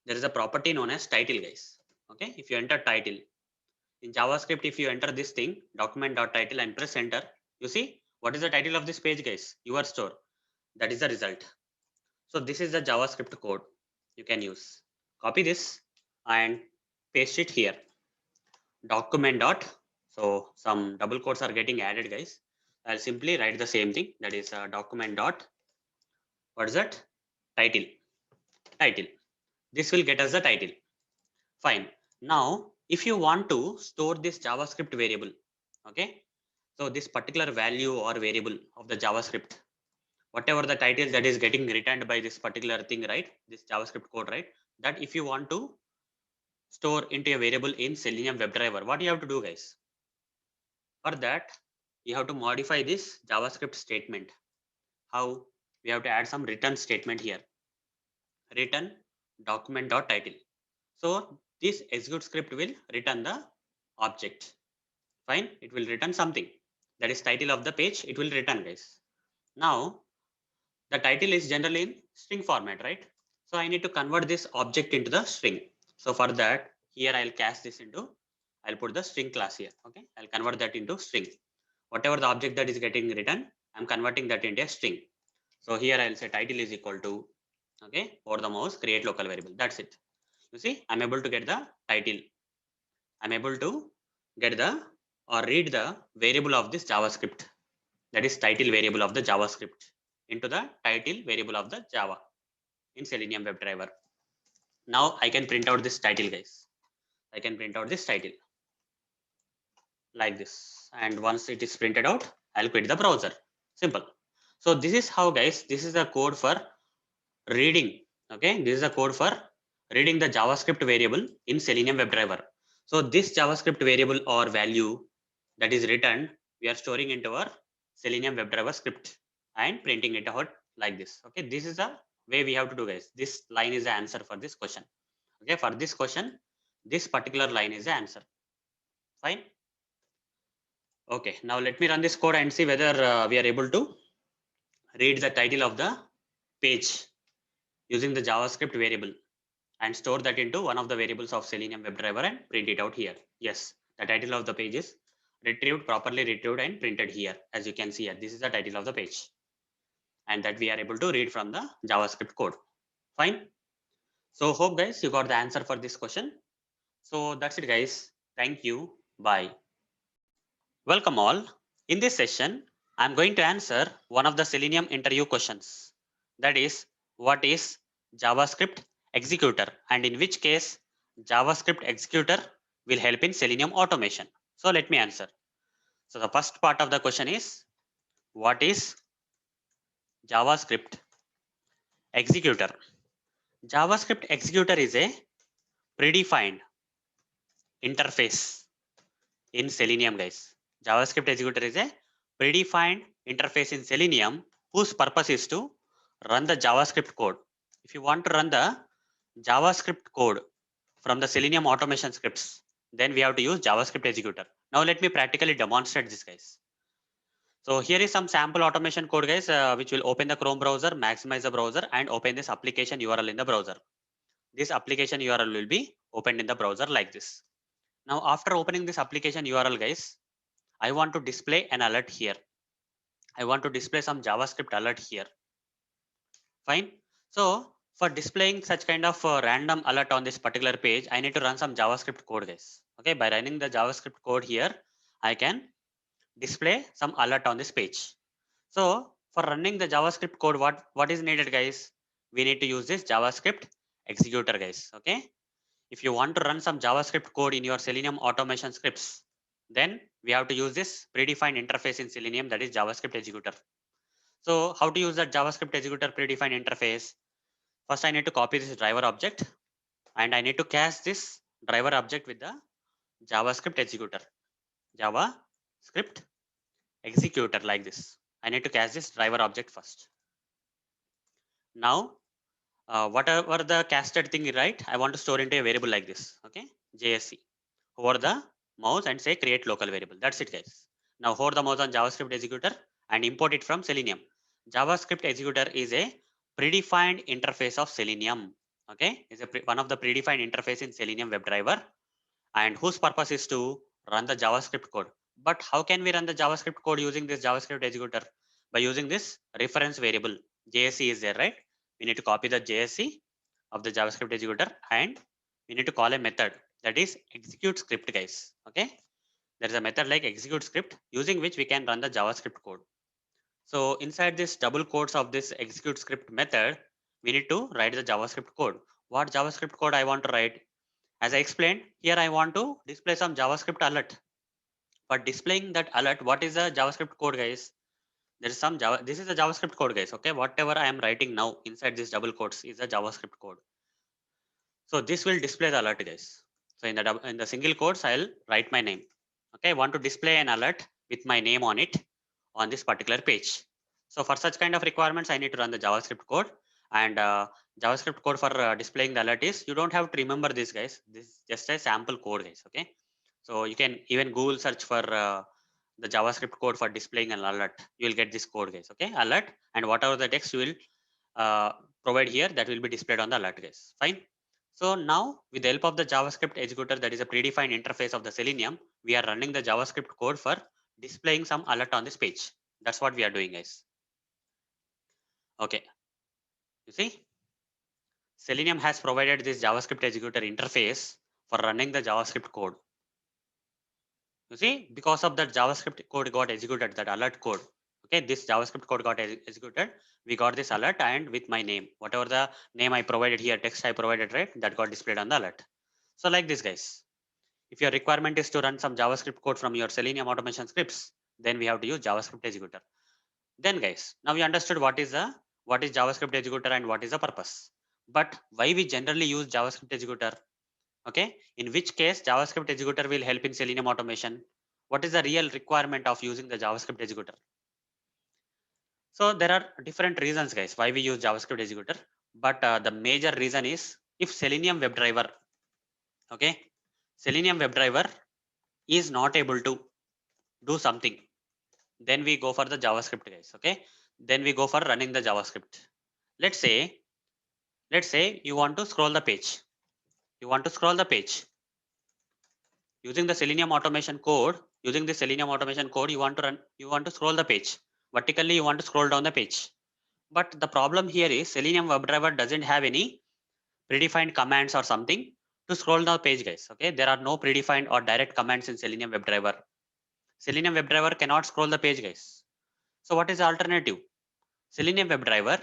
There is a property known as title, guys. Okay, if you enter title in JavaScript, if you enter this thing document dot title and press enter, you see what is the title of this page, guys? Your store. That is the result. So this is the JavaScript code you can use. Copy this and paste it here. Document dot. So some double quotes are getting added, guys. I'll simply write the same thing. That is document dot. What is that? Title. Title. This will get us the title. Fine. Now, if you want to store this JavaScript variable, okay. So this particular value or variable of the JavaScript, whatever the title that is getting returned by this particular thing, right? This JavaScript code, right? That if you want to store into a variable in Selenium WebDriver, what you have to do, guys? For that, you have to modify this JavaScript statement. How? We have to add some return statement here. Return document.title. So this execute script will return the object. Fine. It will return something. That is title of the page. It will return, guys. Now the title is generally in string format, right? So I need to convert this object into the string. So for that, here I'll cast this into, I'll put the string class here. Okay. I'll convert that into string. Whatever the object that is getting written, I'm converting that into a string. So here I'll say title is equal to, okay, over the mouse, create local variable. That's it. You see, I'm able to get the title. I'm able to get the or read the variable of this JavaScript. That is title variable of the JavaScript into the title variable of the Java in Selenium WebDriver. Now I can print out this title, guys. I can print out this title like this. And once it is printed out, I'll quit the browser. Simple. So this is how, guys, this is the code for reading. Okay, this is the code for reading the JavaScript variable in Selenium WebDriver. So this JavaScript variable or value that is returned, we are storing into our Selenium WebDriver script and printing it out like this. Okay, this is the way we have to do, guys. This line is the answer for this question. Okay, for this question, this particular line is the answer. Fine. Okay, now let me run this code and see whether we are able to read the title of the page using the JavaScript variable and store that into one of the variables of Selenium WebDriver and print it out here. Yes, the title of the page is retrieved, properly retrieved and printed here. As you can see here, this is the title of the page and that we are able to read from the JavaScript code. Fine. So hope, guys, you got the answer for this question. So that's it, guys. Thank you. Bye. Welcome all. In this session, I'm going to answer one of the Selenium interview questions. That is, what is JavaScript executor, and in which case JavaScript executor will help in Selenium automation. So let me answer. So the first part of the question is, what is JavaScript executor? JavaScript executor is a predefined interface in Selenium, guys. JavaScript executor is a predefined interface in Selenium whose purpose is to run the JavaScript code. If you want to run the JavaScript code from the Selenium automation scripts, then we have to use JavaScript executor. Now let me practically demonstrate this, guys. So here is some sample automation code, guys, which will open the Chrome browser, maximize the browser, and open this application URL in the browser. This application URL will be opened in the browser like this. Now after opening this application URL, guys, I want to display an alert here. I want to display some JavaScript alert here. Fine. So for displaying such kind of random alert on this particular page, I need to run some JavaScript code, guys. Okay, by running the JavaScript code here, I can display some alert on this page. So for running the JavaScript code, what is needed, guys? We need to use this JavaScript executor, guys. Okay. If you want to run some JavaScript code in your Selenium automation scripts, then we have to use this predefined interface in Selenium, that is JavaScript executor. So how to use that JavaScript executor predefined interface? First, I need to copy this driver object and I need to cast this driver object with the JavaScript executor. JavaScript executor like this. I need to cast this driver object first. Now, whatever the casted thing, right? I want to store into a variable like this. Okay, JSC. Hover the mouse and say create local variable. That's it, guys. Now hover the mouse on JavaScript executor and import it from Selenium. JavaScript executor is a predefined interface of Selenium. Okay, it's one of the predefined interface in Selenium WebDriver, and whose purpose is to run the JavaScript code. But how can we run the JavaScript code using this JavaScript executor? By using this reference variable. JSC is there, right? We need to copy the JSC of the JavaScript executor and we need to call a method, that is execute script, guys. Okay, there is a method like execute script using which we can run the JavaScript code. So inside this double quotes of this execute script method, we need to write the JavaScript code. What JavaScript code I want to write? As I explained, here I want to display some JavaScript alert. For displaying that alert, what is the JavaScript code, guys? There is some Java. This is the JavaScript code, guys. Okay, whatever I am writing now inside this double quotes is the JavaScript code. So this will display the alert, guys. So in the single quotes, I'll write my name. Okay, I want to display an alert with my name on it on this particular page. So for such kind of requirements, I need to run the JavaScript code, and JavaScript code for displaying the alert is, you don't have to remember this, guys. This is just a sample code, guys. Okay, so you can even Google search for the JavaScript code for displaying an alert. You will get this code, guys. Okay, alert, and whatever the text you will uh, provide here, that will be displayed on the alert, guys. Fine. So now with the help of the JavaScript executor, that is a predefined interface of the Selenium, we are running the JavaScript code for displaying some alert on this page. That's what we are doing, guys. Okay, you see, Selenium has provided this JavaScript executor interface for running the JavaScript code. You see, because of that JavaScript code got executed, that alert code. Okay, this JavaScript code got executed. We got this alert, and with my name, whatever the name I provided here, text I provided, right, that got displayed on the alert. So like this, guys. If your requirement is to run some JavaScript code from your Selenium automation scripts, then we have to use JavaScript executor. Then, guys, now we understood what is JavaScript executor and what is the purpose. But why we generally use JavaScript executor? Okay, in which case JavaScript executor will help in Selenium automation. What is the real requirement of using the JavaScript executor? So there are different reasons, guys, why we use JavaScript executor. But the major reason is, if Selenium WebDriver, okay, Selenium WebDriver is not able to do something, then we go for the JavaScript, guys. Okay, then we go for running the JavaScript. Let's say you want to scroll the page. Using the Selenium automation code. Using the Selenium automation code, you want to scroll the page vertically. You want to scroll down the page. But the problem here is Selenium WebDriver doesn't have any predefined commands or something to scroll the page, guys. Okay, there are no predefined or direct commands in Selenium WebDriver. Selenium WebDriver cannot scroll the page, guys. So what is the alternative? Selenium WebDriver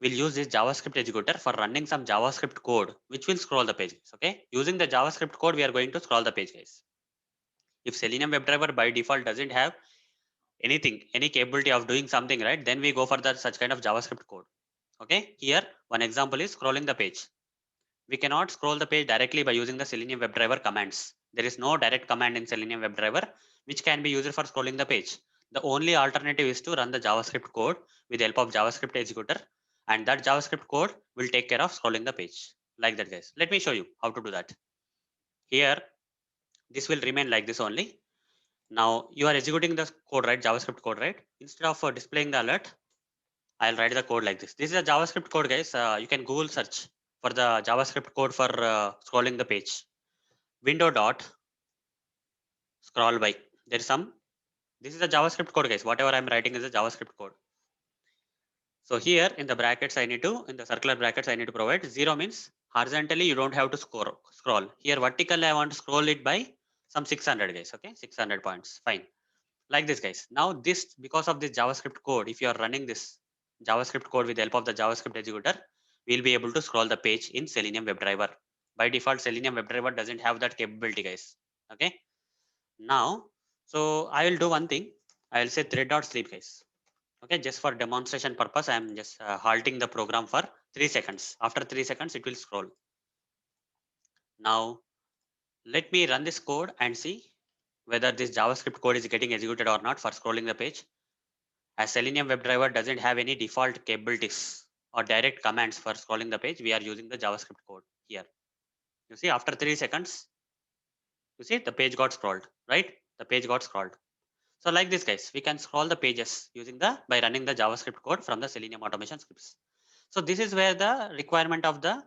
will use this JavaScript executor for running some JavaScript code, which will scroll the page. Okay, using the JavaScript code, we are going to scroll the page, guys. If Selenium WebDriver by default doesn't have anything, any capability of doing something, right, then we go for that such kind of JavaScript code. Okay, here one example is scrolling the page. We cannot scroll the page directly by using the Selenium WebDriver commands. There is no direct command in Selenium WebDriver which can be used for scrolling the page. The only alternative is to run the JavaScript code with the help of JavaScript executor, and that JavaScript code will take care of scrolling the page. Like that, guys. Let me show you how to do that. Here, this will remain like this only. Now you are executing the code, right? JavaScript code, right? Instead of displaying the alert, I'll write the code like this. This is a JavaScript code, guys. You can Google search for the JavaScript code for scrolling the page. Window dot scroll by. There is some. This is a JavaScript code, guys. Whatever I'm writing is a JavaScript code. So here in the brackets, in the circular brackets, I need to provide 0 means horizontally you don't have to scroll. Here vertically, I want to scroll it by some 600, guys. Okay, 600 points. Fine. Like this, guys. Now this, because of this JavaScript code, if you are running this JavaScript code with the help of the JavaScript executor, we'll be able to scroll the page in Selenium WebDriver. By default, Selenium WebDriver doesn't have that capability, guys. Okay. Now, so I will do one thing. I will say thread.sleep, guys. Okay, just for demonstration purpose, I am just halting the program for 3 seconds. After 3 seconds, it will scroll. Now, let me run this code and see whether this JavaScript code is getting executed or not for scrolling the page. As Selenium WebDriver doesn't have any default capabilities or direct commands for scrolling the page, we are using the JavaScript code here. You see, after 3 seconds, you see the page got scrolled, right? The page got scrolled. So like this, guys, we can scroll the pages using by running the JavaScript code from the Selenium automation scripts. So this is where the requirement of the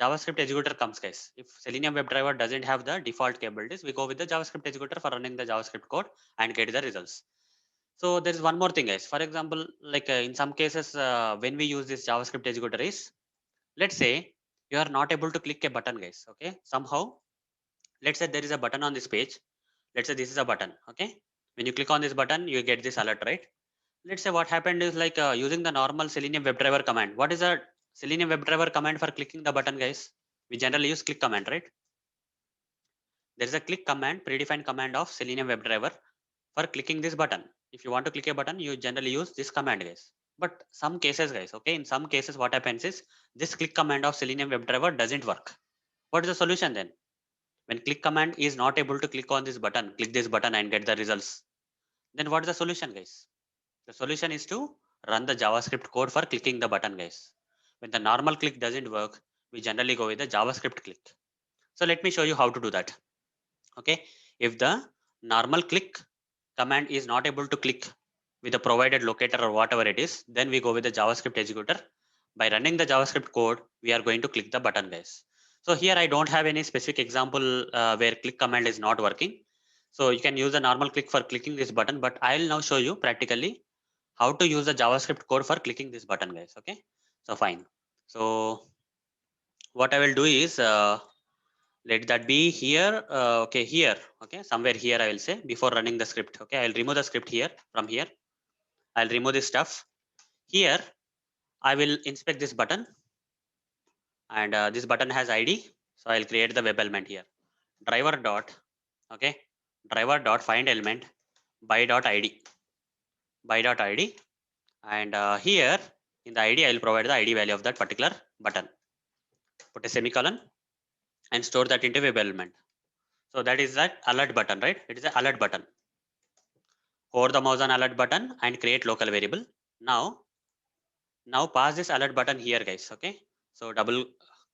JavaScript executor comes, guys. If Selenium WebDriver doesn't have the default capabilities, we go with the JavaScript executor for running the JavaScript code and get the results. So there is one more thing, guys. For example, like in some cases, when we use this JavaScript executor is, let's say you are not able to click a button, guys. Okay, somehow, let's say there is a button on this page. Let's say this is a button. Okay, when you click on this button, you get this alert, right? Let's say what happened is like using the normal Selenium WebDriver command. What is a Selenium WebDriver command for clicking the button, guys? We generally use click command, right? There is a click command, predefined command of Selenium WebDriver for clicking this button. If you want to click a button, you generally use this command, guys. But some cases, guys, okay, in some cases, what happens is this click command of Selenium WebDriver doesn't work. What is the solution then? When click command is not able to click on this button, click this button and get the results, then what is the solution, guys? The solution is to run the JavaScript code for clicking the button, guys. When the normal click doesn't work, we generally go with the JavaScript click. So let me show you how to do that. Okay, if the normal click command is not able to click with the provided locator or whatever it is, then we go with the JavaScript executor. By running the JavaScript code, we are going to click the button, guys. So here I don't have any specific example where click command is not working. So you can use the normal click for clicking this button, but I'll now show you practically how to use the JavaScript code for clicking this button, guys. Okay, so fine. So what I will do is let that be here. Okay, here. Okay, somewhere here I will say before running the script. Okay, I'll remove the script here from here. I'll remove this stuff. Here I will inspect this button, and this button has ID. So I'll create the web element here. Driver dot. Okay, driver dot find element by dot ID. By dot ID, and here in the ID I will provide the ID value of that particular button. Put a semicolon and store that into web element. So that is that alert button, right? It is an alert button. Hover the mouse on alert button and create local variable. Now pass this alert button here, guys. Okay. So double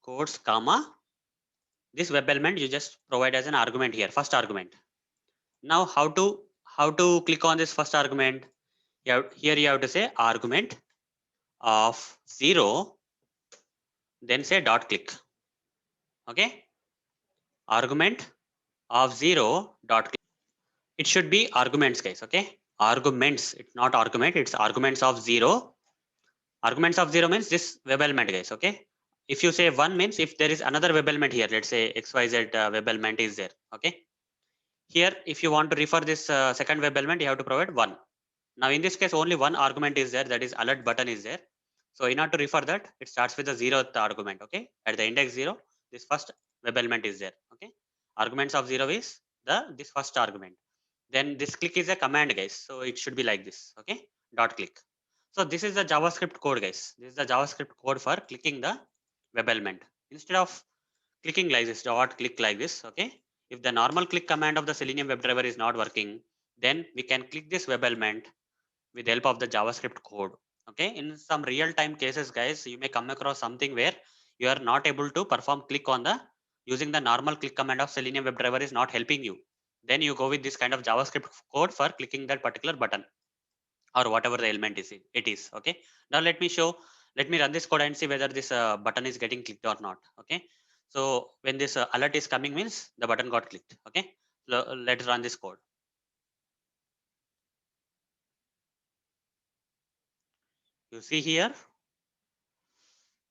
quotes, comma. This web element you just provide as an argument here, first argument. Now how to click on this first argument? Here you have to say argument of 0, then say dot click. Okay. Argument of 0 dot click. It should be arguments, guys. Okay, arguments. It's not argument. It's arguments of 0. Arguments of 0 means this web element, guys. Okay, if you say 1 means if there is another web element here, let's say xyz web element is there. Okay, here if you want to refer this second web element, you have to provide 1. Now in this case, only one argument is there, that is alert button is there. So in order to refer that, it starts with the 0th argument. Okay, at the index 0, this first web element is there. Okay, arguments of 0 is this first argument. Then this click is a command, guys. So it should be like this. Okay, dot click. So this is the JavaScript code, guys. This is the JavaScript code for clicking the web element. Instead of clicking like this, dot click like this. Okay, if the normal click command of the Selenium WebDriver is not working, then we can click this web element with the help of the JavaScript code. Okay, in some real-time cases, guys, you may come across something where you are not able to perform click on the using the normal click command of Selenium WebDriver is not helping you. Then you go with this kind of JavaScript code for clicking that particular button or whatever the element is. It is okay. Now let me show. Let me run this code and see whether this button is getting clicked or not. Okay. So when this alert is coming means the button got clicked. Okay. So let's run this code. You see here.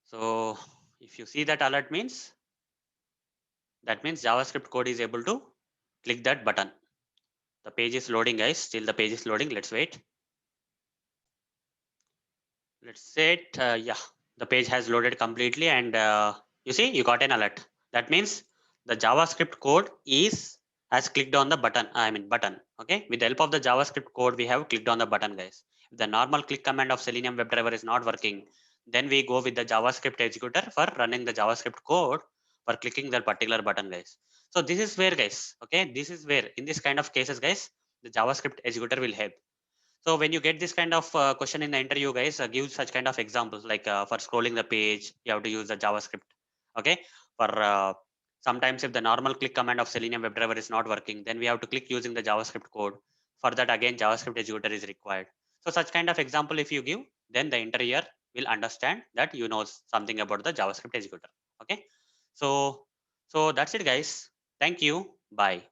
So if you see that alert means, that means JavaScript code is able to click that button. The page is loading, guys. Still the page is loading. Let's wait. Let's say it. Yeah, the page has loaded completely, and you see, you got an alert. That means the JavaScript code is has clicked on the button. I mean button. Okay, with the help of the JavaScript code, we have clicked on the button, guys. If the normal click command of Selenium WebDriver is not working, then we go with the JavaScript executor for running the JavaScript code for clicking that particular button, guys. So this is where, guys. Okay, this is where in this kind of cases, guys, the JavaScript executor will help. So when you get this kind of question in the interview, guys, give such kind of examples like for scrolling the page, you have to use the JavaScript. Okay. For sometimes if the normal click command of Selenium WebDriver is not working, then we have to click using the JavaScript code. For that, again, JavaScript executor is required. So such kind of example, if you give, then the interviewer will understand that you know something about the JavaScript executor. Okay. So, so that's it, guys. Thank you. Bye.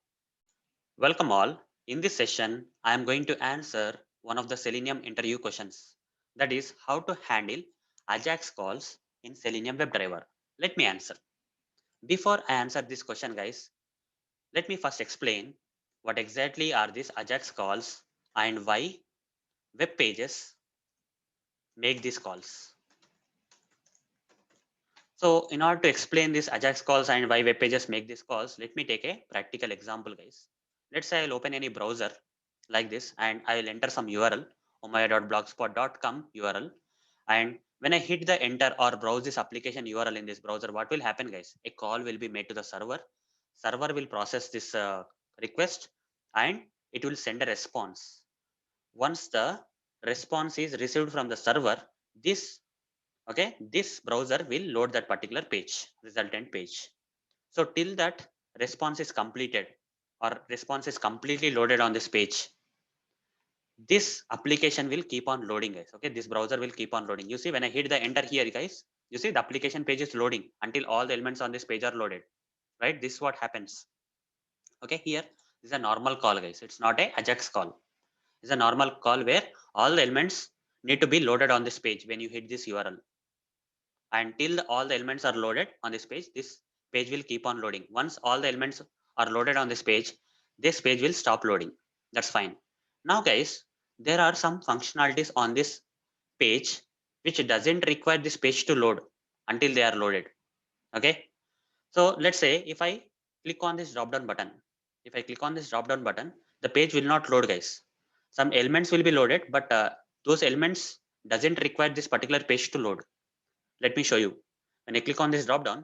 Welcome all. In this session, I am going to answer one of the Selenium interview questions. That is how to handle Ajax calls in Selenium WebDriver. Let me answer. Before I answer this question, guys, let me first explain what exactly are these Ajax calls and why web pages make these calls. So in order to explain this Ajax calls and why web pages make these calls, let me take a practical example, guys. Let's say I'll open any browser like this and I'll enter some URL, omaya.blogspot.com URL. And when I hit the enter or browse this application URL in this browser, what will happen, guys? A call will be made to the server. Server will process this request and it will send a response. Once the response is received from the server, this okay, this browser will load that particular page, resultant page. So till that response is completed or response is completely loaded on this page, this application will keep on loading, guys. Okay, this browser will keep on loading. You see, when I hit the enter here, guys, you see the application page is loading until all the elements on this page are loaded, right? This is what happens. Okay, here this is a normal call, guys. It's not a Ajax call. It's a normal call where all the elements need to be loaded on this page when you hit this URL. Until all the elements are loaded on this page will keep on loading. Once all the elements are loaded on this page will stop loading. That's fine. Now, guys, there are some functionalities on this page which doesn't require this page to load until they are loaded. Okay. So let's say if I click on this drop down button, if I click on this drop down button, the page will not load, guys. Some elements will be loaded, but those elements doesn't require this particular page to load. Let me show you. When I click on this drop down,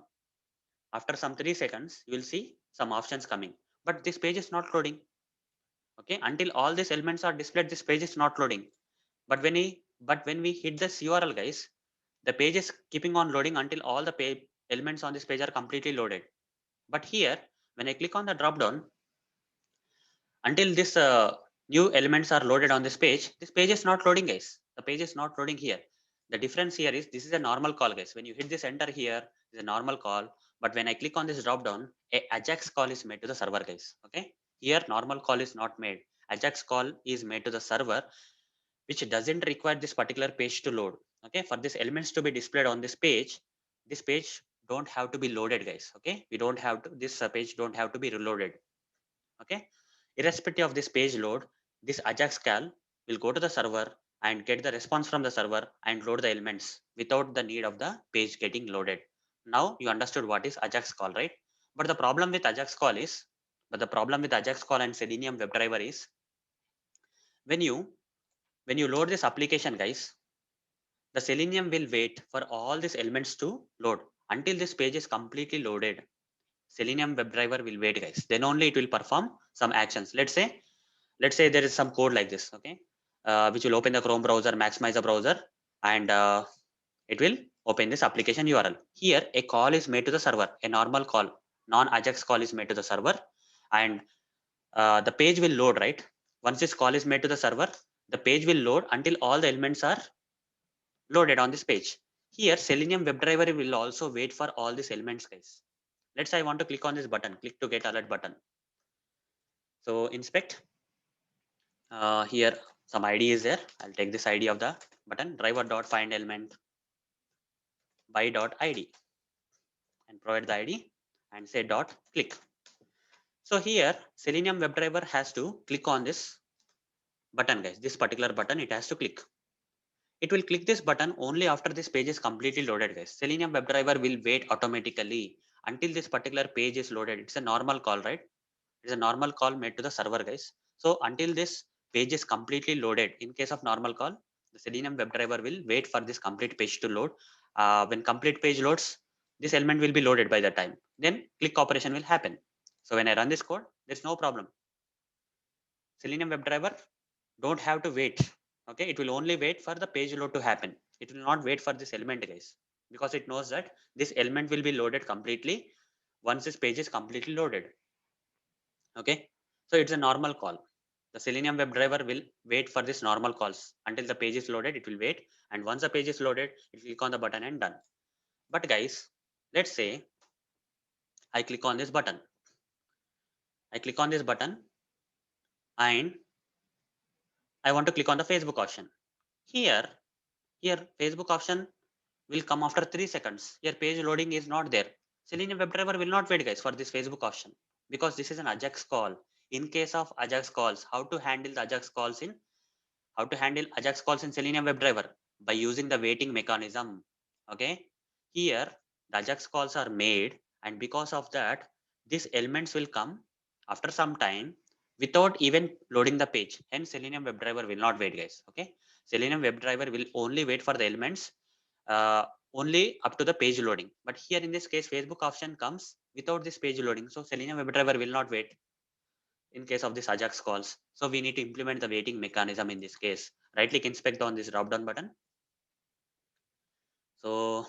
after some 3 seconds, you will see some options coming. But this page is not loading. Okay, until all these elements are displayed, this page is not loading. But when we hit this URL, guys, the page is keeping on loading until all the elements on this page are completely loaded. But here, when I click on the drop down, until this new elements are loaded on this page is not loading, guys. The page is not loading here. The difference here is this is a normal call, guys. When you hit this enter here, it's a normal call. But when I click on this drop down, a Ajax call is made to the server, guys. Okay. Here, normal call is not made. Ajax call is made to the server, which doesn't require this particular page to load. Okay. For these elements to be displayed on this page don't have to be loaded, guys. Okay. We don't have to, this page don't have to be reloaded. Okay. Irrespective of this page load, this Ajax call will go to the server and get the response from the server and load the elements without the need of the page getting loaded. Now you understood what is Ajax call, right? But the problem with Ajax call is, and Selenium WebDriver is when you load this application, guys, the Selenium will wait for all these elements to load until this page is completely loaded. Selenium WebDriver will wait, guys. Then only it will perform some actions. Let's say there is some code like this, okay, which will open the Chrome browser, maximize the browser, and it will open this application URL. Here, a call is made to the server, a normal call, non-Ajax call is made to the server, and the page will load, right? Once this call is made to the server, the page will load until all the elements are loaded on this page. Here, Selenium WebDriver will also wait for all these elements, guys. Let's say I want to click on this button, click to get alert button. So inspect. Here some ID is there. I'll take this ID of the button, driver dot find element by dot ID, and provide the ID and say dot click. So here Selenium WebDriver has to click on this button, guys. This particular button it has to click. It will click this button only after this page is completely loaded, guys. Selenium WebDriver will wait automatically until this particular page is loaded. It's a normal call, right? It's a normal call made to the server, guys. So until this page is completely loaded, in case of normal call, the Selenium WebDriver will wait for this complete page to load. When complete page loads, this element will be loaded by the time. Then click operation will happen. So when I run this code, there's no problem. Selenium WebDriver don't have to wait. Okay, it will only wait for the page load to happen. It will not wait for this element, guys, because it knows that this element will be loaded completely once this page is completely loaded. Okay, so it's a normal call. The Selenium WebDriver will wait for this normal calls until the page is loaded. It will wait, and once the page is loaded, it will click on the button and done. But guys, let's say I click on this button. I click on this button and I want to click on the Facebook option. Here, Facebook option will come after 3 seconds. Here page loading is not there. Selenium WebDriver will not wait, guys, for this Facebook option because this is an Ajax call. In case of Ajax calls, how to handle Ajax calls in Selenium WebDriver by using the waiting mechanism. Okay, here the Ajax calls are made, and because of that, these elements will come after some time without even loading the page. Hence, Selenium WebDriver will not wait, guys. Okay, Selenium WebDriver will only wait for the elements uh, only up to the page loading. But here in this case, Facebook option comes without this page loading, so Selenium WebDriver will not wait in case of this Ajax calls. So we need to implement the waiting mechanism in this case. Right click inspect on this drop down button. So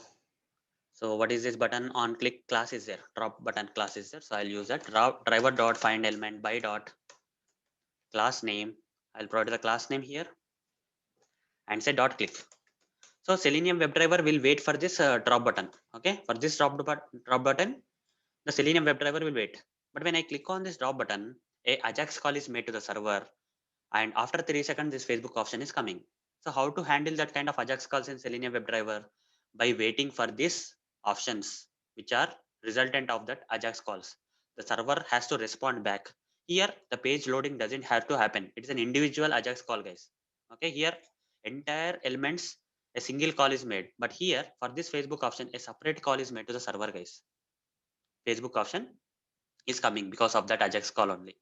what is this button? On click class is there, drop button class is there. So I'll use that driver dot find element by dot class name. I'll provide the class name here and say dot click. So Selenium WebDriver will wait for this drop button. Okay, for this drop button, the Selenium WebDriver will wait. But when I click on this drop button, a Ajax call is made to the server, and after 3 seconds this Facebook option is coming. So how to handle that kind of Ajax calls in Selenium WebDriver? By waiting for these options which are resultant of that Ajax calls. The server has to respond back. Here the page loading doesn't have to happen. It's an individual Ajax call, guys. Okay, here entire elements a single call is made, but here for this Facebook option a separate call is made to the server, guys. Facebook option is coming because of that Ajax call only.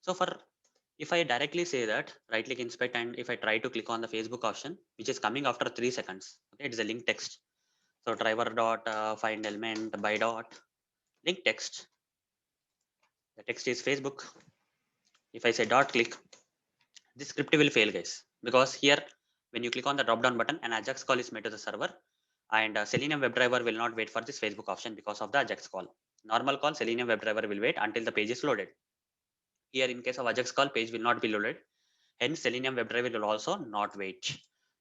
So for if I directly say that right click inspect and if I try to click on the Facebook option, which is coming after 3 seconds, okay, it's a link text. So driver dot find element by dot link text. The text is Facebook. If I say dot click, this script will fail, guys, because here when you click on the drop down button, an Ajax call is made to the server, and Selenium WebDriver will not wait for this Facebook option because of the Ajax call. Normal call, Selenium WebDriver will wait until the page is loaded. Here in case of Ajax call, page will not be loaded. Hence, Selenium WebDriver will also not wait.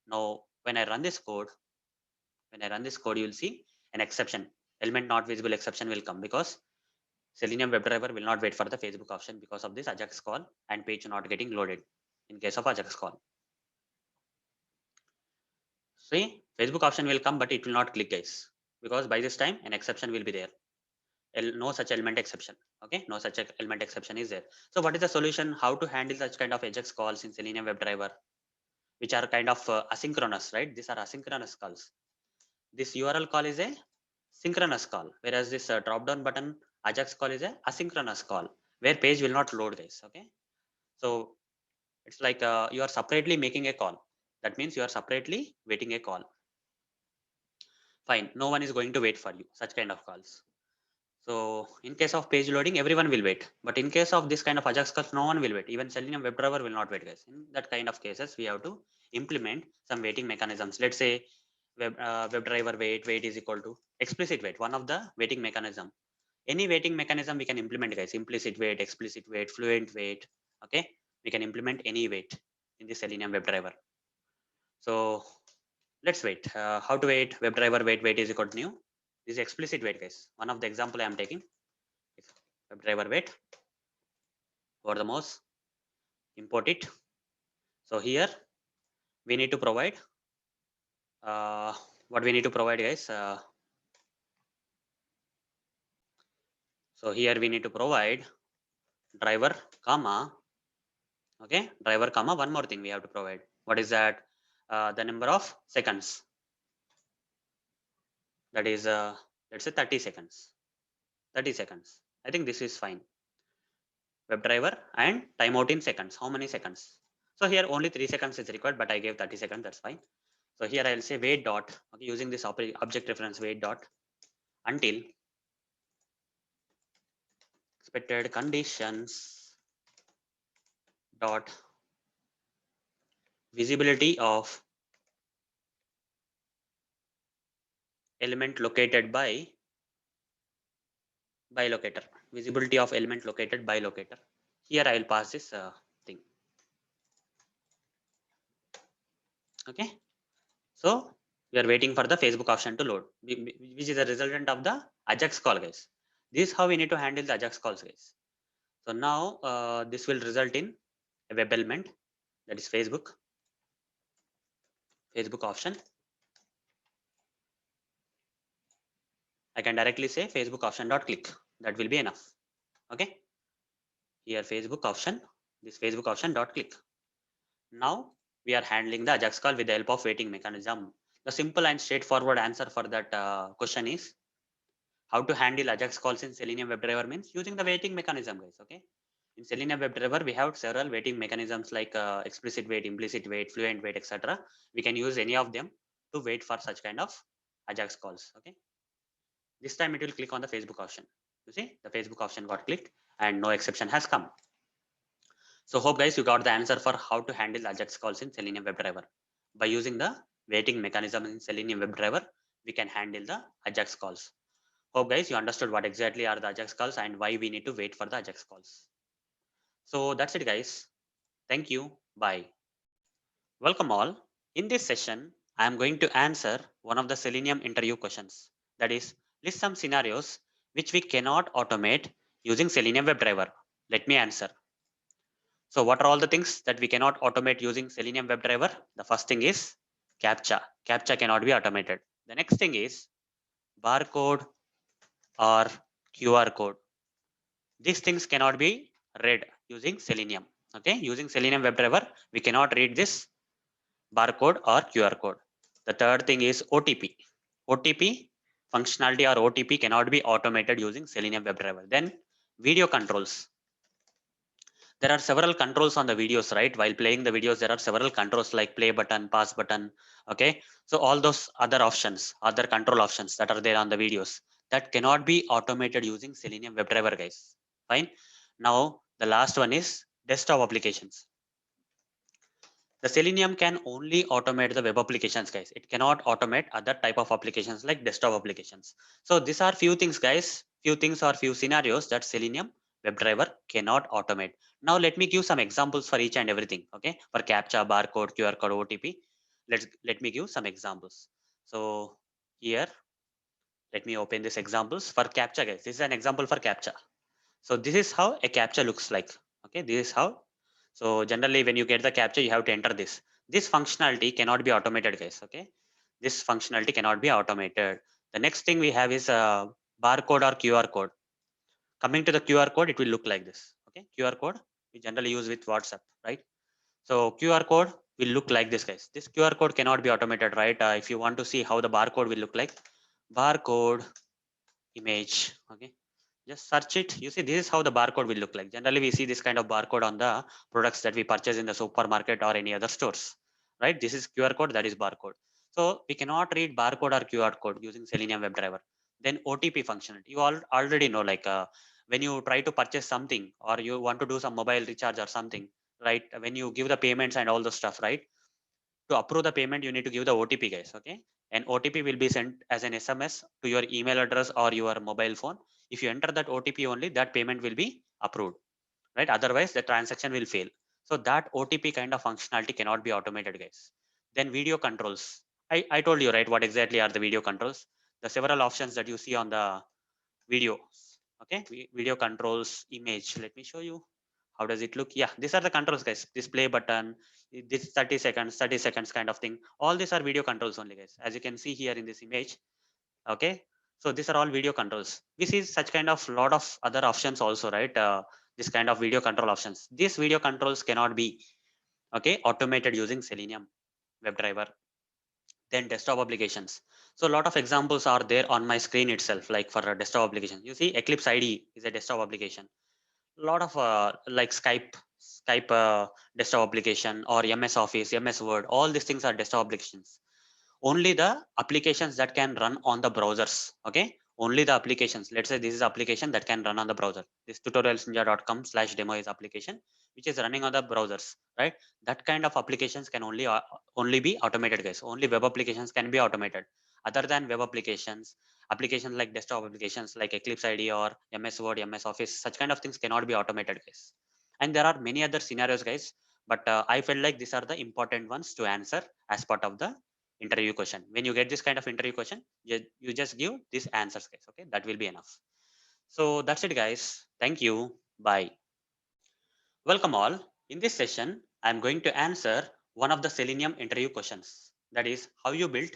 Now, when I run this code, you will see an exception. Element not visible exception will come because Selenium WebDriver will not wait for the Facebook option because of this Ajax call and page not getting loaded in case of Ajax call. See, Facebook option will come, but it will not click, guys, because by this time an exception will be there. No such element exception. Okay, no such element exception is there. So what is the solution? How to handle such kind of Ajax calls in Selenium WebDriver? which are kind of asynchronous, right? These are asynchronous calls. This URL call is a synchronous call, whereas this drop down button Ajax call is a asynchronous call where page will not load this. Okay, so it's like you are separately making a call. That means you are separately waiting a call. Fine, no one is going to wait for you. Such kind of calls. So in case of page loading, everyone will wait. But in case of this kind of Ajax calls, no one will wait. Even Selenium WebDriver will not wait, guys. In that kind of cases, we have to implement some waiting mechanisms. Let's say WebDriver wait is equal to explicit wait, one of the waiting mechanism. Any waiting mechanism we can implement, guys. Implicit wait, explicit wait, fluent wait. Okay, we can implement any wait in the Selenium WebDriver. So let's wait. How to wait? WebDriver wait is equal to new. This is explicit wait, guys. One of the example I am taking. WebDriver wait over the mouse, import it. So here we need to provide what we need to provide, guys. So here we need to provide driver comma, okay, driver comma, one more thing we have to provide. What is that? The number of seconds, that is let's say 30 seconds. 30 seconds, I think this is fine. WebDriver and timeout in seconds, how many seconds? So here only 3 seconds is required, but I gave 30 seconds, that's fine. So here I'll say wait dot, okay, using this object reference wait dot until expected conditions dot visibility of element located by locator, visibility of element located by locator. Here I will pass this thing. Okay, so we are waiting for the Facebook option to load, which is a resultant of the Ajax call, guys. This is how we need to handle the Ajax calls, guys. So now this will result in a web element, that is Facebook option. I can directly say Facebook option dot click. That will be enough. Okay, here Facebook option, this Facebook option dot click. Now we are handling the Ajax call with the help of waiting mechanism. The simple and straightforward answer for that question is how to handle Ajax calls in Selenium WebDriver means using the waiting mechanism, guys. Okay, in Selenium WebDriver we have several waiting mechanisms like explicit wait, implicit wait, fluent wait, etc. We can use any of them to wait for such kind of Ajax calls. Okay, this time it will click on the Facebook option. You see the Facebook option got clicked and no exception has come. So hope guys you got the answer for how to handle Ajax calls in Selenium WebDriver. By using the waiting mechanism in Selenium WebDriver, we can handle the Ajax calls. Hope guys you understood what exactly are the Ajax calls and why we need to wait for the Ajax calls. So that's it, guys. Thank you. Bye. Welcome all. In this session, I am going to answer one of the Selenium interview questions. That is, list some scenarios which we cannot automate using Selenium WebDriver. Let me answer. So what are all the things that we cannot automate using Selenium WebDriver? The first thing is CAPTCHA. CAPTCHA cannot be automated. The next thing is barcode or QR code. These things cannot be read using Selenium. Okay, using Selenium WebDriver, we cannot read this barcode or QR code. The third thing is OTP. OTP functionality or OTP cannot be automated using Selenium WebDriver. Then video controls. There are several controls on the videos, right? While playing the videos, there are several controls like play button, pause button. Okay, so all those other options, other control options that are there on the videos, that cannot be automated using Selenium WebDriver, guys. Fine. Now the last one is desktop applications. The Selenium can only automate the web applications, guys. It cannot automate other type of applications like desktop applications. So these are few things, guys. Few things or few scenarios that Selenium WebDriver cannot automate. Now let me give some examples for each and everything. Okay, for CAPTCHA, barcode, QR code, OTP. Let me give some examples. So here, let me open these examples for CAPTCHA, guys. This is an example for CAPTCHA. So this is how a CAPTCHA looks like. Okay, this is how. So generally when you get the CAPTCHA, you have to enter this. This functionality cannot be automated, guys. Okay, this functionality cannot be automated. The next thing we have is a barcode or QR code. Coming to the QR code, it will look like this. Okay, QR code we generally use with WhatsApp, right? So QR code, will look like this, guys. This QR code cannot be automated, right? If you want to see how the barcode will look like, barcode image, okay, just search it. You see, this is how the barcode will look like. Generally, we see this kind of barcode on the products that we purchase in the supermarket or any other stores, right? This is QR code, that is barcode. So we cannot read barcode or QR code using Selenium WebDriver. Then OTP functionality. You all already know, like when you try to purchase something or you want to do some mobile recharge or something, right? When you give the payments and all the stuff, right? To approve the payment, you need to give the OTP, guys. Okay, and OTP will be sent as an SMS to your email address or your mobile phone. If you enter that OTP only, that payment will be approved, right? Otherwise the transaction will fail. So that OTP kind of functionality cannot be automated, guys. Then video controls. I told you, right, what exactly are the video controls. The several options that you see on the video. Okay, video controls image. Let me show you. How does it look? Yeah, these are the controls, guys. This play button, this 30 seconds kind of thing. All these are video controls only, guys. As you can see here in this image. Okay, so these are all video controls. We see such kind of lot of other options also, right? This kind of video control options. These video controls cannot be, okay, automated using Selenium WebDriver. Then desktop applications. So a lot of examples are there on my screen itself, like for a desktop application. You see Eclipse IDE is a desktop application. A lot of like Skype desktop application, or MS Office, MS Word, all these things are desktop applications. Only the applications that can run on the browsers. Okay, only the applications. Let's say this is application that can run on the browser. This tutorialsninja.com/demo is application which is running on the browsers, right? That kind of applications can only be automated, guys. Only web applications can be automated. Other than web applications, applications like desktop applications like Eclipse IDE or MS Word, MS Office, such kind of things cannot be automated, guys. And there are many other scenarios, guys, but I felt like these are the important ones to answer as part of the interview question. When you get this kind of interview question, you just give these answers, guys. Okay, that will be enough. So that's it, guys. Thank you. Bye. Welcome all. In this session, I'm going to answer one of the Selenium interview questions. That is how you built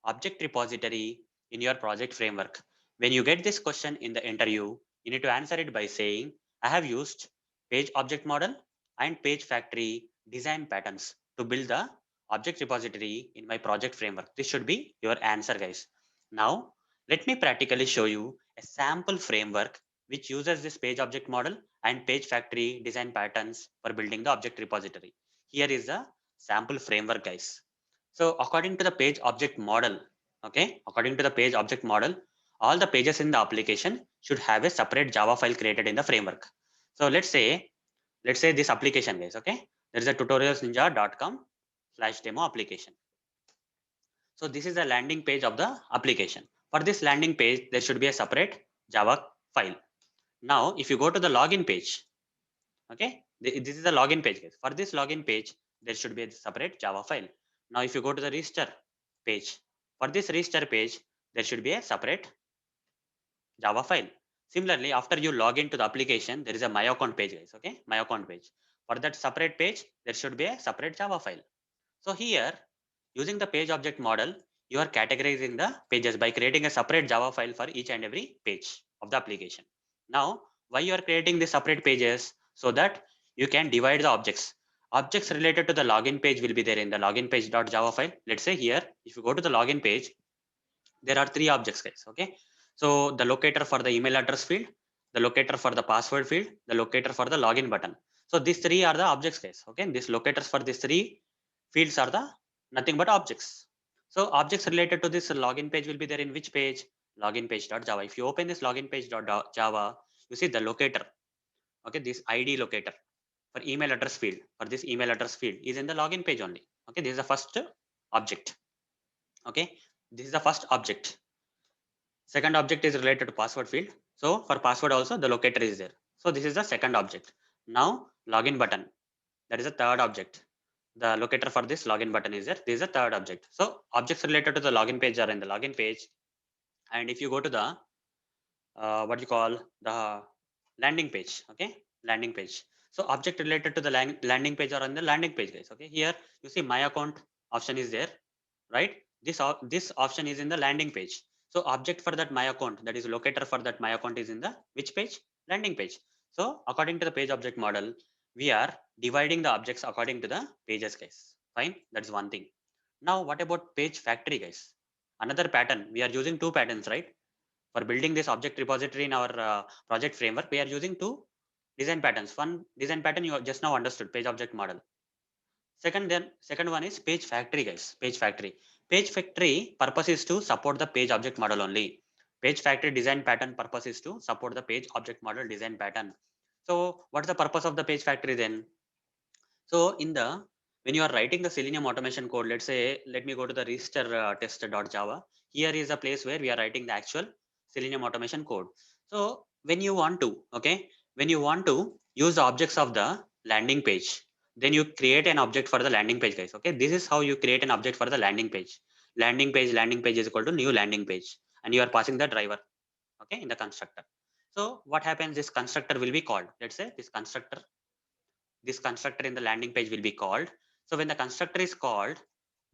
object repository in your project framework. When you get this question in the interview, you need to answer it by saying, I have used page object model and page factory design patterns to build the object repository in my project framework. This should be your answer, guys. Now, let me practically show you a sample framework which uses this page object model and page factory design patterns for building the object repository. Here is the sample framework, guys. So according to the page object model, okay, according to the page object model, all the pages in the application should have a separate Java file created in the framework. So let's say this application, guys, okay, there is a tutorialsninja.com/demo application. So this is the landing page of the application. For this landing page, there should be a separate Java file. Now, if you go to the login page, okay, this is the login page, guys. For this login page, there should be a separate Java file. Now, if you go to the register page, for this register page, there should be a separate Java file. Similarly, after you log into the application, there is a my account page, guys. Okay, my account page. For that separate page, there should be a separate Java file. So here, using the page object model, you are categorizing the pages by creating a separate Java file for each and every page of the application. Now, why you are creating the separate pages? So that you can divide the objects. Objects related to the login page will be there in the login page.java file. Let's say here, if you go to the login page, there are three objects, guys. Okay, so the locator for the email address field, the locator for the password field, the locator for the login button. So these three are the objects, guys. Okay, these locators for these three fields are the nothing but objects. So objects related to this login page will be there in which page? Login page.java. If you open this login page.java, you see the locator. Okay, this ID locator for email address field, for this email address field is in the login page only. Okay, this is the first object. Okay, this is the first object. Second object is related to password field. So for password also the locator is there. So this is the second object. Now login button, that is the third object. The locator for this login button is there. This is the third object. So objects related to the login page are in the login page. And if you go to the what you call the landing page, okay, landing page. So object related to the landing page are on the landing page, guys. Okay, here you see my account option is there, right? This option is in the landing page. So object for that my account, that is locator for that my account, is in the which page? Landing page. So according to the page object model, we are dividing the objects according to the pages, guys. Fine, that's one thing. Now what about page factory, guys? Another pattern. We are using two patterns, right? For building this object repository in our project framework, we are using two design patterns. One design pattern you have just now understood, page object model. Second one is page factory, guys. Page factory. Page factory purpose is to support the page object model only. Page factory design pattern purpose is to support the page object model design pattern. So what's the purpose of the page factory then? So when you are writing the Selenium automation code, let's say, let me go to the register test.java. Here is a place where we are writing the actual Selenium automation code. So when you want to, okay, when you want to use the objects of the landing page, then you create an object for the landing page, guys. Okay, this is how you create an object for the landing page. Landing page is equal to new landing page, and you are passing the driver, okay, in the constructor. So what happens? This constructor will be called. Let's say this constructor in the landing page will be called. So when the constructor is called,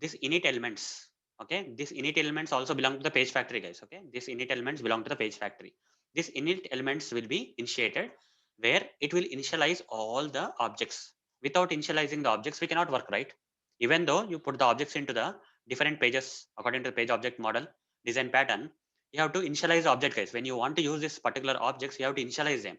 this init elements, okay, this init elements also belong to the page factory, guys. Okay, this init elements belong to the page factory. This init elements will be initiated where it will initialize all the objects. Without initializing the objects, we cannot work, right? Even though you put the objects into the different pages according to the page object model design pattern, you have to initialize the object, guys. When you want to use this particular objects, you have to initialize them.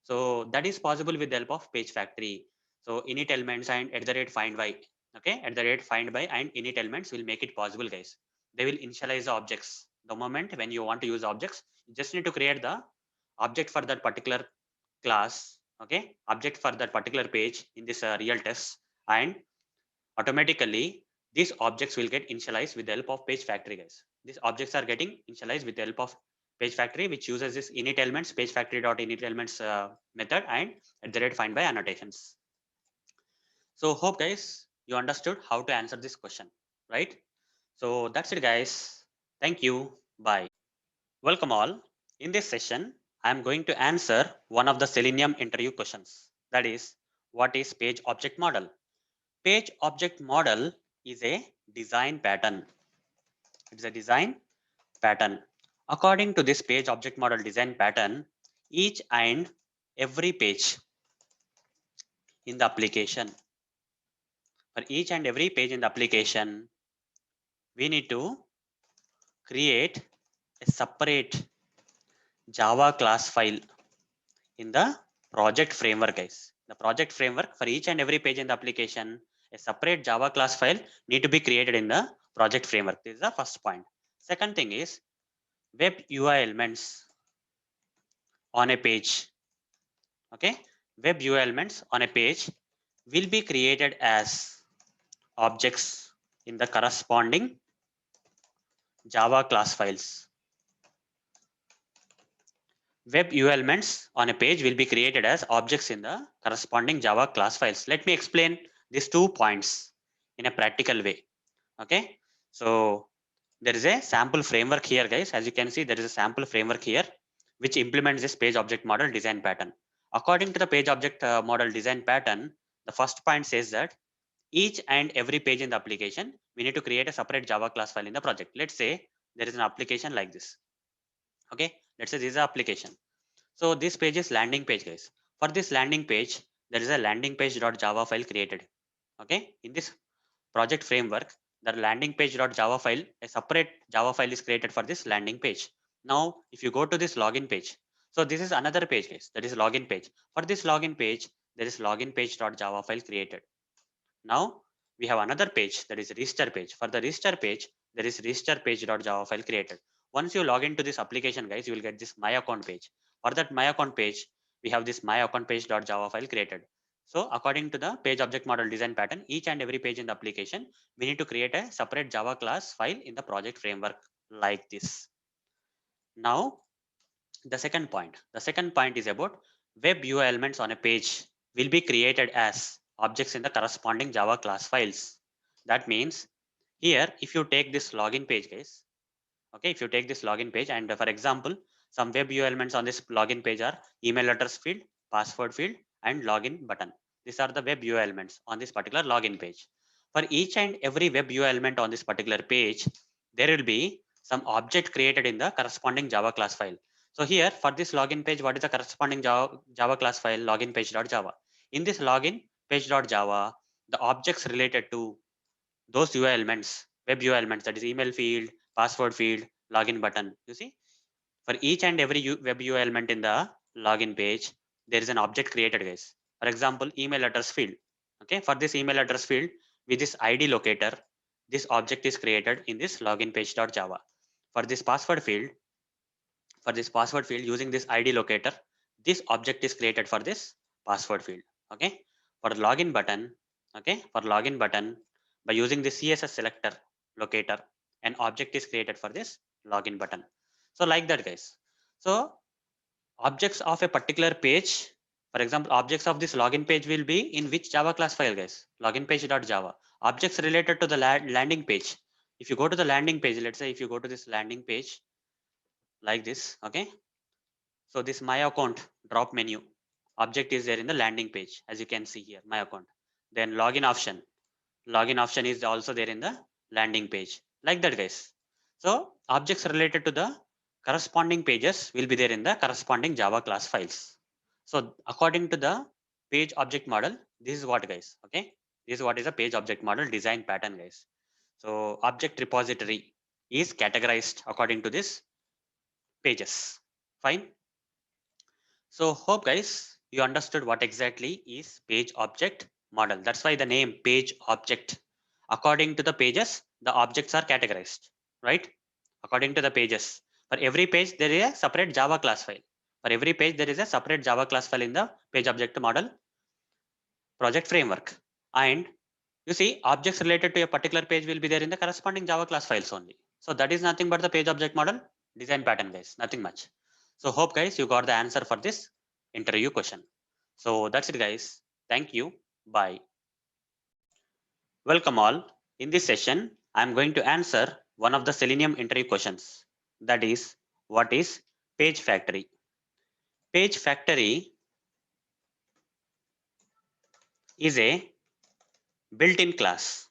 So that is possible with the help of page factory. So init elements and at the rate find by, okay, at the rate find by and init elements will make it possible, guys. They will initialize the objects. The moment when you want to use objects, you just need to create the object for that particular class, okay, object for that particular page in this real test, and automatically these objects will get initialized with the help of page factory, guys. These objects are getting initialized with the help of page factory, which uses this init elements page factory dot init elements method and at the rate find by annotations. So hope, guys, you understood how to answer this question, right? So that's it, guys. Thank you. Bye. Welcome all. In this session, I am going to answer one of the Selenium interview questions. That is, what is page object model? Page object model is a design pattern. It's a design pattern. According to this page object model design pattern, each and every page in the application, for each and every page in the application, we need to create a separate Java class file in the project framework, guys. The project framework, for each and every page in the application, a separate Java class file need to be created in the project framework. This is the first point. Second thing is web UI elements on a page. Okay, web UI elements on a page will be created as objects in the corresponding Java class files. Web UI elements on a page will be created as objects in the corresponding Java class files. Let me explain these 2 points in a practical way. Okay, so there is a sample framework here, guys. As you can see, there is a sample framework here which implements this page object model design pattern. According to the page object model design pattern, the first point says that each and every page in the application, we need to create a separate Java class file in the project. Let's say there is an application like this. Okay, let's say this is an application. So this page is landing page, guys. For this landing page, there is a landing page.java file created. Okay, in this project framework, the landing page.java file, a separate Java file is created for this landing page. Now, if you go to this login page, so this is another page, guys. That is login page. For this login page, there is login page.java file created. Now we have another page, that is register page. For the register page, there is register page.java file created. Once you log into this application, guys, you will get this my account page. For that my account page, we have this my account page.java file created. So according to the page object model design pattern, each and every page in the application, we need to create a separate Java class file in the project framework like this. Now the second point is about web UI elements on a page will be created as objects in the corresponding Java class files. That means here, if you take this login page, guys, okay, if you take this login page and for example, some web UI elements on this login page are email address field, password field, and login button. These are the web UI elements on this particular login page. For each and every web UI element on this particular page, there will be some object created in the corresponding Java class file. So here for this login page, what is the corresponding Java class file? Login page.java. In this login page.java, the objects related to those UI elements, web UI elements, that is email field, password field, login button. You see, for each and every web UI element in the login page, there is an object created, guys. For example, email address field. Okay, for this email address field with this ID locator, this object is created in this login page.java. For this password field, using this ID locator, this object is created for this password field. Okay, for login button, by using the CSS selector locator, an object is created for this login button. So like that, guys. So objects of a particular page, for example, objects of this login page will be in which Java class file, guys? Login page.java. Objects related to the landing page. If you go to the landing page, let's say if you go to this landing page like this, okay, so this my account drop menu object is there in the landing page, as you can see here, my account. Then login option is also there in the landing page, like that, guys. So objects related to the corresponding pages will be there in the corresponding Java class files. So according to the page object model, this is what, guys. Okay, this is what is a page object model design pattern, guys. So object repository is categorized according to this pages. Fine. So hope, guys, you understood what exactly is page object model. That's why the name page object. According to the pages, the objects are categorized, right? According to the pages. For every page, there is a separate Java class file. For every page, there is a separate Java class file in the page object model project framework. And you see, objects related to a particular page will be there in the corresponding Java class files only. So that is nothing but the page object model design pattern, guys. Nothing much. So hope, guys, you got the answer for this interview question. So that's it, guys. Thank you. Bye. Welcome all. In this session, I am going to answer one of the Selenium interview questions. That is, what is page factory? Page factory is a built-in class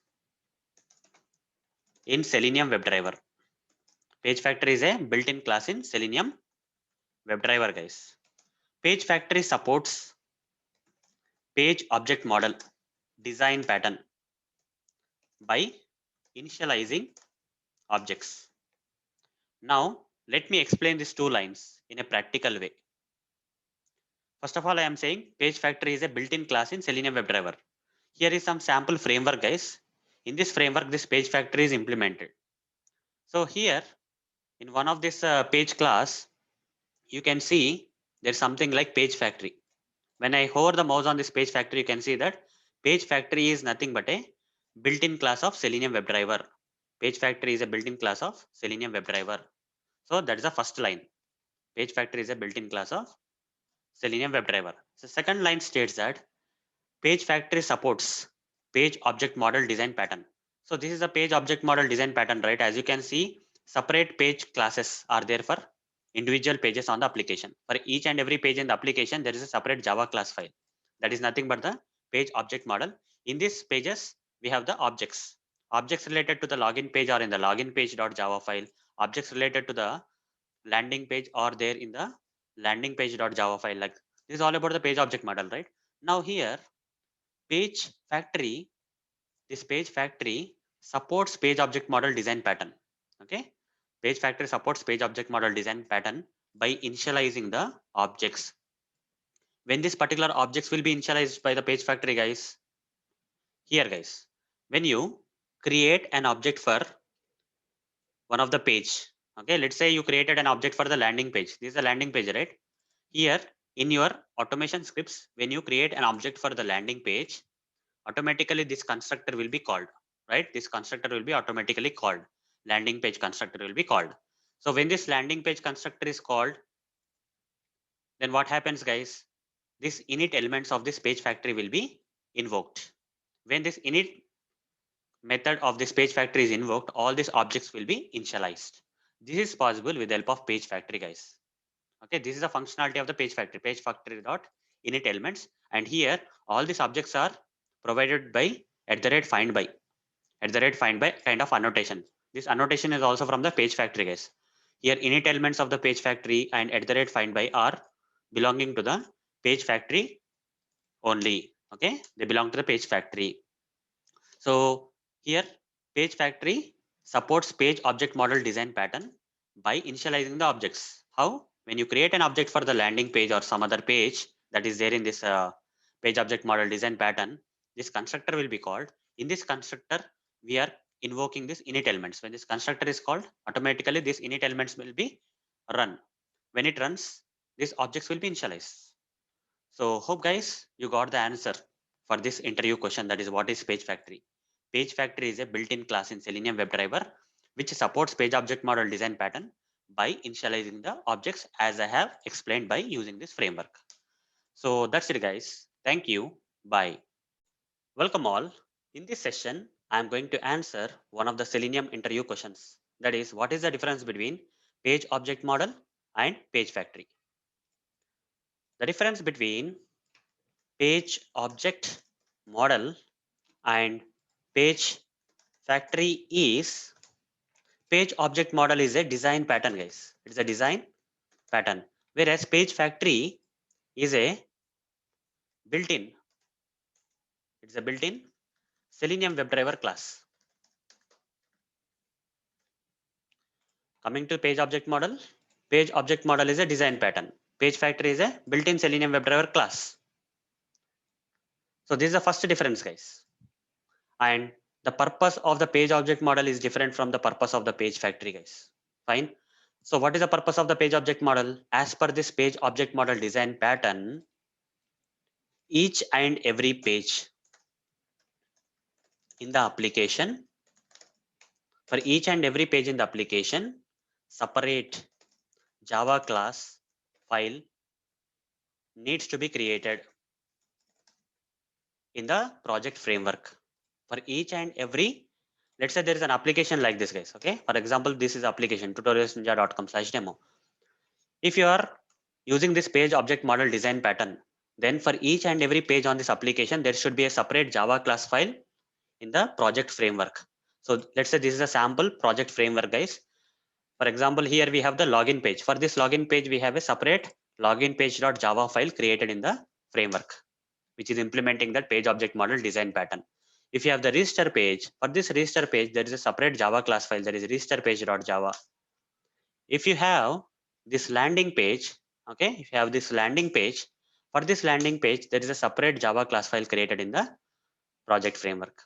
in Selenium WebDriver. Page factory is a built-in class in Selenium WebDriver, guys. Page factory supports page object model design pattern by initializing objects. Now, let me explain these two lines in a practical way. First of all, I am saying page factory is a built-in class in Selenium WebDriver. Here is some sample framework, guys. In this framework, this page factory is implemented. So here, in one of this page class, you can see there's something like page factory. When I hover the mouse on this page factory, you can see that page factory is nothing but a built-in class of Selenium WebDriver. Page factory is a built-in class of Selenium WebDriver. So that is the first line. Page factory is a built-in class of Selenium WebDriver. So second line states that page factory supports page object model design pattern. So this is a page object model design pattern, right? As you can see, separate page classes are there for individual pages on the application. For each and every page in the application, there is a separate Java class file. That is nothing but the page object model. In these pages, we have the objects. Objects related to the login page are in the login page.java file. Objects related to the landing page are there in the landing page.java file. Like this is all about the page object model, right? Now here, page factory, this page factory supports page object model design pattern. Okay, page factory supports page object model design pattern by initializing the objects. When this particular objects will be initialized by the page factory, guys? Here, guys, when you create an object for one of the page, okay, let's say you created an object for the landing page. This is the landing page, right? Here in your automation scripts, when you create an object for the landing page, automatically this constructor will be called, right? This constructor will be automatically called. Landing page constructor will be called. So when this landing page constructor is called, then what happens, guys? This init elements of this page factory will be invoked. When this init method of this page factory is invoked, all these objects will be initialized. This is possible with the help of page factory, guys. Okay, this is the functionality of the page factory dot init elements. And here all these objects are provided by @find by kind of annotation. This annotation is also from the page factory, guys. Here init elements of the page factory and @find by are belonging to the page factory only. Okay, they belong to the page factory. So here Page Factory supports page object model design pattern by initializing the objects. How? When you create an object for the landing page or some other page that is there in this page object model design pattern, this constructor will be called. In this constructor, we are invoking this init elements. When this constructor is called, automatically this init elements will be run. When it runs, these objects will be initialized. So hope guys you got the answer for this interview question, that is what is page factory. Page factory is a built-in class in Selenium WebDriver which supports page object model design pattern by initializing the objects as I have explained by using this framework. So that's it guys. Thank you. Bye. Welcome all. In this session, I am going to answer one of the Selenium interview questions. That is, what is the difference between page object model and page factory? The difference between page object model and page factory is, page object model is a design pattern guys. It is a design pattern, whereas page factory is a built-in. It is a built-in Selenium WebDriver class. Coming to page object model is a design pattern. Page factory is a built-in Selenium WebDriver class. So this is the first difference guys. And the purpose of the page object model is different from the purpose of the page factory guys. Fine. So what is the purpose of the page object model? As per this page object model design pattern, each and every page in the application, for each and every page in the application, separate Java class file needs to be created in the project framework. For each and every, let's say there is an application like this guys. Okay. For example, this is application tutorialsninja.com/demo. If you are using this page object model design pattern, then for each and every page on this application, there should be a separate Java class file in the project framework. So let's say this is a sample project framework guys. For example, here we have the login page. For this login page, we have a separate login page.java file created in the framework, which is implementing that page object model design pattern. If you have the register page, for this register page, there is a separate Java class file, that is register page.java. If you have this landing page, okay, if you have this landing page, for this landing page, there is a separate Java class file created in the project framework.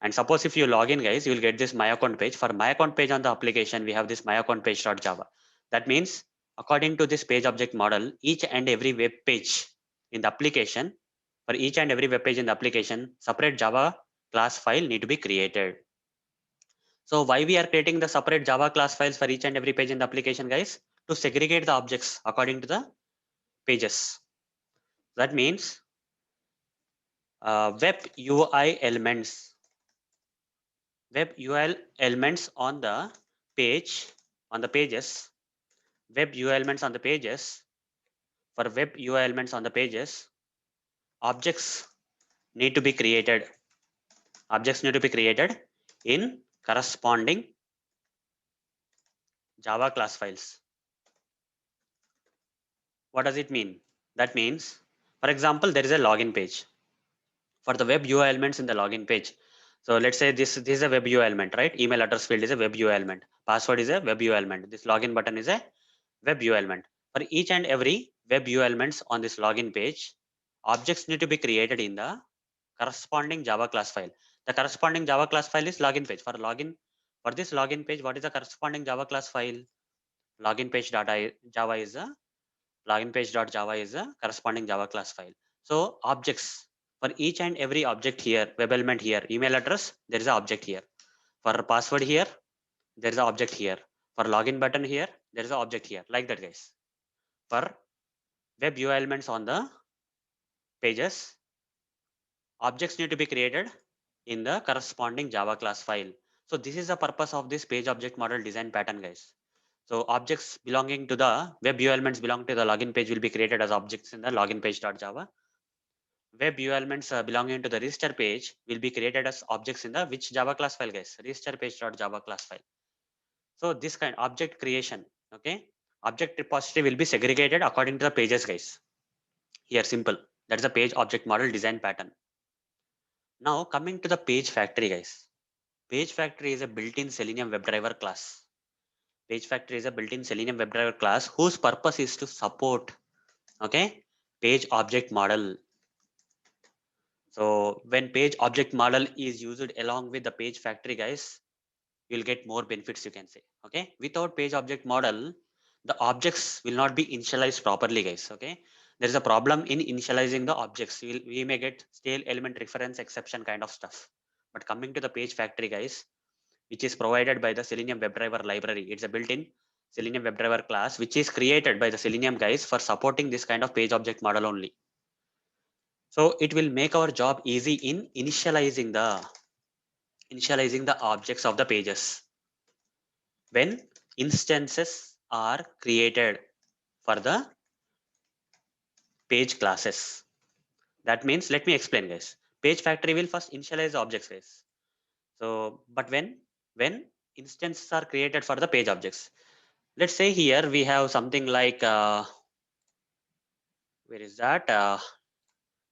And suppose if you log in guys, you will get this my account page. For my account page on the application, we have this my account page.java. That means according to this page object model, each and every web page in the application, for each and every web page in the application, separate Java class file need to be created. So why we are creating the separate Java class files for each and every page in the application guys? To segregate the objects according to the pages. That means web UI elements on the page, on the pages, web UI elements on the pages, for web UI elements on the pages, objects need to be created. Objects need to be created in corresponding Java class files. What does it mean? That means, for example, there is a login page. For the web UI elements in the login page. So let's say this is a web UI element, right? Email address field is a web UI element. Password is a web UI element. This login button is a web UI element. For each and every web UI elements on this login page, objects need to be created in the corresponding Java class file. The corresponding Java class file is login page. For this login page, what is the corresponding Java class file? Login page.java is a login is a corresponding Java class file. So objects, for each and every object here, web element here, email address, there is an object here. For password here, there is an object here. For login button here, there is an object here. Like that, guys. For web UI elements on the pages, objects need to be created in the corresponding Java class file. So this is the purpose of this page object model design pattern, guys. So objects belonging to the web UI elements belonging to the login page will be created as objects in the login page.java. Web UI elements belonging to the register page will be created as objects in the which Java class file guys? Register page.java class file. So this kind object creation, okay? Object repository will be segregated according to the pages guys. Here simple. That is the page object model design pattern. Now coming to the page factory guys. Page Factory is a built-in Selenium WebDriver class. Page Factory is a built-in Selenium WebDriver class whose purpose is to support, okay, page object model. So when page object model is used along with the Page Factory, guys, you'll get more benefits, you can say. Okay, without page object model, the objects will not be initialized properly, guys. Okay, there is a problem in initializing the objects. We may get stale element reference exception kind of stuff. But coming to the Page Factory, guys, which is provided by the Selenium WebDriver library, it's a built-in Selenium WebDriver class which is created by the Selenium guys for supporting this kind of page object model only. So it will make our job easy in initializing the objects of the pages when instances are created for the page classes. That means, let me explain, guys. Page Factory will first initialize the objects, guys. So, but when instances are created for the page objects, let's say here we have something like where is that?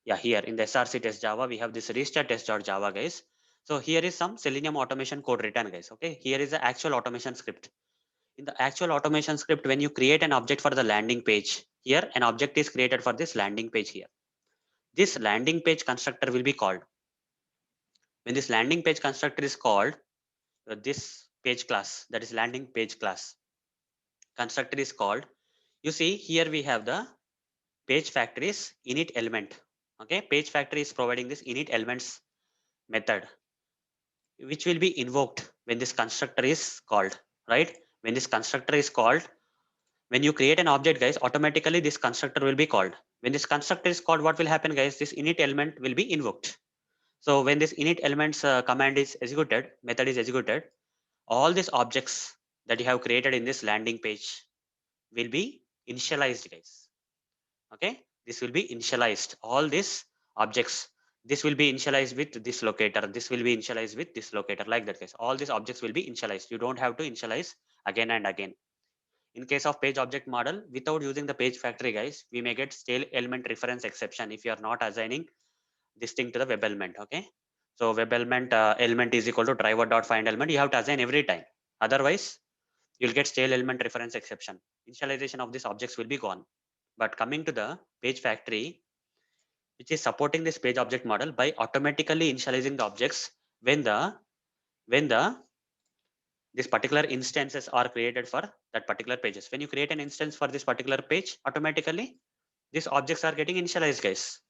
Yeah, here in the src test Java we have this register test.java, guys. So here is some Selenium automation code written, guys. Okay, here is the actual automation script. In the actual automation script, when you create an object for the landing page, here an object is created for this landing page here. This landing page constructor will be called. When this landing page constructor is called, this page class, that is landing page class constructor is called. You see here we have the Page Factory's init element. Okay, Page Factory is providing this init elements method, which will be invoked when this constructor is called, right? When this constructor is called, when you create an object, guys, automatically this constructor will be called. When this constructor is called, what will happen, guys? This init element will be invoked. So when this init elements command is executed, method is executed, all these objects that you have created in this landing page will be initialized, guys. Okay, this will be initialized. All these objects, this will be initialized with this locator. This will be initialized with this locator, like that, guys. All these objects will be initialized. You don't have to initialize again and again. In case of page object model, without using the Page Factory, guys, we may get stale element reference exception if you are not assigning this thing to the web element. Okay, so web element element is equal to driver dot find element. You have to assign every time. Otherwise, you'll get stale element reference exception. Initialization of these objects will be gone. But coming to the Page Factory, which is supporting this page object model by automatically initializing the objects when the these particular instances are created for that particular pages. When you create an instance for this particular page, automatically these objects are getting initialized, guys.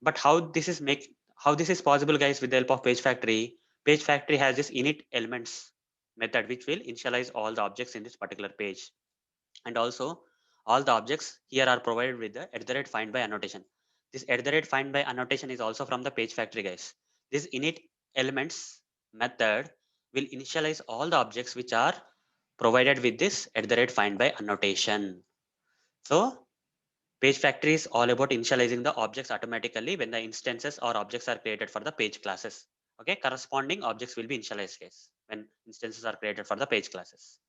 But how this is possible, guys, with the help of Page Factory? Page Factory has this init elements method which will initialize all the objects in this particular page. And also all the objects here are provided with the @find by annotation. This @find by annotation is also from the Page Factory, guys. This init elements method will initialize all the objects which are provided with this @find by annotation. So Page Factory is all about initializing the objects automatically when the instances or objects are created for the page classes. Okay, corresponding objects will be initialized, guys, when instances are created for the page classes.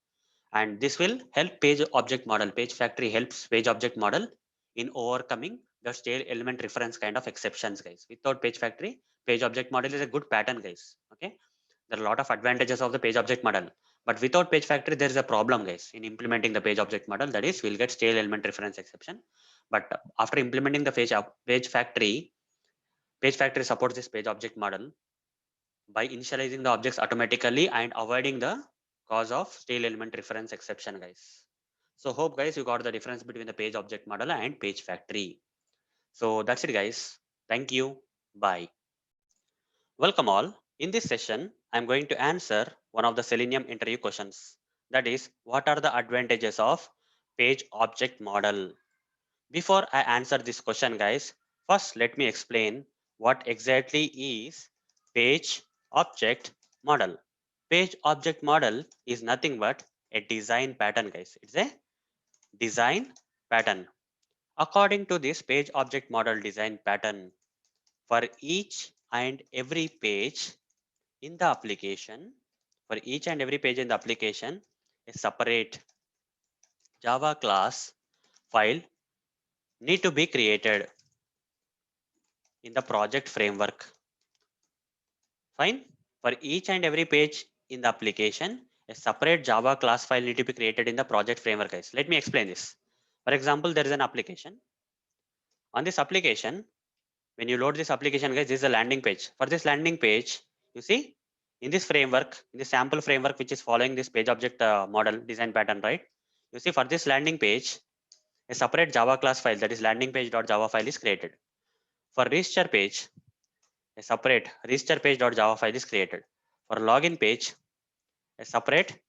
And this will help page object model. Page Factory helps page object model in overcoming the stale element reference kind of exceptions, guys. Without Page Factory, page object model is a good pattern, guys. Okay, there are a lot of advantages of the page object model, but without Page Factory there is a problem, guys, in implementing the page object model. That is, we'll get stale element reference exception. But after implementing the page factory, Page Factory supports this page object model by initializing the objects automatically and avoiding the cause of stale element reference exception, guys. So hope, guys, you got the difference between the page object model and Page Factory. So that's it, guys. Thank you. Bye. Welcome all. In this session, I'm going to answer one of the Selenium interview questions. That is, what are the advantages of page object model? Before I answer this question, guys, first let me explain what exactly is page object model. Page object model is nothing but a design pattern, guys. It's a design pattern. According to this page object model design pattern, for each and every page in the application, for each and every page in the application, a separate Java class file need to be created in the project framework. Fine. For each and every page in the application, a separate Java class file need to be created in the project framework, guys. Let me explain this. For example, there is an application. On this application, when you load this application, guys, this is a landing page. For this landing page, you see, in this framework, in the sample framework, which is following this page object model design pattern, right? You see, for this landing page, a separate Java class file, that is landing page.java file, is created. For register page, a separate register page.java file is created. For login page, a separate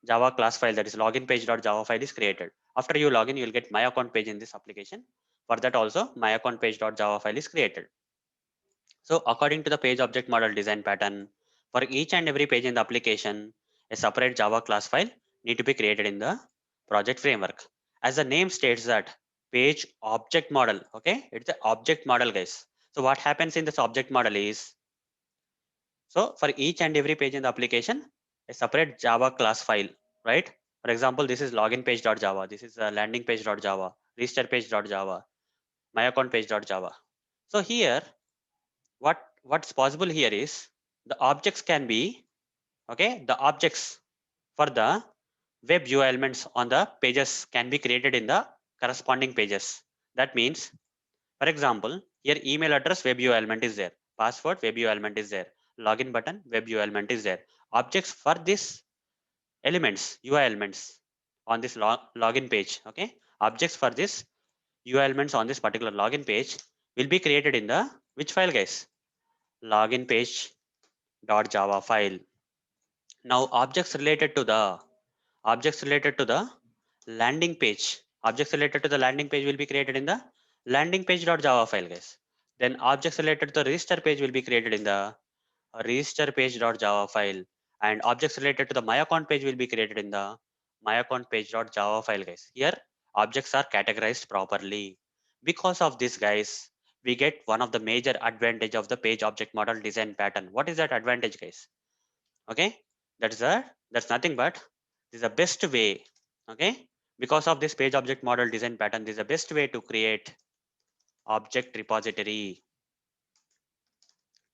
Java class file, that is login page.java file, is created. After you login, you will get my account page in this application. For that also, my account page.java file is created. So according to the page object model design pattern, for each and every page in the application, a separate Java class file need to be created in the project framework. As the name states that page object model, okay, it's the object model, guys. So what happens in this object model is, so for each and every page in the application, a separate Java class file, right? For example, this is login page.java, this is landing page.java, register page.java, my account page.java. So here, what's possible here is the objects can be, okay, the objects for the web UI elements on the pages can be created in the corresponding pages. That means, for example, here email address web UI element is there, password web UI element is there, login button web UI element is there. Objects for this elements, UI elements on this login page, okay, objects for this UI elements on this particular login page will be created in the which file, guys? Login page.java file. Now objects related to the landing page. Objects related to the landing page will be created in the landing page.java file, guys. Then objects related to the register page will be created in the register page.java file. And objects related to the my account page will be created in the my account page.java file, guys. Here objects are categorized properly. Because of this, guys, we get one of the major advantage of the page object model design pattern. What is that advantage, guys? Okay, that's nothing but this is the best way, okay, because of this page object model design pattern, this is the best way to create object repository.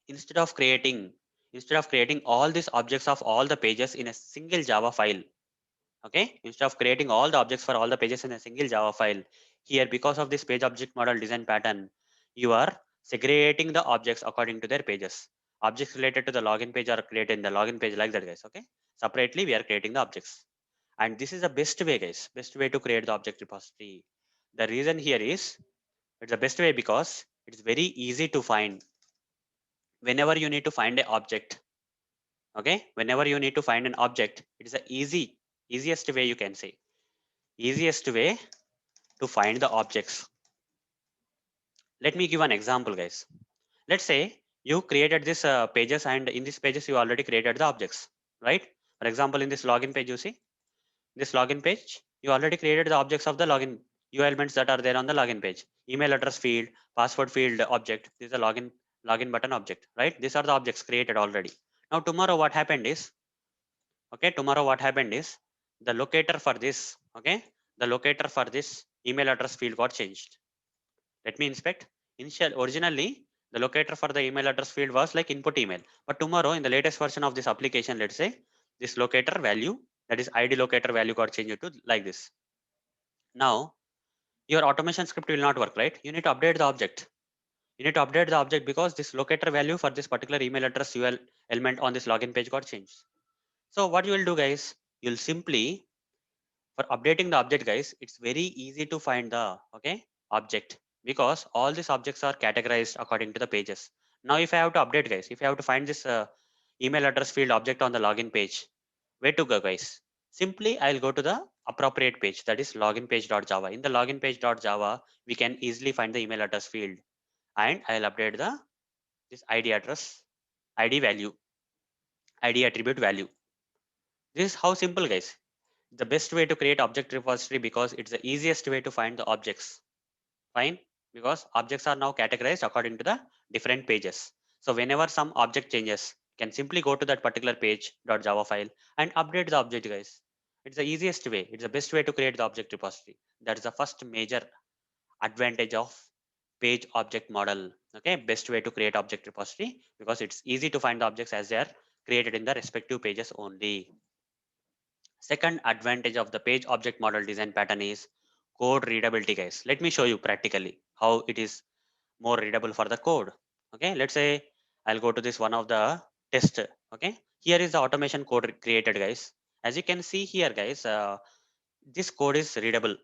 Instead of creating all these objects of all the pages in a single Java file, okay, instead of creating all the objects for all the pages in a single Java file, here because of this page object model design pattern, you are segregating the objects according to their pages. Objects related to the login page are created in the login page, like that, guys. Okay, separately we are creating the objects, and this is the best way, guys, best way to create the object repository. The reason here is it's the best way because it's very easy to find whenever you need to find an object. Okay, whenever you need to find an object, it is the easiest way, you can say, easiest way to find the objects. Let me give an example, guys. Let's say you created this pages, and in these pages you already created the objects, right? For example, in this login page, you see this login page, you already created the objects of the login UI elements that are there on the login page. Email address field, password field object, this is a login button object, right? These are the objects created already. Now tomorrow what happened is, okay, tomorrow what happened is the locator for this, okay, the locator for this email address field got changed. Let me inspect. Originally, the locator for the email address field was like input email. But tomorrow, in the latest version of this application, let's say this locator value, that is ID locator value, got changed to like this. Now, your automation script will not work, right? You need to update the object. You need to update the object because this locator value for this particular email address UL element on this login page got changed. So what you will do, guys, you'll simply, for updating the object, guys, it's very easy to find the, okay, object because all these objects are categorized according to the pages. Now if I have to update, guys, if I have to find this email address field object on the login page, where to go, guys? Simply I'll go to the appropriate page, that is login page.java. In the login page.java, we can easily find the email address field, and I'll update the this ID address, ID value, ID attribute value. This is how simple, guys, the best way to create object repository because it's the easiest way to find the objects. Fine, because objects are now categorized according to the different pages. So whenever some object changes, you can simply go to that particular page.java file and update the object, guys. It's the easiest way, it's the best way to create the object repository. That is the first major advantage of page object model. Okay, best way to create object repository because it's easy to find the objects as they are created in the respective pages only. Second advantage of the page object model design pattern is code readability, guys. Let me show you practically how it is more readable for the code. Okay, let's say I'll go to this one of the test. Okay, here is the automation code created, guys. As you can see here, guys, this code is readable.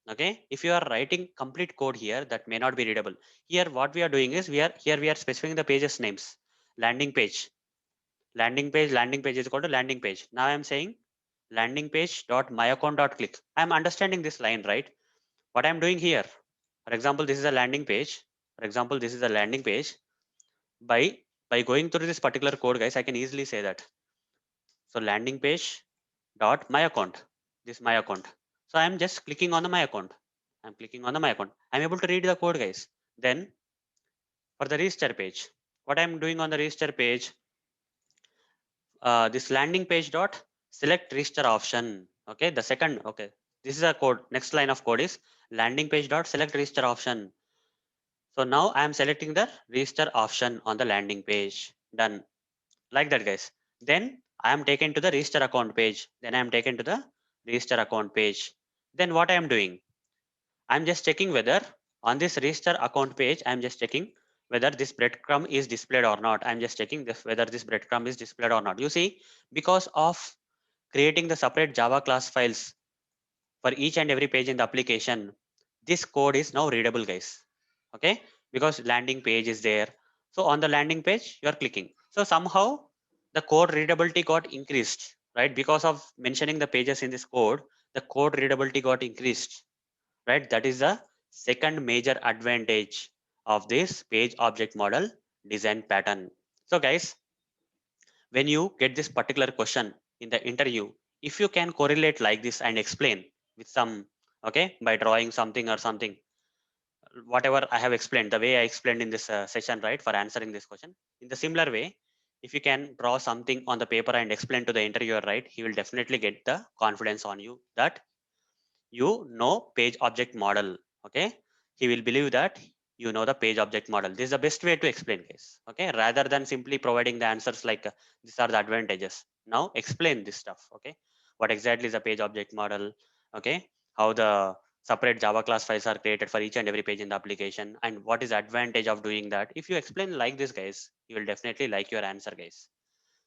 Okay, if you are writing complete code here, that may not be readable. Here what we are doing is we are specifying the pages names. Landing page, landing page is equal to landing page. Now I am saying landing page dot my account dot click. I am understanding this line, right? What I am doing here, for example, this is a landing page. For example, this is a landing page. By going through this particular code, guys, I can easily say that. So landing page dot my account, this my account. So I am just clicking on the my account. I'm clicking on the my account. I'm able to read the code, guys. Then for the register page, what I'm doing on the register page, this landing page dot select register option. Okay, the second, okay, this is a code. Next line of code is landing page dot select register option. So now I am selecting the register option on the landing page. Done. Like that, guys. Then I am taken to the register account page. Then I am taken to the register account page. Then what I am doing? I'm just checking whether on this register account page, I'm just checking whether this breadcrumb is displayed or not. I'm just checking this, whether this breadcrumb is displayed or not. You see, because of creating the separate Java class files for each and every page in the application, this code is now readable, guys. Okay, because landing page is there. So on the landing page, you are clicking. So somehow the code readability got increased, right? Because of mentioning the pages in this code, the code readability got increased, right? That is the second major advantage of this page object model design pattern. So guys, when you get this particular question in the interview, if you can correlate like this and explain with some, okay, by drawing something or something, whatever I have explained, the way I explained in this session, right, for answering this question, in the similar way, if you can draw something on the paper and explain to the interviewer, right, he will definitely get the confidence on you that you know page object model. Okay, he will believe that you know the page object model. This is the best way to explain, guys. Okay, rather than simply providing the answers like these are the advantages. Now explain this stuff. Okay, what exactly is a page object model? Okay, how the separate Java class files are created for each and every page in the application, and what is the advantage of doing that? If you explain like this, guys, you will definitely like your answer, guys.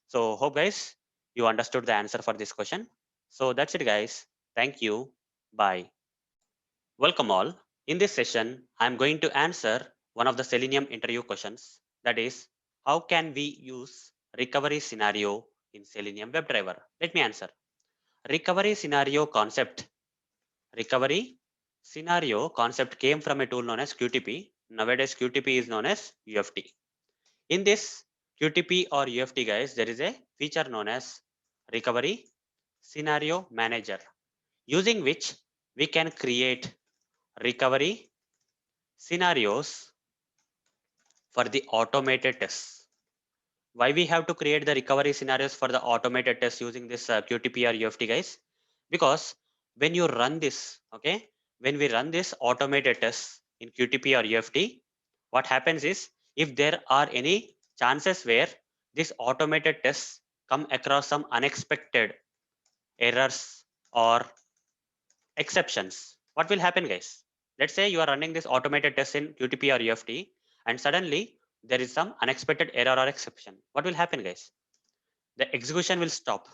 So hope, guys, you understood the answer for this question. So that's it, guys. Thank you. Bye. Welcome all. In this session, I'm going to answer one of the Selenium interview questions. That is, how can we use recovery scenario in Selenium WebDriver? Let me answer. Recovery scenario concept. Recovery scenario concept came from a tool known as QTP. Nowadays, QTP is known as UFT. In this QTP or UFT, guys, there is a feature known as recovery scenario manager, using which we can create recovery scenarios for the automated tests. Why we have to create the recovery scenarios for the automated tests using this QTP or UFT, guys? Because when you run this, okay, when we run this automated tests in QTP or UFT, what happens is if there are any chances where this automated tests come across some unexpected errors or exceptions, what will happen, guys? Let's say you are running this automated test in QTP or UFT, and suddenly there is some unexpected error or exception. What will happen, guys? The execution will stop.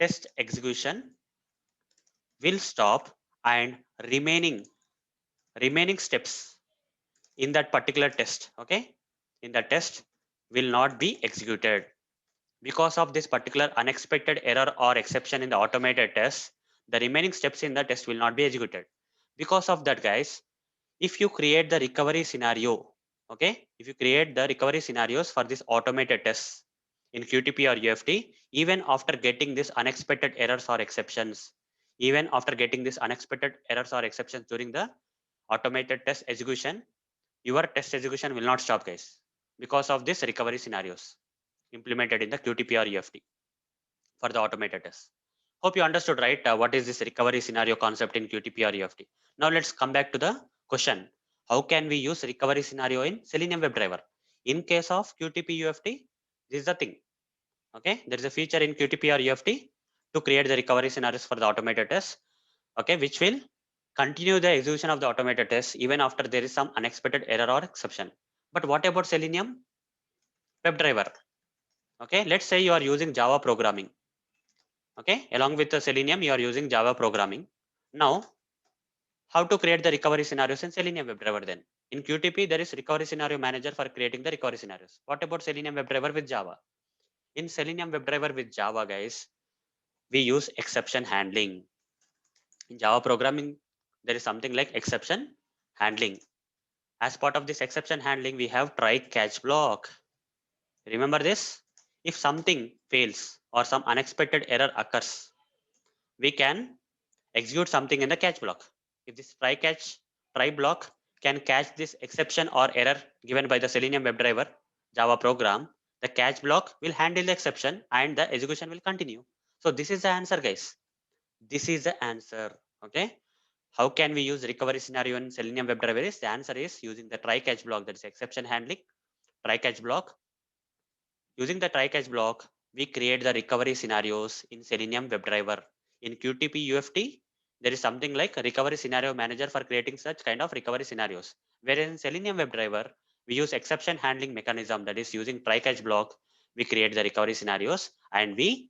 Test execution will stop, and remaining steps in that particular test, okay, in the test will not be executed because of this particular unexpected error or exception in the automated test. The remaining steps in the test will not be executed. Because of that, guys, if you create the recovery scenario, okay, if you create the recovery scenarios for this automated tests in QTP or UFT, even after getting this unexpected errors or exceptions, even after getting this unexpected errors or exceptions during the automated test execution, your test execution will not stop, guys, because of this recovery scenarios implemented in the QTP or UFT for the automated test. Hope you understood, right? What is this recovery scenario concept in QTP or UFT? Now let's come back to the question. How can we use recovery scenario in Selenium WebDriver? In case of QTP UFT, this is the thing. Okay, there is a feature in QTP or UFT to create the recovery scenarios for the automated test. Okay, which will continue the execution of the automated test even after there is some unexpected error or exception. But what about Selenium WebDriver? Okay, let's say you are using Java programming. Okay, along with the Selenium, you are using Java programming. Now, how to create the recovery scenarios in Selenium WebDriver then? In QTP, there is recovery scenario manager for creating the recovery scenarios. What about Selenium WebDriver with Java? In Selenium WebDriver with Java, guys, we use exception handling. In Java programming, there is something like exception handling. As part of this exception handling, we have try catch block. Remember this? If something fails or some unexpected error occurs, we can execute something in the catch block. If this try block can catch this exception or error given by the Selenium WebDriver Java program, the catch block will handle the exception and the execution will continue. So this is the answer, guys. This is the answer. Okay. How can we use recovery scenario in Selenium WebDriver? The answer is using the try catch block, that is exception handling. Try catch block. Using the try catch block, we create the recovery scenarios in Selenium WebDriver. In QTP UFT, there is something like a recovery scenario manager for creating such kind of recovery scenarios. Whereas in Selenium WebDriver, we use exception handling mechanism, that is using try catch block. We create the recovery scenarios and we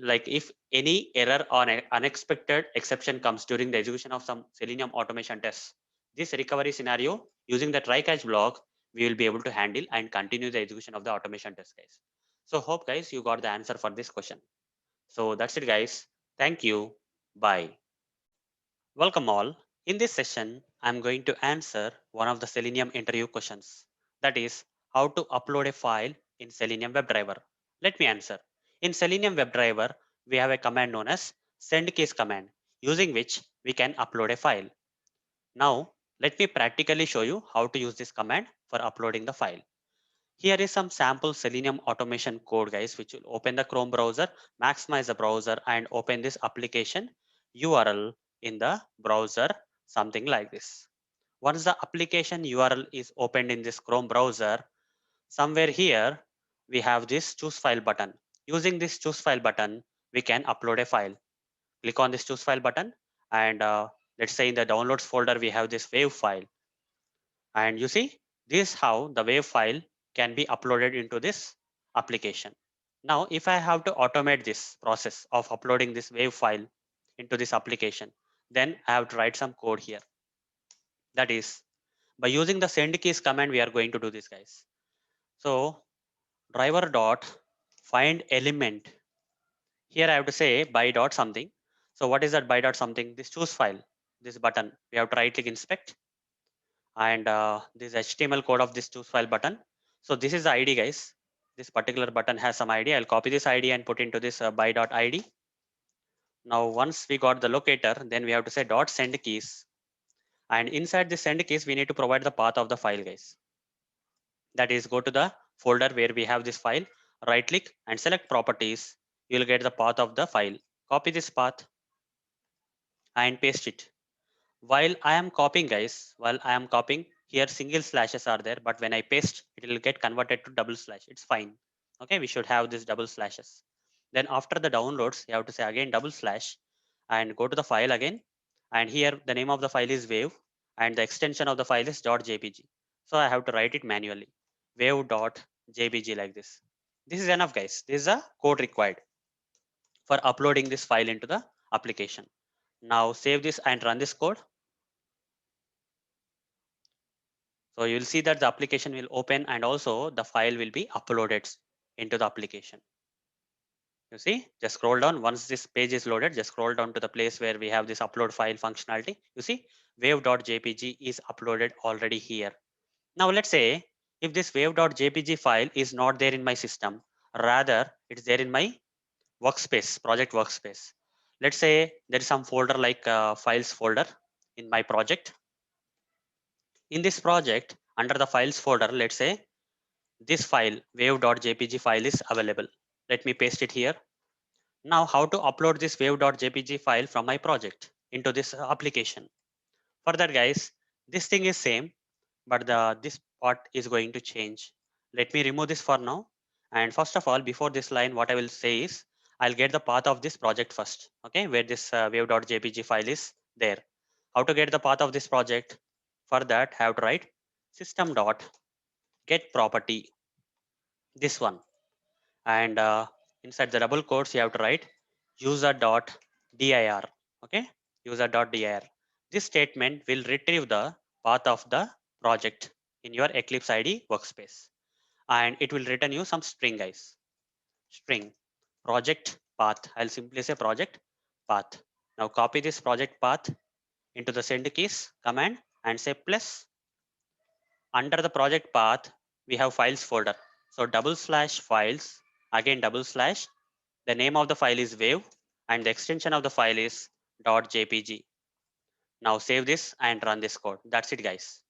like if any error or unexpected exception comes during the execution of some Selenium automation tests, this recovery scenario using the try catch block, we will be able to handle and continue the execution of the automation test, guys. So hope guys you got the answer for this question. So that's it, guys. Thank you. Bye. Welcome all. In this session, I'm going to answer one of the Selenium interview questions. That is, how to upload a file in Selenium WebDriver. Let me answer. In Selenium WebDriver, we have a command known as send keys command, using which we can upload a file. Now, let me practically show you how to use this command for uploading the file. Here is some sample Selenium automation code, guys, which will open the Chrome browser, maximize the browser, and open this application URL in the browser, something like this. Once the application URL is opened in this Chrome browser, somewhere here we have this choose file button. Using this choose file button, we can upload a file. Click on this choose file button, and let's say in the downloads folder we have this wave file. And you see, this is how the wave file can be uploaded into this application. Now, if I have to automate this process of uploading this wave file into this application, then I have to write some code here. That is, by using the send keys command, we are going to do this, guys. So, driver dot find element. Here I have to say by dot something. So, what is that by dot something? This choose file, this button. We have to right click inspect, and this HTML code of this choose file button. So this is the ID, guys. This particular button has some ID. I'll copy this ID and put into this by.id. Now once we got the locator, then we have to say dot send keys, and inside the send keys we need to provide the path of the file, guys. That is, go to the folder where we have this file, right click and select properties. You'll get the path of the file. Copy this path and paste it. While I am copying, guys, while I am copying, here single slashes are there, but when I paste, it will get converted to double slash. It's fine. Okay, we should have this double slashes. Then after the downloads, you have to say again double slash and go to the file again. And here the name of the file is wave and the extension of the file is .jpg. So I have to write it manually. Wave.jpg like this. This is enough, guys. This is a code required for uploading this file into the application. Now save this and run this code. So you'll see that the application will open and also the file will be uploaded into the application. You see, just scroll down. Once this page is loaded, just scroll down to the place where we have this upload file functionality. You see, wave.jpg is uploaded already here. Now let's say if this wave.jpg file is not there in my system, rather it's there in my workspace, project workspace. Let's say there is some folder like files folder in my project. In this project, under the files folder, let's say this file wave.jpg file is available. Let me paste it here. Now how to upload this wave.jpg file from my project into this application? For that, guys, this thing is same, but this part is going to change. Let me remove this for now And first of all, before this line, what I will say is I'll get the path of this project first. Okay, where this wave.jpg file is there. How to get the path of this project? For that, have to write system dot get property, this one, and inside the double quotes you have to write user dot dir. Okay, user dot dir. This statement will retrieve the path of the project in your Eclipse ID workspace, and it will return you some string, guys. String project path. I'll simply say project path. Now copy this project path into the send keys command and say plus. Under the project path we have files folder. So double slash files, again double slash. The name of the file is wave and the extension of the file is .jpg. Now save this and run this code. That's it, guys.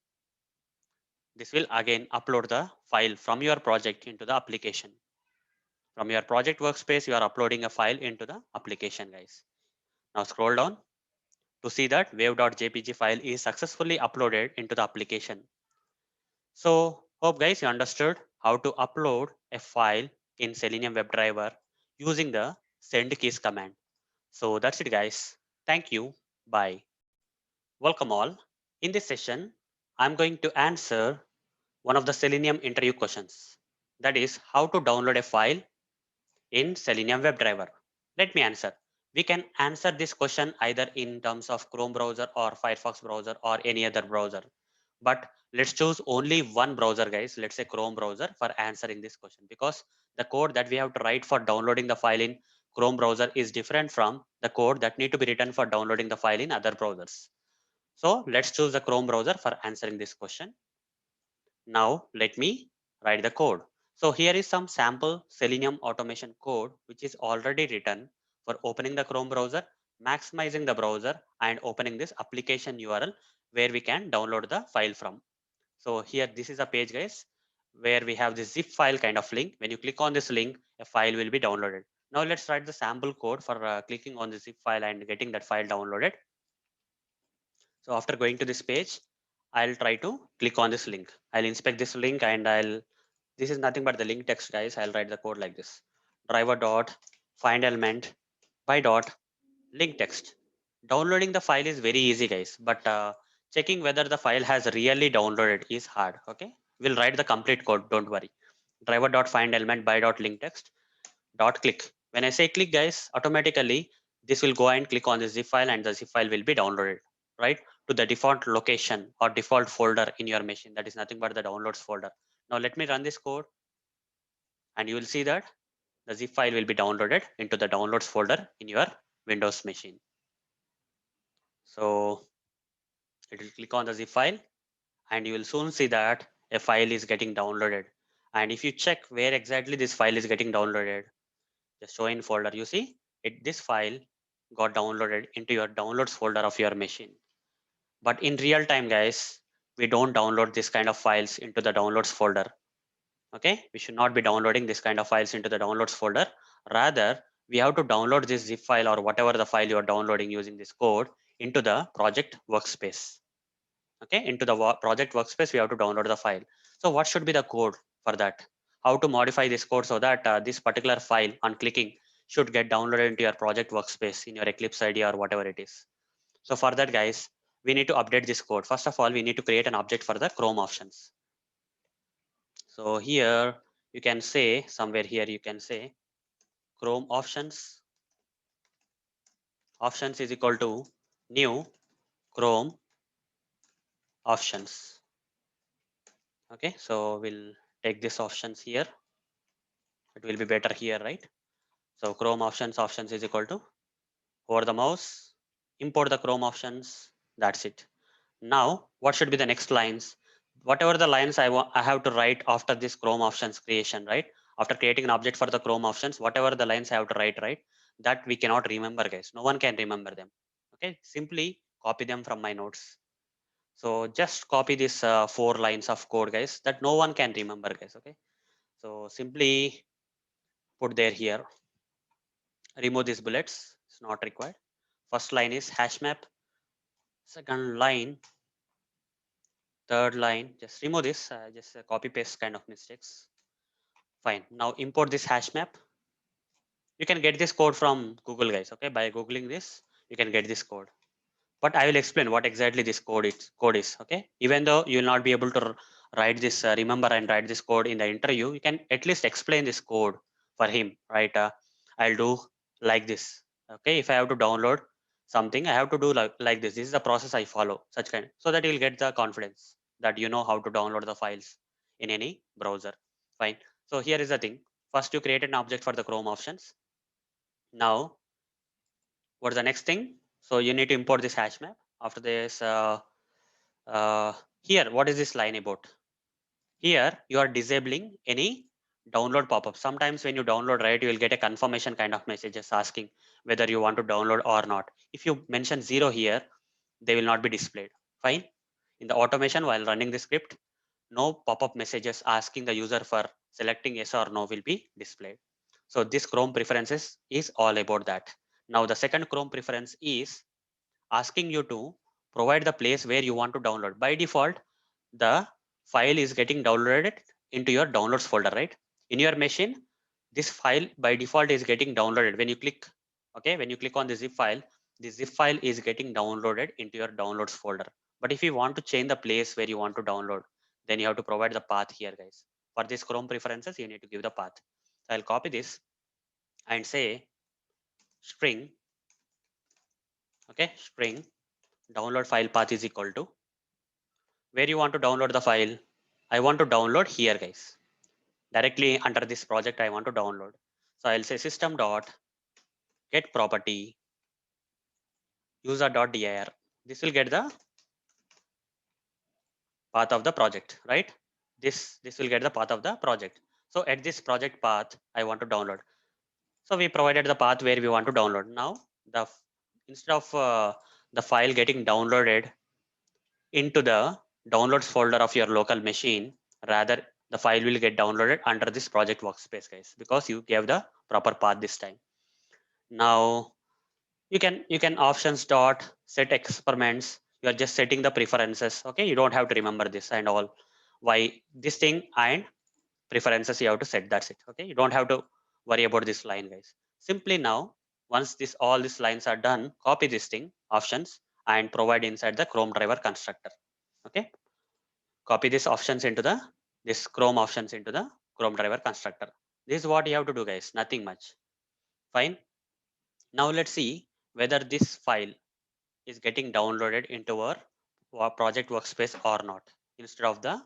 This will again upload the file from your project into the application. From your project workspace, you are uploading a file into the application, guys. Now scroll down to see that wave.jpg file is successfully uploaded into the application. So hope guys you understood how to upload a file in Selenium WebDriver using the send keys command. So that's it, guys. Thank you. Bye. Welcome all. In this session, I'm going to answer one of the Selenium interview questions. That is how to download a file in Selenium WebDriver. Let me answer. We can answer this question either in terms of Chrome browser or Firefox browser or any other browser. But let's choose only one browser, guys. Let's say Chrome browser for answering this question, because the code that we have to write for downloading the file in Chrome browser is different from the code that need to be written for downloading the file in other browsers. So let's choose the Chrome browser for answering this question. Now let me write the code. So here is some sample Selenium automation code which is already written for opening the Chrome browser, maximizing the browser and opening this application URL where we can download the file from. So here this is a page, guys, where we have this zip file kind of link. When you click on this link, a file will be downloaded. Now let's write the sample code for clicking on the zip file and getting that file downloaded. So after going to this page, I'll try to click on this link. I'll inspect this link and this is nothing but the link text, guys. I'll write the code like this. Driver dot find element by dot link text. Downloading the file is very easy, guys, but checking whether the file has really downloaded is hard. Okay, we'll write the complete code. Don't worry. Driver dot find element by dot link text dot click. When I say click, guys, automatically this will go and click on the zip file and the zip file will be downloaded, right, to the default location or default folder in your machine. That is nothing but the downloads folder. Now let me run this code and you will see that the zip file will be downloaded into the downloads folder in your Windows machine. So it will click on the zip file and you will soon see that a file is getting downloaded. And if you check where exactly this file is getting downloaded, just show in folder, you see this file got downloaded into your downloads folder of your machine. But in real time, guys, we don't download this kind of files into the downloads folder. Okay, we should not be downloading this kind of files into the downloads folder. Rather, we have to download this zip file or whatever the file you are downloading using this code into the project workspace. Okay, into the project workspace we have to download the file. So what should be the code for that? How to modify this code so that this particular file on clicking should get downloaded into your project workspace in your Eclipse ID or whatever it is. So for that, guys, we need to update this code. First of all, we need to create an object for the Chrome options. So here you can say somewhere here you can say Chrome options is equal to new Chrome options. Okay, so we'll take this options here. It will be better here, right? So Chrome options is equal to over the mouse, import the Chrome options. That's it. Now, what should be the next lines? Whatever the lines I have to write after this Chrome options creation, right? After creating an object for the Chrome options, whatever the lines I have to write, right? That we cannot remember, guys. No one can remember them. Okay, simply copy them from my notes. So just copy this 4 lines of code, guys, that no one can remember, guys. Okay, so simply put there here. Remove these bullets. It's not required. First line is hash map. Second line, third line. Just remove this. Just copy paste kind of mistakes. Fine. Now import this hash map. You can get this code from Google, guys. Okay, by googling this, you can get this code. But I will explain what exactly this code is. Okay, even though you will not be able to write this, remember and write this code in the interview, you can at least explain this code for him, right? I'll do like this. Okay, if I have to download something, I have to do like this. This is the process I follow, such kind, so that you'll get the confidence that you know how to download the files in any browser. Fine. So here is the thing. First, you create an object for the Chrome options. Now, what's the next thing? So you need to import this hash map. After this, uh, here, what is this line about? Here, you are disabling any download pop-up. Sometimes when you download, right, you will get a confirmation kind of messages asking whether you want to download or not. If you mention 0 here, they will not be displayed. Fine. In the automation, while running the script, no pop-up messages asking the user for selecting yes or no will be displayed. So this Chrome preferences is all about that. Now the second Chrome preference is asking you to provide the place where you want to download. By default, the file is getting downloaded into your downloads folder, right? In your machine, this file by default is getting downloaded. When you click, okay, when you click on the zip file is getting downloaded into your downloads folder. But if you want to change the place where you want to download, then you have to provide the path here, guys. For this Chrome preferences, you need to give the path. So I'll copy this and say string, okay, string download file path is equal to where you want to download the file. I want to download here, guys. Directly under this project, I want to download. So I'll say system dot get property user dot dir. This will get the path of the project, right? This will get the path of the project. So at this project path, I want to download. So we provided the path where we want to download. Now instead of the file getting downloaded into the downloads folder of your local machine, rather the file will get downloaded under this project workspace, guys, because you gave the proper path this time. Now you can options dot set experiments. You are just setting the preferences. Okay, you don't have to remember this and all. Why this thing and preferences you have to set. That's it. Okay, you don't have to worry about this line, guys. Simply now, once this all these lines are done, copy this thing options and provide inside the Chrome driver constructor. Okay, copy this options into the this Chrome options into the Chrome driver constructor. This is what you have to do, guys. Nothing much. Fine. Now let's see whether this file is getting downloaded into our project workspace or not. Instead of the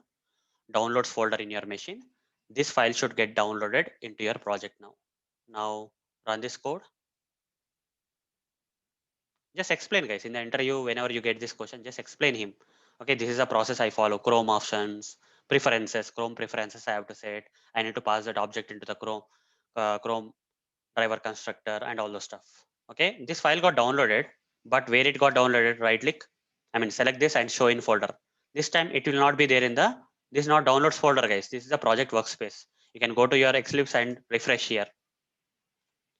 downloads folder in your machine, this file should get downloaded into your project now. Now run this code. Just explain, guys, in the interview. Whenever you get this question, just explain him. Okay, this is a process I follow. Chrome options, preferences, Chrome preferences I have to set. I need to pass that object into the Chrome driver constructor and all those stuff. Okay, this file got downloaded, but where it got downloaded, right click, select this and show in folder. This time it will not be there in the, this is not downloads folder, guys. This is the project workspace. You can go to your Eclipse and refresh here.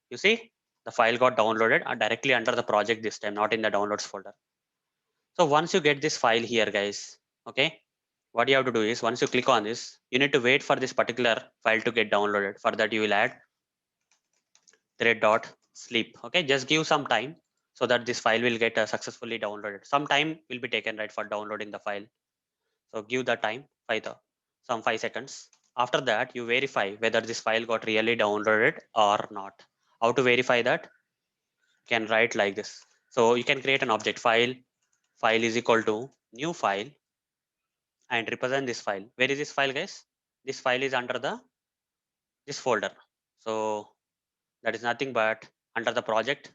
You see, the file got downloaded directly under the project this time, not in the downloads folder. So once you get this file here, guys, okay, what you have to do is once you click on this, you need to wait for this particular file to get downloaded. For that, you will add thread dot sleep. Okay, just give some time so that this file will get successfully downloaded. Some time will be taken, right, for downloading the file. So give the time some 5 seconds. After that, you verify whether this file got really downloaded or not. How to verify that? You can write like this. So you can create an object file is equal to new file and represent this file. Where is this file, guys? This file is under the this folder. So that is nothing but under the project.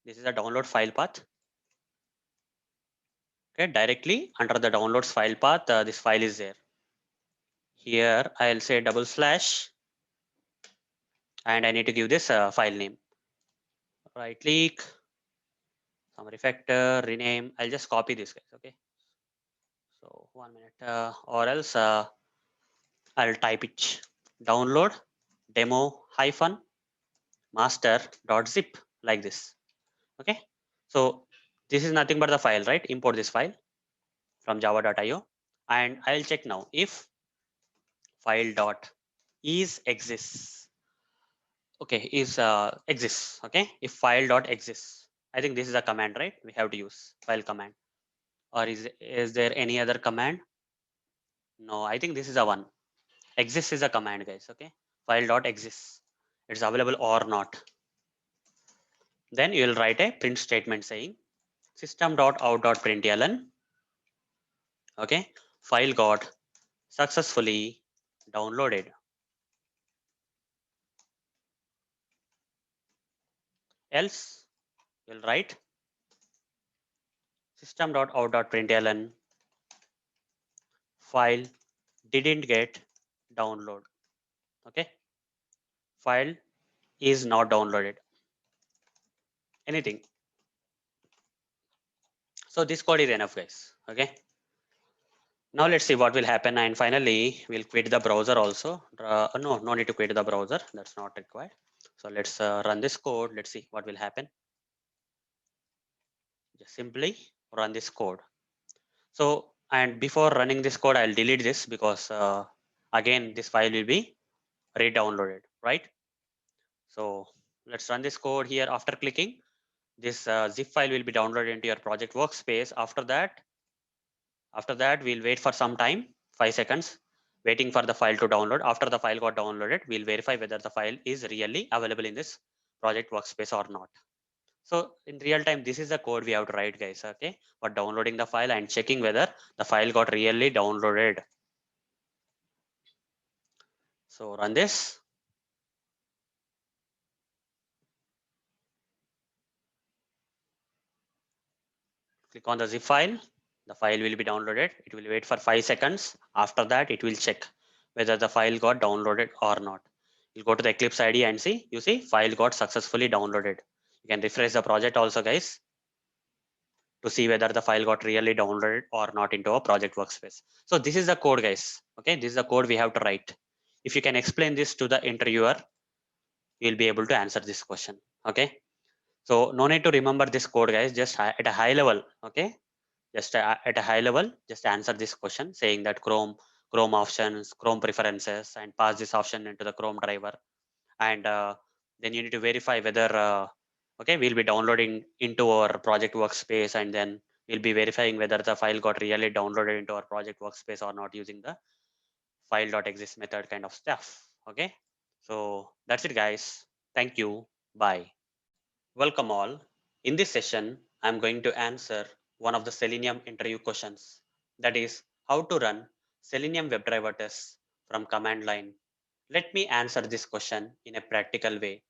This is a download file path. Okay, directly under the downloads file path, this file is there. Here I'll say double slash and I need to give this file name. Right click, summary factor, rename. I'll just copy this, guys. Okay. So 1 minute, or else I'll type it. Download demo hyphen master dot zip like this. Okay. So this is nothing but the file, right? Import this file from java.io and I'll check now if file dot is exists. Okay, is exists. Okay, if file dot exists. I think this is a command, right? We have to use file command. Or is there any other command? No, I think this is a one. Exists is a command, guys. Okay, file dot exists. It's available or not. Then you will write a print statement saying system dot out dot println. Okay, file got successfully downloaded. Else you'll write system dot out dot println file didn't get download. Okay, file is not downloaded. Anything. So this code is enough, guys. Okay. Now let's see what will happen, and finally we'll quit the browser also. No need to quit the browser. That's not required. So let's run this code. Let's see what will happen. Just simply run this code. So, and before running this code, I'll delete this because again, this file will be re-downloaded, right? So let's run this code here. After clicking, this zip file will be downloaded into your project workspace. After that, we'll wait for some time, 5 seconds, waiting for the file to download. After the file got downloaded, we'll verify whether the file is really available in this project workspace or not. So in real time, this is the code we have to write, guys. Okay, for downloading the file and checking whether the file got really downloaded. So run this. Click on the zip file. The file will be downloaded. It will wait for 5 seconds. After that, it will check whether the file got downloaded or not. You'll go to the Eclipse ID and see, you see, file got successfully downloaded. You can refresh the project also, guys, to see whether the file got really downloaded or not into a project workspace. So this is the code, guys. Okay, this is the code we have to write. If you can explain this to the interviewer, you'll be able to answer this question. Okay. So no need to remember this code, guys, just at a high level. Okay, just at a high level, just answer this question saying that Chrome options, Chrome preferences, and pass this option into the Chrome driver. And then you need to verify whether, okay, we'll be downloading into our project workspace, and then we'll be verifying whether the file got really downloaded into our project workspace or not using the file.exist method kind of stuff. Okay, so that's it, guys. Thank you. Bye. Welcome all. In this session, I'm going to answer one of the Selenium interview questions. That is, how to run Selenium WebDriver tests from command line. Let me answer this question in a practical way.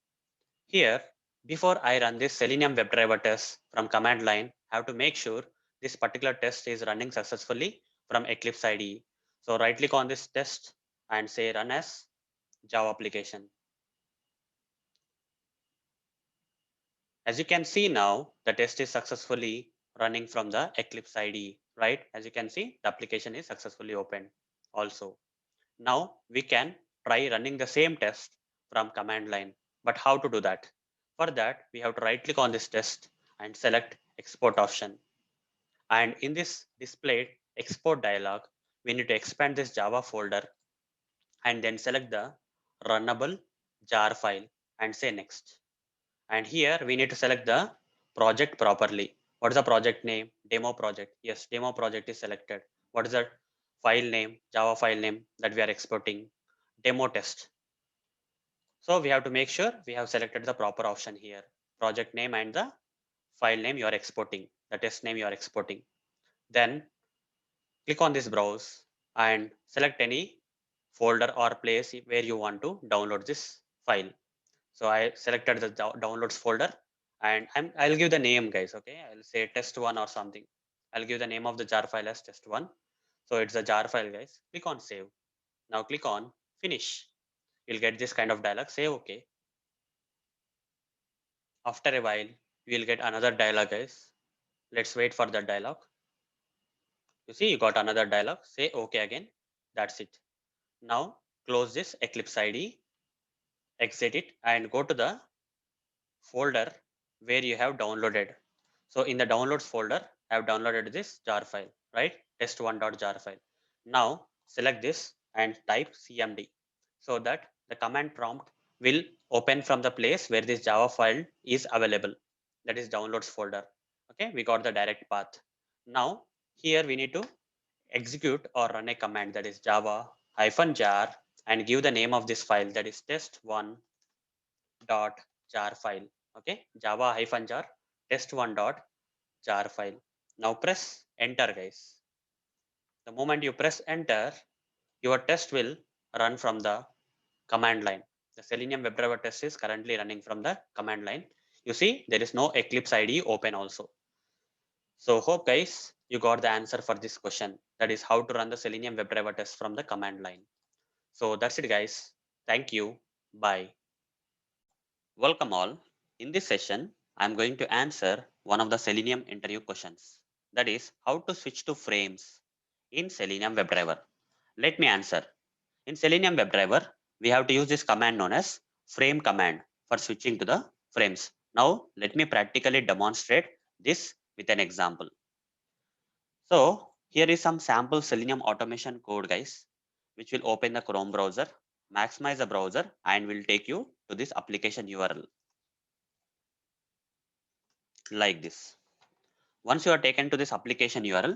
Here, before I run this Selenium WebDriver test from command line, I have to make sure this particular test is running successfully from Eclipse IDE. So right click on this test and say run as Java application. As you can see now, the test is successfully running from the Eclipse IDE, right? As you can see, the application is successfully opened also. Now we can try running the same test from command line. But how to do that? For that, we have to right click on this test and select export option. And in this displayed export dialog, we need to expand this Java folder and then select the runnable jar file and say next. And here we need to select the project properly. What is the project name? Demo project. Yes, demo project is selected. What is the file name? Java file name that we are exporting? Demo test. So we have to make sure we have selected the proper option here. Project name and the file name you are exporting, the test name you are exporting. Then click on this browse and select any folder or place where you want to download this file. So I selected the downloads folder, and I'll give the name, guys. Okay, I'll say test one or something. I'll give the name of the jar file as test one. So it's a jar file, guys. Click on save. Now click on finish. You'll get this kind of dialog. Say okay. After a while, you'll get another dialog, guys. Let's wait for the dialog. You see, you got another dialog. Say okay again. That's it. Now close this Eclipse IDE, exit it, and go to the folder where you have downloaded. So in the downloads folder, I have downloaded this jar file, right? Test1.jar file. Now select this and type cmd. so that the command prompt will open from the place where this Java file is available, that is downloads folder. Okay, we got the direct path. Now here we need to execute or run a command, that is java hyphen jar, and give the name of this file, that is test1 dot jar file. Okay, java hyphen jar test1 dot jar file. Now press enter, guys. The moment you press enter, your test will run from the command line. The Selenium WebDriver test is currently running from the command line. You see, there is no Eclipse IDE open also. So hope guys, you got the answer for this question. That is how to run the Selenium WebDriver test from the command line. So that's it guys. Thank you. Bye. Welcome all. In this session, I'm going to answer one of the Selenium interview questions. That is how to switch to frames in Selenium WebDriver. Let me answer. In Selenium WebDriver, we have to use this command known as frame command for switching to the frames. Now, let me practically demonstrate this with an example. So, here is some sample Selenium automation code, guys, which will open the Chrome browser, maximize the browser, and will take you to this application URL like this. Once you are taken to this application URL,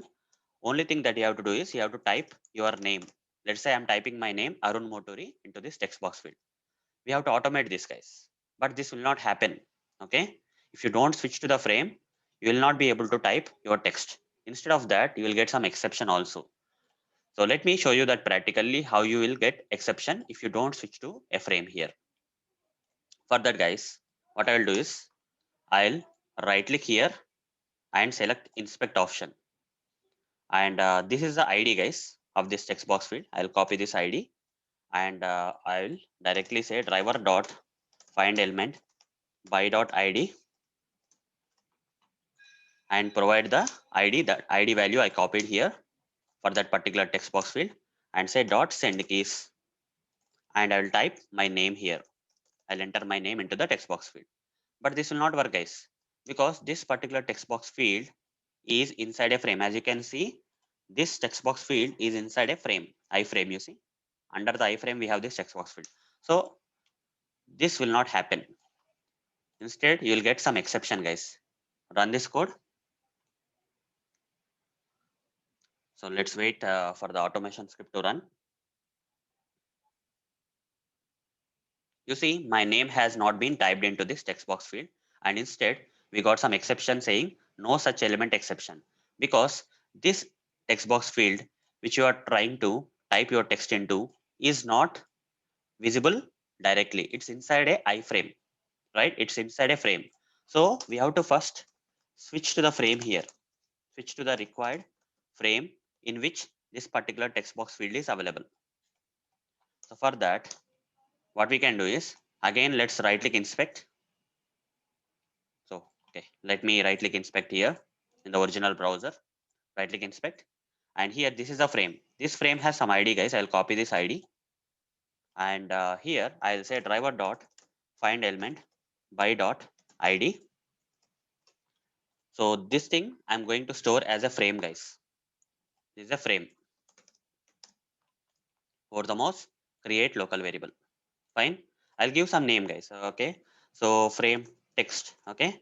only thing that you have to do is you have to type your name. Let's say I'm typing my name Arun Moturi into this text box field. We have to automate this, guys, but this will not happen. Okay, if you don't switch to the frame, you will not be able to type your text. Instead of that, you will get some exception also. So let me show you that practically how you will get exception if you don't switch to a frame here. For that, guys, what I will do is I'll right click here and select inspect option, and this is the ID, guys, of this text box field. I'll copy this ID, and I'll directly say driver dot find element by dot ID and provide the ID, that ID value I copied here for that particular text box field, and say dot send keys, and I will type my name here. I'll enter my name into the text box field. But this will not work, guys, because this particular text box field is inside a frame. As you can see, this text box field is inside a frame, iframe. You see, under the iframe we have this text box field. So this will not happen. Instead, you will get some exception, guys. Run this code. So let's wait for the automation script to run. You see, my name has not been typed into this text box field, and instead we got some exception saying no such element exception, because this text box field which you are trying to type your text into is not visible directly. It's inside a iframe, right? It's inside a frame. So we have to first switch to the frame here, switch to the required frame in which this particular text box field is available. So for that, what we can do is, again, let's right click inspect. So, okay, let me right click inspect here in the original browser, right click inspect. And here, this is a frame. This frame has some ID, guys. I'll copy this ID. And here, I'll say driver dot find element by dot ID. So this thing I'm going to store as a frame, guys. This is a frame. For the mouse, create local variable. Fine. I'll give some name, guys. Okay. So frame text. Okay.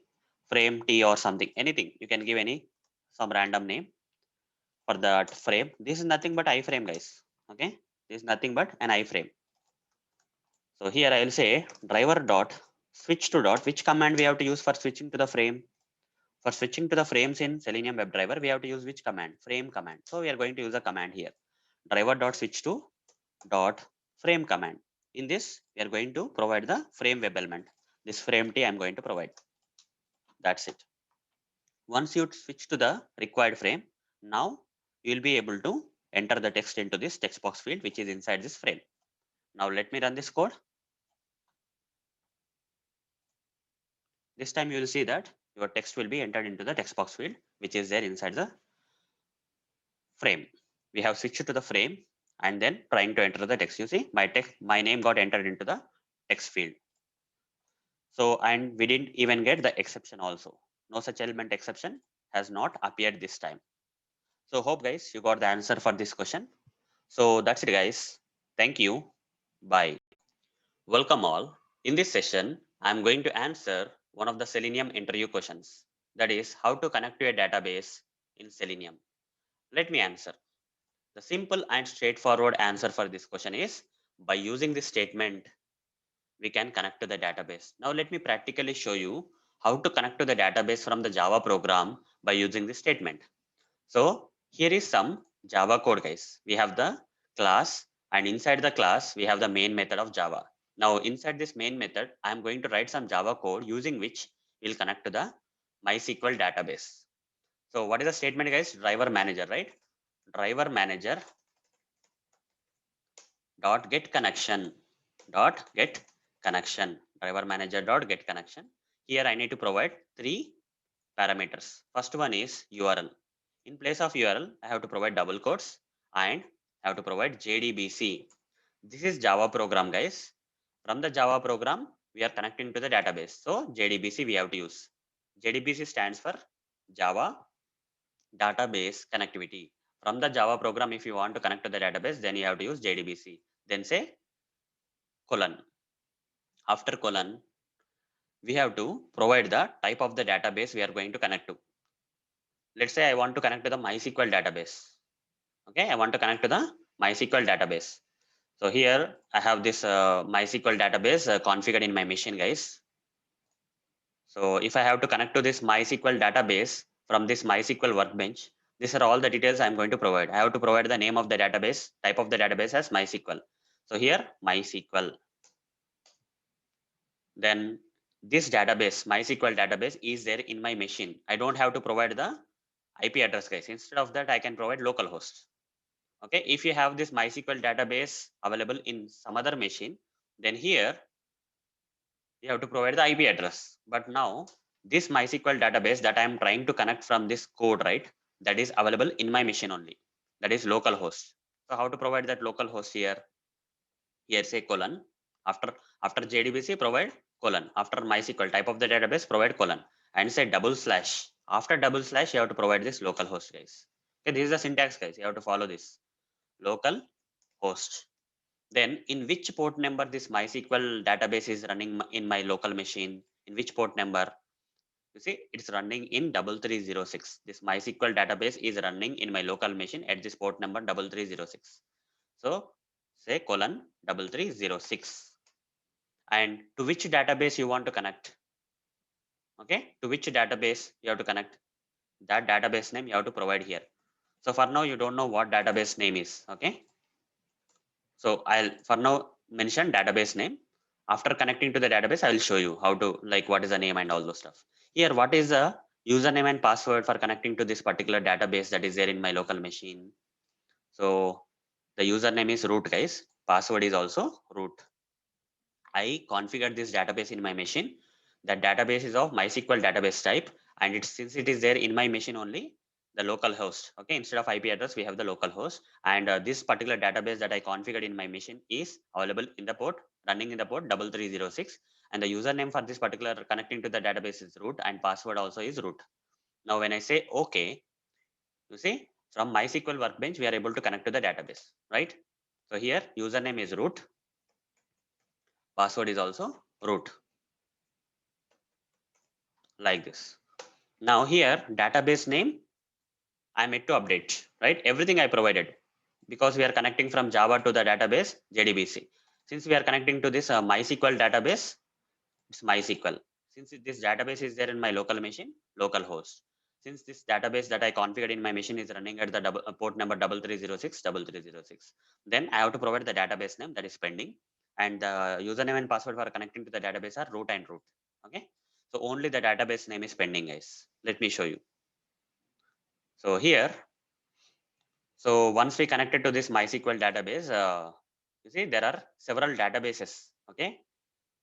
Frame T or something. Anything. You can give any some random name for that frame. This is nothing but iframe, guys. Okay. This is nothing but an iframe. So here I will say driver dot switch to dot. Which command we have to use for switching to the frame? For switching to the frames in Selenium WebDriver, we have to use which command? Frame command. So we are going to use a command here. Driver dot switch to dot frame command. In this, we are going to provide the frame web element. This frame T I am going to provide. That's it. Once you switch to the required frame, now you will be able to enter the text into this text box field which is inside this frame. Now let me run this code. This time you will see that your text will be entered into the text box field which is there inside the frame. We have switched to the frame and then trying to enter the text. You see, my name got entered into the text field. So, and we didn't even get the exception also. No such element exception has not appeared this time. So hope guys, you got the answer for this question. So that's it guys. Thank you. Bye. Welcome all. In this session, I am going to answer one of the Selenium interview questions. That is how to connect to a database in Selenium. Let me answer. The simple and straightforward answer for this question is by using this statement, we can connect to the database. Now let me practically show you how to connect to the database from the Java program by using this statement. So here is some Java code, guys. We have the class, and inside the class, we have the main method of Java. Now inside this main method, I am going to write some Java code using which we'll connect to the MySQL database. So what is the statement, guys? Driver manager, right? Driver manager dot get connection driver manager dot get connection. Here I need to provide three parameters. First one is URL. In place of URL, I have to provide double quotes and I have to provide JDBC. This is Java program, guys. From the Java program, we are connecting to the database. So JDBC we have to use. JDBC stands for Java Database Connectivity. From the Java program, if you want to connect to the database, then you have to use JDBC. Then say colon. After colon, we have to provide the type of the database we are going to connect to. Let's say I want to connect to the MySQL database. Okay, I want to connect to the MySQL database. So here I have this MySQL database configured in my machine, guys. So if I have to connect to this MySQL database from this MySQL workbench, these are all the details I'm going to provide. I have to provide the name of the database, type of the database as MySQL. So here MySQL. Then this database, MySQL database is there in my machine. I don't have to provide the IP address, guys. Instead of that, I can provide localhost. Okay, if you have this MySQL database available in some other machine, then here you have to provide the IP address. But now this MySQL database that I am trying to connect from this code, right, that is available in my machine only. That is localhost. So how to provide that localhost here? Here say colon. After JDBC provide colon. After MySQL type of the database provide colon and say double slash. After double slash you have to provide this localhost, guys. Okay, this is the syntax, guys. You have to follow this local host. Then in which port number this MySQL database is running in my local machine? In which port number? You see, it's running in 3306. This MySQL database is running in my local machine at this port number 3306. So say colon 3306. And to which database you want to connect? Okay, to which database you have to connect? That database name you have to provide here. So for now, you don't know what database name is. Okay, so I'll for now mention database name. After connecting to the database, I will show you how to, like, what is the name and all those stuff. Here, what is the username and password for connecting to this particular database that is there in my local machine? So the username is root, guys. Password is also root. I configured this database in my machine. That database is of MySQL database type, and since it is there in my machine only, the local host. Okay, instead of IP address, we have the local host, and this particular database that I configured in my machine is available in the port, running in the port 3306, and the username for this particular connecting to the database is root, and password also is root. Now, when I say OK, you see from MySQL workbench we are able to connect to the database, right? So here username is root, password is also root, like this. Now here database name I made to update, right? Everything I provided because we are connecting from Java to the database JDBC. Since we are connecting to this MySQL database, it's MySQL. Since this database is there in my local machine, localhost. Since this database that I configured in my machine is running at the port number 3306, then I have to provide the database name that is pending, and the username and password for connecting to the database are root and root. Okay, so only the database name is pending, guys. Let me show you. So here, so once we connected to this MySQL database, you see there are several databases. Okay,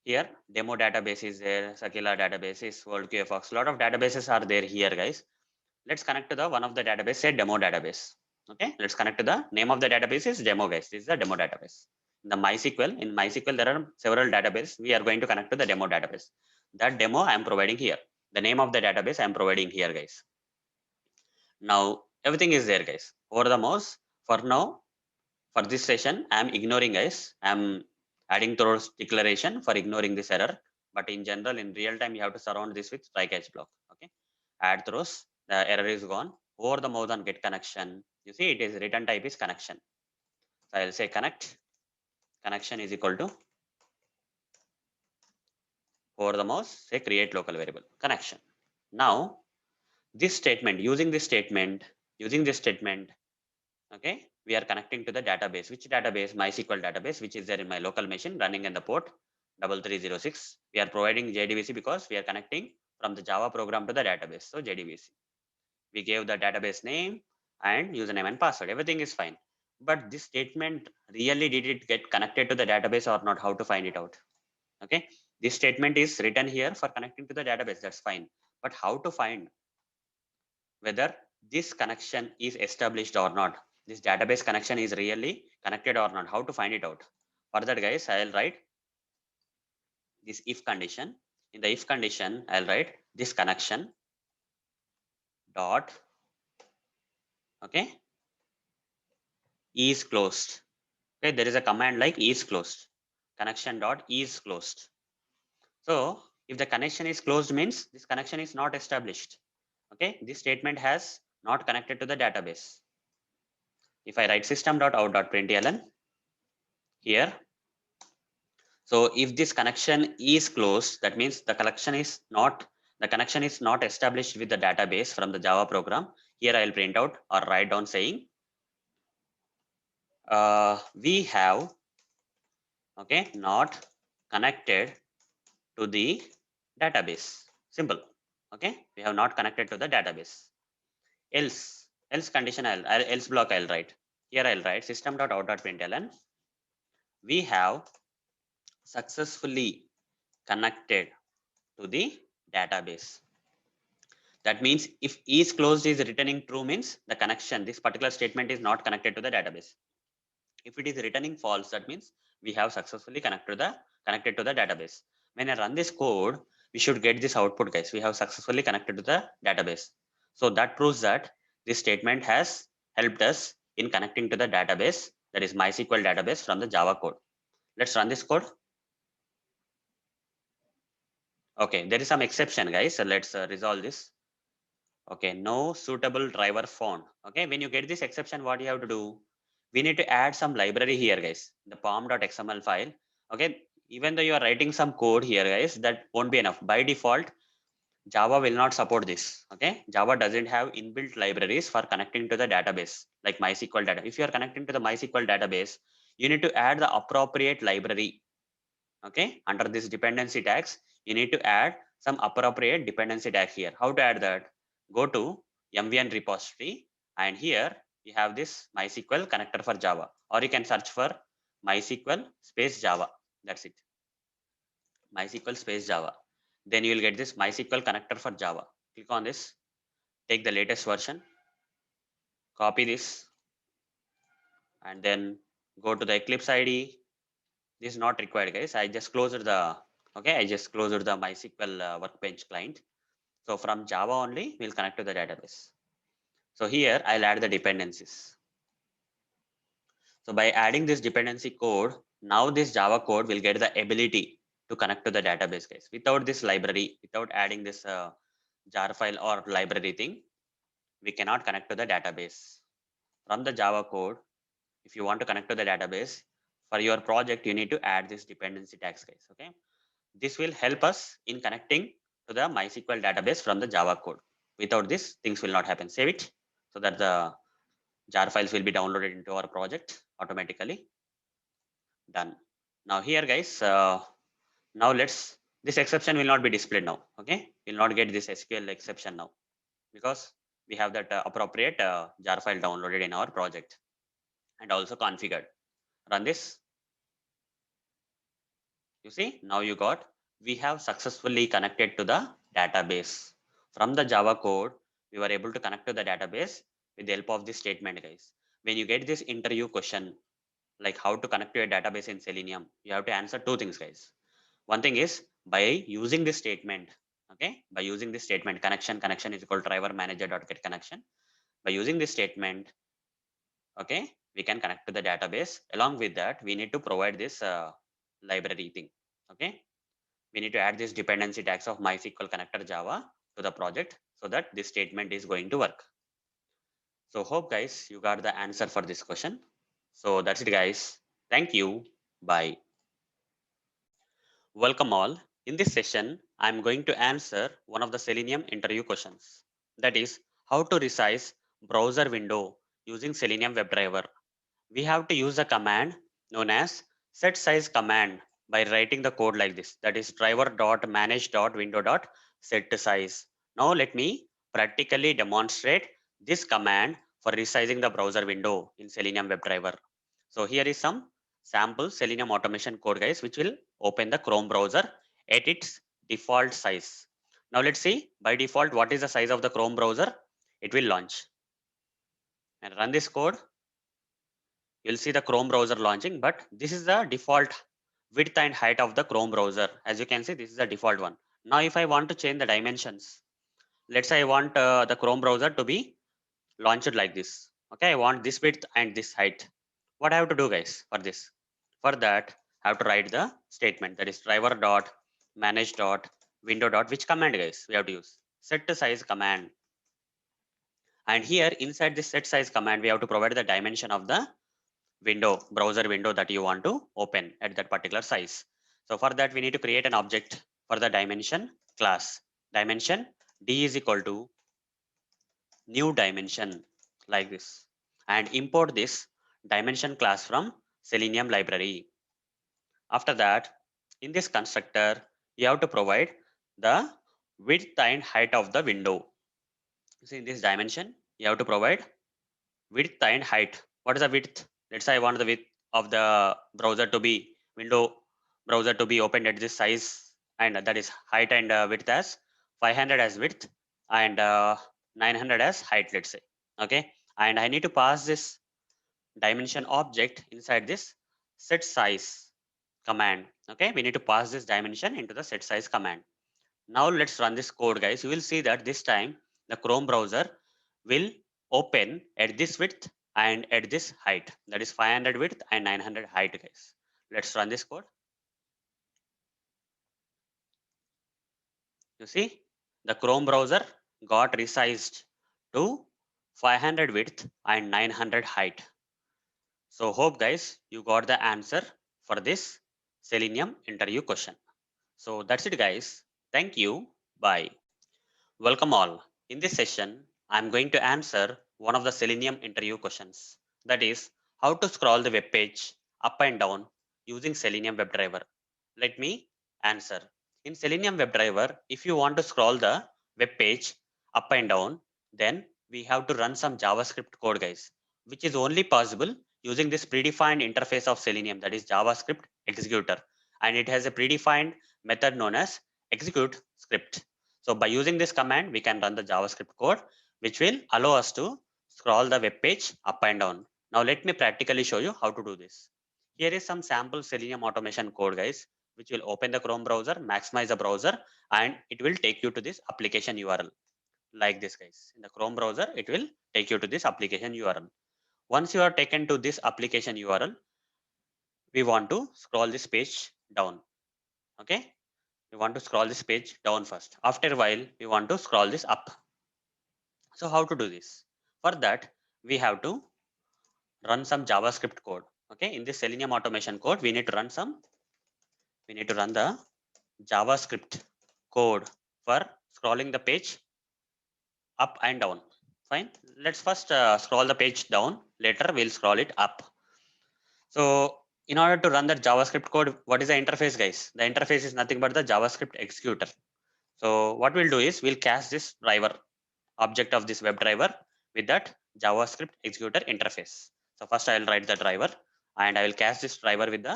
here demo database is there, Sakila database is WorldQFox. A lot of databases are there here, guys. Let's connect to the one of the database, say demo database. Okay, let's connect to the name of the database is demo, guys. This is the demo database. In MySQL there are several databases. We are going to connect to the demo database. That demo I am providing here. The name of the database I am providing here, guys. Now everything is there, guys. Over the mouse. For now, for this session, I am ignoring, guys. I am adding throws declaration for ignoring this error. But in general, in real time, you have to surround this with try catch block. Okay, add throws, the error is gone. Over the mouse on get connection, you see it is return type is connection. So I'll say connect, connection is equal to over the mouse, say create local variable connection. Now this statement, using this statement, okay, we are connecting to the database. Which database? MySQL database, which is there in my local machine running in the port 3306. We are providing JDBC because we are connecting from the Java program to the database. So JDBC. We gave the database name and username and password. Everything is fine. But this statement really did it get connected to the database or not? How to find it out? Okay. This statement is written here for connecting to the database. That's fine. But how to find whether this connection is established or not? This database connection is really connected or not? How to find it out? For that, guys, I'll write this if condition. In the if condition, I'll write this connection dot, okay, is closed. Okay, there is a command like is closed. Connection dot is closed. So if the connection is closed means this connection is not established. Okay, this statement has not connected to the database. If I write system.out.println here, so if this connection is closed, that means the connection is not established with the database from the Java program. Here I will print out or write down saying we have, okay, not connected to the database. Simple. Okay, we have not connected to the database. Else condition else block I'll write. Here I'll write system.out.println. We have successfully connected to the database. That means if is closed is returning true means the connection, this particular statement is not connected to the database. If it is returning false, that means we have successfully connected to the database. When I run this code, we should get this output, guys. We have successfully connected to the database. So that proves that this statement has helped us in connecting to the database, that is MySQL database from the Java code. Let's run this code. Okay, there is some exception, guys. So let's resolve this. Okay, no suitable driver found. Okay, when you get this exception, what you have to do? We need to add some library here, guys. The pom.xml file. Okay, even though you are writing some code here, guys, that won't be enough. By default, Java will not support this. Okay, Java doesn't have inbuilt libraries for connecting to the database like MySQL data. If you are connecting to the MySQL database, you need to add the appropriate library. Okay, under this dependency tags, you need to add some appropriate dependency tag here. How to add that? Go to mvn repository, and here you have this MySQL connector for Java, or you can search for MySQL space Java. That's it. MySQL space Java. Then you will get this MySQL connector for Java. Click on this, take the latest version, copy this, and then go to the Eclipse ID. This is not required, guys. I just closed the, okay, I just closed the MySQL workbench client. So from Java only, we'll connect to the database. So here I'll add the dependencies. So by adding this dependency code, now this Java code will get the ability to connect to the database, guys. Without this library, without adding this jar file or library thing, we cannot connect to the database. From the Java code, if you want to connect to the database, for your project, you need to add this dependency tags, guys. Okay. This will help us in connecting to the MySQL database from the Java code. Without this, things will not happen. Save it so that the jar files will be downloaded into our project automatically. Done. Now here, guys, now this exception will not be displayed now. Okay, we'll not get this SQL exception now because we have that appropriate jar file downloaded in our project and also configured. Run this. You see, now we have successfully connected to the database. From the Java code, we were able to connect to the database with the help of this statement, guys. When you get this interview question, like how to connect to a database in Selenium, you have to answer two things, guys. One thing is by using this statement, okay? By using this statement, connection is equal to driver manager dot get connection. By using this statement, okay, we can connect to the database. Along with that, we need to provide this library thing. Okay, we need to add this dependency tags of MySQL connector Java to the project so that this statement is going to work. So hope guys you got the answer for this question. So that's it guys. Thank you. Bye. Welcome all. In this session, I am going to answer one of the Selenium interview questions. That is how to resize browser window using Selenium WebDriver. We have to use a command known as set size command by writing the code like this. That is driver.manage.window.set size. Now let me practically demonstrate this command for resizing the browser window in Selenium WebDriver. So here is some sample Selenium automation code guys which will open the Chrome browser at its default size. Now let's see by default what is the size of the Chrome browser. It will launch and run this code. You'll see the Chrome browser launching, but this is the default width and height of the Chrome browser. As you can see, this is the default one. Now, if I want to change the dimensions, let's say I want the Chrome browser to be launched like this. Okay, I want this width and this height. What I have to do, guys, for this? For that, I have to write the statement that is driver dot manage dot window dot which command, guys? We have to use set to size command. And here inside this set size command, we have to provide the dimension of the browser window that you want to open at that particular size. So for that, we need to create an object for the dimension class. Dimension d is equal to new dimension like this, and import this dimension class from Selenium library. After that, in this constructor, you have to provide the width and height of the window. See, in this dimension, you have to provide width and height. What is the width? Let's say I want the width of the browser to be opened at this size, and that is height and width as 500 as width and 900 as height, let's say. Okay, and I need to pass this dimension object inside this set size command. Okay, we need to pass this dimension into the set size command. Now let's run this code, guys. You will see that this time the Chrome browser will open at this width and at this height. That is 500 width and 900 height, guys. Let's run this code. You see, the Chrome browser got resized to 500 width and 900 height. So hope, guys, you got the answer for this Selenium interview question. So that's it, guys. Thank you. Bye. Welcome all. In this session, I'm going to answer one of the Selenium interview questions. That is, how to scroll the web page up and down using Selenium WebDriver. Let me answer. In Selenium WebDriver, if you want to scroll the web page up and down, then we have to run some JavaScript code, guys, which is only possible using this predefined interface of Selenium, that is JavaScript executor. And it has a predefined method known as execute script. So by using this command, we can run the JavaScript code, which will allow us to scroll the web page up and down. Now let me practically show you how to do this. Here is some sample Selenium automation code, guys, which will open the Chrome browser, maximize the browser, and it will take you to this application URL like this, guys. In the Chrome browser, it will take you to this application URL. Once you are taken to this application URL, we want to scroll this page down. Okay, we want to scroll this page down first. After a while, we want to scroll this up. So how to do this? For that, we have to run some JavaScript code. Okay, in this Selenium automation code, we need to run the JavaScript code for scrolling the page up and down. Fine. Let's first scroll the page down. Later, we'll scroll it up. So in order to run that JavaScript code, what is the interface, guys? The interface is nothing but the JavaScript executor. So what we'll do is we'll cast this driver object of this WebDriver with that JavaScript executor interface. So first I will write the driver and I will cast this driver with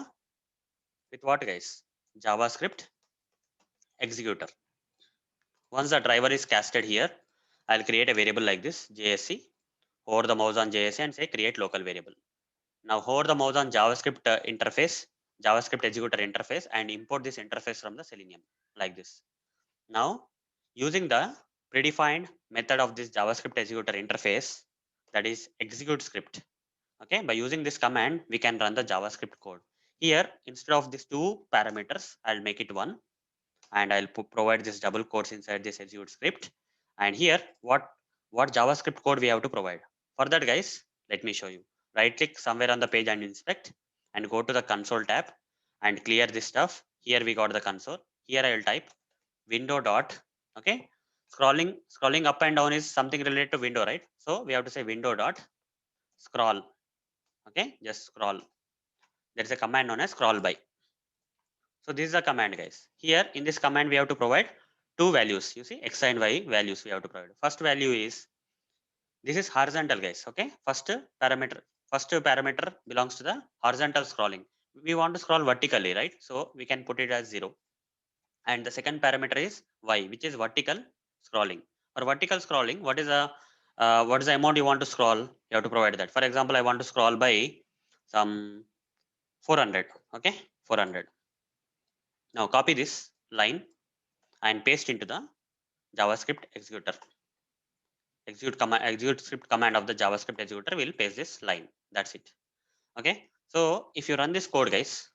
what, guys? JavaScript executor. Once the driver is casted here, I'll create a variable like this, JSC, hover the mouse on JSC and say create local variable. Now hover the mouse on JavaScript interface, JavaScript executor interface, and import this interface from the Selenium like this. Now using the predefined method of this JavaScript executor interface, that is execute script. Okay, by using this command, we can run the JavaScript code. Here, instead of these two parameters, I'll make it one, and I'll provide this double quotes inside this execute script. And here, what JavaScript code we have to provide. For that, guys, let me show you. Right click somewhere on the page and inspect, and go to the console tab and clear this stuff. Here we got the console. Here I will type window dot. Okay, scrolling up and down is something related to window, right? So we have to say window dot scroll. Okay, just scroll. There is a command known as scroll by. So this is a command, guys. Here in this command, we have to provide two values. You see, x and y values we have to provide. First value is, this is horizontal, guys. Okay. First parameter belongs to the horizontal scrolling. We want to scroll vertically, right? So we can put it as 0. And the second parameter is y, which is vertical scrolling. For vertical scrolling, what is the amount you want to scroll? You have to provide that. For example, I want to scroll by some 400. Okay, 400. Now copy this line and paste into the JavaScript executor. Execute script command of the JavaScript executor will paste this line. That's it. Okay. So if you run this code, guys,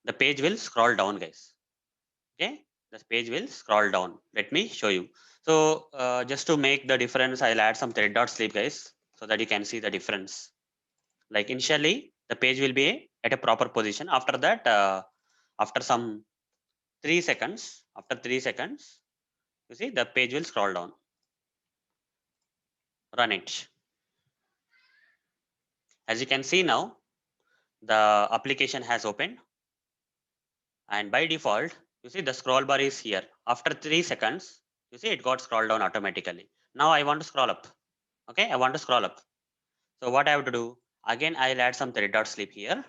the page will scroll down, guys. Okay. The page will scroll down. Let me show you. So just to make the difference, I'll add some thread.sleep, guys, so that you can see the difference. Like initially, the page will be at a proper position. After that, after some 3 seconds, you see the page will scroll down. Run it. As you can see now, the application has opened, and by default, you see the scroll bar is here. After 3 seconds, you see it got scrolled down automatically. Now I want to scroll up. Okay, I want to scroll up. So what I have to do? Again, I'll add some thread.sleep here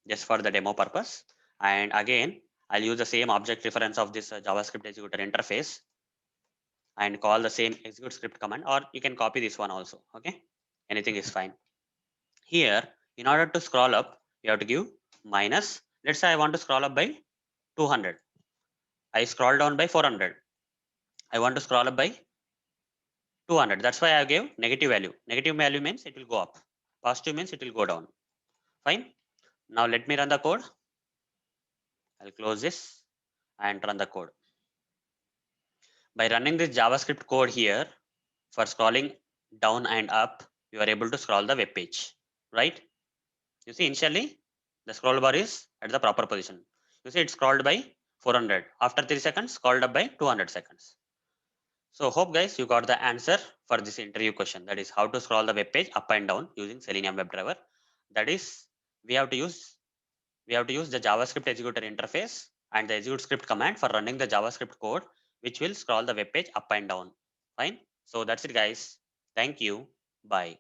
just for the demo purpose. And again, I'll use the same object reference of this JavaScript executor interface and call the same execute script command, or you can copy this one also. Okay, anything is fine. Here, in order to scroll up, you have to give minus. Let's say I want to scroll up by 200. I scroll down by 400. I want to scroll up by 200. That's why I gave negative value. Negative value means it will go up. Positive means it will go down. Fine. Now let me run the code. I'll close this and run the code. By running this JavaScript code here, for scrolling down and up, you are able to scroll the web page, right? You see, initially the scroll bar is at the proper position. You see, it scrolled by 400. After 3 seconds, scrolled up by 200 seconds. So hope guys you got the answer for this interview question. That is how to scroll the web page up and down using Selenium WebDriver. That is we have to use the JavaScript executor interface and the execute script command for running the JavaScript code, which will scroll the web page up and down. Fine. So that's it, guys. Thank you. Bye.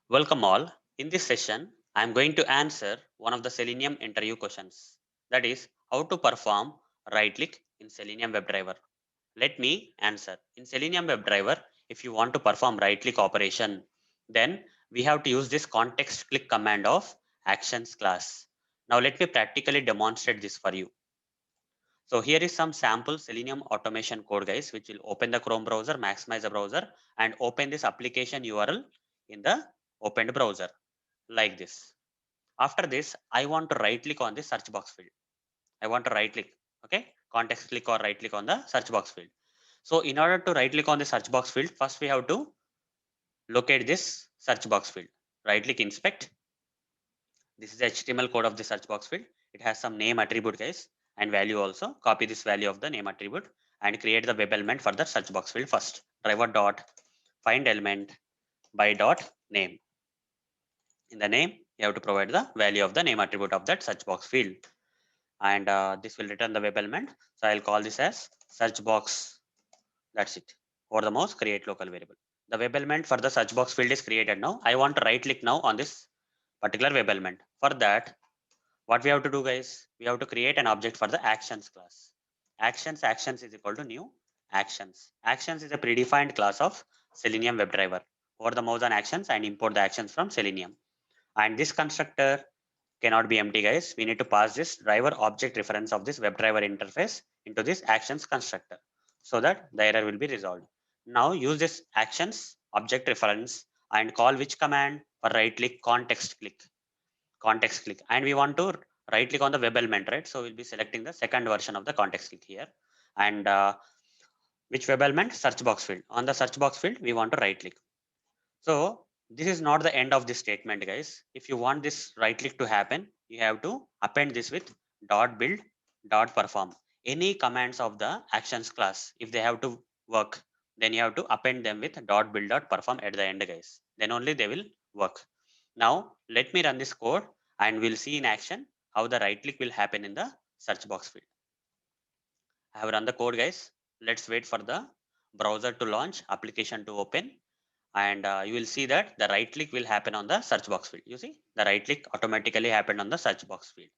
Welcome all. In this session, I am going to answer one of the Selenium interview questions. That is how to perform right click in Selenium WebDriver. Let me answer. In Selenium WebDriver, if you want to perform right click operation, then we have to use this context click command of actions class. Now let me practically demonstrate this for you. So here is some sample Selenium automation code, guys, which will open the Chrome browser, maximize the browser, and open this application URL in the opened browser like this. After this, I want to right click on the search box field. I want to right click, okay? Context click or right click on the search box field. So in order to right click on the search box field, first we have to locate this search box field. Right click inspect. This is the HTML code of the search box field. It has some name attribute, guys, and value also. Copy this value of the name attribute and create the web element for the search box field first. Driver dot find element by dot name. In the name, you have to provide the value of the name attribute of that search box field. And this will return the web element. So I'll call this as search box. That's it. Over the mouse, create local variable. The web element for the search box field is created now. I want to right click now on this particular web element. For that, what we have to do, guys, we have to create an object for the actions class. Actions is equal to new actions. Actions is a predefined class of Selenium WebDriver. Over the mouse on actions and import the actions from Selenium. And this constructor cannot be empty, guys. We need to pass this driver object reference of this WebDriver interface into this actions constructor so that the error will be resolved. Now use this actions object reference and call which command? For right click context click, and we want to right click on the web element, right? So we'll be selecting the second version of the context click here. And which web element? Search box field. On the search box field, we want to right click. So this is not the end of this statement, guys. If you want this right click to happen, you have to append this with dot build dot perform. Any commands of the actions class, if they have to work, then you have to append them with dot build dot perform at the end, guys. Then only they will work. Now let me run this code and we'll see in action how the right click will happen in the search box field. I have run the code, guys. Let's wait for the browser to launch, application to open, and you will see that the right click will happen on the search box field. You see the right click automatically happened on the search box field.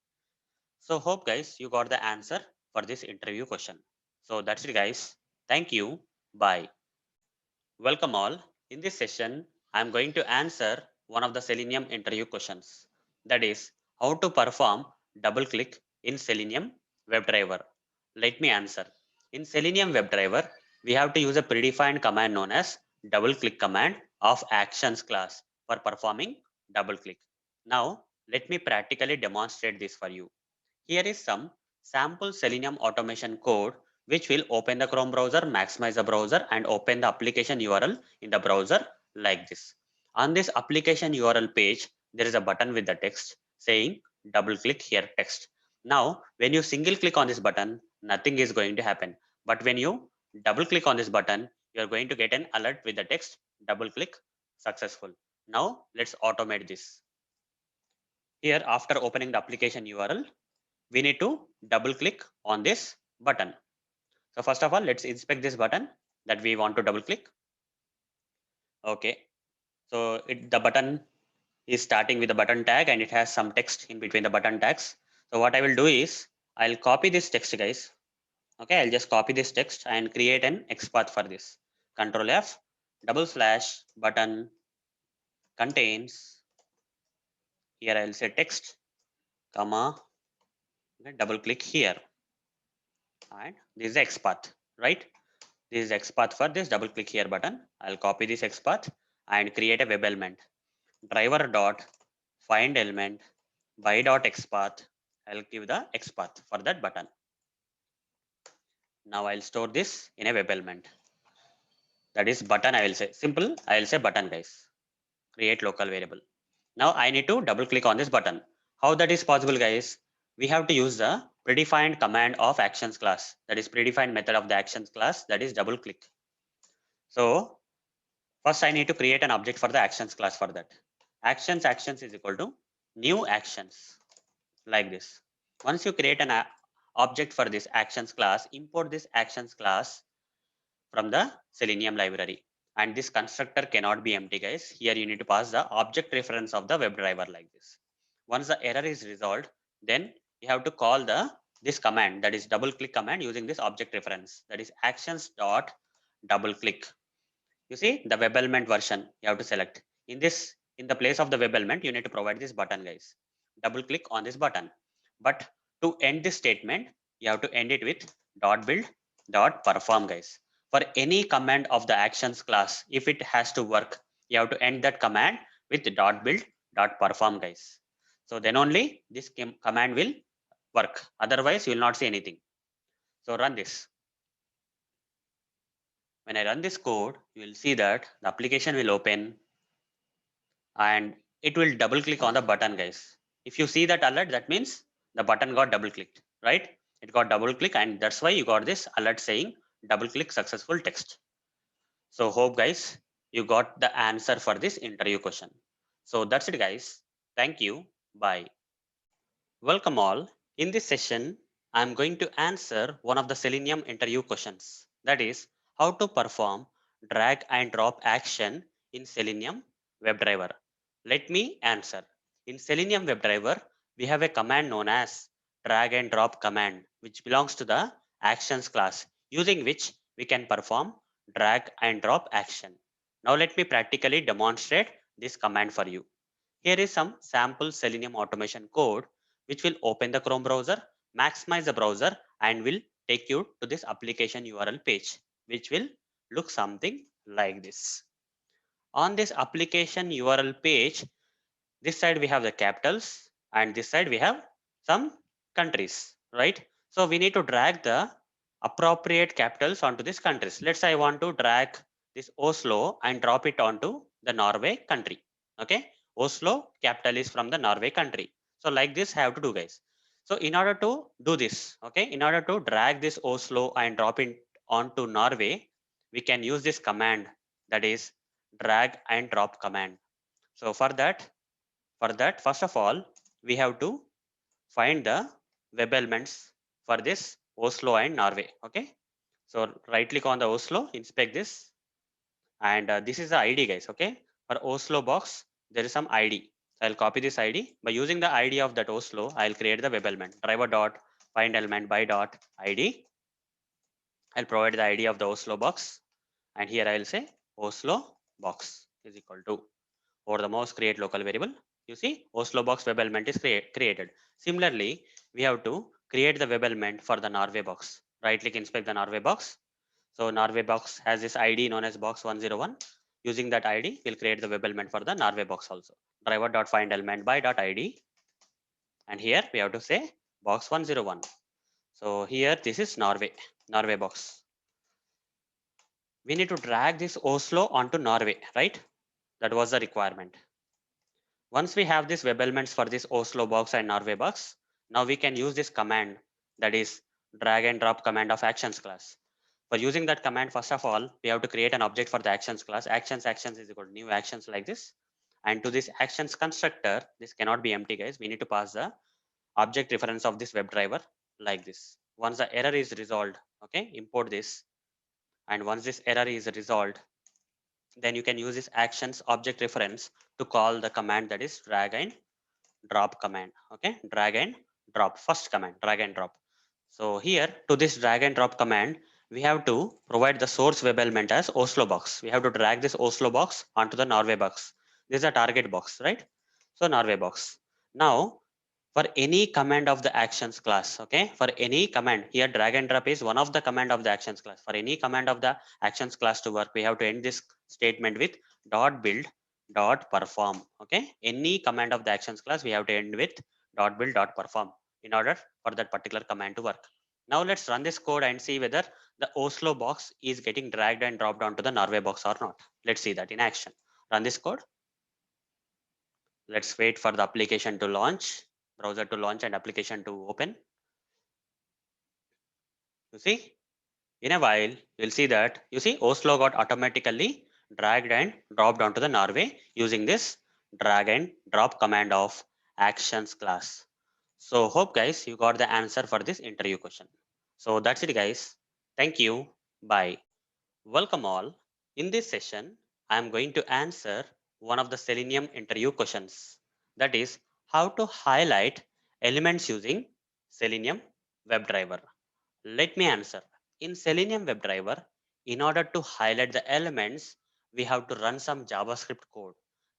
So hope guys you got the answer for this interview question. So that's it guys. Thank you. Bye. Welcome all. In this session, I am going to answer one of the Selenium interview questions. That is how to perform double click in Selenium WebDriver. Let me answer. In Selenium WebDriver, we have to use a predefined command known as double click command of actions class for performing double click. Now, let me practically demonstrate this for you. Here is some sample Selenium automation code which will open the Chrome browser, maximize the browser and open the application URL in the browser like this. On this application URL page, there is a button with the text saying double click here text. Now, when you single click on this button, nothing is going to happen. But when you double click on this button, you are going to get an alert with the text double click successful. Now, let's automate this. Here, after opening the application URL, we need to double click on this button. So first of all, let's inspect this button that we want to double click. Okay. So the button is starting with the button tag and it has some text in between the button tags. So what I will do is I'll copy this text guys. Okay. I'll just copy this text and create an XPath for this. Control F double slash button contains, here I'll say text comma, okay, double click here, and this is the XPath, right? This is XPath for this double click here button. I'll copy this XPath and create a web element. Driver dot find element by dot XPath. I'll give the XPath for that button. Now I'll store this in a web element. That is button, I will say. Simple, I will say button guys. Create local variable. Now I need to double click on this button. How that is possible guys? We have to use the predefined command of actions class. That is predefined method of the actions class, that is double click. So first, I need to create an object for the actions class for that. Actions is equal to new actions like this. Once you create an object for this actions class, import this actions class from the Selenium library. And this constructor cannot be empty, guys. Here you need to pass the object reference of the WebDriver like this. Once the error is resolved, then you have to call this command, that is double click command, using this object reference, that is actions dot double click. You see the web element version you have to select. In the place of the web element, you need to provide this button guys. Double click on this button. But to end this statement, you have to end it with dot build dot perform guys. For any command of the actions class, if it has to work, you have to end that command with dot build dot perform guys. So then only this command will work. Otherwise, you will not see anything. So run this. When I run this code, you will see that the application will open and it will double click on the button guys. If you see that alert, that means the button got double clicked, right? It got double click and that's why you got this alert saying double click successful text. So hope guys you got the answer for this interview question. So that's it guys. Thank you. Bye. Welcome all. In this session, I am going to answer one of the Selenium interview questions. That is how to perform drag and drop action in Selenium WebDriver. Let me answer. In Selenium WebDriver, we have a command known as drag and drop command, which belongs to the actions class, using which we can perform drag and drop action. Now let me practically demonstrate this command for you. Here is some sample Selenium automation code which will open the Chrome browser, maximize the browser, and will take you to this application URL page, which will look something like this. On this application URL page, this side we have the capitals and this side we have some countries, right? So we need to drag the appropriate capitals onto these countries. Let's say I want to drag this Oslo and drop it onto the Norway country. Okay, Oslo capital is from the Norway country. So like this I have to do, guys. So in order to do this, okay, in order to drag this Oslo and drop it onto Norway, we can use this command, that is drag and drop command. So for that, first of all, we have to find the web elements for this Oslo and Norway. Okay, so right click on the Oslo, inspect this, and this is the ID, guys. Okay, for Oslo box there is some ID. So I'll copy this ID. By using the ID of that Oslo, I'll create the web element. Driver dot find element by dot ID. I'll provide the ID of the Oslo box, and here I'll say Oslo box is equal to, over the mouse, create local variable. You see Oslo box web element is created. Similarly, we have to create the web element for the Norway box. Right click, inspect the Norway box. So Norway box has this ID known as box 101. Using that ID, we'll create the web element for the Norway box also. Driver.find element by .id, and here we have to say box 101. So here this is Norway box. We need to drag this Oslo onto Norway, right? That was the requirement. Once we have these web elements for this Oslo box and Norway box, now we can use this command, that is drag and drop command of actions class. For using that command, first of all, we have to create an object for the actions class. Actions is equal to new actions like this. And to this actions constructor, this cannot be empty, guys. We need to pass the object reference of this WebDriver like this. Once the error is resolved, okay, import this. And once this error is resolved, then you can use this actions object reference to call the command, that is drag and drop command. Okay, drag and drop, first command, drag and drop. So here to this drag and drop command, we have to provide the source web element as Oslo box. We have to drag this Oslo box onto the Norway box. This is a target box, right? So Norway box. Now for any command of the actions class, okay, for any command, here drag and drop is one of the command of the actions class. For any command of the actions class to work, we have to end this statement with dot build dot perform. Okay, any command of the actions class, we have to end with dot build dot perform in order for that particular command to work. Now let's run this code and see whether the Oslo box is getting dragged and dropped onto the Norway box or not. Let's see that in action. Run this code. Let's wait for the application to launch, browser to launch and application to open. You see, in a while, you'll see that, you see, Oslo got automatically dragged and dropped onto the Norway using this drag and drop command of actions class. So hope guys, you got the answer for this interview question. So that's it guys. Thank you. Bye. Welcome all. In this session, I am going to answer one of the Selenium interview questions. That is how to highlight elements using Selenium WebDriver. Let me answer. In Selenium WebDriver, in order to highlight the elements, we have to run some JavaScript code.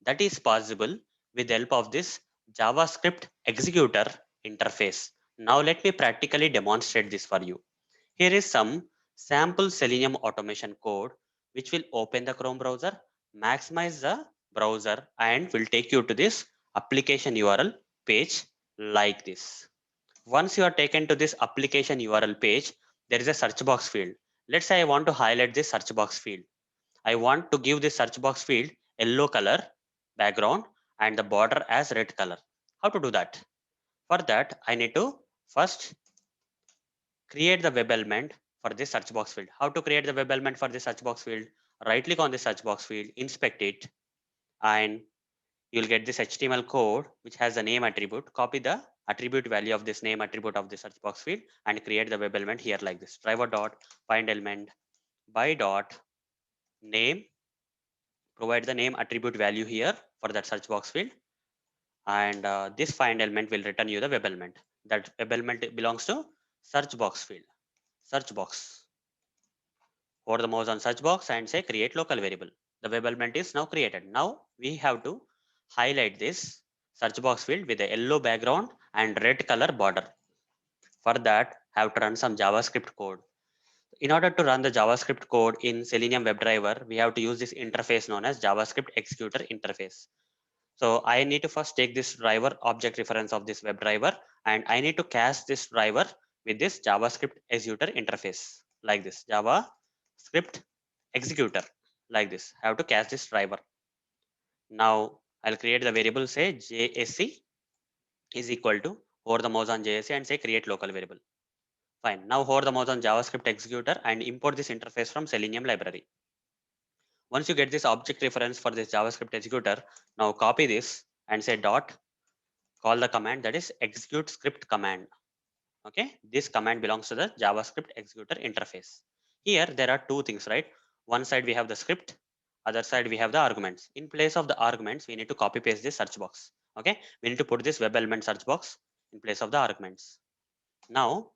That is possible with the help of this JavaScript executor interface. Now let me practically demonstrate this for you. Here is some sample Selenium automation code which will open the Chrome browser, maximize the browser, and will take you to this application URL page like this. Once you are taken to this application URL page, there is a search box field. Let's say I want to highlight this search box field. I want to give this search box field yellow color background and the border as red color. How to do that? For that, I need to first create the web element for this search box field. How to create the web element for this search box field? Right click on the search box field, inspect it, and you'll get this HTML code which has the name attribute. Copy the attribute value of this name attribute of the search box field and create the web element here like this. Driver dot find element by dot name. Provide the name attribute value here for that search box field, and this find element will return you the web element. That web element belongs to search box field. Search box. Over the mouse on search box and say create local variable. The web element is now created. Now we have to highlight this search box field with a yellow background and red color border. For that, have to run some JavaScript code. In order to run the JavaScript code in Selenium WebDriver, we have to use this interface known as JavaScript executor interface. So I need to first take this driver object reference of this WebDriver, and I need to cast this driver with this JavaScript executor interface like this. JavaScript executor like this. I have to cast this driver. Now I'll create the variable, say JSC is equal to hover the mouse on JSC and say create local variable. Fine. Now hover the mouse on JavaScript executor and import this interface from Selenium library. Once you get this object reference for this JavaScript executor, now copy this and say dot, call the command that is execute script command. Okay, this command belongs to the JavaScript executor interface. Here there are two things, right? One side we have the script, other side we have the arguments. In place of the arguments, we need to copy paste this search box. Okay, we need to put this web element search box in place of the arguments. Now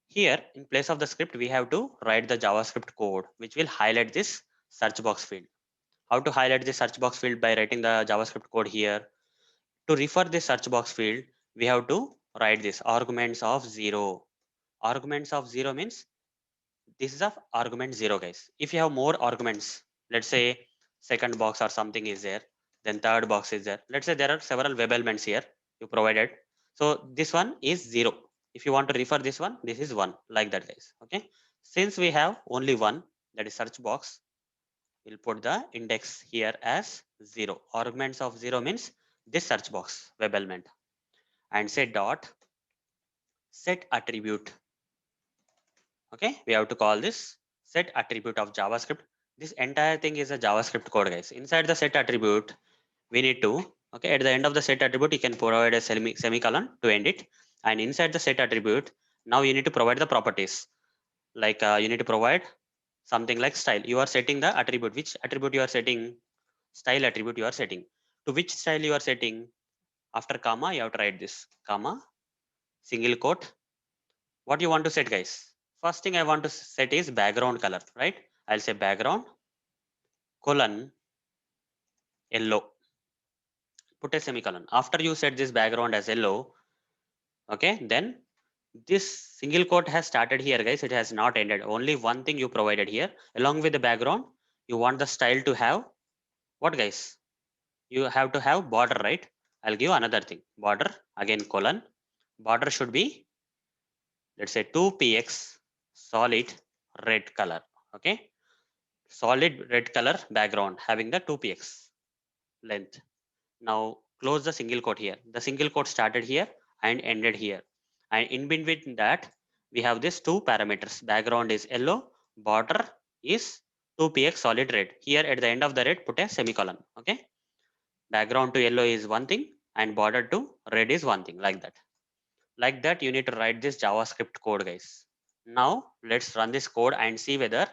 here in place of the script, we have to write the JavaScript code which will highlight this search box field. How to highlight the search box field? By writing the JavaScript code here. To refer this search box field, we have to write this arguments of 0. Arguments of 0 means this is of argument 0, guys. If you have more arguments, let's say second box or something is there, then third box is there. Let's say there are several web elements here you provided. So this one is 0. If you want to refer this one, this is 1, like that, guys. Okay. Since we have only one, that is search box, we'll put the index here as 0. Arguments of 0 means this search box web element, and say dot set attribute. Okay, we have to call this set attribute of JavaScript. This entire thing is a JavaScript code, guys. Inside the set attribute, we need to, okay, at the end of the set attribute, you can provide a semicolon to end it. And inside the set attribute, now you need to provide the properties. Like you need to provide something like style. You are setting the attribute. Which attribute you are setting? Style attribute you are setting. To which style you are setting? After comma, you have to write this comma, single quote. What you want to set, guys? First thing I want to set is background color, right? I'll say background colon yellow. Put a semicolon. After you set this background as yellow, okay, then this single quote has started here, guys. It has not ended. Only one thing you provided here. Along with the background, you want the style to have what, guys? You have to have border, right? I'll give another thing. Border, again colon. Border should be, let's say 2px solid red color. Okay, solid red color background having the 2px length. Now close the single quote here. The single quote started here and ended here. And in between that, we have this two parameters. Background is yellow, border is 2px solid red. Here at the end of the red, put a semicolon. Okay. Background to yellow is one thing and border to red is one thing, like that. Like that, you need to write this JavaScript code, guys. Now let's run this code and see whether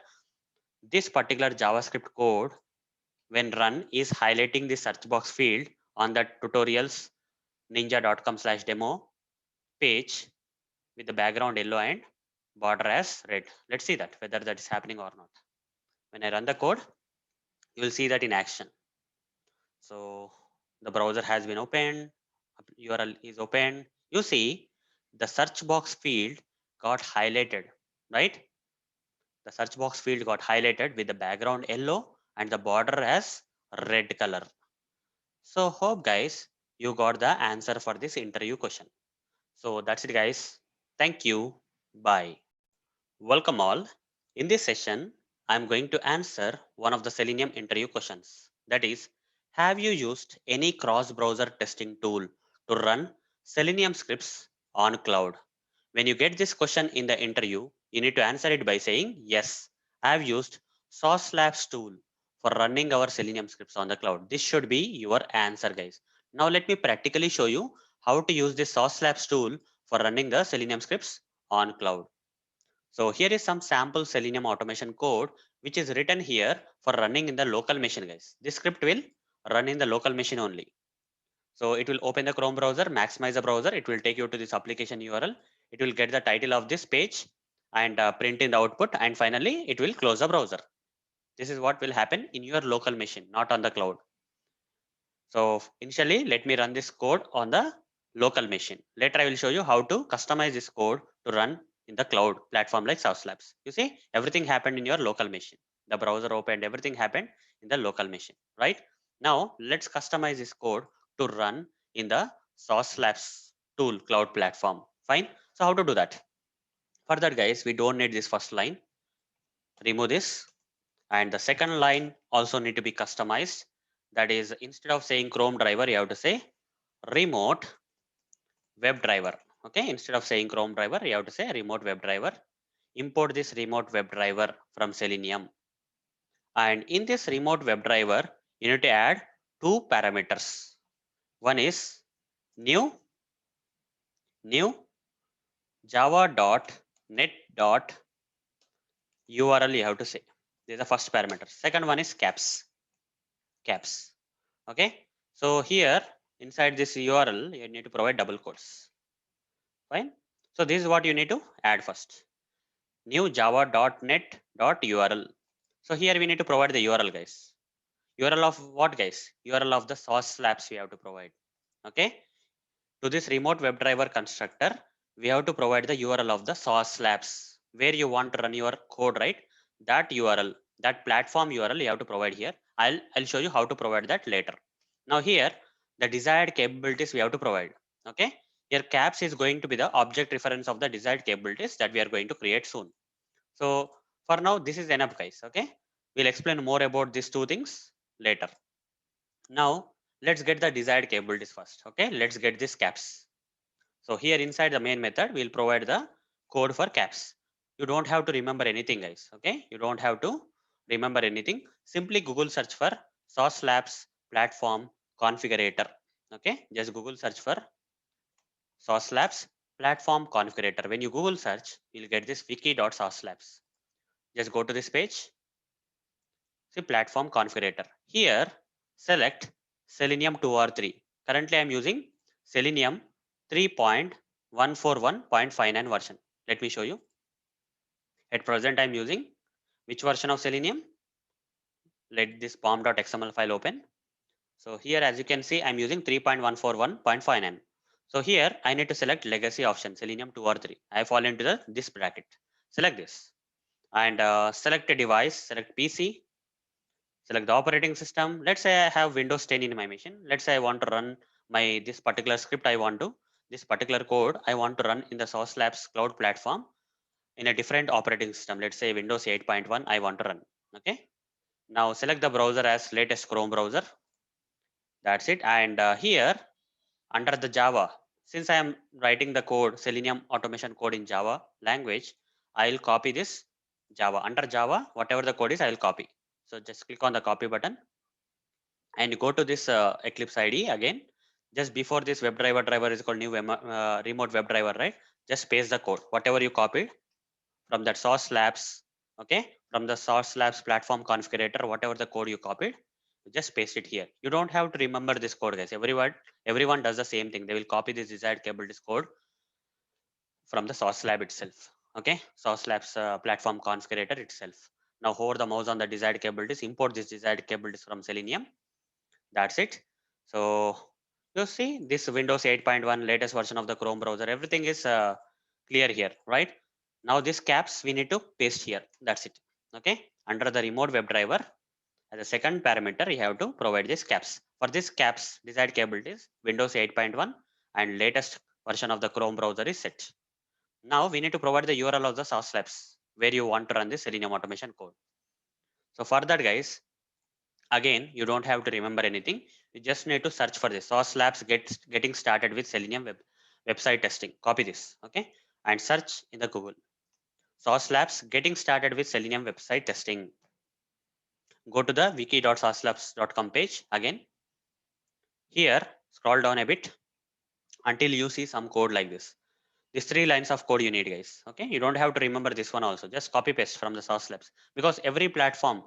this particular JavaScript code, when run, is highlighting the search box field on the tutorials ninja.com/demo page with the background yellow and border as red. Let's see that whether that is happening or not. When I run the code, you will see that in action. So the browser has been opened, URL is opened. You see the search box field got highlighted, right? The search box field got highlighted with the background yellow and the border as red color. So hope, guys, you got the answer for this interview question. So that's it, guys. Thank you. Bye. Welcome all. In this session, I'm going to answer one of the Selenium interview questions. That is, have you used any cross-browser testing tool to run Selenium scripts on cloud? When you get this question in the interview, you need to answer it by saying, yes, I've used Sauce Labs tool for running our Selenium scripts on the cloud. This should be your answer, guys. Now let me practically show you how to use this Sauce Labs tool for running the Selenium scripts on cloud. So here is some sample Selenium automation code which is written here for running in the local machine, guys. This script will run in the local machine only. So it will open the Chrome browser, maximize the browser. It will take you to this application URL. It will get the title of this page and print in the output. And finally, it will close the browser. This is what will happen in your local machine, not on the cloud. So initially, let me run this code on the local machine. Later, I will show you how to customize this code to run in the cloud platform like Sauce Labs. You see, everything happened in your local machine. The browser opened, everything happened in the local machine, right? Now, let's customize this code to run in the Sauce Labs tool cloud platform. Fine. So how to do that? For that, guys, we don't need this first line. Remove this. And the second line also need to be customized. That is, instead of saying Chrome driver, you have to say remote WebDriver. Okay. Instead of saying Chrome driver, you have to say remote WebDriver. Import this remote WebDriver from Selenium. And in this remote WebDriver, you need to add two parameters. One is new java.net.url you have to say. This is the first parameter. Second one is caps. Okay. So here inside this URL, you need to provide double quotes. Fine. So this is what you need to add first. New java.net.url. So here we need to provide the URL, guys. URL of what, guys? URL of the Sauce Labs we have to provide. Okay. To this remote WebDriver constructor, we have to provide the URL of the Sauce Labs where you want to run your code, right? That URL, that platform URL you have to provide here. I'll show you how to provide that later. Now here, the desired capabilities we have to provide. Okay. Here caps is going to be the object reference of the desired capabilities that we are going to create soon. So for now, this is enough, guys. Okay. We'll explain more about these two things later. Now let's get the desired capabilities first. Okay. Let's get these caps. So here inside the main method, we'll provide the code for caps. You don't have to remember anything, guys. Okay. You don't have to remember anything. Simply Google search for Sauce Labs platform configurator. Okay. Just Google search for Sauce Labs platform configurator. When you Google search, you'll get this wiki.saucelabs. Just go to this page. See platform configurator. Here, select Selenium 2 or 3. Currently, I'm using Selenium 3.141.59 version. Let me show you. At present, I'm using which version of Selenium? Let this pom.xml file open. So here, as you can see, I'm using 3.141.59. So here, I need to select legacy option, Selenium 2 or 3. I fall into this bracket. Select this and select a device, select PC, select the operating system. Let's say I have Windows 10 in my machine. Let's say I want to run this particular script. This particular code I want to run in the Sauce Labs cloud platform in a different operating system. Let's say Windows 8.1 I want to run. Okay. Now select the browser as latest Chrome browser. That's it. And here under the Java, since I am writing the code, Selenium automation code in Java language, I'll copy this Java. Under Java, whatever the code is, I'll copy. So just click on the copy button and go to this Eclipse IDE again. Just before this WebDriver driver is called new remote WebDriver, right? Just paste the code, whatever you copied from that Sauce Labs, okay? From the Sauce Labs platform configurator, whatever the code you copied, just paste it here. You don't have to remember this code, guys. Everyone does the same thing. They will copy this desired capabilities code from the Sauce Lab itself, okay? Sauce Labs platform configurator itself. Now hover the mouse on the desired capabilities, import this desired capabilities from Selenium. That's it. So you see this Windows 8.1 latest version of the Chrome browser, everything is clear here, right? Now this caps we need to paste here. That's it. Okay. Under the remote WebDriver, as a second parameter, you have to provide this caps. For this caps, desired capabilities, Windows 8.1 and latest version of the Chrome browser is set. Now we need to provide the URL of the Sauce Labs where you want to run this Selenium automation code. So for that, guys, again, you don't have to remember anything. You just need to search for this Sauce Labs getting started with Selenium website testing. Copy this, okay, and search in the Google. Sauce Labs getting started with Selenium website testing. Go to the wiki.saucelabs.com page again. Here, scroll down a bit until you see some code like this. These 3 lines of code you need, guys. Okay, you don't have to remember this one also. Just copy paste from the Sauce Labs because every platform.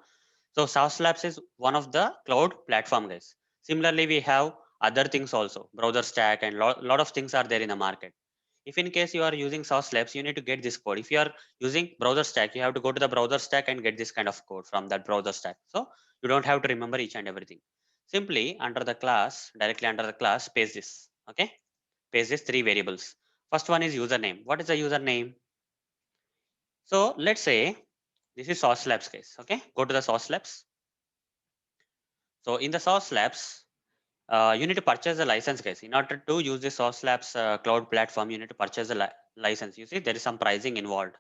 So Sauce Labs is one of the cloud platform, guys. Similarly, we have other things also, browser stack and lot of things are there in the market. If in case you are using Sauce Labs, you need to get this code. If you are using browser stack, you have to go to the browser stack and get this kind of code from that browser stack. So you don't have to remember each and everything. Simply under the class, directly under the class, paste this. Okay, paste this 3 variables. First one is username. What is the username? So let's say this is Sauce Labs, guys. Okay, go to the Sauce Labs. So in the Sauce Labs, You need to purchase the license, guys. In order to use the Sauce Labs cloud platform, you need to purchase the license. You see, there is some pricing involved,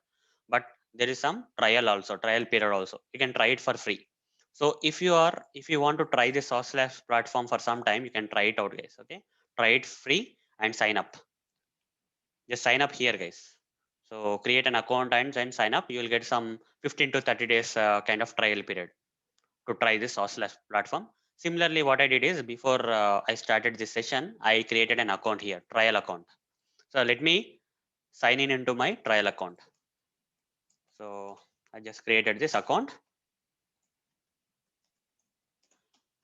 but there is some trial also, trial period also. You can try it for free. So if you want to try the Sauce Labs platform for some time, you can try it out, guys. Okay, try it free and sign up. Just sign up here, guys. So create an account and then sign up. You will get some 15 to 30 days kind of trial period to try this Sauce Labs platform. Similarly, what I did is before I started this session, I created an account here, trial account. So let me sign in into my trial account. So I just created this account.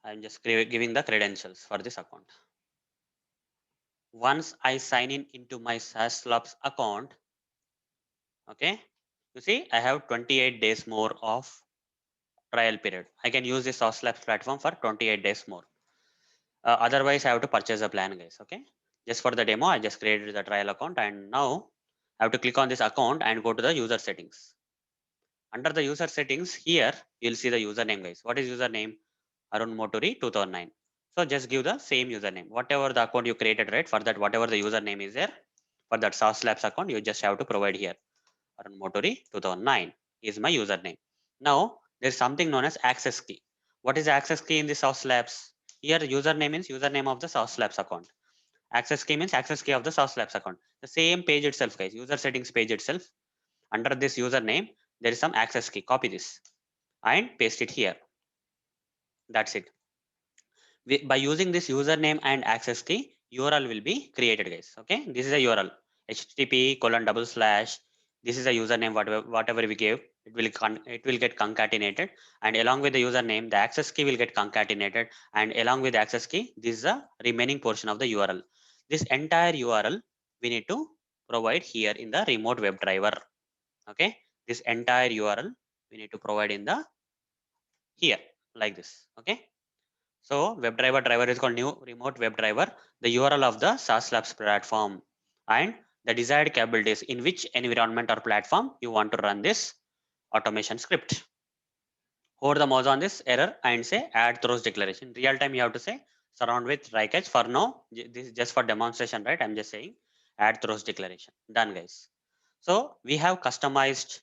I'm just giving the credentials for this account. Once I sign in into my SaaS Labs account, okay, you see I have 28 days more of trial period. I can use this SaaS Labs platform for 28 days more. Otherwise, I have to purchase a plan, guys. Okay, just for the demo, I just created the trial account, and now I have to click on this account and go to the user settings. Under the user settings, here you'll see the username, guys. What is username? Arun Moturi 2009. So just give the same username. Whatever the account you created, right? For that, whatever the username is there, for that SaaS Labs account, you just have to provide here. Arun Moturi 2009 is my username. Now there's something known as access key. What is the access key in the SaaS Labs? Here username means username of the SaaS Labs account. Access key means access key of the SaaS Labs account. The same page itself, guys. User settings page itself. Under this username, there is some access key. Copy this and paste it here. That's it. By using this username and access key, URL will be created, guys. Okay, this is a URL, http:// this is a username, whatever we gave, it will get concatenated, and along with the username the access key will get concatenated, and along with the access key this is the remaining portion of the URL. This entire URL we need to provide here in the remote WebDriver. Okay, this entire URL we need to provide in the here, like this. Okay, so WebDriver driver is called new remote WebDriver, the URL of the SaaS Labs platform, and the desired capabilities in which environment or platform you want to run this automation script. Hold the mouse on this error and say add throws declaration. Real time you have to say surround with try catch. For now, this is just for demonstration, right? I'm just saying add throws declaration. Done, guys. So we have customized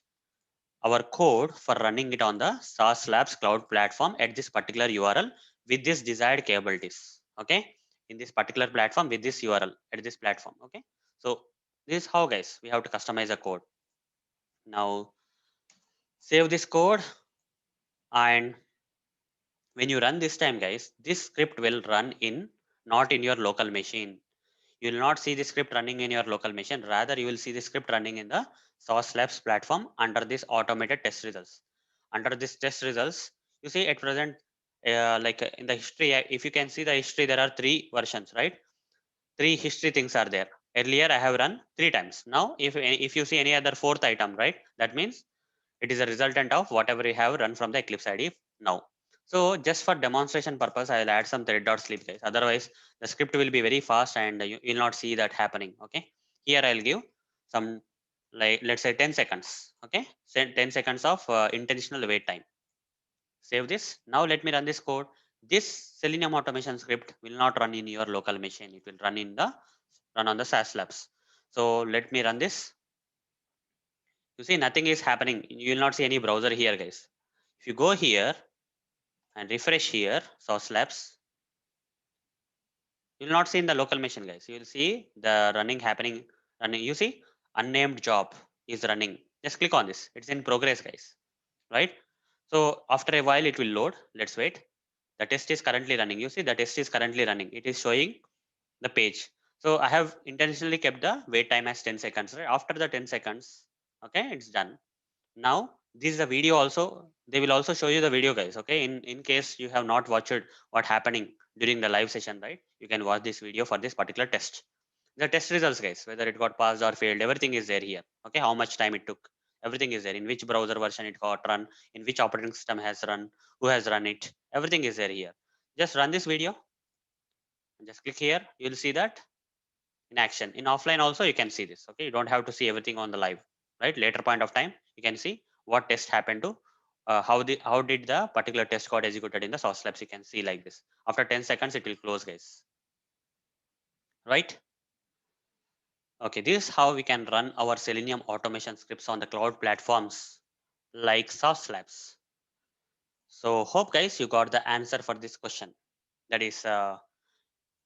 our code for running it on the SaaS Labs cloud platform at this particular URL with this desired capabilities. Okay, in this particular platform with this URL at this platform. Okay, so this is how, guys, we have to customize the code. Now save this code, and when you run this time, guys, this script will run in not in your local machine. You will not see the script running in your local machine. Rather, you will see the script running in the Sauce Labs platform under this automated test results. Under this test results, you see at present, in the history, if you can see the history, there are three versions, right? Three history things are there. Earlier, I have run 3 times. Now, if you see any other fourth item, right, that means it is a resultant of whatever we have run from the Eclipse IDE now. So just for demonstration purpose, I will add some thread.sleep, guys. Otherwise, the script will be very fast and you will not see that happening. Okay. Here I'll give some, like, let's say 10 seconds. Okay. 10 seconds of intentional wait time. Save this. Now let me run this code. This Selenium automation script will not run in your local machine. It will run on the SaaS Labs. So let me run this. You see nothing is happening. You will not see any browser here, guys. If you go here and refresh here, Sauce Labs, you will not see in the local machine, guys. You will see the running. You see unnamed job is running. Just click on this. It's in progress, guys. Right? So after a while, it will load. Let's wait. The test is currently running. You see the test is currently running. It is showing the page. So I have intentionally kept the wait time as 10 seconds. Right? After the 10 seconds, okay, it's done. Now this is a video also, they will also show you the video, guys. Okay, in case you have not watched what happening during the live session, right, you can watch this video for this particular test. The test results, guys, whether it got passed or failed, everything is there here. Okay, how much time it took, everything is there, in which browser version it got run, in which operating system has run, who has run it, everything is there here. Just run this video and just click here, you will see that in action. In offline also you can see this. Okay, you don't have to see everything on the live, right? Later point of time you can see what test happened to how did the particular test code executed in the source labs. You can see like this. After 10 seconds, it will close, guys. Right? Okay, this is how we can run our Selenium automation scripts on the cloud platforms like SaaS Labs. So hope guys you got the answer for this question. That is, I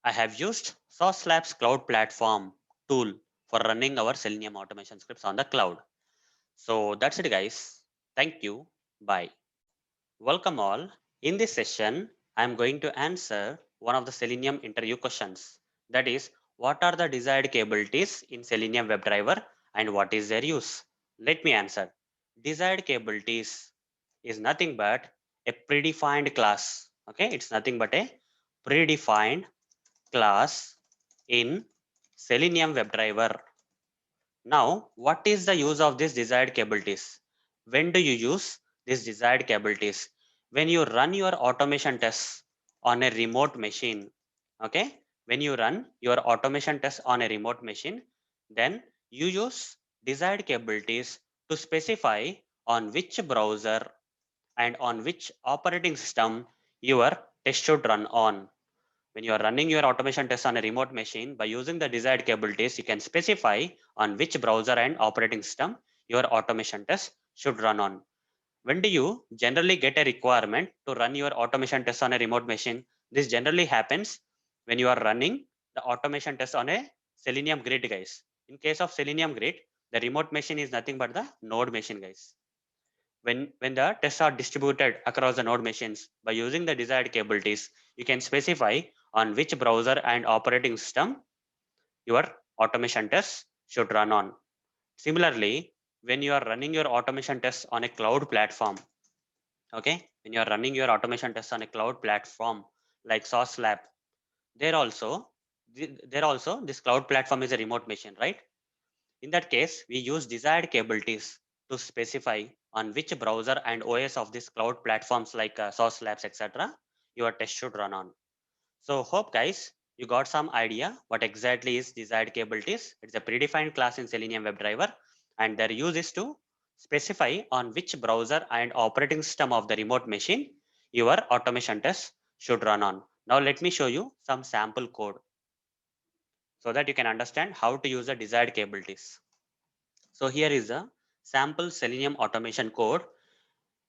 have used SaaS Labs cloud platform tool for running our Selenium automation scripts on the cloud. So that's it guys. Thank you. Bye. Welcome all. In this session, I am going to answer one of the Selenium interview questions. That is, what are the desired capabilities in Selenium WebDriver and what is their use? Let me answer. Desired capabilities is nothing but a predefined class. Okay, it's nothing but a predefined class in Selenium WebDriver. Now, what is the use of this desired capabilities? When do you use these desired capabilities? When you run your automation tests on a remote machine, okay? When you run your automation tests on a remote machine, then you use desired capabilities to specify on which browser and on which operating system your test should run on. When you are running your automation tests on a remote machine, by using the desired capabilities, you can specify on which browser and operating system your automation test should run on. When do you generally get a requirement to run your automation tests on a remote machine? This generally happens when you are running the automation test on a Selenium grid, guys. In case of Selenium grid, the remote machine is nothing but the node machine, guys. When the tests are distributed across the node machines, by using the desired capabilities, you can specify on which browser and operating system your automation tests should run on. Similarly, when you are running your automation tests on a cloud platform, okay, when you are running your automation tests on a cloud platform like SaaS Lab, there also this cloud platform is a remote machine, right? In that case, we use desired capabilities to specify on which browser and OS of these cloud platforms like Source Labs, etc., your test should run on. So hope guys, you got some idea what exactly is desired capabilities. It's a predefined class in Selenium WebDriver, and their use is to specify on which browser and operating system of the remote machine your automation test should run on. Now let me show you some sample code so that you can understand how to use the desired capabilities. So here is a sample Selenium automation code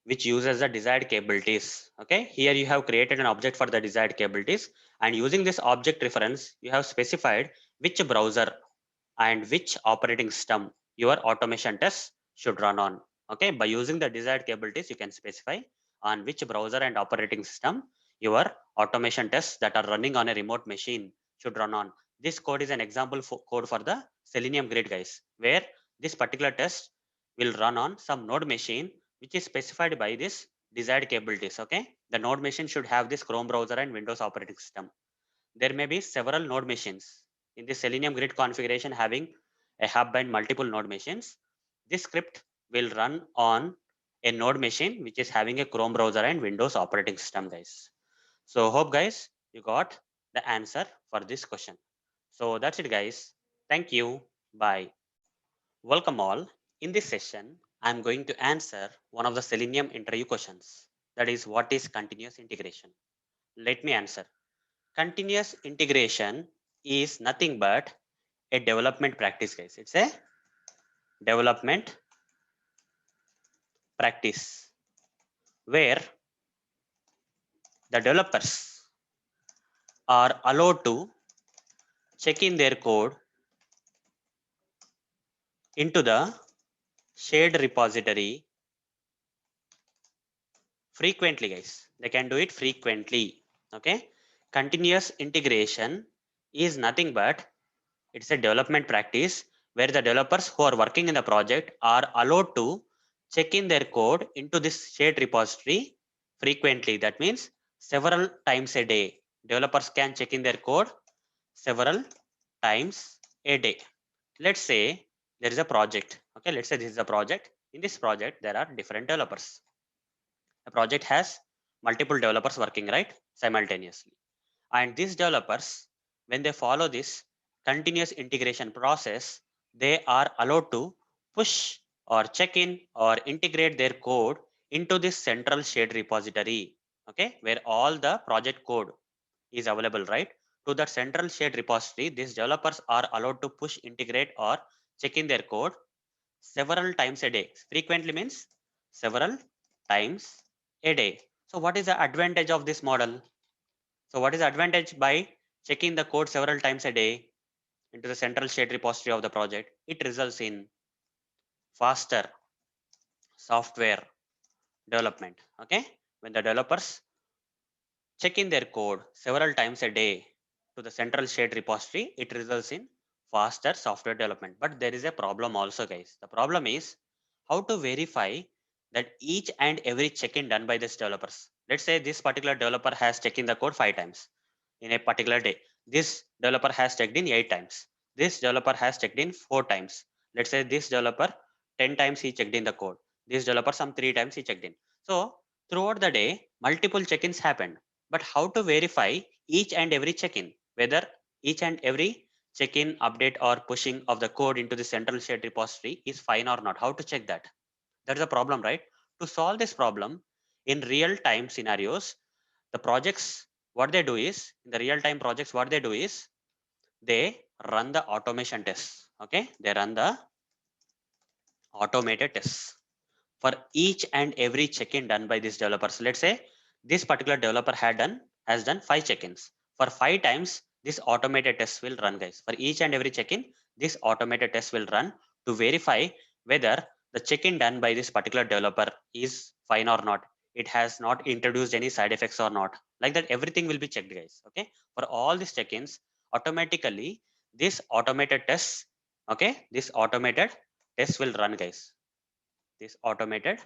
which uses the desired capabilities. Okay, here you have created an object for the desired capabilities, and using this object reference, you have specified which browser and which operating system your automation tests should run on. Okay, by using the desired capabilities, you can specify on which browser and operating system your automation tests that are running on a remote machine should run on. This code is an example code for the Selenium grid, guys, where this particular test will run on some node machine which is specified by this desired capabilities. Okay, the node machine should have this Chrome browser and Windows operating system. There may be several node machines in the Selenium grid configuration having a hub and multiple node machines. This script will run on a node machine which is having a Chrome browser and Windows operating system, guys. So hope guys you got the answer for this question. So that's it guys. Thank you. Bye. Welcome all. In this session, I'm going to answer one of the Selenium interview questions. That is, what is continuous integration? Let me answer. Continuous integration is nothing but a development practice, guys. It's a development practice where the developers are allowed to check in their code into the shared repository frequently, guys. They can do it frequently. Okay, continuous integration is nothing but it's a development practice where the developers who are working in the project are allowed to check in their code into this shared repository frequently. That means several times a day. Developers can check in their code several times a day. Let's say there is a project. Okay, let's say this is a project. In this project, there are different developers. A project has multiple developers working right simultaneously, and these developers, when they follow this continuous integration process, they are allowed to push or check in or integrate their code into this central shared repository, okay, where all the project code is available, right? To that central shared repository, these developers are allowed to push, integrate, or check in their code several times a day. Frequently means several times a day. So what is the advantage of this model? So what is the advantage by checking the code several times a day into the central shared repository of the project? It results in faster software development. Okay, when the developers check in their code several times a day to the central shared repository, it results in faster software development. But there is a problem also, guys. The problem is how to verify that each and every check-in done by these developers. Let's say this particular developer has checked in the code 5 times in a particular day. This developer has checked in 8 times. This developer has checked in 4 times. Let's say this developer 10 times he checked in the code. This developer some 3 times he checked in. So throughout the day, multiple check-ins happened, but how to verify each and every check-in, whether each and every check-in, update, or pushing of the code into the central shared repository is fine or not? How to check that? That's a problem, right? To solve this problem in real-time scenarios, the projects, what they do is, in the real-time projects, what they do is, they run the automation tests. Okay, they run the automated tests for each and every check-in done by these developers. Let's say this particular developer has done 5 check-ins. For 5 times, this automated test will run, guys. For each and every check-in, this automated test will run to verify whether the check-in done by this particular developer is fine or not. It has not introduced any side effects or not. Like that, everything will be checked, guys. Okay. For all these check-ins, automatically this automated test, okay, this automated test will run, guys. This automated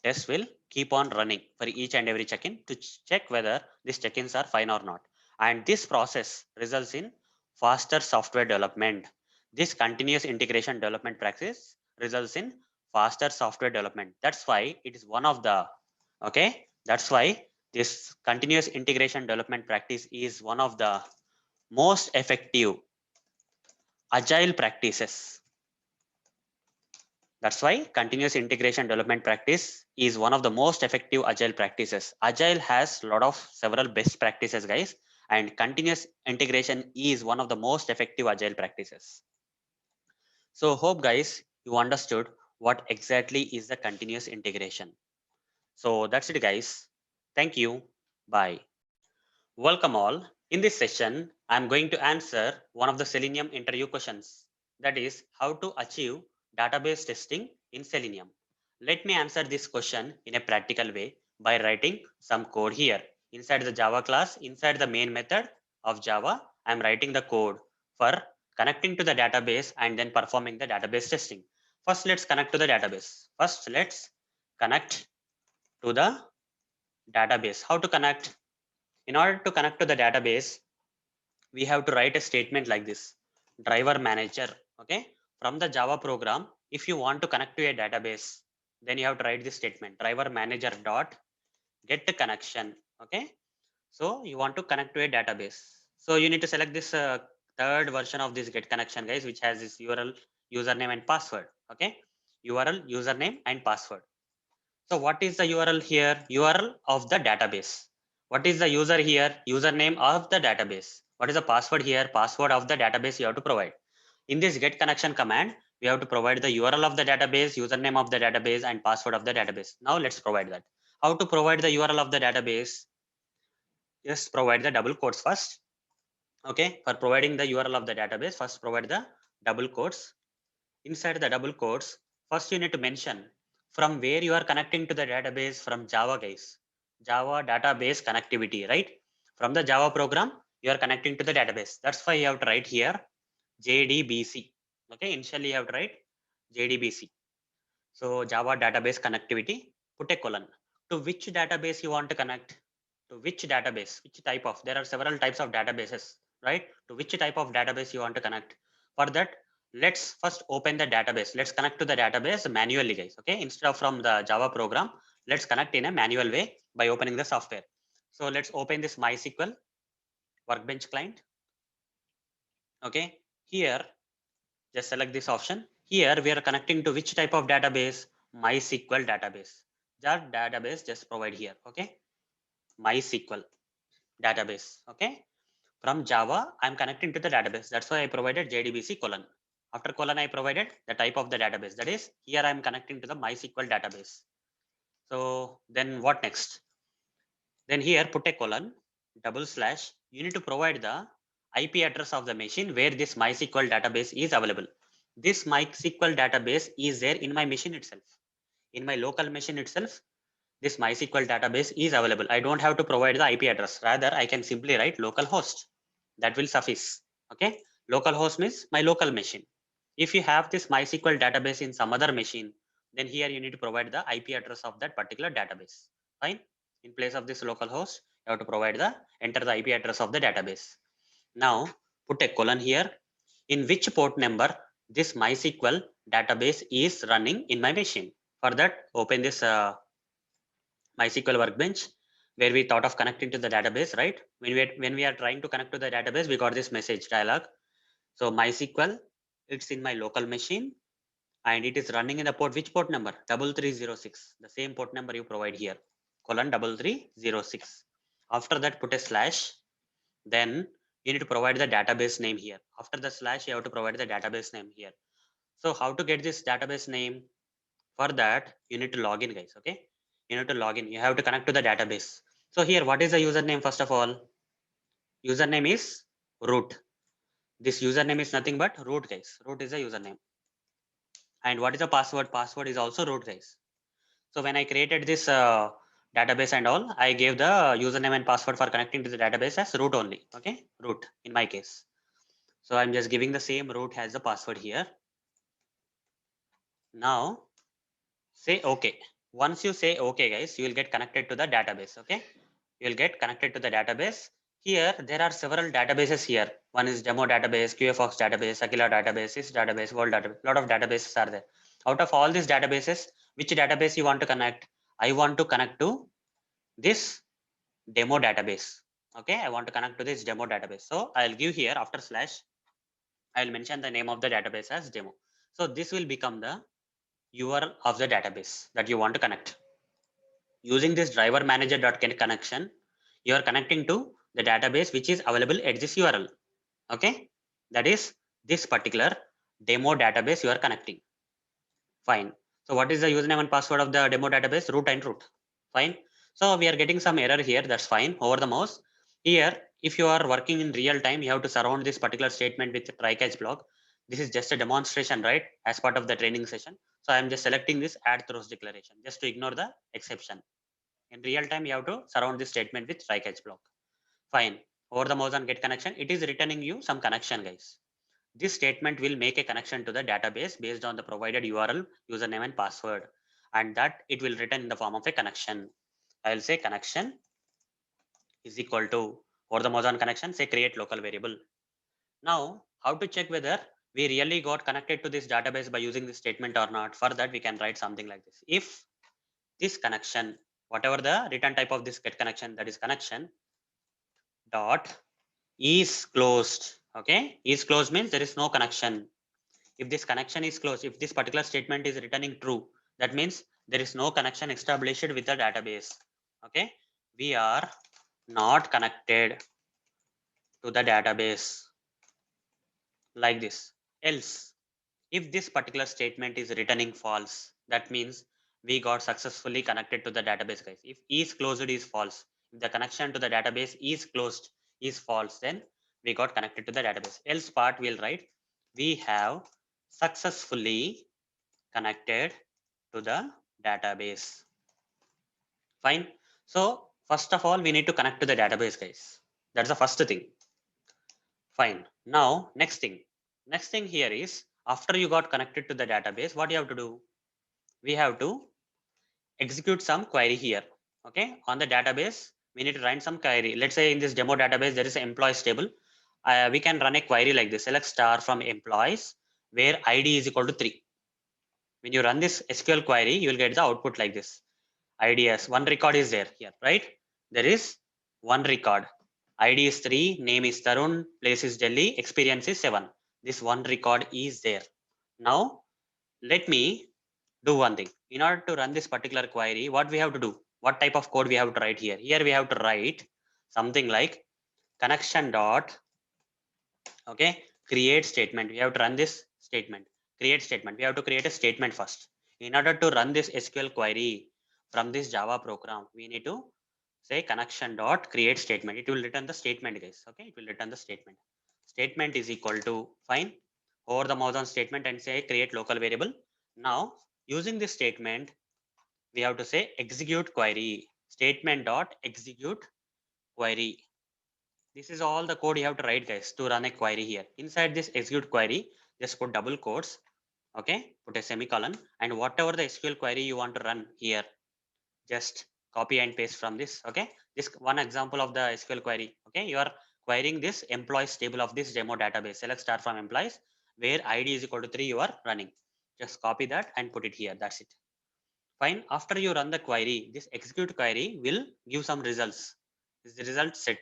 test will keep on running for each and every check-in to check whether these check-ins are fine or not. And this process results in faster software development. This continuous integration development practice results in faster software development. That's why it is one of the, okay, that's why this continuous integration development practice is one of the most effective agile practices. That's why continuous integration development practice is one of the most effective agile practices. Agile has a lot of several best practices, guys, and continuous integration is one of the most effective agile practices. So hope guys you understood what exactly is the continuous integration. So that's it, guys. Thank you. Bye. Welcome all. In this session, I am going to answer one of the Selenium interview questions. That is how to achieve database testing in Selenium. Let me answer this question in a practical way by writing some code here. Inside the Java class, inside the main method of Java, I am writing the code for connecting to the database and then performing the database testing. First, let's connect to the database. First, let's connect to the database. How to connect? In order to connect to the database, we have to write a statement like this: driver manager. Okay, from the Java program, if you want to connect to a database, then you have to write this statement: driver manager dot get the connection. Okay, so you want to connect to a database, so you need to select this third version of this get connection, guys, which has this URL, username and password. Okay, URL, username and password. So what is the URL here? URL of the database. What is the user here? Username of the database. What is the password here? Password of the database you have to provide. In this get connection command, we have to provide the URL of the database, username of the database, and password of the database. Now let's provide that. How to provide the URL of the database? Just provide the double quotes first. Okay, for providing the URL of the database, first provide the double quotes. Inside the double quotes, first you need to mention from where you are connecting to the database from Java, guys. Java database connectivity, right? From the Java program, you are connecting to the database. That's why you have to write here JDBC. Okay, initially you have to write JDBC. So Java database connectivity, put a colon. To which database you want to connect? To which database? Which type of? There are several types of databases, right? To which type of database you want to connect? For that, let's first open the database. Let's connect to the database manually, guys. Okay, instead of from the Java program, let's connect in a manual way by opening the software. So let's open this MySQL Workbench client. Okay, here just select this option. Here we are connecting to which type of database? MySQL database. That database just provide here. Okay, MySQL database. Okay, from Java, I'm connecting to the database. That's why I provided JDBC colon. After colon, I provided the type of the database. That is, here I'm connecting to the MySQL database. So then what next? Then here put a colon, double slash. You need to provide the IP address of the machine where this MySQL database is available. This MySQL database is there in my machine itself. In my local machine itself, this MySQL database is available. I don't have to provide the IP address. Rather, I can simply write localhost. That will suffice. Okay. Localhost means my local machine. If you have this MySQL database in some other machine, then here you need to provide the IP address of that particular database. Fine. In place of this localhost, you have to provide enter the IP address of the database. Now put a colon here. In which port number this MySQL database is running in my machine. For that, open this MySQL workbench where we thought of connecting to the database, right? When we are trying to connect to the database, we got this message dialog. So MySQL, it's in my local machine and it is running in the port. Which port number? 3306. The same port number you provide here. Colon 3306. After that, put a slash. Then you need to provide the database name here. After the slash, you have to provide the database name here. So how to get this database name? For that, you need to log in, guys. Okay, you need to log in. You have to connect to the database. So here, what is the username? First of all, username is root. This username is nothing but root, guys. Root is the username. And what is the password? Password is also root, guys. So when I created this database and all, I gave the username and password for connecting to the database as root only. Okay, root in my case. So I'm just giving the same root as the password here. Now say okay. Once you say okay, guys, you will get connected to the database. Okay, you will get connected to the database. Here there are several databases here. One is demo database, QFox database, Aquila database, this database, world database. Lot of databases are there. Out of all these databases, which database you want to connect? I want to connect to this demo database. Okay, I want to connect to this demo database. So I'll give here after slash, I'll mention the name of the database as demo. So this will become the URL of the database that you want to connect. Using this driver manager.connection, you are connecting to the database which is available at this URL. Okay, that is this particular demo database you are connecting. Fine. So what is the username and password of the demo database? Root and root. Fine. So we are getting some error here. That's fine. Over the mouse. Here, if you are working in real time, you have to surround this particular statement with try catch block. This is just a demonstration, right? As part of the training session. So I'm just selecting this add throws declaration just to ignore the exception. In real time, you have to surround this statement with try catch block. Fine. Over the mouse and get connection. It is returning you some connection, guys. This statement will make a connection to the database based on the provided URL, username and password, and that it will return in the form of a connection. I will say connection is equal to, for the Mozan connection, say create local variable. Now, how to check whether we really got connected to this database by using this statement or not? For that, we can write something like this. If this connection, whatever the return type of this get connection, that is connection dot is closed. Okay, is closed means there is no connection. If this connection is closed, if this particular statement is returning true, that means there is no connection established with the database. Okay, we are not connected to the database, like this. Else, if this particular statement is returning false, that means we got successfully connected to the database, guys. If is closed is false, if the connection to the database is closed is false, then we got connected to the database. Else part we'll write we have successfully connected to the database. Fine. So first of all, we need to connect to the database, guys. That's the first thing. Fine. Now, next thing. Next thing here is after you got connected to the database, what you have to do? We have to execute some query here. Okay. On the database, we need to run some query. Let's say in this demo database, there is an employees table. We can run a query like this. Select star from employees where ID is equal to 3. When you run this SQL query, you will get the output like this. IDs, one record is there here, right? There is one record. ID is 3, name is Tarun, place is Delhi, experience is 7. This one record is there. Now, let me do one thing. in order to run this particular query, what we have to do? What type of code we have to write here? Here we have to write something like connection dot, okay, create statement. We have to run this statement, create statement. We have to create a statement first. In order to run this SQL query from this Java program, we need to say connection dot create statement. It will return the statement, guys. Okay, it will return the statement. Statement is equal to, fine, hover the mouse on statement and say create local variable. Now using this statement, we have to say execute query, statement dot execute query. This is all the code you have to write, guys, to run a query here. Inside this execute query, just put double quotes, okay, put a semicolon, and whatever the SQL query you want to run here, just copy and paste from this. Okay, this one example of the SQL query. Okay, you are querying this employees table of this demo database. Select star from employees, where ID is equal to 3 you are running. Just copy that and put it here. That's it. Fine. After you run the query, this execute query will give some results. This is the result set.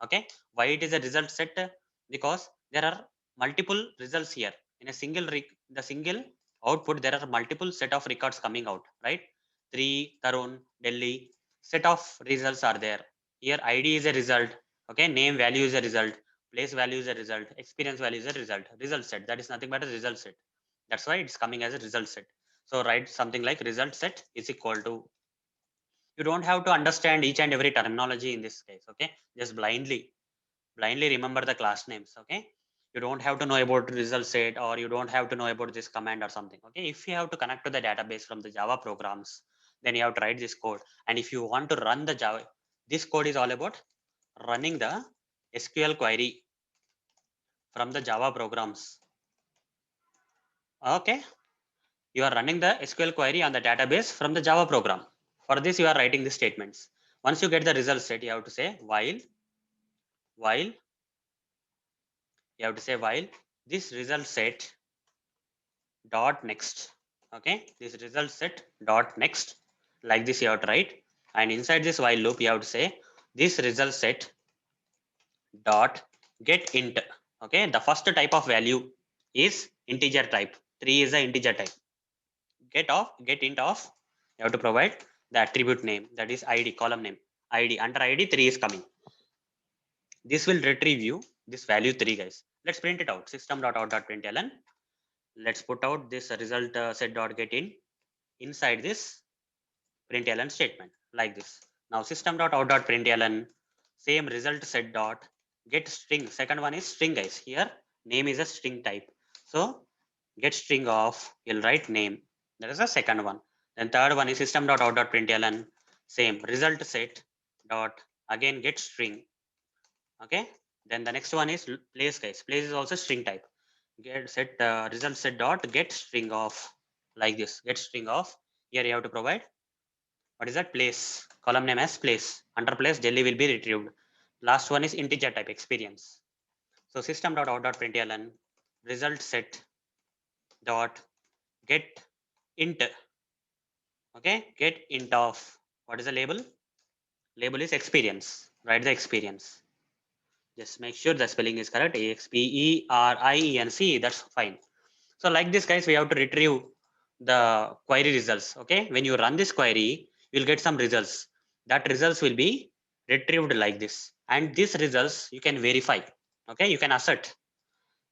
Okay. Why it is a result set? Because there are multiple results here. In a single the single output, there are multiple set of records coming out, right? 3, Tarun, Delhi, set of results are there. Here ID is a result. Okay. Name value is a result. Place value is a result. Experience value is a result. Result set. That is nothing but a result set. That's why it's coming as a result set. So write something like result set is equal to, you don't have to understand each and every terminology in this case. Okay. Just blindly remember the class names. Okay. You don't have to know about result set, or you don't have to know about this command or something. Okay. If you have to connect to the database from the Java programs, then you have to write this code. And if you want to run the Java, this code is all about running the SQL query from the Java programs. Okay. You are running the SQL query on the database from the Java program. For this, you are writing the statements. Once you get the result set, you have to say while, you have to say while this result set dot next. Okay, this result set dot next. Like this, you have to write. And inside this while loop, you have to say this result set dot get int. Okay, the first type of value is integer type. 3 is the integer type. Get int of, you have to provide the attribute name, that is id, column name id. Under id 3 is coming. This will retrieve you this value 3, guys. Let's print it out. System.out.println. Let's put out this result set dot get in inside this println statement like this. Now system.out.println, same result set dot get string. Second one is string, guys. Here name is a string type, so get string of, you'll write name. That is the second one. Then third one is system.out.println, same result set dot again get string. Okay. Then the next one is place, guys. Place is also string type. Get set result set dot get string of, like this. Get string of. Here you have to provide, what is that, place, column name as place. Under place Delhi will be retrieved. Last one is integer type, experience. So system.out.println result set dot get int. Okay, get int of, what is the label? Label is experience. Write the experience. Just make sure the spelling is correct. experience. That's fine. So like this, guys, we have to retrieve the query results. Okay, when you run this query, you'll get some results. That results will be retrieved like this, and these results you can verify. Okay, you can assert.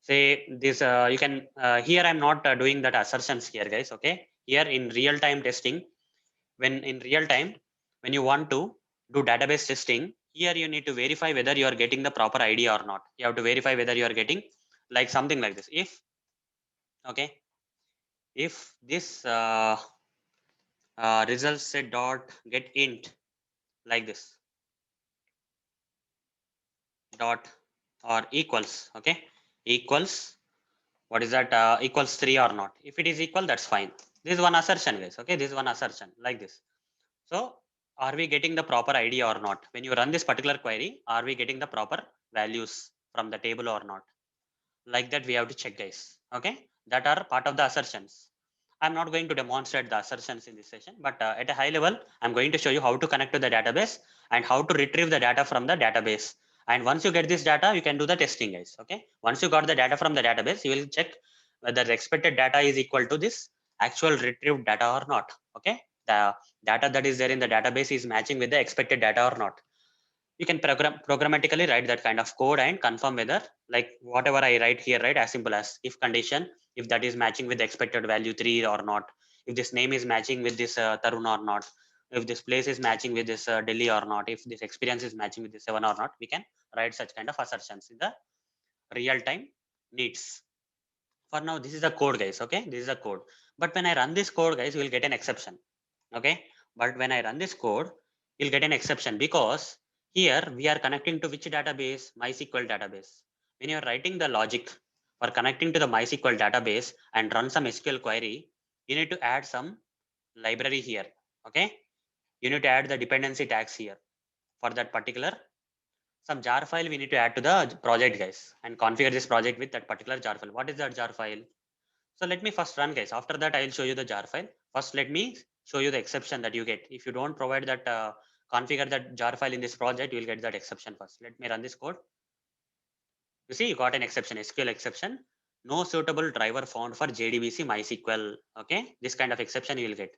Say this, you can here I'm not doing that assertions here, guys. Okay, here in real time testing, when in real time, when you want to do database testing, here you need to verify whether you are getting the proper id or not. You have to verify whether you are getting, like something like this. If, okay, if this result set dot get int, like this, dot or equals, okay, equals, what is that, equals 3 or not. If it is equal, that's fine. This is one assertion, guys. Okay, this is one assertion like this. So are we getting the proper id or not? When you run this particular query, are we getting the proper values from the table or not? Like that we have to check, guys. Okay, that are part of the assertions. I'm not going to demonstrate the assertions in this session, but at a high level, I'm going to show you how to connect to the database and how to retrieve the data from the database. And once you get this data, you can do the testing, guys. Okay, once you got the data from the database, you will check whether the expected data is equal to this actual retrieved data or not. Okay, the data that is there in the database is matching with the expected data or not. You can programmatically write that kind of code and confirm whether, like whatever I write here, right, as simple as if condition, if that is matching with the expected value 3 or not, if this name is matching with this Tarun or not, if this place is matching with this Delhi or not, if this experience is matching with this 7 or not, we can write such kind of assertions in the real time needs. For now, this is the code, guys. Okay, this is the code. But when I run this code, guys, you will get an exception. Okay, but when I run this code, you'll get an exception because here we are connecting to which database? MySQL database. When you're writing the logic for connecting to the MySQL database and run some SQL query, you need to add some library here. Okay, you need to add the dependency tags here. For that particular, some jar file we need to add to the project, guys, and configure this project with that particular jar file. What is that jar file? So let me first run, guys. After that, I'll show you the jar file. First, let me show you the exception that you get. If you don't provide that, configure that jar file in this project, you will get that exception first. Let me run this code. You see, you got an exception, SQL exception. No suitable driver found for JDBC MySQL. Okay, this kind of exception you will get.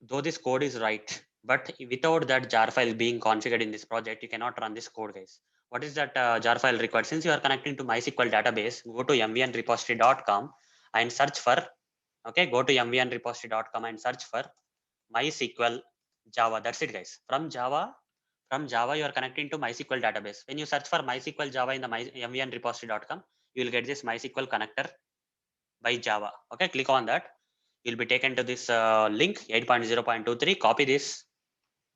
Though this code is right, but without that jar file being configured in this project, you cannot run this code, guys. What is that jar file required? Since you are connecting to MySQL database, go to mvnrepository.com and search for, okay, go to mvnrepository.com and search for MySQL Java. That's it, guys. From Java, you are connecting to MySQL database. When you search for MySQL Java in the mvnrepository.com, you will get this MySQL connector by Java. Okay, click on that. You'll be taken to this link 8.0.23. Copy this,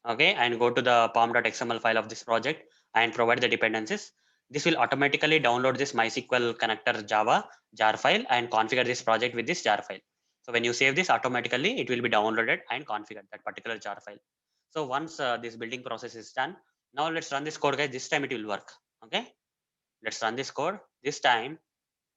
okay, and go to the pom.xml file of this project and provide the dependencies. This will automatically download this MySQL connector Java jar file and configure this project with this jar file. So when you save this, automatically it will be downloaded and configured, that particular jar file. So once this building process is done, now let's run this code, guys. This time it will work. Okay, let's run this code. This time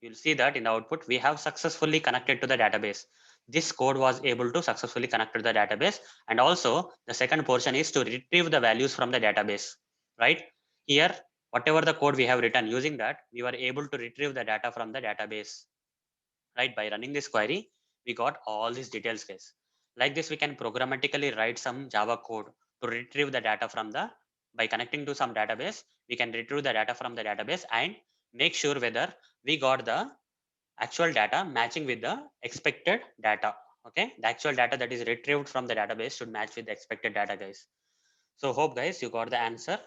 you'll see that in the output we have successfully connected to the database. This code was able to successfully connect to the database, and also the second portion is to retrieve the values from the database, right? Here, whatever the code we have written, using that we were able to retrieve the data from the database, right? By running this query, we got all these details, guys. Like this, we can programmatically write some Java code to retrieve the data from the, by connecting to some database, we can retrieve the data from the database and make sure whether we got the actual data matching with the expected data. Okay, the actual data that is retrieved from the database should match with the expected data, guys. So hope, guys, you got the answer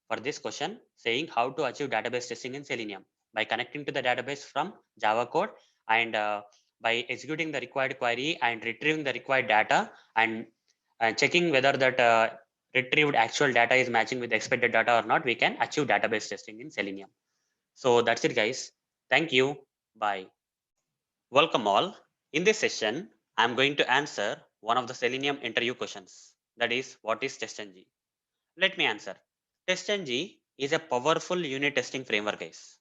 for this question saying how to achieve database testing in Selenium by connecting to the database from Java code and by executing the required query and retrieving the required data and checking whether that retrieved actual data is matching with expected data or not, we can achieve database testing in Selenium. So that's it, guys. Thank you. Bye. Welcome all. In this session, I'm going to answer one of the Selenium interview questions. That is, what is testng? Let me answer. testng is a powerful unit testing framework, guys.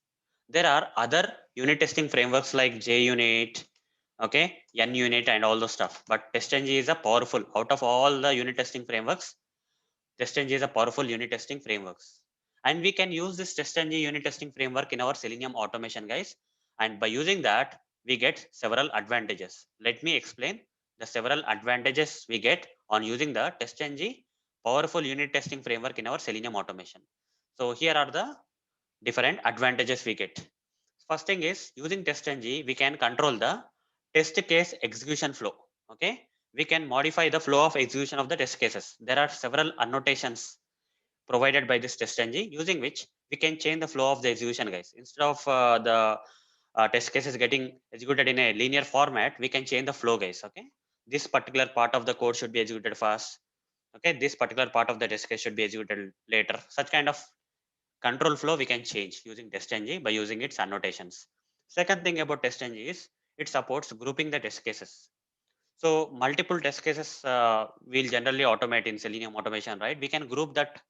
There are other unit testing frameworks like JUnit, okay, NUnit and all those stuff. But testng is a powerful, out of all the unit testing frameworks, testng is a powerful unit testing frameworks. And we can use this testng unit testing framework in our Selenium automation, guys. And by using that, we get several advantages. Let me explain the several advantages we get on using the testng powerful unit testing framework in our Selenium automation. So here are the different advantages we get. First thing is, using testng, we can control the test case execution flow. Okay, we can modify the flow of execution of the test cases. There are several annotations provided by this testng, using which we can change the flow of the execution, guys. Instead of the test cases getting executed in a linear format, we can change the flow, guys. Okay, this particular part of the code should be executed first. Okay, this particular part of the test case should be executed later. Such kind of control flow we can change using testng by using its annotations. Second thing about testng is it supports grouping the test cases. So multiple test cases we'll generally automate in Selenium automation, right? We can group that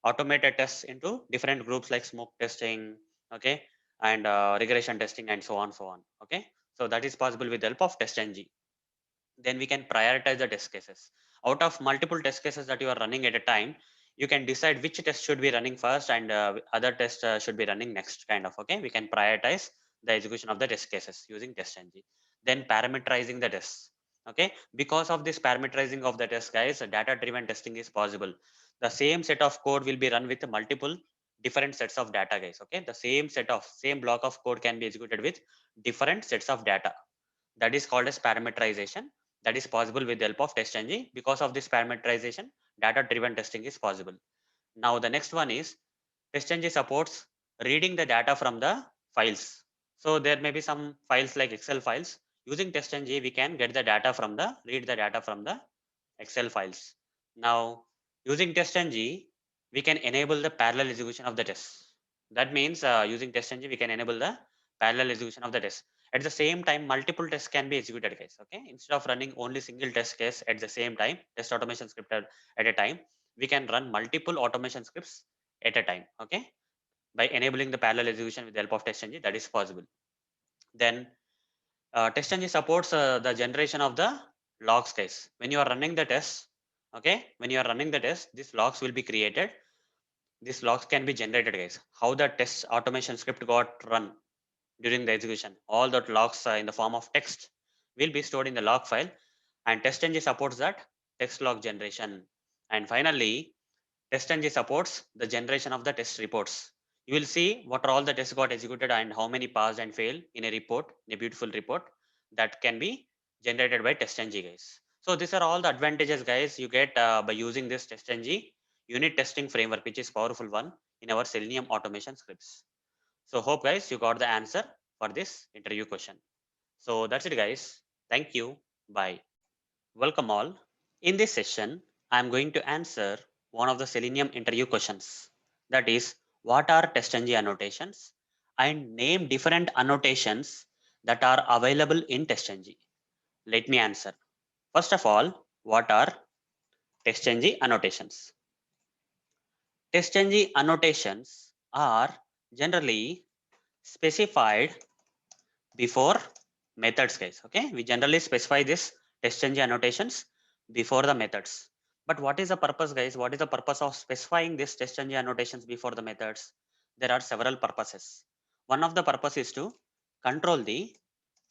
automated tests into different groups like smoke testing, okay, and regression testing and so on, so on. Okay, so that is possible with the help of testng. Then we can prioritize the test cases. Out of multiple test cases that you are running at a time, you can decide which test should be running first and other test should be running next, kind of. Okay, we can prioritize the execution of the test cases using testng. then parameterizing the tests. Okay, because of this parameterizing of the test, guys, data driven testing is possible. The same set of code will be run with multiple different sets of data, guys. Okay, the same block of code can be executed with different sets of data. That is called as parameterization. That is possible with the help of testng. Because of this parameterization, data driven testing is possible. Now the next one is testng supports reading the data from the files. So there may be some files like Excel files. Using testng, we can read the data from the Excel files. Now using testng, we can enable the parallel execution of the test. That means using testng, we can enable the parallel execution of the test. At the same time, multiple tests can be executed, guys. Okay, instead of running only single test case at the same time, test automation script at a time, we can run multiple automation scripts at a time. Okay, by enabling the parallel execution with the help of testng, that is possible. Then testng supports the generation of the logs, guys. When you are running the test, okay, when you are running the test, these logs will be created. These logs can be generated, guys. How the test automation script got run during the execution, all that logs in the form of text will be stored in the log file, and testng supports that text log generation. And finally, testng supports the generation of the test reports. You will see what are all the tests got executed and how many passed and failed in a report, in a beautiful report that can be generated by testng, guys. So these are all the advantages, guys, you get by using this testng unit testing framework, which is powerful one in our Selenium automation scripts. So hope, guys, you got the answer for this interview question. So that's it, guys. Thank you. Bye. Welcome all. In this session, I am going to answer one of the Selenium interview questions. That is, what are testng annotations? And name different annotations that are available in testng. Let me answer. First of all, what are testng annotations? Testng annotations are generally specified before methods, guys. Okay, we generally specify this testng annotations before the methods. But what is the purpose, guys? What is the purpose of specifying this testng annotations before the methods? There are several purposes. One of the purpose is to control the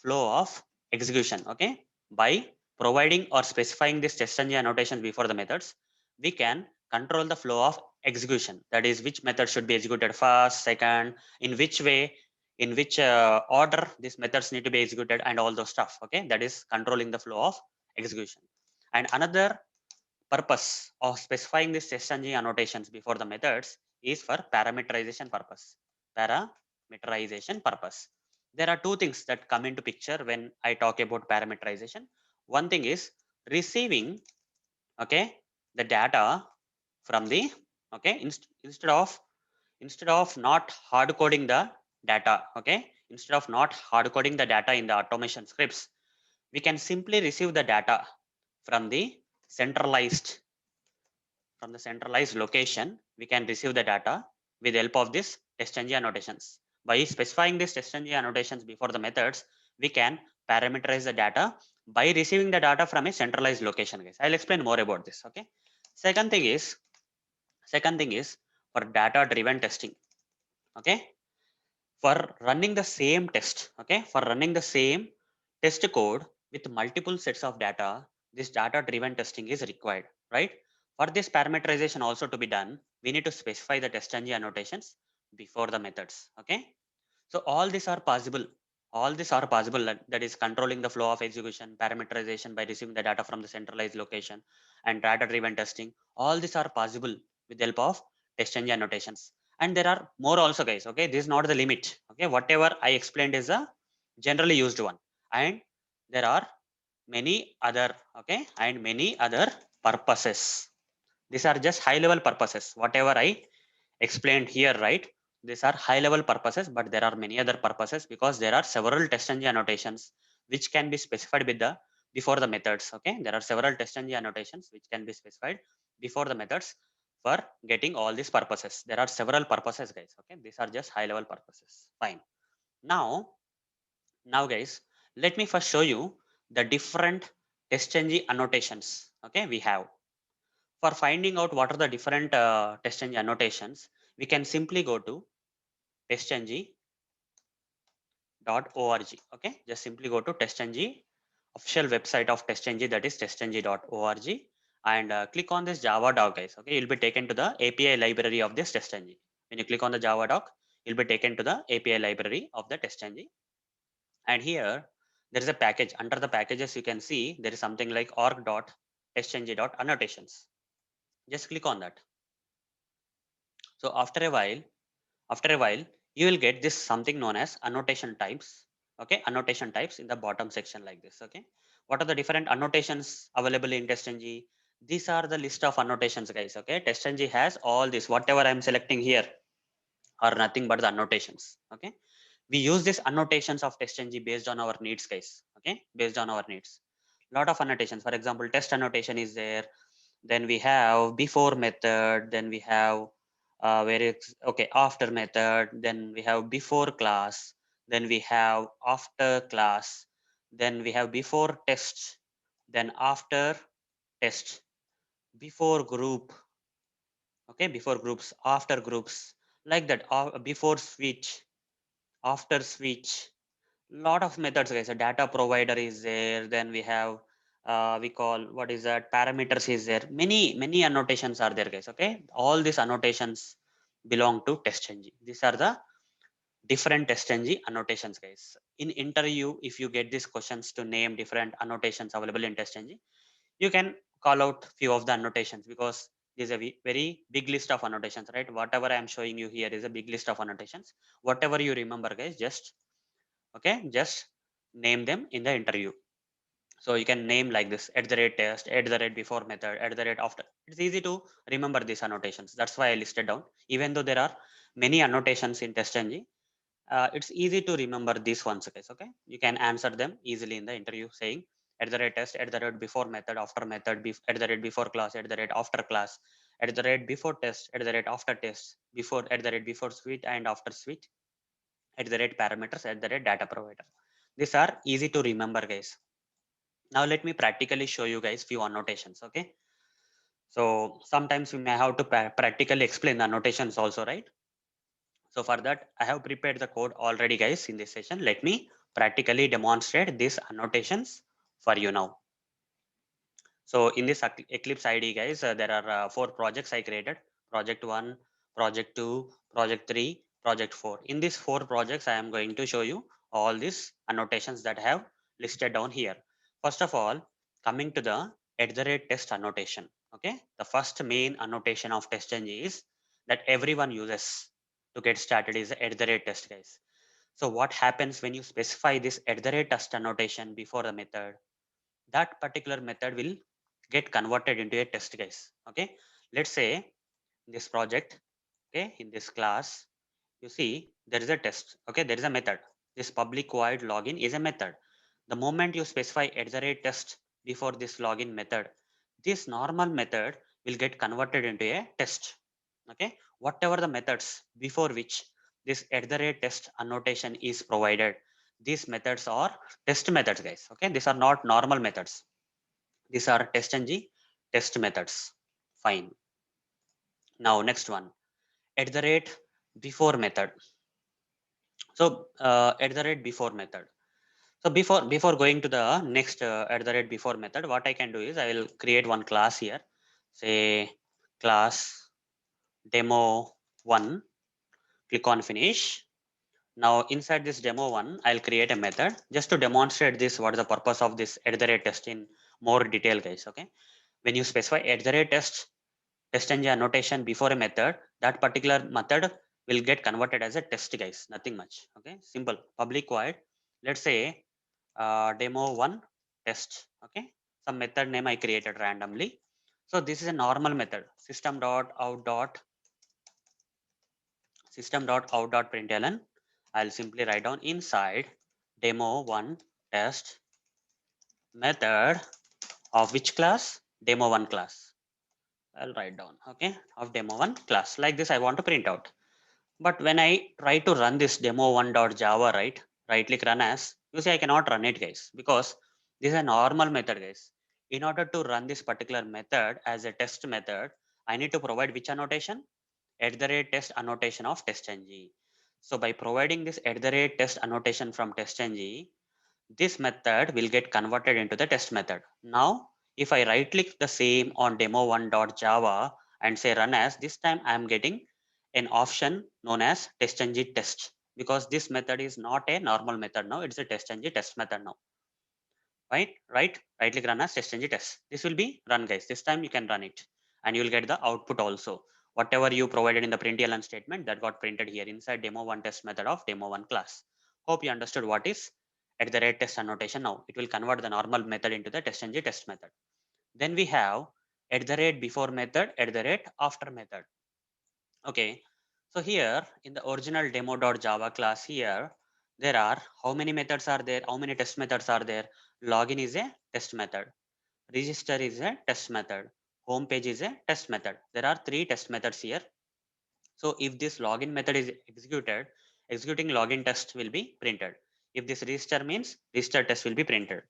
flow of execution. Okay, by providing or specifying this testng annotations before the methods, we can control the flow of execution. That is, which method should be executed first, second, in which way, in which order these methods need to be executed, and all those stuff. Okay, that is controlling the flow of execution. And another purpose of specifying this testng annotations before the methods is for parameterization purpose. Parameterization purpose. There are two things that come into picture when I talk about parameterization. One thing is receiving, okay, the data from the, okay, instead of not hard coding the data, okay, instead of not hard coding the data in the automation scripts, we can simply receive the data from the centralized location. We can receive the data with the help of this testng annotations. By specifying this testng annotations before the methods, we can parameterize the data by receiving the data from a centralized location, guys. I'll explain more about this. Okay, second thing is for data driven testing. Okay, for running the same test, okay, for running the same test code with multiple sets of data, this data driven testing is required, right? For this parameterization also to be done, we need to specify the testng annotations before the methods. Okay, so all these are possible. All these are possible. That is controlling the flow of execution, parameterization by receiving the data from the centralized location, and data-driven testing. All these are possible with the help of testng annotations. And there are more also, guys. Okay, this is not the limit. Okay, whatever I explained is a generally used one, and there are many other. Okay, and many other purposes. These are just high-level purposes. Whatever I explained here, right? These are high level purposes, but there are many other purposes because there are several testng annotations which can be specified with the before the methods. Okay, there are several testng annotations which can be specified before the methods for getting all these purposes. There are several purposes, guys. Okay, these are just high level purposes. Fine. Now, guys, let me first show you the different testng annotations. Okay, we have. For finding out what are the different testng annotations, we can simply go to testng Okay, just simply go to testng official website of testng, that is testng.org, and click on this Java doc, guys. Okay, you'll be taken to the API library of this testng. When you click on the Java doc, you'll be taken to the API library of the testng, and here there is a package. Under the packages, you can see there is something like org.testng.annotations. Just click on that. So after a while you will get this something known as annotation types. Okay, annotation types in the bottom section like this. Okay, what are the different annotations available in testng? These are the list of annotations, guys. Okay, testng has all this. Whatever I'm selecting here are nothing but the annotations. Okay, we use these annotations of testng based on our needs, guys. Okay, based on our needs, lot of annotations. For example, test annotation is there, then we have before method, then we have where it's okay after method, then we have before class, then we have after class, then we have before test, then after test, before group. Okay, before groups, after groups, like that. Before switch, after switch, lot of methods, guys. A data provider is there, then we have we call, what is that, parameters is there. Many annotations are there, guys. Okay, all these annotations belong to testng. These are the different testng annotations, guys. In interview, if you get these questions to name different annotations available in testng, you can call out few of the annotations, because there's a very big list of annotations, right? Whatever I am showing you here is a big list of annotations. Whatever you remember, guys, just okay, just name them in the interview. So you can name like this: at the rate test, at the rate before method, at the rate after. It's easy to remember these annotations. That's why I listed down. Even though there are many annotations in testng, it's easy to remember these ones, guys. Okay, you can answer them easily in the interview, saying at the rate test, at the rate before method, after method, at the rate before class, at the rate after class, at the rate before test, at the rate after test, before, at the rate before suite and after suite, at the rate parameters, at the rate data provider. These are easy to remember, guys. Now let me practically show you guys few annotations. Okay, so sometimes we may have to practically explain the annotations also, right? So for that, I have prepared the code already, guys. In this session, let me practically demonstrate these annotations for you now. So in this Eclipse ID, guys, there are 4 projects I created: project 1, project 2, project 3, project 4. In these 4 projects, I am going to show you all these annotations that I have listed down here. First of all, coming to the at the rate test annotation. Okay, the first main annotation of testng is that everyone uses to get started is at the rate test, guys. So what happens when you specify this at the rate test annotation before the method? That particular method will get converted into a test, guys. Okay, let's say this project, okay, in this class, you see there is a test. Okay, there is a method. This public void login is a method. The moment you specify at the rate test before this login method, this normal method will get converted into a test. Okay, whatever the methods before which this at the rate test annotation is provided, these methods are test methods, guys. Okay, these are not normal methods. These are testng test methods. Fine. Now next one, at the rate before method. So at the rate before method. So before going to the next at the rate before method, what I can do is I will create one class here. Say class demo one. Click on finish. Now inside this demo one, I'll create a method just to demonstrate this. What is the purpose of this at the rate test in more detail, guys? Okay, when you specify at the rate testng annotation before a method, that particular method will get converted as a test, guys. Nothing much. Okay, simple. Public void, let's say demo one test. Okay, some method name I created randomly. So this is a normal method, system.out.println. I'll simply write down inside demo one test method of which class? Demo one class. I'll write down, okay, of demo one class. Like this, I want to print out. But when I try to run this demo one.java, right click run as, you see I cannot run it, guys, because this is a normal method, guys. In order to run this particular method as a test method, I need to provide which annotation? At the rate test annotation of testng. So by providing this @test annotation from testng, this method will get converted into the test method. Now, if I right click the same on demo1.java and say run as, this time I am getting an option known as testng test, because this method is not a normal method now, it's a testng test method now. Right click run as testng test. This will be run, guys. This time you can run it and you will get the output also. Whatever you provided in the println statement, that got printed here inside demo1 test method of demo1 class. Hope you understood what is @test annotation. Now it will convert the normal method into the testng test method. Then we have @before method, @after method. Okay, so here in the original demo.java class here, there are how many methods are there? How many test methods are there? Login is a test method. Register is a test method. Home page is a test method. There are three test methods here. So if this login method is executed, executing login test will be printed. If this register means register test will be printed.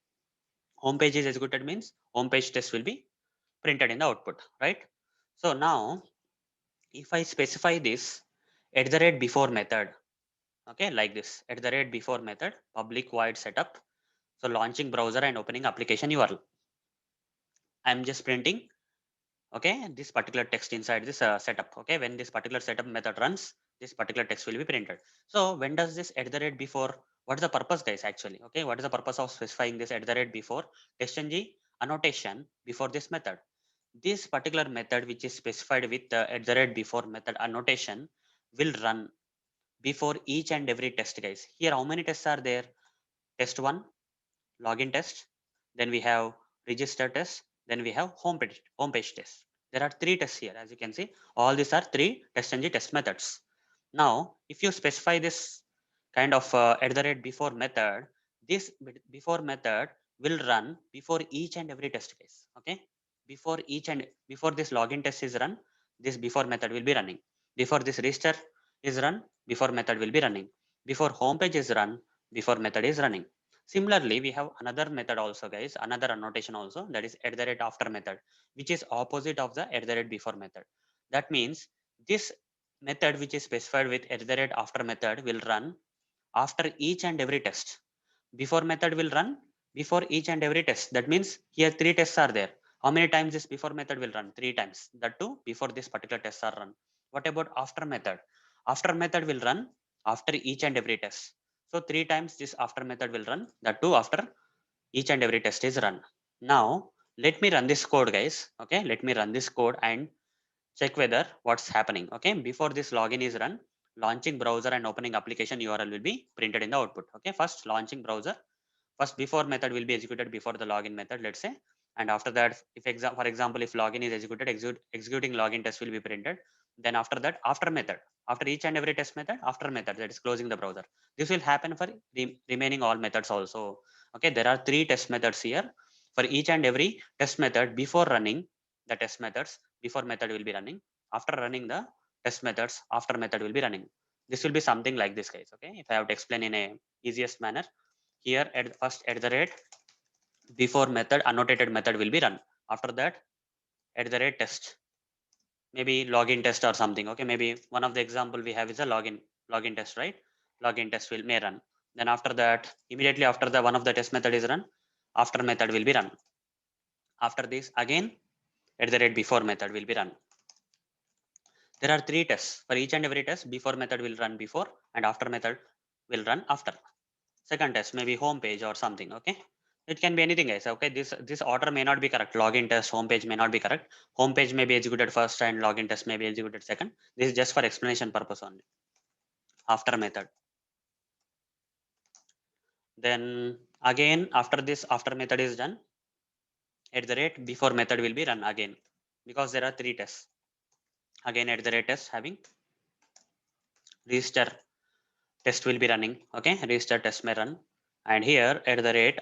Home page is executed means home page test will be printed in the output, right? So now if I specify this @before method, okay, like this @before method, public void setup. So launching browser and opening application URL. I'm just printing, okay, this particular text inside this setup. Okay, when this particular setup method runs, this particular text will be printed. So when does this @before, what is the purpose, guys, actually? Okay, what is the purpose of specifying this @before testng annotation before this method? This particular method which is specified with the @before method annotation will run before each and every test, guys. Here how many tests are there? Test 1, login test, then we have register test, then we have home page test. There are three tests here. As you can see, all these are three testng test methods. Now if you specify this kind of @before method, this before method will run before each and every test case. Okay, before this login test is run, this before method will be running. Before this register is run, before method will be running. Before home page is run, before method is running. Similarly, we have another method also, guys, another annotation also, that is @after method, which is opposite of the @before method. That means this method which is specified with @after method will run after each and every test. Before method will run before each and every test. That means here three tests are there. How many times this before method will run? Three times. That too before this particular tests are run. What about after method? After method will run after each and every test. So three times this after method will run. That too after each and every test is run. Now let me run this code, guys. Okay, let me run this code and check whether what's happening. Okay, before this login is run, launching browser and opening application URL will be printed in the output. Okay, first launching browser, first before method will be executed before the login method, let's say, and after that, if for example, if login is executed, executing login test will be printed. Then after that, after method, after each and every test method, after method, that is closing the browser. This will happen for the remaining all methods also. Okay, there are three test methods here. For each and every test method, before running the test methods, before method will be running. After running the test methods, after method will be running. This will be something like this, guys. Okay, if I have to explain in a easiest manner, here at first before method annotated method will be run. After that test, maybe login test or something. Okay, maybe one of the example we have is a login test, right? Login test will may run. Then after that, immediately after the one of the test method is run, after method will be run. After this again before method will be run. There are three tests. For each and every test, before method will run before and after method will run after. Second test, maybe home page or something. Okay, it can be anything, guys. Okay, this order may not be correct. Login test, home page may not be correct. Home page may be executed first and login test may be executed second. This is just for explanation purpose only. After method, then again after this after method is done, before method will be run again, because there are three tests. Again test having register test will be running. Okay, register test may run, and here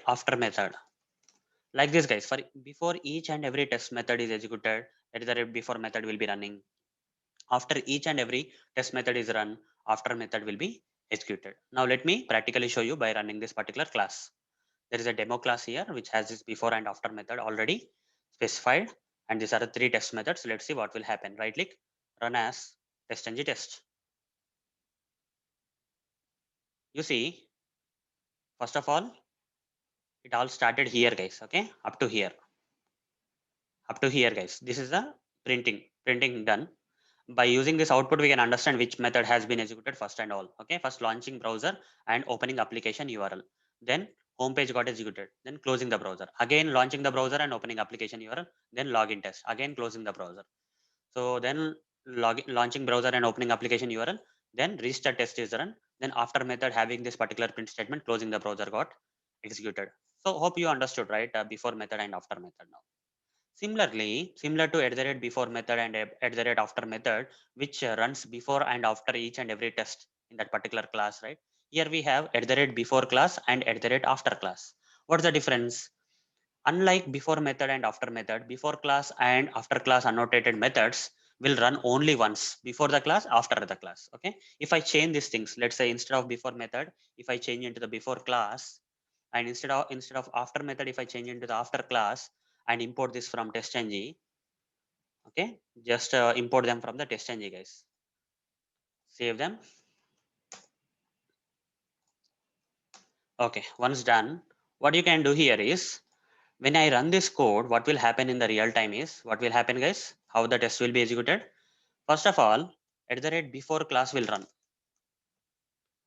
after method, like this, guys. For before each and every test method is executed, before method will be running. After each and every test method is run, after method will be executed. Now let me practically show you by running this particular class. There is a demo class here which has this before and after method already specified, and these are the three test methods. Let's see what will happen. Right click, run as testng test. You see, first of all, it all started here, guys. Okay, up to here, guys. This is the printing done. By using this output, we can understand which method has been executed first and all. Okay, first launching browser and opening application URL. Then home page got executed. Then closing the browser. Again launching the browser and opening application URL. Then login test. Again closing the browser. So then launching browser and opening application URL. Then restart test is run. Then after method having this particular print statement, closing the browser got executed. So hope you understood, right? Before method and after method now. Similarly, similar to at the rate before method and at the rate after method, which runs before and after each and every test in that particular class, right? Here we have at the rate before class and at the rate after class. What's the difference? Unlike before method and after method, before class and after class annotated methods will run only once, before the class, after the class. Okay. If I change these things, let's say instead of before method, if I change into the before class, and instead of after method, if I change into the after class and import this from testng, okay, just import them from the testng, guys. Save them. Okay, once done, what you can do here is when I run this code, what will happen in the real time is what will happen, guys? How the test will be executed? First of all, at the rate before class will run.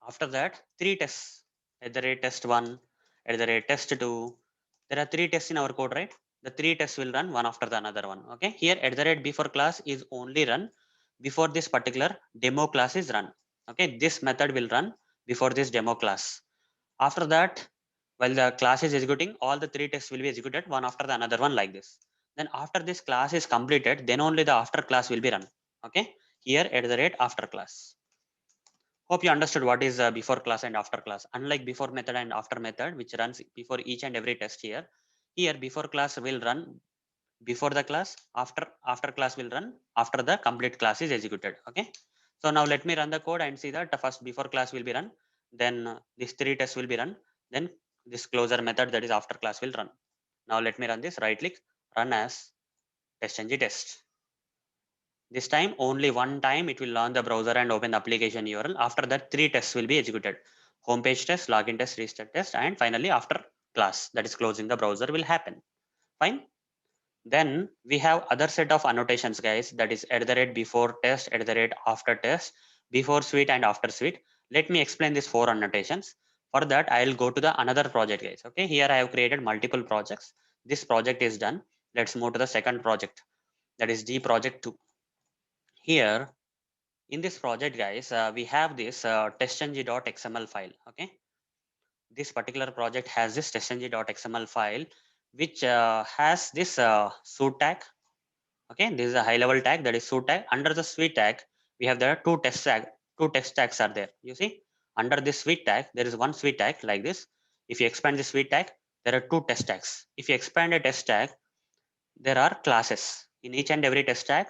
After that, three tests. At the rate test one, at the rate test two. There are three tests in our code, right? The three tests will run one after the another one. Okay. Here at the rate before class is only run before this particular demo class is run. Okay. This method will run before this demo class. After that, while the class is executing, all the three tests will be executed one after the another one like this. Then after this class is completed, then only the after class will be run. Okay. Here at the rate after class. Hope you understood what is before class and after class. Unlike before method and after method, which runs before each and every test here, here before class will run before the class, after class will run after the complete class is executed. Okay. So now let me run the code and see that the first before class will be run, then these three tests will be run, then this closer method that is after class will run. Now let me run this. Right click, run as testng test. This time only one time it will launch the browser and open the application URL. After that, three tests will be executed. Homepage test, login test, restart test, and finally after class, that is closing the browser, will happen. Fine. Then we have other set of annotations, guys. That is at the rate before test, at the rate after test, before suite and after suite. Let me explain these four annotations. For that, I'll go to the another project, guys. Okay. Here I have created multiple projects. This project is done. Let's move to the second project. That is G project 2. Here in this project, guys, we have this testng.xml file. Okay, this particular project has this testng.xml file which has this suite tag. Okay, this is a high level tag, that is suite tag. Under the suite tag we have there two text tags are there. You see, under this suite tag there is one suite tag like this. If you expand the suite tag, there are two test tags. If you expand a test tag, there are classes. In each and every test tag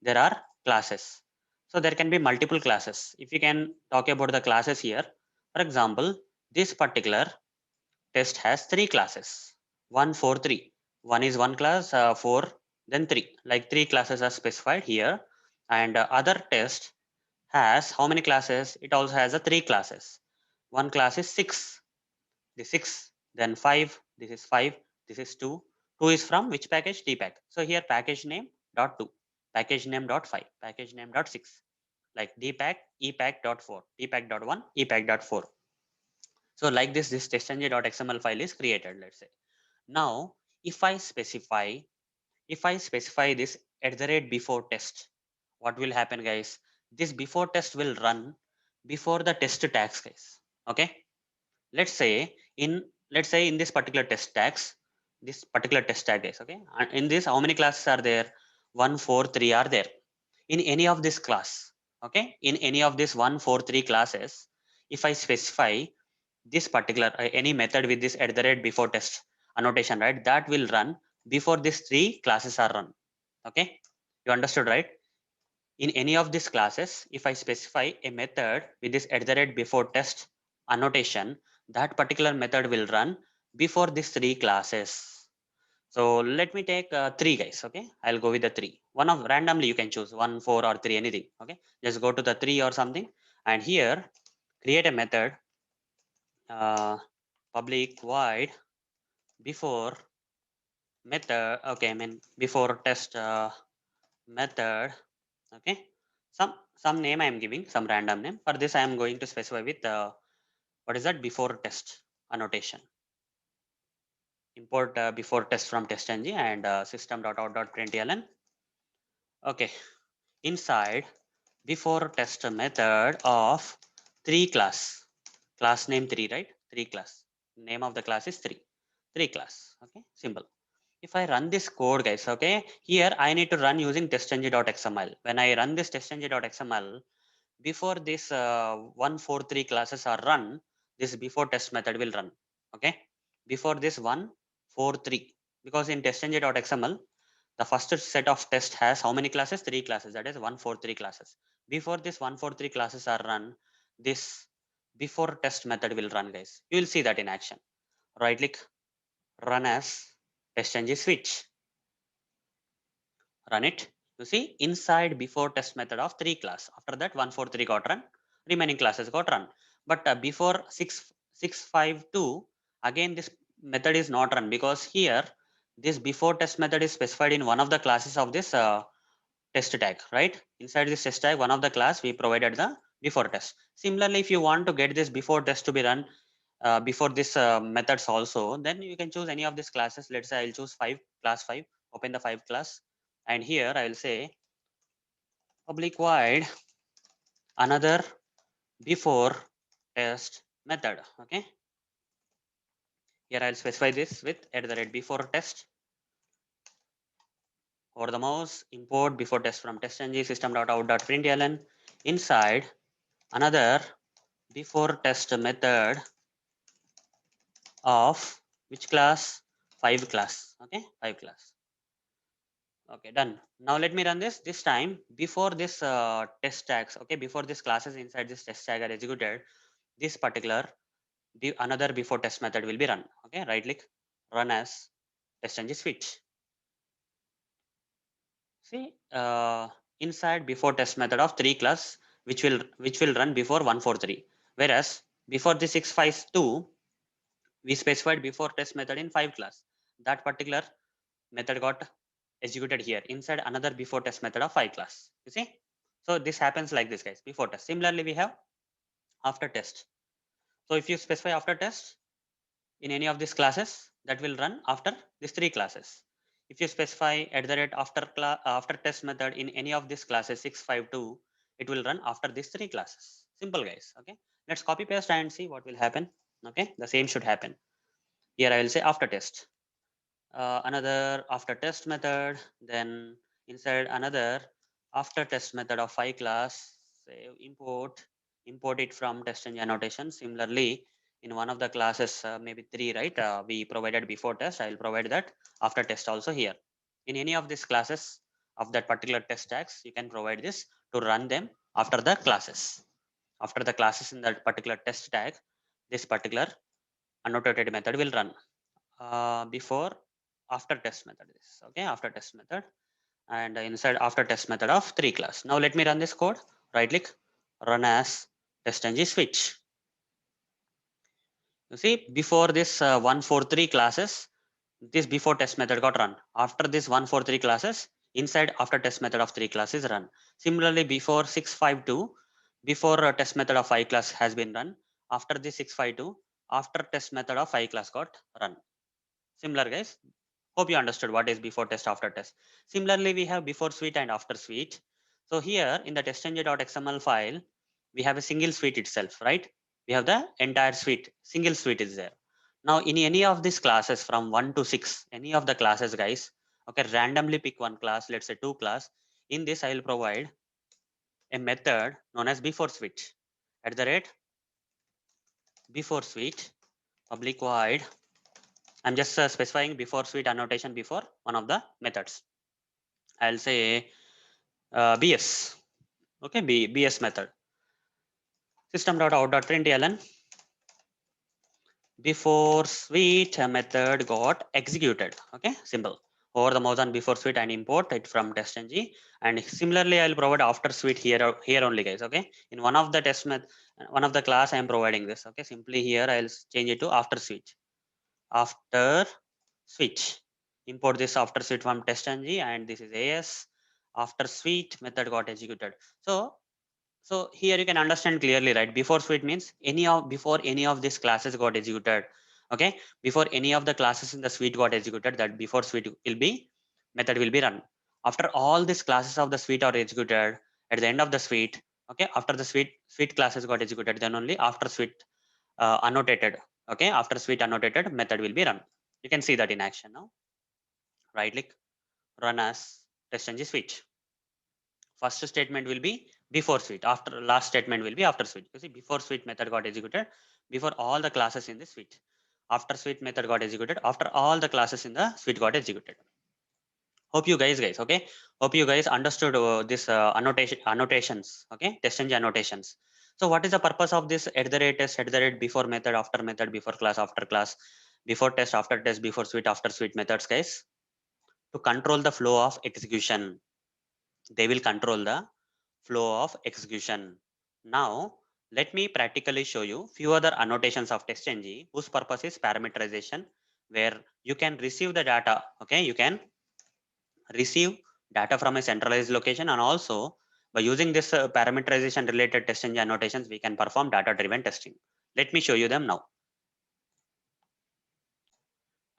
there are classes. So there can be multiple classes. If you can talk about the classes here, for example, this particular test has three classes: 1 4 3. One is one class, four, then three, like three classes are specified here. And other test has how many classes? It also has a three classes. One class is 6, this 6, then 5, this is 5, this is 2. 2 is from which package? Tpack. So here package name dot 2, package name dot 5, package name dot 6, like dpack, epack dot 4, epack dot 1, epack dot 4. So like this testng.xml file is created, let's say. Now, if I specify, this at the rate before test, what will happen, guys? This before test will run before the test tags, guys. Okay, let's say in this particular test tags, this particular test tag is okay, and in this how many classes are there? 1 4 3 are there. In any of this class, okay, in any of this 1 4 3 classes, if I specify this particular any method with this at the rate before test annotation, right, that will run before these three classes are run. Okay, you understood, right? In any of these classes, if I specify a method with this at the rate before test annotation, that particular method will run before these three classes. So let me take three, guys. Okay, I'll go with the three. One of randomly you can choose 1, 4, or 3, anything. Okay, just go to the 3 or something, and here create a method public void before method. Okay, I mean before test method. Okay, some name I am giving, some random name. For this I am going to specify with what is that, before test annotation. Import before test from testng and system.out.println. Okay, inside before test method of 3 class name 3, right? 3 class, name of the class is 3 class. Okay, simple. If I run this code, guys, okay, here I need to run using testng.xml. When I run this testng.xml, before this 143 classes are run, this before test method will run. Okay, before this 143, because in testng.xml the first set of test has how many classes? 3 classes, that is 143 classes. Before this 143 classes are run, this before test method will run, guys. You will see that in action. Right click, run as testng switch, run it. You see inside before test method of 3 class, after that 143 got run, remaining classes got run. But before 652, again this method is not run, because here this before test method is specified in one of the classes of this test tag, right? Inside this test tag, one of the class we provided the before test. Similarly, if you want to get this before test to be run before this methods also, then you can choose any of these classes. Let's say I'll choose 5, class 5, open the 5 class, and here I will say public void another before test method. Okay, here I'll specify this with @before test over the mouse, import before test from testng system.out.println. Inside another before test method of which class? 5 class. Okay, 5 class. Okay, done. Now let me run this. This time before this test tags, okay, before this classes inside this test tag are executed, this particular another before test method will be run. Okay, right click, run as testng switch. See, inside before test method of 3 class, which will run before 143. Whereas before the 652, we specified before test method in 5 class. That particular method got executed here inside another before test method of 5 class. You see, so this happens like this, guys. Before test. Similarly, we have after test. So if you specify after test in any of these classes, that will run after these 3 classes. If you specify after test method in any of these classes 652, it will run after these 3 classes. Simple, guys. Okay, let's copy paste and see what will happen. Okay, the same should happen. Here I will say after test, another after test method, then inside another after test method of 5 class, say import it from testng annotation. Similarly, in one of the classes, maybe 3, right, we provided before test, I will provide that after test also here. In any of these classes of that particular test tags, you can provide this to run them after the classes. After the classes in that particular test tag, this particular annotated method will run before after test method is okay, after test method, and inside after test method of 3 class. Now let me run this code. Right click, run as testng switch. You see, before this 143 classes, this before test method got run. After this 143 classes, inside after test method of 3 classes run. Similarly, before 652, before test method of 5 class has been run. After this 652, after test method of 5 class got run. Similar, guys. Hope you understood what is before test, after test. Similarly, we have before suite and after suite. So here in the testng.xml file, we have a single suite itself, right? We have the entire suite, single suite is there. Now in any of these classes from 1 to 6, any of the classes, guys, okay, randomly pick one class, let's say 2 class. In this, I will provide a method known as before suite. Before suite, public void. I'm just specifying before suite annotation before one of the methods. I'll say BS. Okay, BS method. System.out.println before suite method got executed. Okay, simple. over the mouse on before suite and import it from testng. And similarly, I'll provide after suite here only, guys. Okay, in one of the one of the class I am providing this. Okay, simply here I'll change it to after suite. After suite, import this after suite from testng, and this is as after suite method got executed. So here you can understand clearly, right? Before suite means before any of these classes got executed. Okay, before any of the classes in the suite got executed, that before suite will be method will be run. After all these classes of the suite are executed, at the end of the suite, okay, after the suite classes got executed, then only after suite annotated, okay, after suite annotated method will be run. You can see that in action now. Right click, run as testng switch. First statement will be before suite, after last statement will be after suite. You see, before suite method got executed before all the classes in the suite. After suite method got executed after all the classes in the suite got executed. Hope you guys, okay. Hope you guys understood this annotations, okay, testng annotations. So what is the purpose of this at the rate test, at the rate before method, before class, after class, before test, after test, before suite, after suite methods, guys? To control the flow of execution. They will control the flow of execution. Now, let me practically show you few other annotations of testng whose purpose is parameterization, where you can receive the data. Okay, you can receive data from a centralized location, and also by using this parameterization related testng annotations, we can perform data driven testing. Let me show you them now.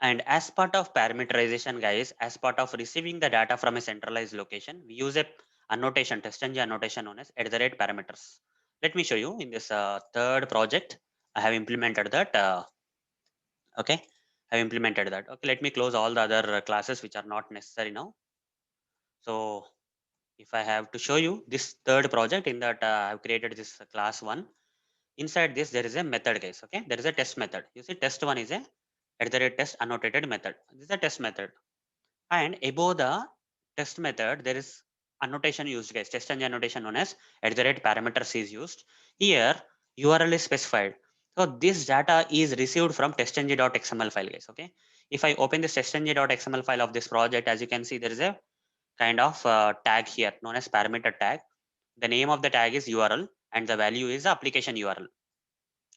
And as part of parameterization, guys, as part of receiving the data from a centralized location, we use a annotation, testng annotation known as at the rate parameters. Let me show you in this third project. I have implemented that. Okay, I have implemented that. Okay, let me close all the other classes which are not necessary now. So if I have to show you this third project, in that I have created this class one. Inside this, there is a method, guys. Okay, there is a test method. You see, test one is a at the rate test annotated method. This is a test method. And above the test method, there is annotation used, guys. Test and annotation known as at the rate parameters is used. Here, URL is specified. So this data is received from testng.xml file, guys. Okay. If I open this testng.xml file of this project, as you can see, there is a kind of tag here known as parameter tag. The name of the tag is URL and the value is the application URL.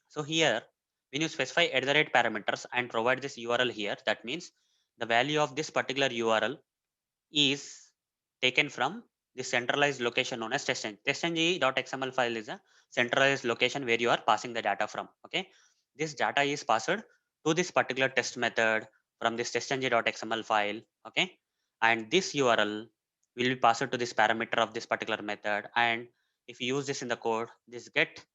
So here, when you specify at the rate parameters and provide this URL here, that means the value of this particular URL is taken from the centralized location known as testng. Testng.xml file is a centralized location where you are passing the data from. Okay, this data is passed to this particular test method from this testng.xml file. Okay, and this URL will be passed to this parameter of this particular method. And if you use this in the code, this get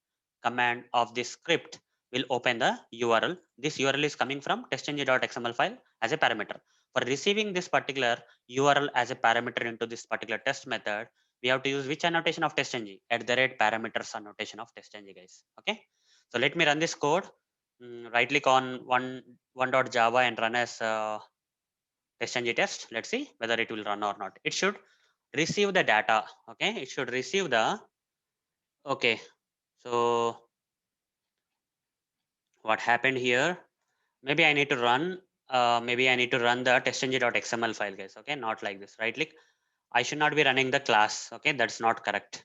command of this script will open the URL. This URL is coming from testng.xml file as a parameter. For receiving this particular URL as a parameter into this particular test method, we have to use which annotation of testng? At the rate parameters annotation of testng, guys. Okay. So let me run this code. Right click on one.java and run as testng test. Let's see whether it will run or not. It should receive the data. Okay. It should receive the. Okay. So what happened here? Maybe I need to run. Maybe I need to run the testng.xml file, guys. Okay. Not like this. Right click. I should not be running the class. Okay, that's not correct.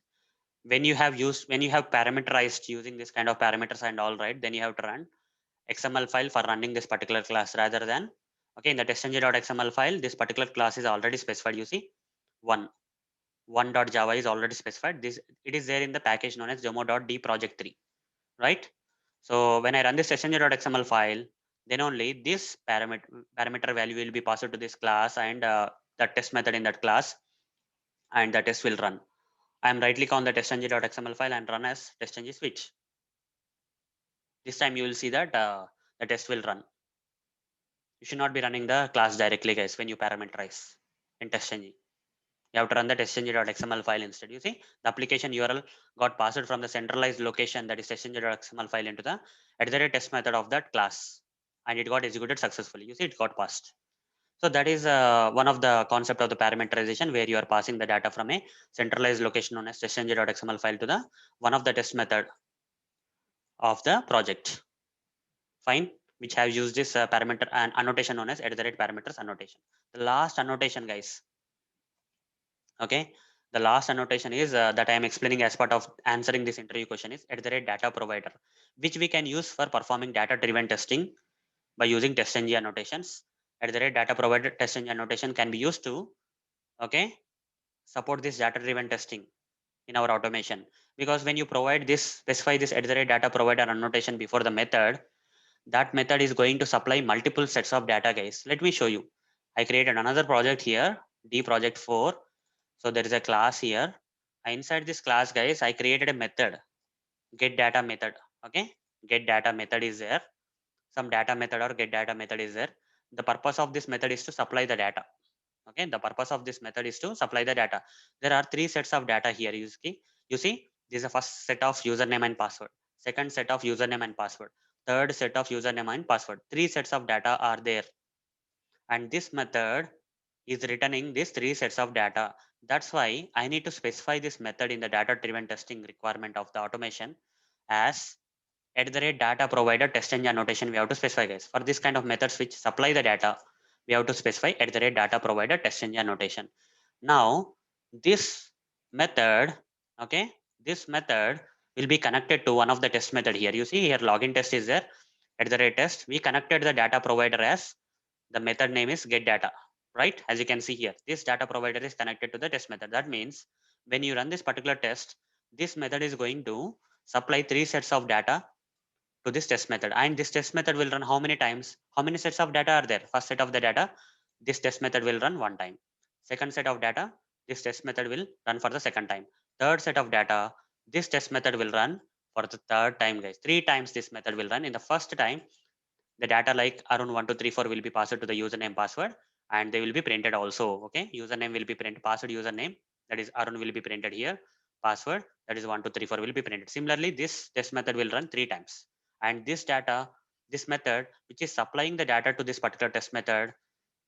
When you have parameterized using this kind of parameters and all, right, then you have to run XML file for running this particular class rather than, okay, in the testng.xml file, this particular class is already specified. You see, one.java is already specified. This it is there in the package known as demo.d project 3, right? So when I run this testng.xml file, then only this parameter value will be passed to this class and the test method in that class, and the test will run. I'm right click on the testng.xml file and run as testng switch. This time you will see that the test will run. You should not be running the class directly, guys, when you parameterize in testng. You have to run the testng.xml file instead. You see, the application URL got passed from the centralized location, that is testng.xml file, into the at the rate test method of that class, and it got executed successfully. You see, it got passed. So that is one of the concept of the parameterization, where you are passing the data from a centralized location known as testng.xml file to the one of the test method of the project. Fine. which have used this parameter and annotation known as @parameters annotation. The last annotation, guys. Okay, the last annotation is that I am explaining as part of answering this interview question is @data provider, which we can use for performing data driven testing by using testng annotations. Data provider testng annotation can be used to, okay, support this data driven testing in our automation, because when you provide this, specify this @data provider annotation before the method, that method is going to supply multiple sets of data, guys. Let me show you. I created another project here, D project 4. So there is a class here. Inside this class, guys, I created a method, get data method. Okay, get data method is there. Some data method or get data method is there. The purpose of this method is to supply the data. Okay, the purpose of this method is to supply the data. There are three sets of data here. You see, this is the first set of username and password, second set of username and password, third set of username and password. Three sets of data are there, and this method is returning these three sets of data. That's why I need to specify this method in the data driven testing requirement of the automation as @data provider testng annotation. We have to specify, guys, for this kind of methods which supply the data, we have to specify @data provider testng annotation. Now this method, okay, this method will be connected to one of the test method here. You see here login test is there, @test. We connected the data provider as the method name is get data, right? As you can see here, this data provider is connected to the test method. That means when you run this particular test, this method is going to supply three sets of data to this test method, and this test method will run how many times? How many sets of data are there? First set of the data, this test method will run one time. Second set of data, this test method will run for the second time. Third set of data, this test method will run for the third time, guys. Three times this method will run. In the first time, the data like Arun1234 will be passed to the username password, and they will be printed also. Okay, username will be printed, password username, that is Arun, will be printed here, password, that is 1234, will be printed. Similarly, this test method will run three times, and this data, this method which is supplying the data to this particular test method,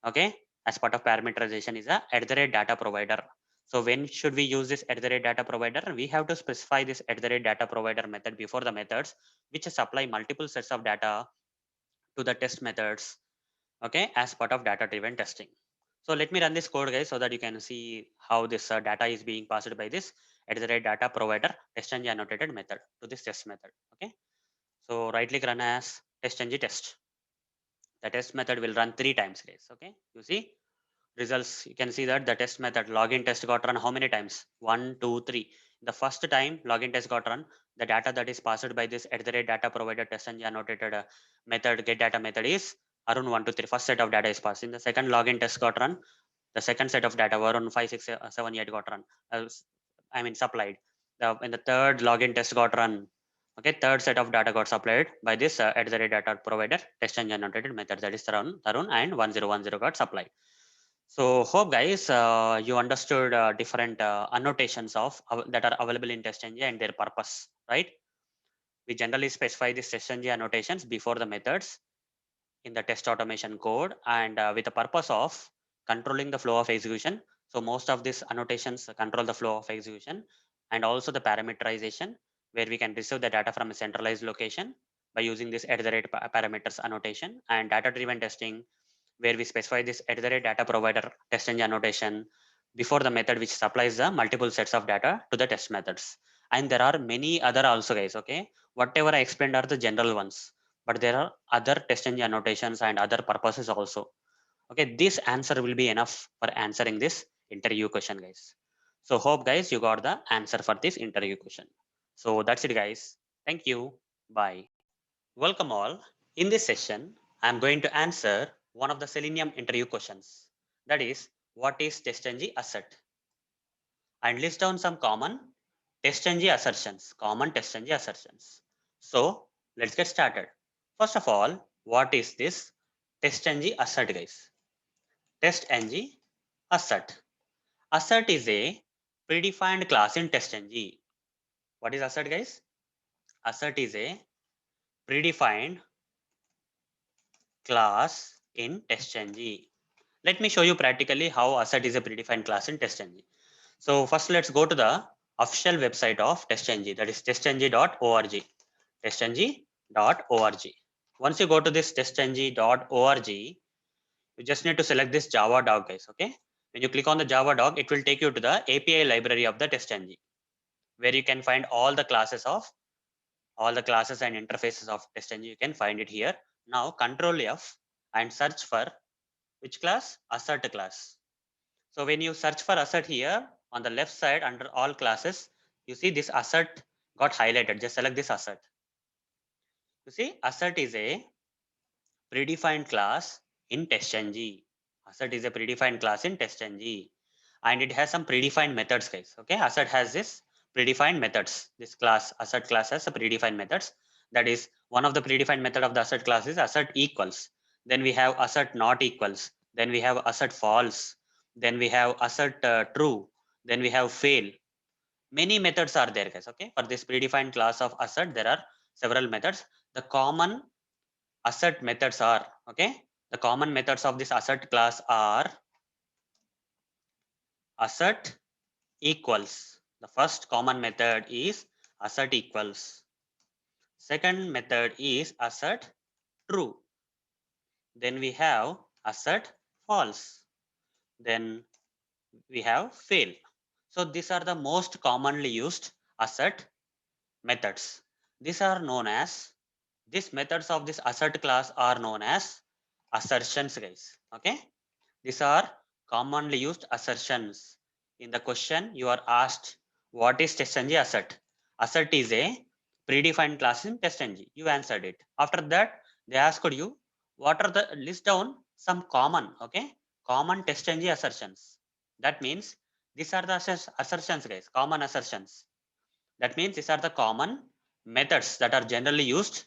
okay, as part of parameterization, is a @data provider. So when should we use this @data provider? We have to specify this @data provider method before the methods which supply multiple sets of data to the test methods, okay, as part of data driven testing. So let me run this code, guys, so that you can see how this data is being passed by this @data provider testng annotated method to this test method. Okay, so right click, run as testng test. The test method will run three times, guys. Okay, you see results, you can see that the test method login test got run how many times? 1 2 3. The first time login test got run, the data that is passed by this @data provider test and annotated method get data method is Arun 1 2 3. First set of data is passed. In the second login test got run, the second set of data Arun 5 6 7 8 got run, I mean supplied. In the third login test got run, okay, third set of data got supplied by this @data provider test and annotated method, that is Tarun, and 1010 got supplied. So hope, guys, you understood different annotations of that are available in testng and their purpose, right? We generally specify the testng annotations before the methods in the test automation code, and with the purpose of controlling the flow of execution. So most of these annotations control the flow of execution, and also the parameterization, where we can receive the data from a centralized location by using this parameters annotation, and data driven testing, where we specify this @data provider testng annotation before the method which supplies the multiple sets of data to the test methods. And there are many other also, guys. Okay, whatever I explained are the general ones, but there are other testng annotations and other purposes also. Okay, this answer will be enough for answering this interview question, guys. So hope, guys, you got the answer for this interview question. So that's it, guys. Thank you. Bye. Welcome all. In this session, I am going to answer one of the Selenium interview questions. That is, what is testng asset? And list down some common testng assertions. Common testng assertions. So let's get started. First of all, what is this testng assert, guys? Testng assert. Assert is a predefined class in testng. What is assert, guys? Assert is a predefined class in testng. Let me show you practically how assert is a predefined class in testng. So first let's go to the official website of testng, that is testng.org. Testng.org. once you go to this testng.org, you just need to select this Java doc, guys. Okay. When you click on the Java doc, it will take you to the API library of the testng, where you can find all the classes and interfaces of testng. You can find it here. Now Control F and search for which class? Assert class. So when you search for assert here on the left side under all classes, you see this assert got highlighted. Just select this assert. You see, assert is a predefined class in testng. Assert is a predefined class in testng, and it has some predefined methods, guys. Okay, assert has this predefined methods. This class, assert class, has a predefined methods. That is, one of the predefined method of the assert class is assert equals. Then we have assert not equals. Then we have assert false. Then we have assert true. Then we have fail. Many methods are there, guys. Okay, for this predefined class of assert, there are several methods. The common assert methods are, okay, the common methods of this assert class are assert equals. The first common method is assert equals. Second method is assert true. Then we have assert false. Then we have fail. So these are the most commonly used assert methods. These are known as, these methods of this assert class are known as assertions, guys. Okay. These are commonly used assertions. In the question, you are asked, what is testng assert? Assert is a predefined class in testng. You answered it. After that, they asked you, what are the, list down some common, okay, common testng assertions. That means these are the assertions, guys, common assertions. That means these are the common methods that are generally used,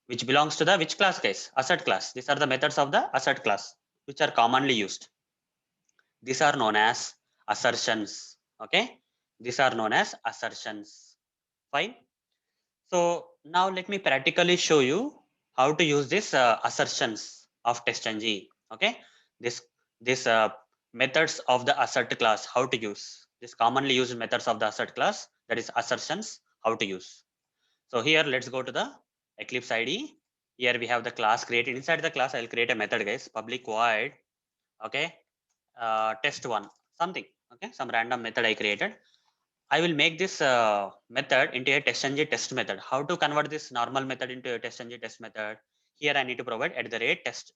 which belongs to the which class, guys? Assert class. These are the methods of the assert class, which are commonly used. These are known as assertions. Okay, these are known as assertions. Fine. So now let me practically show you how to use this assertions of testng. Okay, this this methods of the assert class, how to use this commonly used methods of the assert class, that is assertions, how to use. So here let's go to the Eclipse IDE. Here we have the class created. Inside the class, I'll create a method, guys. Public void, okay, test1 something, okay, some random method I created. I will make this method into a testng test method. How to convert this normal method into a testng test method? Here I need to provide @test,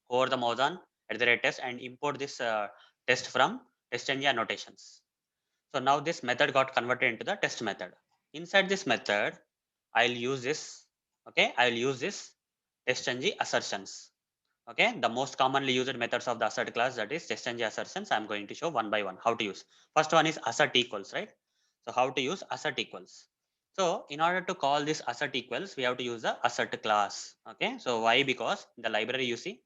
over the mouse on @test, and import this test from testng annotations. So now this method got converted into the test method. Inside this method, I'll use this, okay, I'll use this testng assertions. Okay, the most commonly used methods of the assert class, that is testng assertions, I'm going to show one by one how to use. First one is assert equals, right? So how to use assert equals? So in order to call this assert equals, we have to use the assert class. Okay, so why? Because in the library you see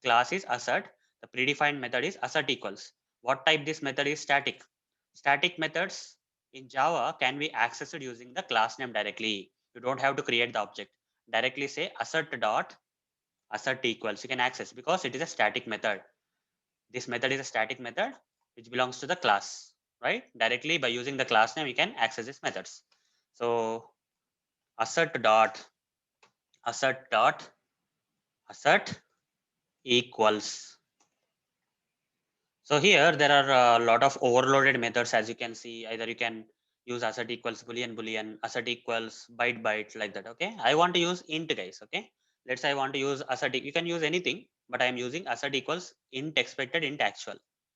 class is assert, the predefined method is assert equals. What type this method is? Static. Static methods in Java can be accessed using the class name directly. You don't have to create the object. Directly say assert dot assert equals, you can access, because it is a static method. This method is a static method which belongs to the class, right? Directly by using the class name, you can access these methods. So assert dot assert equals. So here there are a lot of overloaded methods, as you can see. Either you can use assert equals boolean, assert equals byte, like that. Okay, I want to use int, guys. Okay, let's say I want to use assert. You can use anything, but I am using assert equals int expected, int actual.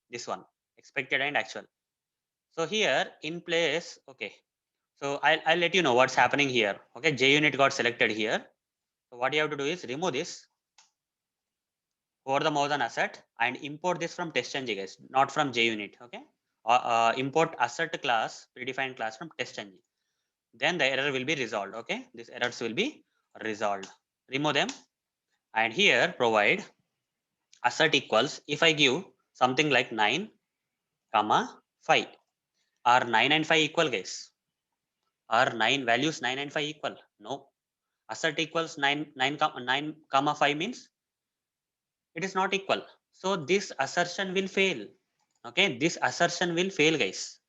This one, expected and actual. So here in place, okay. So I'll let you know what's happening here. Okay, JUnit got selected here. So what you have to do is remove this, over the mouse on asset, and import this from testng, guys, not from JUnit. Okay, import assert class, predefined class from testng. Then the error will be resolved. Okay, these errors will be resolved. Remove them, and here provide assert equals. If I give something like 9 comma 5, are 9 and 5 equal, guys? Are 9 values 9 and 5 equal? No. Assert equals 9 comma 5 means it is not equal. So this assertion will fail. Okay, this assertion will fail, guys.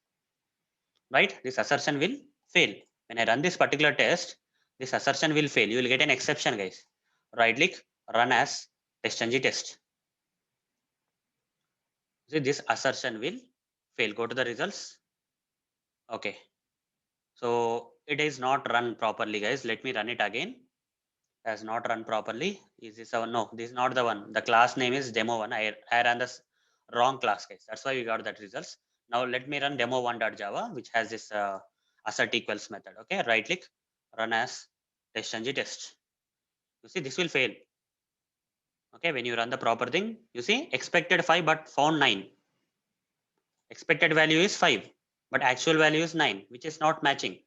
Right? This assertion will fail. When I run this particular test, This assertion will fail. You will get an exception, guys. Right click, run as testng test. See, this assertion will fail. Go to the results. Okay. So it is not run properly, guys. Let me run it again. Has not run properly. Is this one? No, this is not the one. The class name is demo1. I ran the wrong class, guys. That's why we got that results. Now let me run demo1.java, which has this assert equals method. Okay, right click, run as testng test. You see, this will fail. Okay, when you run the proper thing, you see expected 5 but found 9. Expected value is 5, but actual value is 9, which is not matching.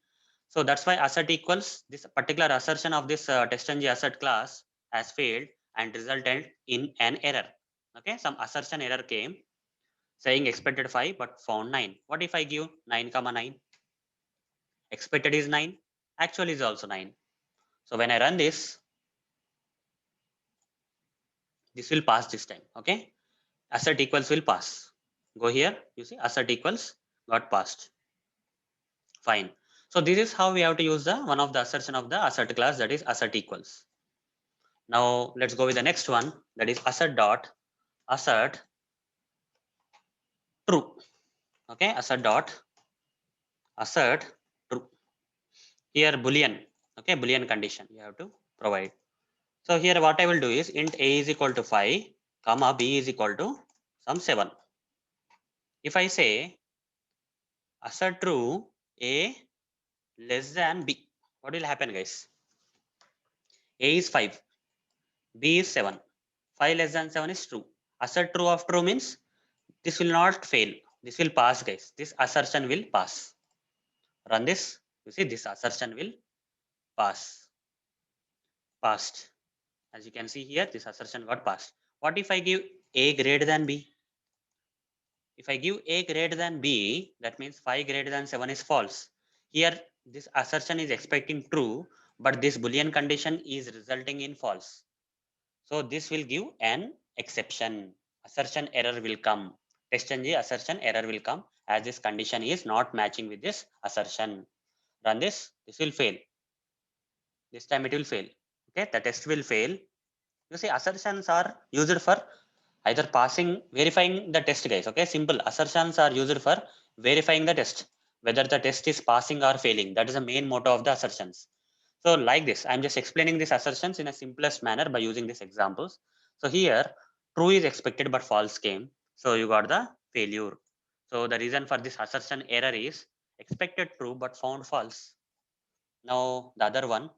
So that's why assert equals, this particular assertion of this testng assert class has failed and resulted in an error. Okay, some assertion error came saying expected 5 but found 9. What if I give 9 comma 9? Expected is 9, actual is also 9. So when I run this will pass this time. Okay, assert equals will pass. Go here, you see assert equals got passed. Fine. So this is how we have to use the one of the assertion of the assert class, that is assert equals. Now let's go with the next one, that is assert dot assert true. Okay, assert dot assert true. Here boolean. Okay, boolean condition you have to provide. So here what I will do is int a is equal to 5 comma b is equal to some 7. If I say assert true a less than b, what will happen, guys? A is 5, b is 7. 5 less than 7 is true. Assert true of true means this will not fail. This will pass, guys. This assertion will pass. Run this. You see, this assertion will pass. Passed. As you can see here, this assertion got passed. What if I give a greater than b? If I give a greater than b, that means 5 greater than 7 is false. Here, this assertion is expecting true, but this Boolean condition is resulting in false. So this will give an exception. Assertion error will come. Testng assertion error will come as this condition is not matching with this assertion. Run this. This will fail. This time it will fail. Okay, the test will fail. You see, assertions are used for either passing, verifying the test, guys. Okay, simple. Assertions are used for verifying the test, whether the test is passing or failing. That is the main motto of the assertions. So like this, I'm just explaining these assertions in a simplest manner by using these examples. So here, true is expected but false came. So you got the failure. So the reason for this assertion error is expected true but found false. Now the other one,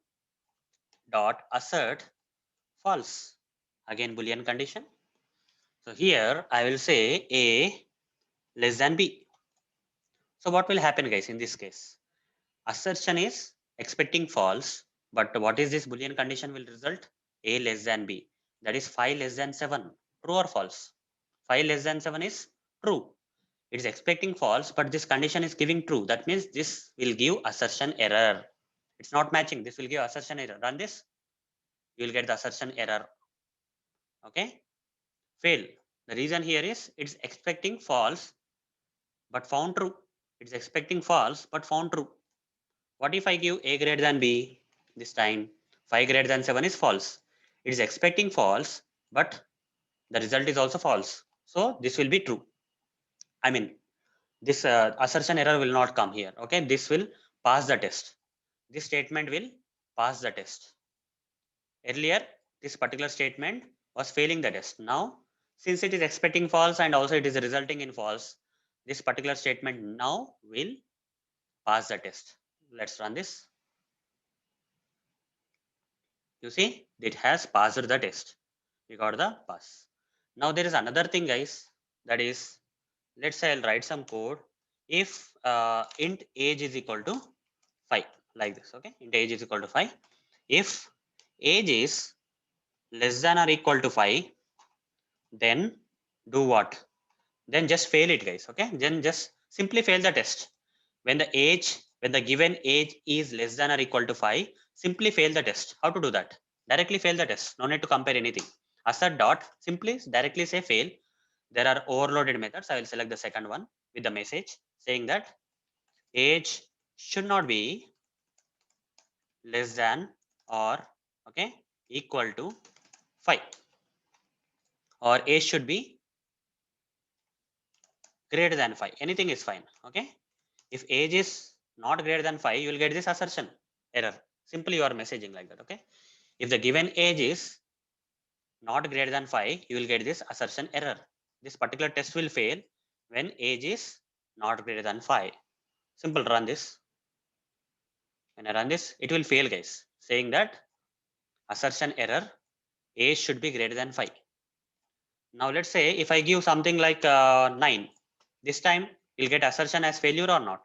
dot assert false. Again Boolean condition. So here I will say A less than B. So what will happen, guys, in this case? Assertion is expecting false, but what is this Boolean condition will result? A less than B. That is 5 less than 7. True or false? 5 less than 7 is true. It is expecting false, but this condition is giving true. That means this will give assertion error. It's not matching. This will give assertion error. Run this. You will get the assertion error. Okay. Fail. The reason here is it's expecting false but found true. It's expecting false but found true. What if I give a greater than b? This time 5 greater than 7 is false. It is expecting false, but the result is also false. So this will be true. I mean, this assertion error will not come here. Okay, this will pass the test. This statement will pass the test. Earlier, this particular statement was failing the test. Now, since it is expecting false and also it is resulting in false, this particular statement now will pass the test. Let's run this. You see, it has passed the test. We got the pass. Now there is another thing, guys. That is, let's say I'll write some code. If int age is equal to 5, like this. Okay, int age is equal to 5. If age is less than or equal to 5, then do what? Then just fail it, guys. Okay, then just simply fail the test. When the given age is less than or equal to 5, simply fail the test. How to do that? Directly fail the test. No need to compare anything. Assert dot, simply directly say fail. There are overloaded methods. I will select the second one with the message saying that age should not be less than or okay equal to 5, or age should be greater than 5. Anything is fine. Okay, if age is not greater than 5, you will get this assertion error. Simply you are messaging like that. Okay, if the given age is not greater than 5, you will get this assertion error. This particular test will fail when age is not greater than 5. Simple, run this. When I run this, it will fail, guys, saying that assertion error, age should be greater than 5. Now let's say if I give something like 9, this time you'll get assertion as failure or not?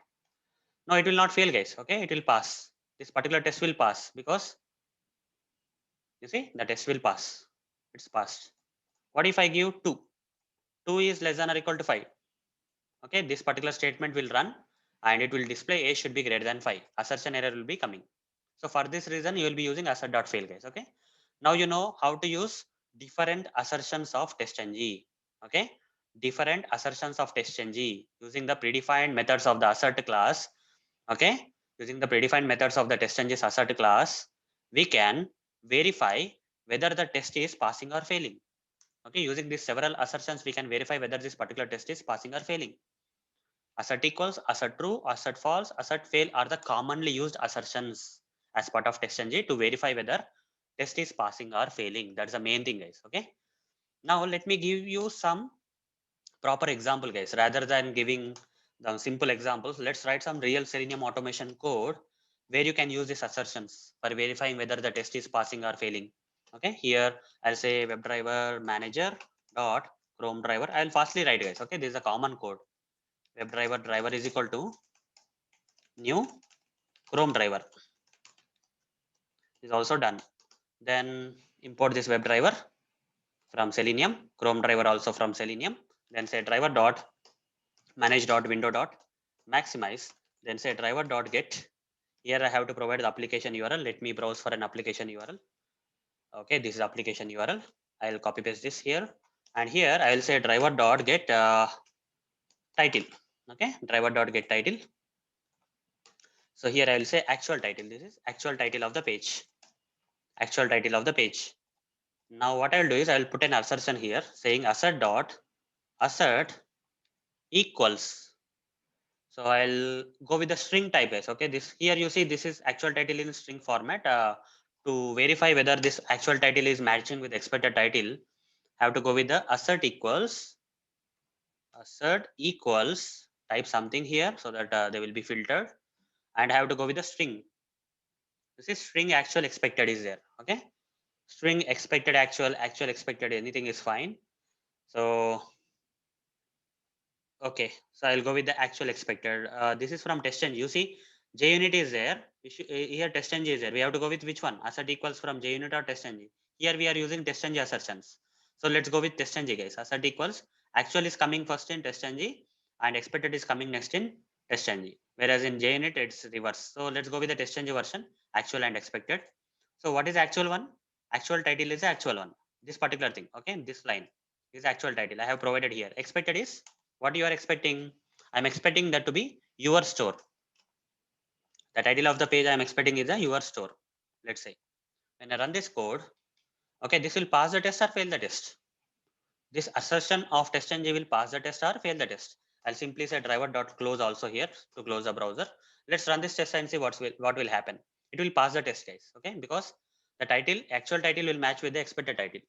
No, it will not fail, guys. Okay, it will pass. This particular test will pass because you see the test will pass. It's passed. What if I give 2? 2 is less than or equal to 5. Okay, this particular statement will run and it will display a should be greater than 5. Assertion error will be coming. So for this reason, you will be using assert.fail, guys. Okay, now you know how to use different assertions of testng. Okay, different assertions of testng using the predefined methods of the assert class. Okay, using the predefined methods of the testng's assert class, we can verify whether the test is passing or failing. Okay, using these several assertions, we can verify whether this particular test is passing or failing. Assert equals, assert true, assert false, assert fail are the commonly used assertions as part of testng to verify whether test is passing or failing. That's the main thing, guys. Okay, now let me give you some proper example, guys. Rather than giving the simple examples, let's write some real Selenium automation code where you can use these assertions for verifying whether the test is passing or failing. Okay, here I'll say Webdriver manager dot Chrome driver. I'll fastly write, guys. Okay, this is a common code. Webdriver driver is equal to new Chrome driver is also done. Then import this WebDriver from Selenium, Chrome driver also from Selenium. Then say driver dot manage dot window dot maximize. Then say driver dot get. Here I have to provide the application URL. Let me browse for an application URL. Okay, this is application URL. I'll copy paste this here, and here I will say driver dot get title. Okay, driver dot get title. So here I will say actual title. This is actual title of the page. Actual title of the page. Now what I'll do is I'll put an assertion here saying assert dot assert equals. So I'll go with the string type as okay. This here you see this is actual title in string format. To verify whether this actual title is matching with expected title, have to go with the assert equals type something here so that they will be filtered, and have to go with the string. This is string actual expected is there. Okay, string expected actual expected anything is fine. So okay, so I'll go with the actual expected. This is from testng. You see, JUnit is there. Here testng is there. We have to go with which one? Assert equals from JUnit or testng. Here we are using testng assertions. So let's go with testng, guys. Assert equals actual is coming first in testng and expected is coming next in testng. Whereas in JUnit it's reverse. So let's go with the testng version, actual and expected. So what is actual one? Actual title is the actual one. This particular thing. Okay, this line is actual title. I have provided here. Expected is what you are expecting. I'm expecting that to be your store. The title of the page I'm expecting is a your store. Let's say when I run this code, okay, this will pass the test or fail the test. This assertion of testng will pass the test or fail the test. I'll simply say driver dot close also here to close the browser. Let's run this test and see what will happen. It will pass the test, guys. Okay, because the title actual title will match with the expected title.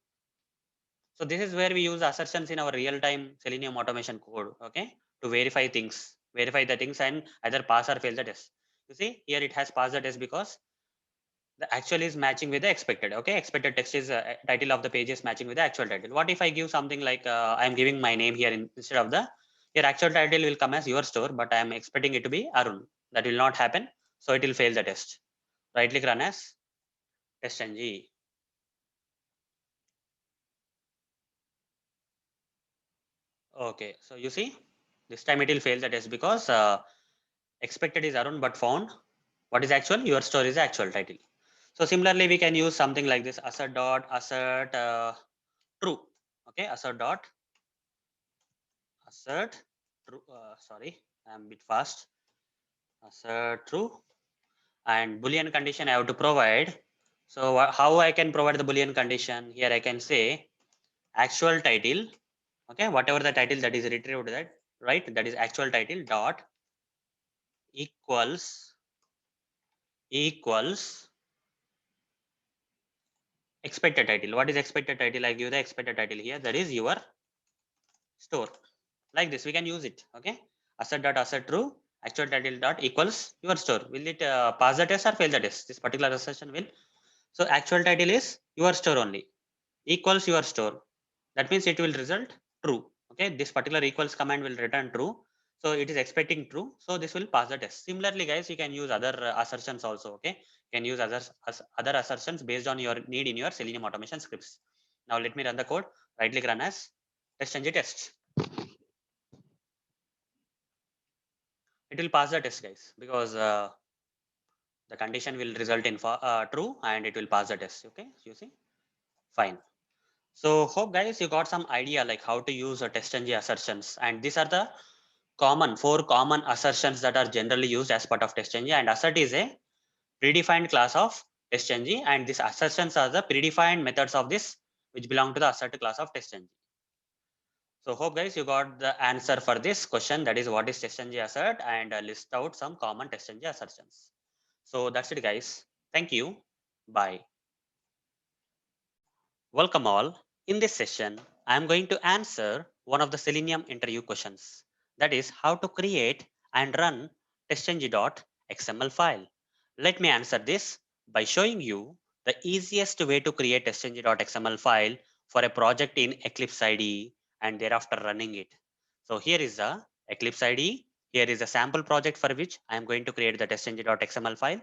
So this is where we use assertions in our real-time Selenium automation code, okay, to verify the things and either pass or fail the test. You see, here it has passed the test because the actual is matching with the expected, okay, expected text is title of the page is matching with the actual title. What if I give something like, I'm giving my name here instead of the, your actual title will come as your store, but I am expecting it to be Arun. That will not happen, so it will fail the test. Right click run as testng. Okay, so you see, this time it will fail the test because expected is Arun, but found what is actual? Your store is the actual title. So similarly, we can use something like this: assert dot assert true. Okay, assert dot assert true. Sorry, I'm a bit fast. Assert true, and Boolean condition I have to provide. So how I can provide the Boolean condition? Here I can say actual title. Okay, whatever the title that is retrieved, that right, that is actual title dot equals expected title. What is expected title? I give the expected title here, that is your store. Like this we can use it. Okay, assert dot assert true, actual title dot equals your store. Will it pass the test or fail the test? This particular assertion will. So actual title is your store only, equals your store, that means it will result true. Okay, this particular equals command will return true, so it is expecting true, so this will pass the test. Similarly guys, you can use other assertions also. Okay, you can use other assertions based on your need in your Selenium automation scripts. Now let me run the code. Right click, run as test. It will pass the test guys, because the condition will result in true and it will pass the test. Okay, you see, fine. So hope guys you got some idea like how to use a testng assertions, and these are the four common assertions that are generally used as part of testng. And assert is a predefined class of testng, and these assertions are the predefined methods of this which belong to the assert class of testng. So hope guys you got the answer for this question, that is what is testng assert, and list out some common testng assertions. So that's it guys. Thank you. Bye. Welcome all. In this session, I am going to answer one of the Selenium interview questions. That is how to create and run testng.xml file. Let me answer this by showing you the easiest way to create testng.xml file for a project in Eclipse IDE and thereafter running it. So here is the Eclipse IDE. Here is a sample project for which I am going to create the testng.xml file.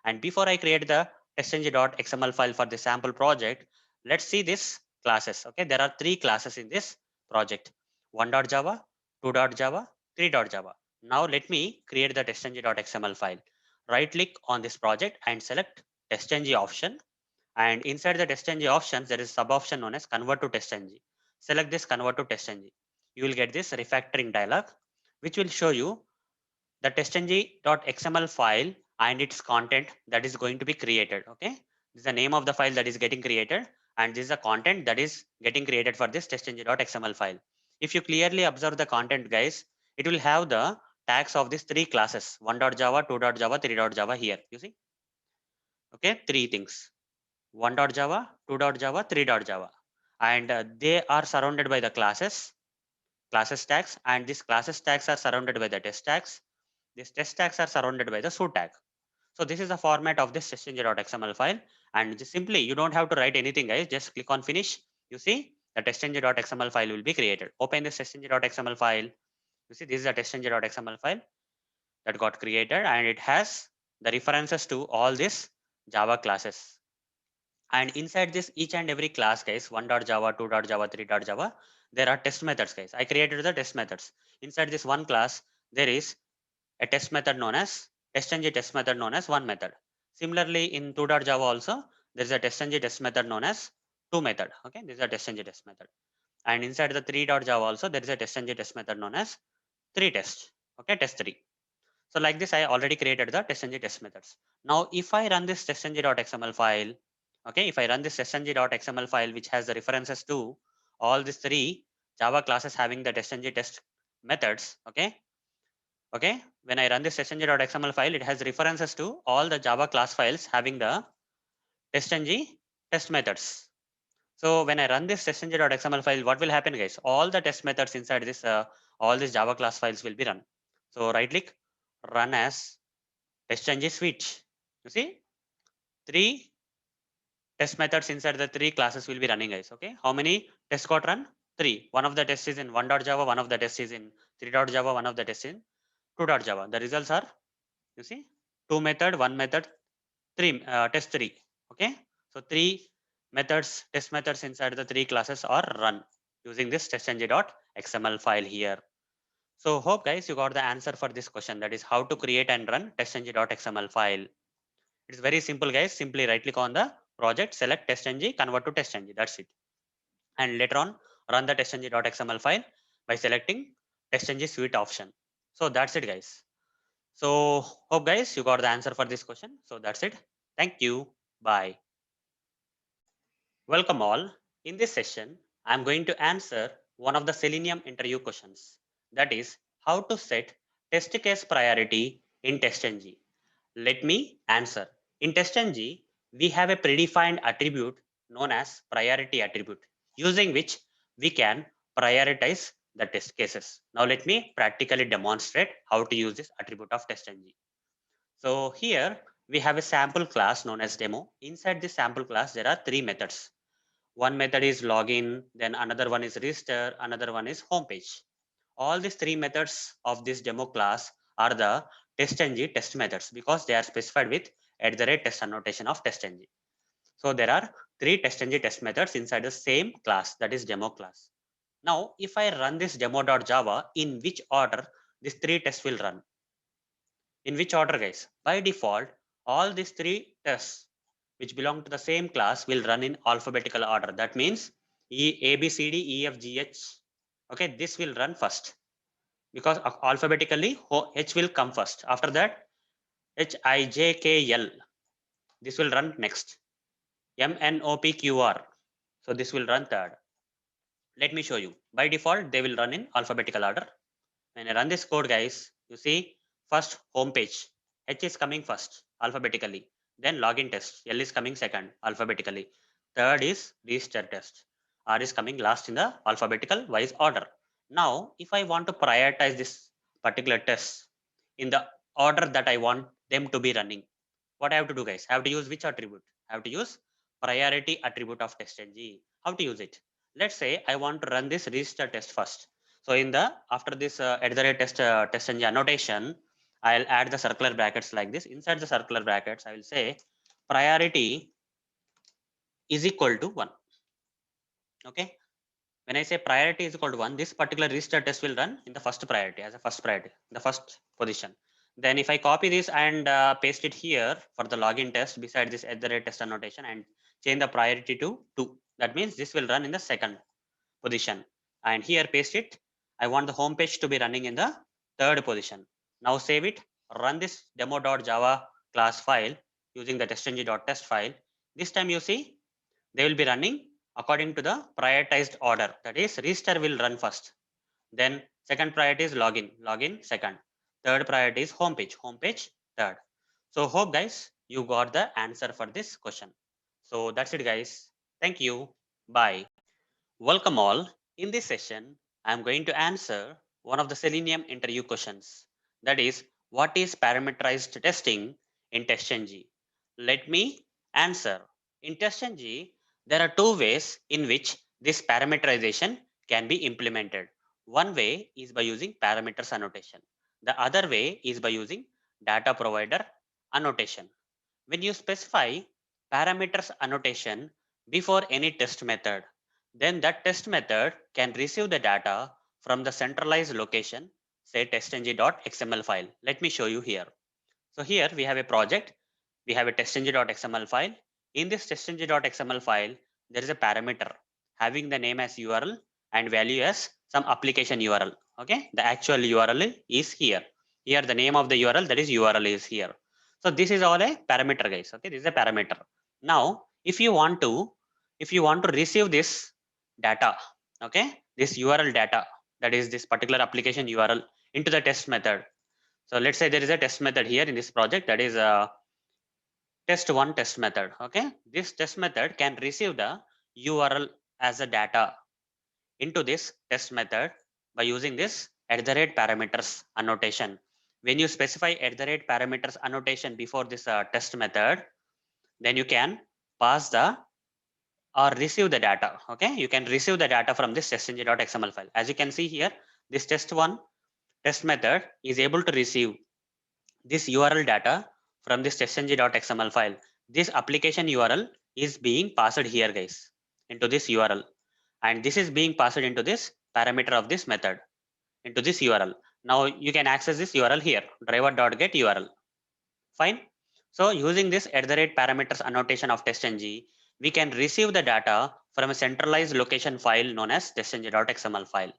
And before I create the testng.xml file for the sample project, let's see this classes. Okay, there are three classes in this project: 1.java, 2.java, 3.java. Now let me create the testng.xml file. Right click on this project and select testng option, and inside the testng options there is sub option known as convert to testng. Select this convert to testng. You will get this refactoring dialog which will show you the testng.xml file and its content that is going to be created. Okay, this is the name of the file that is getting created, and this is the content that is getting created for this testng.xml file. If you clearly observe the content guys, it will have the tags of these three classes: 1.java, 2.java, 3.java here. You see, okay, three things: 1.java, 2.java, 3.java, and they are surrounded by the classes tags, and these classes tags are surrounded by the test tags. These test tags are surrounded by the show tag. So this is the format of this testng.xml file, and just simply you don't have to write anything guys, just click on finish. You see the testng.xml file will be created. Open this testng.xml file. You see this is the testng.xml file that got created, and it has the references to all these Java classes. And inside this each and every class guys, 1.java, 2.java, 3.java, there are test methods guys. I created the test methods. Inside this one class there is a test method known as testng test method known as one method. Similarly, in 2.java also there is a testng test method known as two method. Okay, this is a testng test method. And inside the 3.java also there is a testng test method known as three test. Okay, test three. So like this, I already created the testng test methods. Now, if I run this testng.xml file, okay, if I run this testng.xml file, which has the references to all these three Java classes having the testng test methods, okay, when I run this testng.xml file, it has references to all the Java class files having the testng test methods. So when I run this testng.xml file, what will happen, guys? All the test methods inside this, all these Java class files will be run. So right click, run as testng switch. You see, three test methods inside the three classes will be running, guys. Okay, how many tests got run? Three. One of the tests is in 1.java, one of the tests is in 3.java, one of the tests in 2.java. The results are, you see, two method, one method, three test three. Okay, so three methods, test methods inside the three classes are run using this testng.xml file here. So hope guys you got the answer for this question, that is how to create and run testng.xml file. It's very simple guys. Simply right click on the project, select testng, convert to testng. That's it. And later on run the testng.xml file by selecting testng suite option. So that's it guys. So hope guys you got the answer for this question. So that's it. Thank you. Bye. Welcome all. In this session, I am going to answer one of the Selenium interview questions. That is how to set test case priority in testng. Let me answer. In testng, we have a predefined attribute known as priority attribute, using which we can prioritize the test cases. Now let me practically demonstrate how to use this attribute of testng. So here we have a sample class known as demo. Inside this sample class, there are three methods. One method is login, then another one is register, another one is homepage. All these three methods of this demo class are the testng test methods because they are specified with @test annotation of testng. So there are three testng test methods inside the same class, that is demo class. Now, if I run this demo.java, in which order these three tests will run? In which order, guys? By default, all these three tests which belong to the same class will run in alphabetical order. That means A, B, C, D, E, F, G, H. Okay, this will run first because alphabetically H will come first. After that, H, I, J, K, L. This will run next. M, N, O, P, Q, R. So this will run third. Let me show you. By default, they will run in alphabetical order. When I run this code, guys, you see first home page. H is coming first alphabetically. Then login test. L is coming second alphabetically. Third is register test. R is coming last in the alphabetical wise order. Now, if I want to prioritize this particular test in the order that I want them to be running, what I have to do, guys? I have to use which attribute? I have to use priority attribute of testng. How to use it? Let's say I want to run this register test first. So in the after this testng annotation, I'll add the circular brackets like this. Inside the circular brackets, I will say priority is equal to 1. Okay. When I say priority is equal to 1, this particular register test will run in the first priority as a first priority, the first position. Then if I copy this and paste it here for the login test beside this @test annotation and change the priority to 2, that means this will run in the second position. And here paste it. I want the home page to be running in the third position. Now save it, run this demo.java class file using the testng.test file. This time you see they will be running according to the prioritized order. That is, register will run first. Then second priority is login second. Third priority is homepage third. So hope guys you got the answer for this question. So that's it guys. Thank you. Bye. Welcome all. In this session, I am going to answer one of the Selenium interview questions. That is, what is parameterized testing in testng? Let me answer. In testng, there are two ways in which this parameterization can be implemented. One way is by using parameters annotation. The other way is by using data provider annotation. When you specify parameters annotation before any test method, then that test method can receive the data from the centralized location, say testng.xml file. Let me show you here. So here we have a project, we have a testng.xml file. In this testng.xml file, there is a parameter having the name as URL and value as some application URL. Okay, the actual URL is here. Here the name of the URL, that is URL is here. So this is all a parameter, guys. Okay, this is a parameter. Now, if you want to receive this data, okay, this URL data, that is this particular application URL into the test method. So let's say there is a test method here in this project, that is a test1 test method. Okay, this test method can receive the URL as a data into this test method by using this @parameters annotation. When you specify @parameters annotation before this test method, then you can pass the or receive the data. Okay, you can receive the data from this testng.xml file. As you can see here, this test1 test method is able to receive this URL data from this testng.xml file. This application URL is being passed here, guys, into this URL, and this is being passed into this parameter of this method into this URL. Now you can access this URL here, driver.get URL. Fine. So using this @parameters annotation of testng, we can receive the data from a centralized location file known as testng.xml file.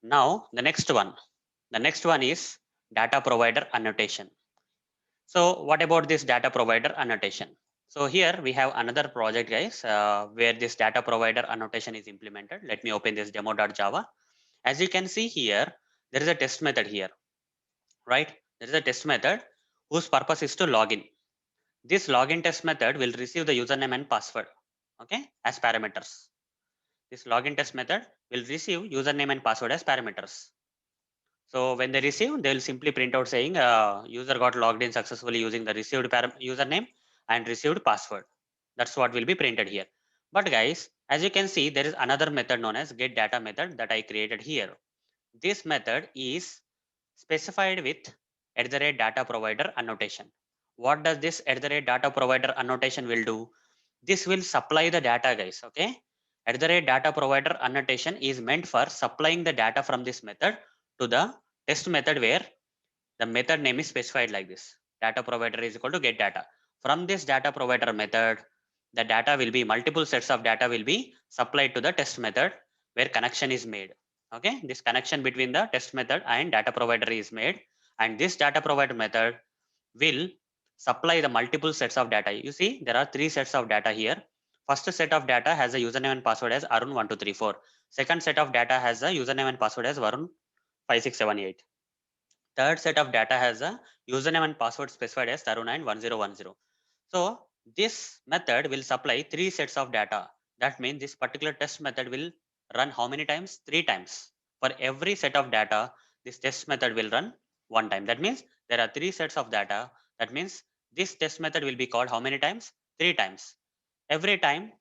Now the next one is data provider annotation. So what about this data provider annotation? So here we have another project, guys, where this data provider annotation is implemented. Let me open this demo.java. As you can see here, there is a test method here, right? There is a test method whose purpose is to login. This login test method will receive the username and password, okay, as parameters. This login test method will receive username and password as parameters. So when they receive, they will simply print out saying user got logged in successfully using the received username and received password. That's what will be printed here. But guys, as you can see, there is another method known as get data method that I created here. This method is specified with at the rate data provider annotation. What does this at the rate data provider annotation will do? This will supply the data, guys. Okay. At the rate data provider annotation is meant for supplying the data from this method to the test method where the method name is specified like this. Data provider is equal to get data. From this data provider method, the data will be multiple sets of data will be supplied to the test method where connection is made. Okay, this connection between the test method and data provider is made, and this data provider method will supply the multiple sets of data. You see, there are three sets of data here. First set of data has a username and password as Arun1234. Second set of data has a username and password as Varun5678. Third set of data has a username and password specified as Tarun91010. So this method will supply three sets of data. That means this particular test method will run how many times? Three times. For every set of data, this test method will run one time. That means there are three sets of data. That means this test method will be called how many times? Three times. Every time,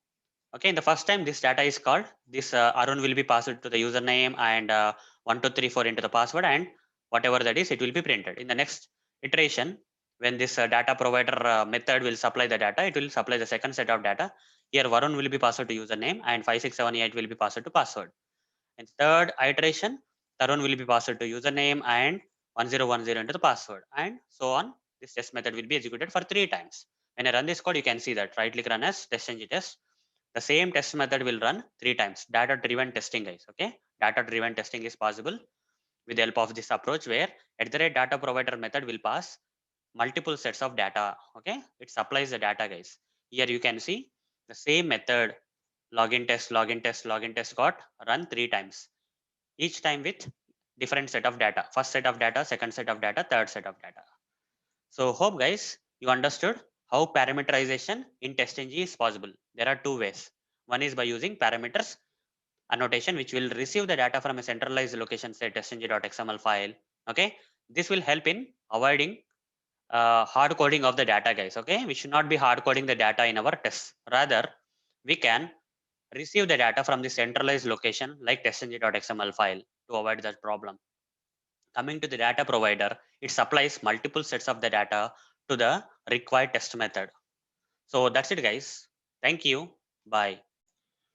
okay, in the first time this data is called, this Arun will be passed to the username and 1234 into the password, and whatever that is, it will be printed. In the next iteration, when this data provider method will supply the data, it will supply the second set of data. Here Varun will be passed to username and 5678 will be passed to password. In third iteration, Tarun will be passed to username and 1010 into the password, and so on. This test method will be executed for three times. When I run this code, you can see that right click run as testng test. The same test method will run three times. Data driven testing, guys. Okay, data driven testing is possible with the help of this approach where at the rate data provider method will pass multiple sets of data. Okay, it supplies the data, guys. Here you can see the same method login test, login test, login test got run three times, each time with different set of data. First set of data, second set of data, third set of data. So hope guys you understood how parameterization in testng is possible. There are two ways. One is by using parameters annotation, which will receive the data from a centralized location, say testng.xml file. Okay, this will help in avoiding hard coding of the data, guys. Okay, we should not be hard coding the data in our tests. Rather, we can receive the data from the centralized location like testng.xml file to avoid that problem. Coming to the data provider, it supplies multiple sets of the data to the required test method. So that's it, guys. Thank you. Bye.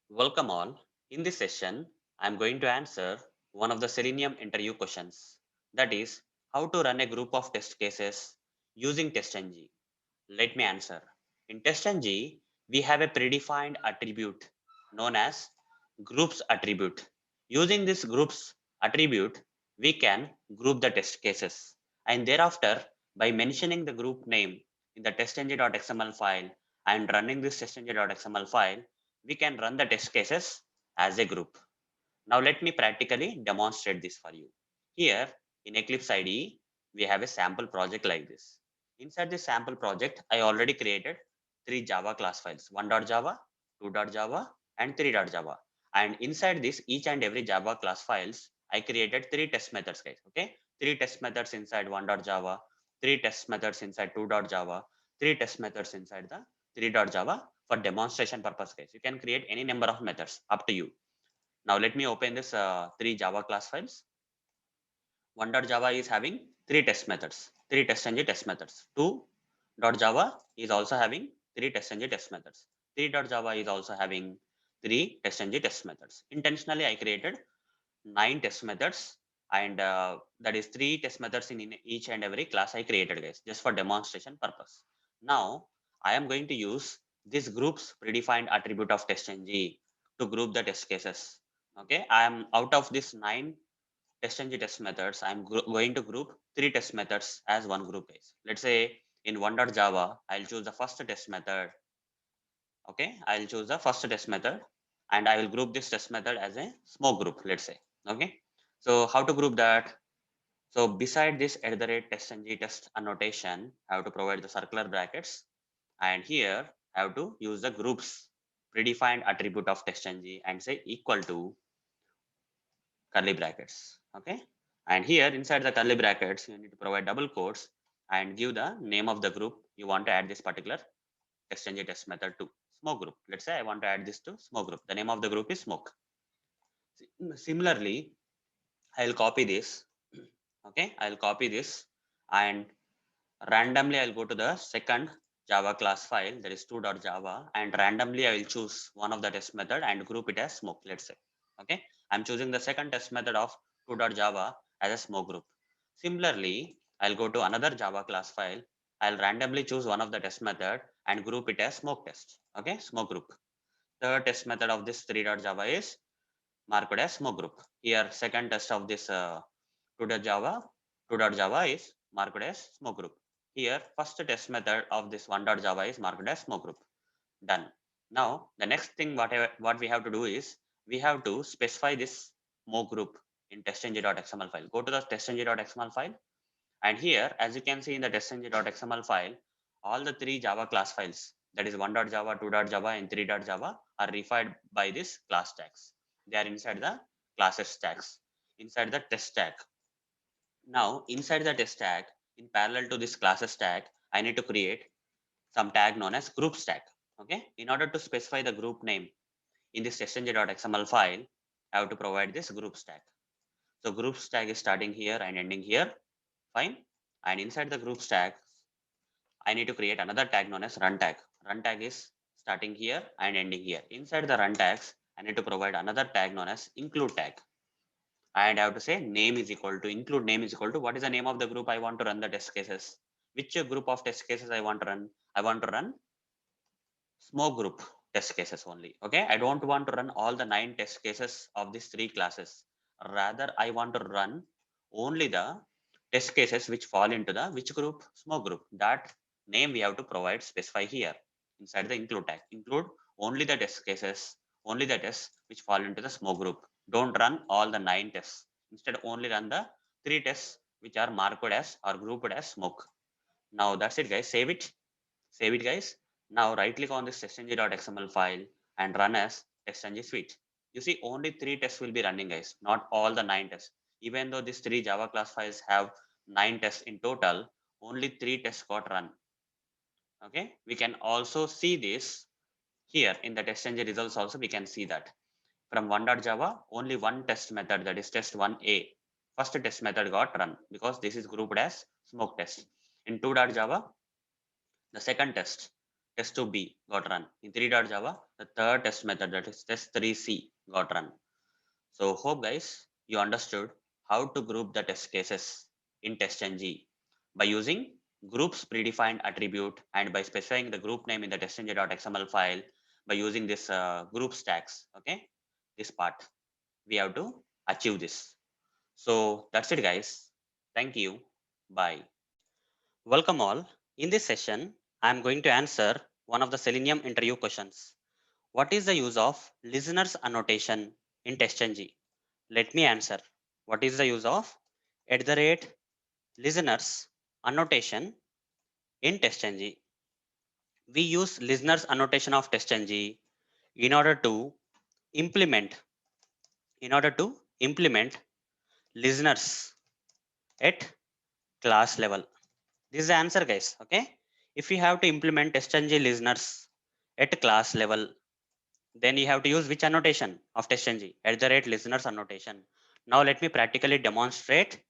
Welcome all. In this session, I'm going to answer one of the Selenium interview questions. That is, how to run a group of test cases using testng. Let me answer. In testng, we have a predefined attribute known as groups attribute. Using this groups attribute, we can group the test cases. And thereafter, by mentioning the group name in the testng.xml file and running this testng.xml file, we can run the test cases as a group. Now let me practically demonstrate this for you. Here in Eclipse IDE, we have a sample project like this. Inside this sample project, I already created three Java class files, 1.java, 2.java, and 3.java. And inside this, each and every Java class files, I created three test methods, guys. Okay, three test methods inside 1.java, three test methods inside 2.java, three test methods inside the 3.java for demonstration purpose, guys. You can create any number of methods, up to you. Now let me open this three Java class files. 1.java is having three test methods, three testng test methods. 2.java is also having three testng test methods. 3.java is also having three testng test methods. Intentionally, I created nine test methods, and that is three test methods in each and every class I created, guys, just for demonstration purpose. Now I am going to use this group's predefined attribute of testng to group the test cases. Okay, I am out of this nine testng test methods, I'm going to group 3 test methods as one group, guys. Let's say in 1.java, I'll choose the first test method. Okay, I'll choose the first test method and I will group this test method as a smoke group, let's say. Okay, so how to group that? So beside this @testng test annotation, I have to provide the circular brackets, and here I have to use the groups predefined attribute of testng and say equal to curly brackets. Okay, and here inside the curly brackets, you need to provide double quotes and give the name of the group you want to add this particular testng test method to. Smoke group. Let's say I want to add this to smoke group. The name of the group is smoke. Similarly, I'll copy this. Okay, I'll copy this and randomly I'll go to the second Java class file, that is 2.java, and randomly I will choose one of the test method and group it as smoke, let's say. Okay, I'm choosing the second test method of 2.java as a smoke group. Similarly, I'll go to another Java class file. I'll randomly choose one of the test method and group it as smoke test. Okay, smoke group. The test method of this 3.java is marked as smoke group. Here, second test of this 2.java, 2.java is marked as smoke group. Here, first test method of this 1.java is marked as smoke group. Done. Now, the next thing what we have to do is we have to specify this smoke group in testng.xml file. Go to the testng.xml file, and here, as you can see in the testng.xml file, all the 3 Java class files, that is 1.java, 2.java, and 3.java, are refined by this class tags. They are inside the classes tags, inside the test tag. Now, inside the test tag, in parallel to this classes tag, I need to create some tag known as groups tag. Okay, in order to specify the group name in this testng.xml file, I have to provide this groups tag. So groups tag is starting here and ending here. Fine. And inside the groups tag, I need to create another tag known as run tag. Run tag is starting here and ending here. Inside the run tags, I need to provide another tag known as include tag. And I have to say name is equal to include name is equal to what is the name of the group I want to run the test cases. Which group of test cases I want to run? I want to run smoke group test cases only. Okay, I don't want to run all the 9 test cases of these 3 classes. Rather, I want to run only the test cases which fall into the which group? Smoke group. That name we have to provide, specify here inside the include tag. Include only the test cases, only the tests which fall into the smoke group. Don't run all the 9 tests. Instead, only run the 3 tests which are marked as or grouped as smoke. Now that's it, guys. Save it. Save it, guys. Now right click on this testng.xml file and run as testng suite. You see only 3 tests will be running, guys, not all the 9 tests. Even though these 3 Java class files have 9 tests in total, only 3 tests got run. Okay, we can also see this here in the testng results also. We can see that from 1.java, only one test method, that is test1a, first test method got run because this is grouped as smoke test. In 2.java, the second test, test2b, got run. In 3.java, the third test method, that is test3c, got run. So hope, guys, you understood how to group the test cases in testng by using groups predefined attribute and by specifying the group name in the testng.xml file by using this group stacks. Okay, this part we have to achieve this. So that's it, guys. Thank you. Bye. Welcome all. In this session, I am going to answer one of the Selenium interview questions. What is the use of listener's annotation in testng? Let me answer. What is the use of listeners annotation in testng? We use listeners annotation of testng in order to implement implement listeners at class level. This is the answer, guys. Okay, if you have to implement testng listeners at class level, then you have to use which annotation of testng? Listeners annotation. Now let me practically demonstrate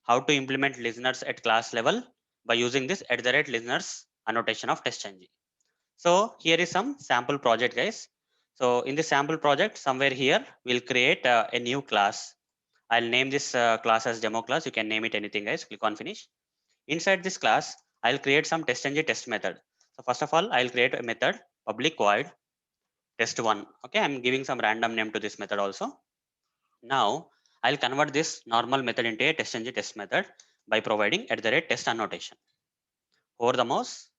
how to implement listeners at class level by using this listeners annotation of testng. So here is some sample project, guys. So in this sample project, somewhere here we'll create a new class. I'll name this class as demo class. You can name it anything, guys. Click on finish. Inside this class, I'll create some testng test method. So first of all, I'll create a method public void test1. Okay, I'm giving some random name to this method also. Now I'll convert this normal method into a testng test method by providing @test annotation. Over the mouse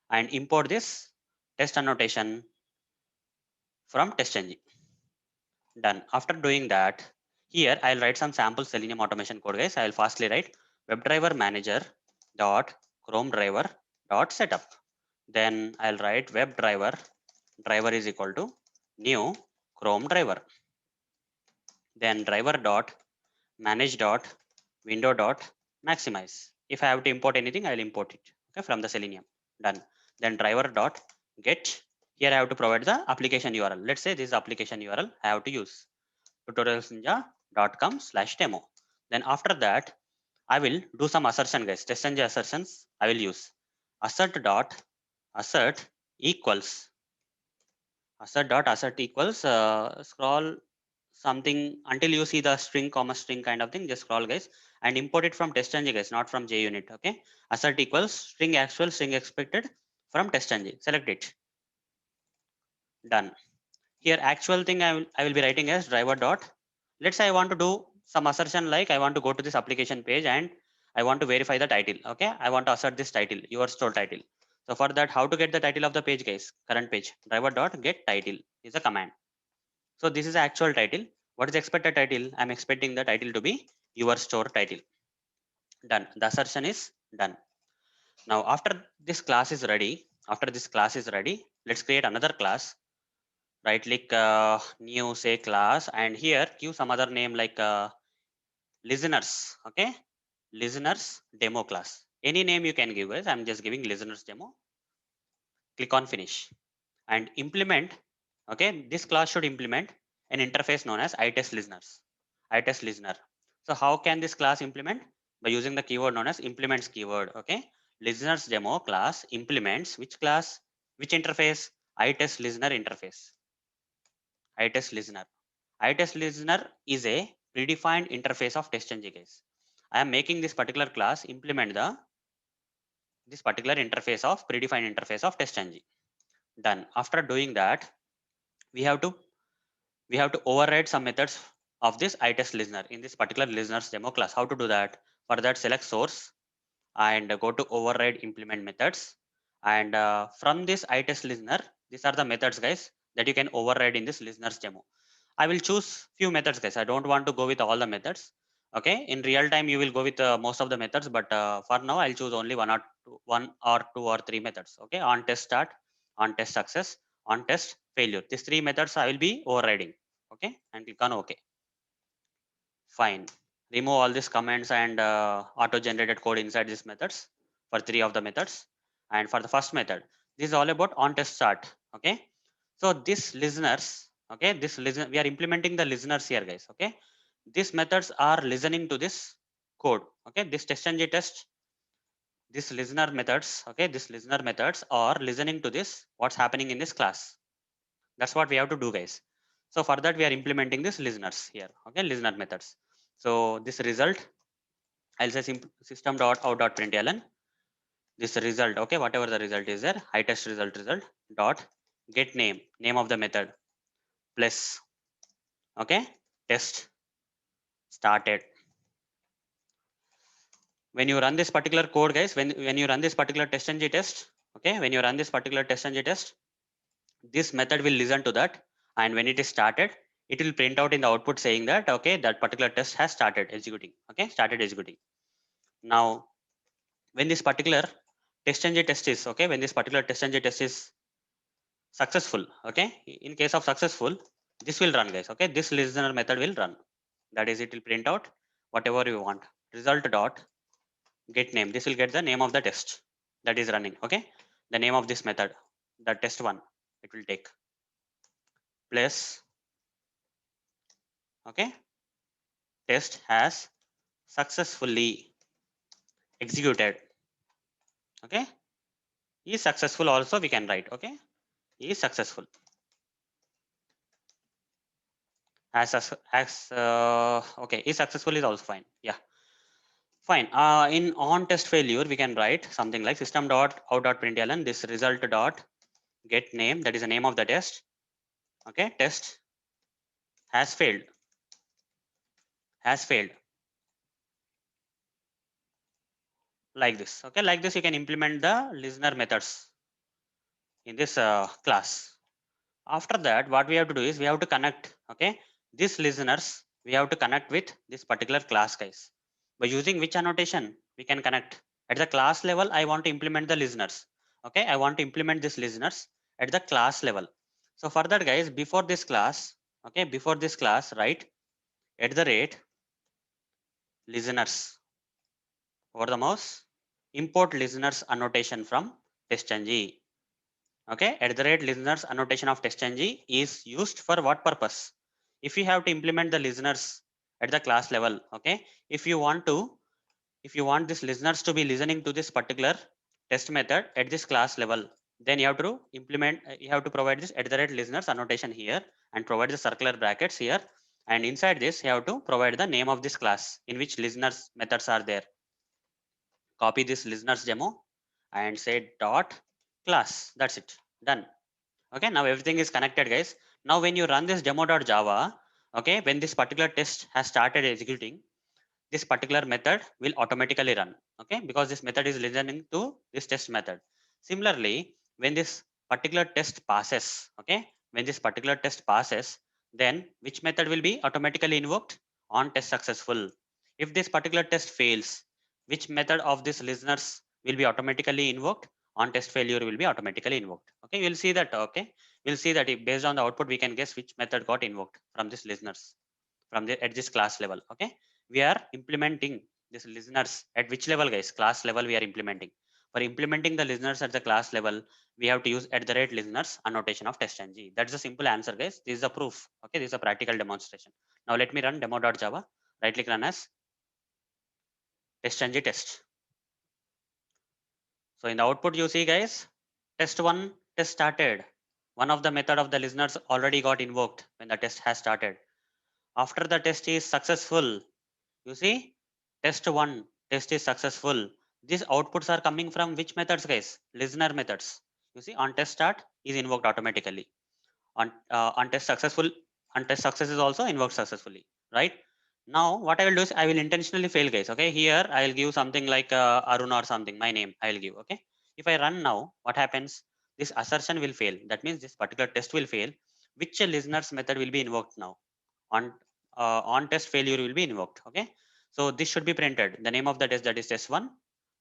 and import this test annotation from testng. Done. After doing that, here I'll write some sample Selenium automation code, guys. I'll fastly write Webdriver manager dot Chrome driver dot setup. Then I'll write Webdriver driver is equal to new Chrome driver. Then driver dot manage dot window dot maximize. If I have to import anything, I will import it, okay, from the Selenium. Done. Then driver dot get. Here I have to provide the application URL. Let's say this is application URL I have to use tutorialsninja.com/demo. Then after that, I will do some assertion, guys. Testng assertions I will use. Assert dot assert equals assert equals scroll something until you see the string comma string kind of thing. Just scroll, guys, and import it from testng, guys, not from JUnit. Okay, assert equals string actual string expected from testng. Select it. Done. Here actual thing I will be writing as driver dot. Let's say I want to do some assertion, like I want to go to this application page and I want to verify the title. Okay, I want to assert this title, your store title. So for that, how to get the title of the page, guys? Current page, driver dot get title is a command. So this is the actual title. What is expected title? I'm expecting the title to be your store title. Done. The assertion is done. Now after this class is ready, let's create another class. Right click, new say class, and here give some other name like listeners. Okay, listeners demo class. Any name you can give, guys. I'm just giving listeners demo. Click on finish and implement. Okay, this class should implement an interface known as itest listener. So how can this class implement? By using the keyword known as implements keyword. Okay, listeners demo class implements which class, which interface? Itest listener interface. itest listener. itest listener is a predefined interface of testng, guys. I am making this particular class implement this particular interface of predefined interface of testng. Done. After doing that, we have to override some methods of this itest listener in this particular listeners demo class. How to do that? For that, select source and go to override implement methods. And from this itest listener, these are the methods, guys, that you can override in this listeners demo. I will choose few methods, guys. I don't want to go with all the methods. Okay, in real time you will go with most of the methods, but for now I'll choose only one or two or three methods. Okay, on test start, on test success, on test failure. These three methods I will be overriding. Okay, and click on OK. Fine. Remove all these comments and auto-generated code inside these methods for three of the methods. And for the first method, this is all about on test start. Okay. So this listeners, okay, we are implementing the listeners here, guys. Okay. These methods are listening to this code. Okay. This testng test, this listener methods, okay, this listener methods are listening to this, what's happening in this class. That's what we have to do, guys. So for that, we are implementing this listeners here. Okay, listener methods. So this result, I'll say system.out.println. This result, okay, whatever the result is there, itest result dot get name of the method plus, okay, test started. When you run this particular code, guys, when you run this particular testng test, okay, when you run this particular testng test, this method will listen to that, and when it is started, it will print out in the output saying that, okay, that particular test has started executing. Okay, started executing. Now when this particular testng test is, okay, when this particular testng test is successful, okay, in case of successful, this will run, guys. Okay, this listener method will run. That is, it will print out whatever you want. Result dot get name. This will get the name of the test that is running. Okay, the name of this method, the test one, it will take plus, okay, test has successfully executed. Okay, is successful also we can write. Okay, is successful. Okay, is successful is also fine. Yeah, fine. In on test failure we can write something like system dot out dot println this result dot get name, that is the name of the test. Okay, test has failed. has failed, like this. Okay, like this you can implement the listener methods in this class. After that, what we have to do is we have to connect, okay, these listeners we have to connect with this particular class, guys. By using which annotation we can connect? At the class level, I want to implement the listeners. Okay, I want to implement these listeners at the class level. So for that, guys, before this class, okay, before this class, write at the rate listeners over the mouse, import listeners annotation from testng. Okay, at the rate listeners annotation of testng is used for what purpose? If you have to implement the listeners at the class level, okay, if you want to, if you want this listeners to be listening to this particular test method at this class level, then you have to implement, you have to provide this at the rate listeners annotation here and provide the circular brackets here. And inside this, you have to provide the name of this class in which listeners methods are there. Copy this listeners demo and say dot class. That's it. Done. Okay, now everything is connected, guys. Now when you run this demo.java, okay, when this particular test has started executing, this particular method will automatically run, okay, because this method is listening to this test method. Similarly, when this particular test passes, okay, when this particular test passes, then which method will be automatically invoked? On test successful. If this particular test fails, which method of this listeners will be automatically invoked? On test failure will be automatically invoked. Okay, we'll see that. Okay, we'll see that if based on the output we can guess which method got invoked from this listeners, from the at this class level. Okay, we are implementing this listeners at which level, guys? Class level we are implementing. For implementing the listeners at the class level, we have to use at the rate listeners annotation of testng. That's the simple answer, guys. This is a proof. Okay, this is a practical demonstration. Now let me run demo.java. Right click, run as testng test. So in the output you see, guys, test one test started. One of the method of the listeners already got invoked when the test has started. After the test is successful, you see, test one, test is successful. These outputs are coming from which methods, guys? Listener methods. You see, on test start is invoked automatically. On test successful, on test success is also invoked successfully, right? Now, what I will do is I will intentionally fail, guys. Okay, here I will give something like Arun or something, my name I will give. Okay, if I run now, what happens? This assertion will fail. That means this particular test will fail. Which listener's method will be invoked now? On test failure will be invoked. Okay, so this should be printed. The name of the test, that is test one,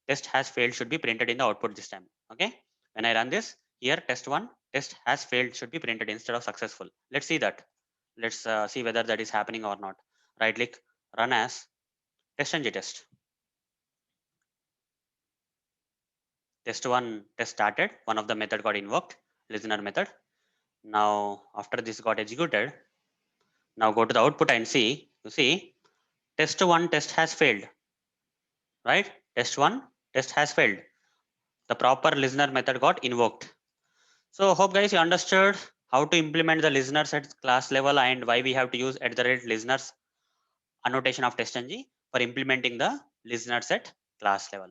test has failed, should be printed in the output this time. Okay, when I run this here, test one, test has failed should be printed instead of successful. Let's see that. Let's see whether that is happening or not. Right click, run as testng test. Test one test started, one of the method got invoked, listener method. Now after this got executed, now go to the output and see. You see, test one test has failed, right? Test one test has failed. The proper listener method got invoked. So hope, guys, you understood how to implement the listeners at class level and why we have to use at the rate listeners annotation of testng for implementing the listeners at class level.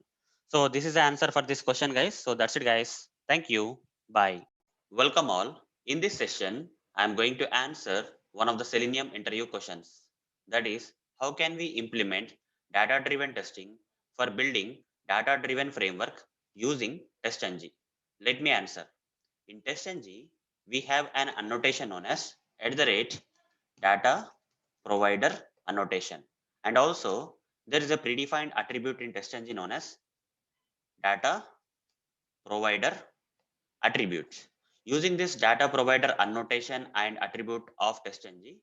So this is the answer for this question, guys. So that's it, guys. Thank you. Bye. Welcome all. In this session, I am going to answer one of the Selenium interview questions. That is, how can we implement data-driven testing for building data-driven framework using testng? Let me answer. In testng, we have an annotation known as at the rate data provider annotation. And also, there is a predefined attribute in testng known as data provider attributes. Using this data provider annotation and attribute of testng,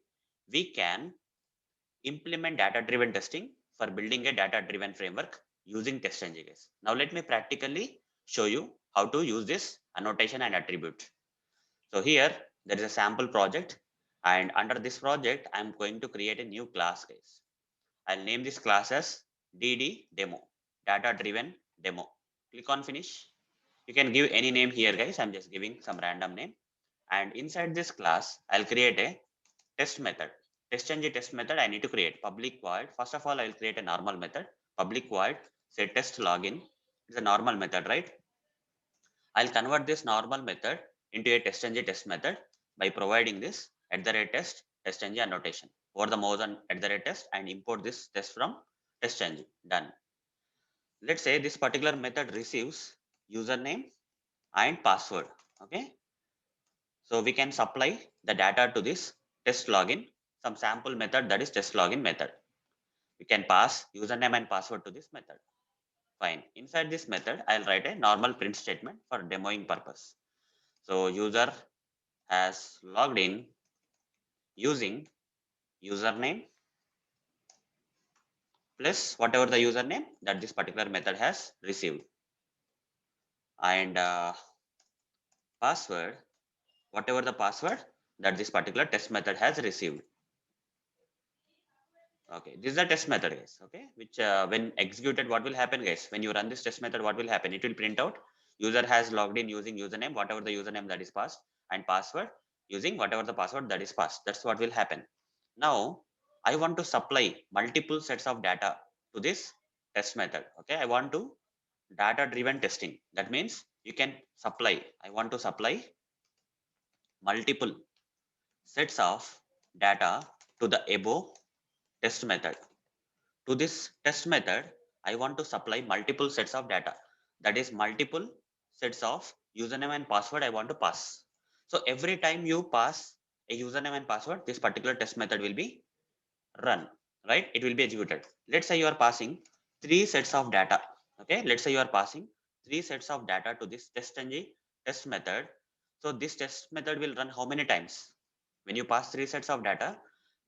we can implement data-driven testing for building a data-driven framework using testng. Now let me practically show you how to use this annotation and attribute. So here there is a sample project, and under this project I'm going to create a new class, guys. I'll name this class as DD demo, data-driven demo. Click on finish. You can give any name here, guys. I'm just giving some random name. And inside this class, I'll create a test method. Testng test method I need to create. Public void. First of all, I'll create a normal method. Public void, say test login. It's a normal method, right? I'll convert this normal method into a testng test method by providing this at the rate test testng annotation. over the mouse and @test and import this test from testng. Done. Let's say this particular method receives username and password. Okay. So we can supply the data to this test login, some sample method, that is test login method. We can pass username and password to this method. Fine. Inside this method, I'll write a normal print statement for demoing purpose. So user has logged in using username plus whatever the username that this particular method has received, and password, whatever the password that this particular test method has received. Okay, this is the test method, guys. Okay, which when executed, what will happen, guys? When you run this test method, what will happen? It will print out user has logged in using username, whatever the username that is passed, and password using whatever the password that is passed. That's what will happen. Now, I want to supply multiple sets of data to this test method. Okay, I want to data driven testing. That means you can supply, I want to supply multiple sets of data to the above test method. To this test method, I want to supply multiple sets of data. That is multiple sets of username and password I want to pass. So every time you pass a username and password, this particular test method will be run, right? It will be executed. Let's say you are passing three sets of data. Okay, let's say you are passing three sets of data to this testng test method. So this test method will run how many times? When you pass three sets of data,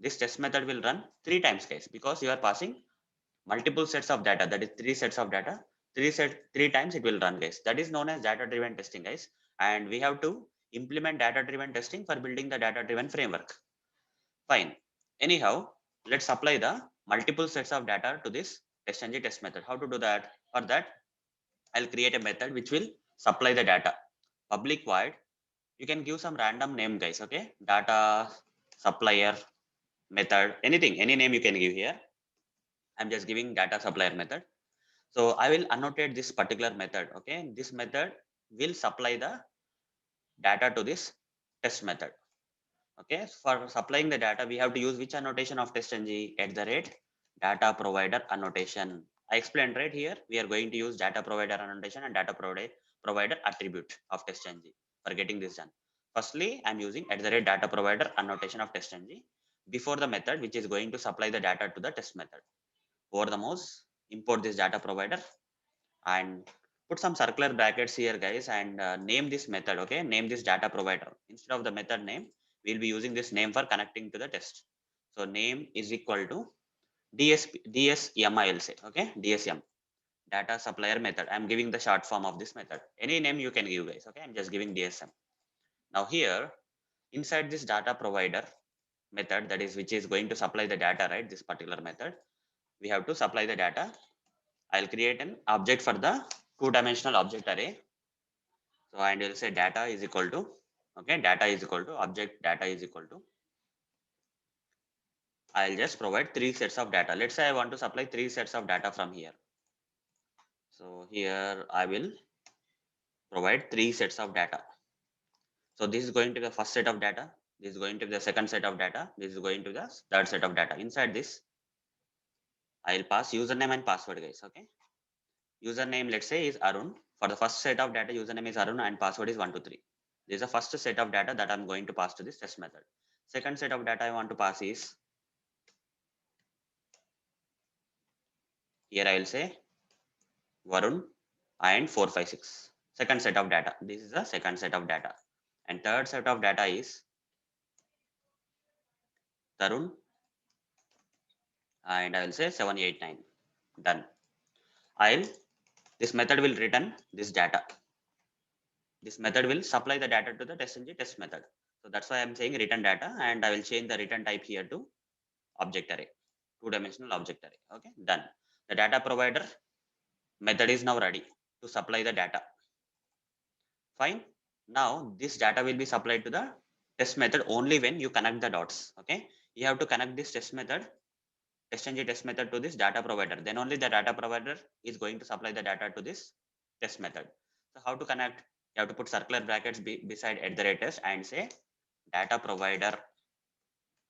this test method will run three times, guys, because you are passing multiple sets of data. That is three sets of data. Three times it will run, guys. That is known as data driven testing, guys. And we have to implement data driven testing for building the data driven framework. Fine. Anyhow, let's apply the multiple sets of data to this testng test method. How to do that? For that, I'll create a method which will supply the data. Public void. You can give some random name, guys. Okay. Data supplier method. Anything, any name you can give here. I'm just giving data supplier method. So I will annotate this particular method. Okay. This method will supply the data to this test method. Okay, for supplying the data, we have to use which annotation of testng? Data provider annotation. I explained right here. We are going to use data provider annotation and data provider attribute of testng for getting this done. Firstly, I'm using data provider annotation of testng before the method which is going to supply the data to the test method. Over the mouse, import this data provider and put some circular brackets here, guys, and name this method. Okay, name this data provider. Instead of the method name, we'll be using this name for connecting to the test. So name is equal to dsm, I'll say. Okay, dsm, data supplier method. I'm giving the short form of this method. Any name you can give, guys. Okay, I'm just giving dsm. Now here, inside this data provider method, that is which is going to supply the data, right? This particular method, we have to supply the data. I'll create an object for the two-dimensional object array. So and we'll say data is equal to, okay, data is equal to object data is equal to, I'll just provide three sets of data. Let's say I want to supply three sets of data from here. So here I will provide three sets of data. So this is going to be the first set of data. This is going to be the second set of data. This is going to be the third set of data. Inside this, I'll pass username and password, guys. Okay. Username, let's say, is Arun. For the first set of data, username is Arun and password is 123. This is the first set of data that I'm going to pass to this test method. Second set of data I want to pass is, here I will say Varun and 456. Second set of data. This is the second set of data. And third set of data is Tarun and I will say 789. Done. I'll this method will return this data. This method will supply the data to the testng test method. So that's why I'm saying return data, and I will change the return type here to object array, two-dimensional object array. Okay, done. The data provider method is now ready to supply the data. Fine. Now this data will be supplied to the test method only when you connect the dots. Okay, you have to connect this test method, testng test method to this data provider. Then only the data provider is going to supply the data to this test method. So how to connect? You have to put circular brackets beside @test and say data provider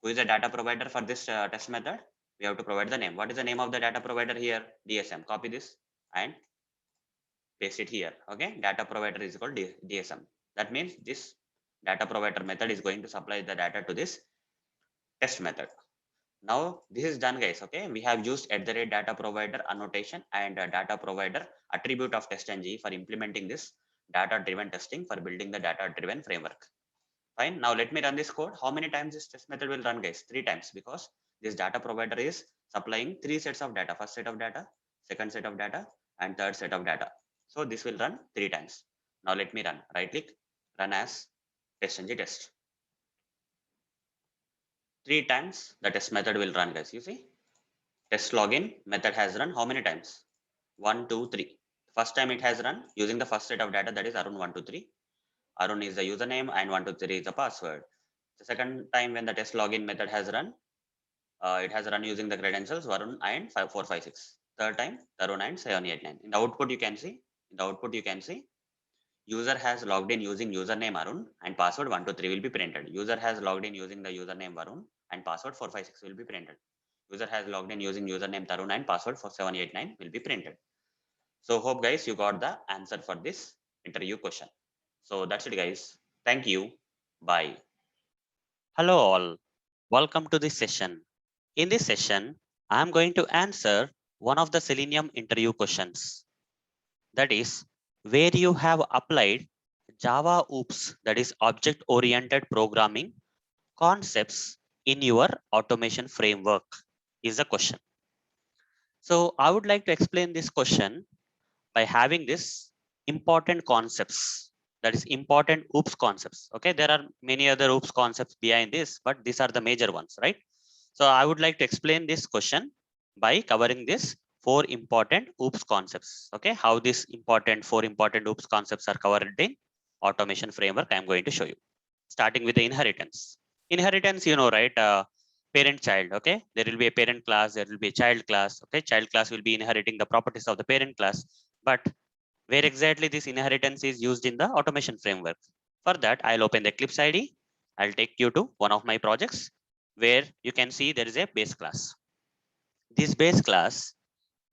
Who is the data provider for this test method? We have to provide the name. What is the name of the data provider here? DSM. Copy this and paste it here. Okay, data provider is called DSM. That means this data provider method is going to supply the data to this test method. Now this is done, guys. Okay, we have used at the rate data provider annotation and data provider attribute of testng for implementing this data driven testing for building the data driven framework. Fine. Now let me run this code. How many times this test method will run, guys? 3 times, because this data provider is supplying 3 sets of data. First set of data, second set of data, and third set of data. So this will run 3 times. Now let me run. Right click, run as testng test. 3 times the test method will run, guys. You see, test login method has run how many times? 1, 2, 3. First time it has run using the first set of data, that is Arun123. Arun is the username and 123 is the password. The second time when the test login method has run, it has run using the credentials Varun and 5456. Third time Tarun and 789. In the output you can see user has logged in using username Arun and password 123 will be printed. User has logged in using the username Varun and password 456 will be printed. User has logged in using username Tarun and password for 789 will be printed. So hope guys you got the answer for this interview question. So that's it, guys. Thank you. Bye. Hello all. Welcome to this session. In this session, I am going to answer one of the Selenium interview questions. That is, where you have applied Java OOPS, that is object-oriented programming concepts in your automation framework is the question. So I would like to explain this question by having this important concepts, that is important OOPS concepts. Okay, there are many other OOPS concepts behind this, but these are the major ones, right? So I would like to explain this question by covering this 4 important OOPS concepts. Okay, how these 4 important OOPS concepts are covered in automation framework, I am going to show you. Starting with the inheritance. Inheritance, you know, right? Parent child. Okay, there will be a parent class, there will be a child class. Okay, child class will be inheriting the properties of the parent class. But where exactly this inheritance is used in the automation framework? For that, I'll open the Eclipse ID. I'll take you to one of my projects where you can see there is a base class. This base class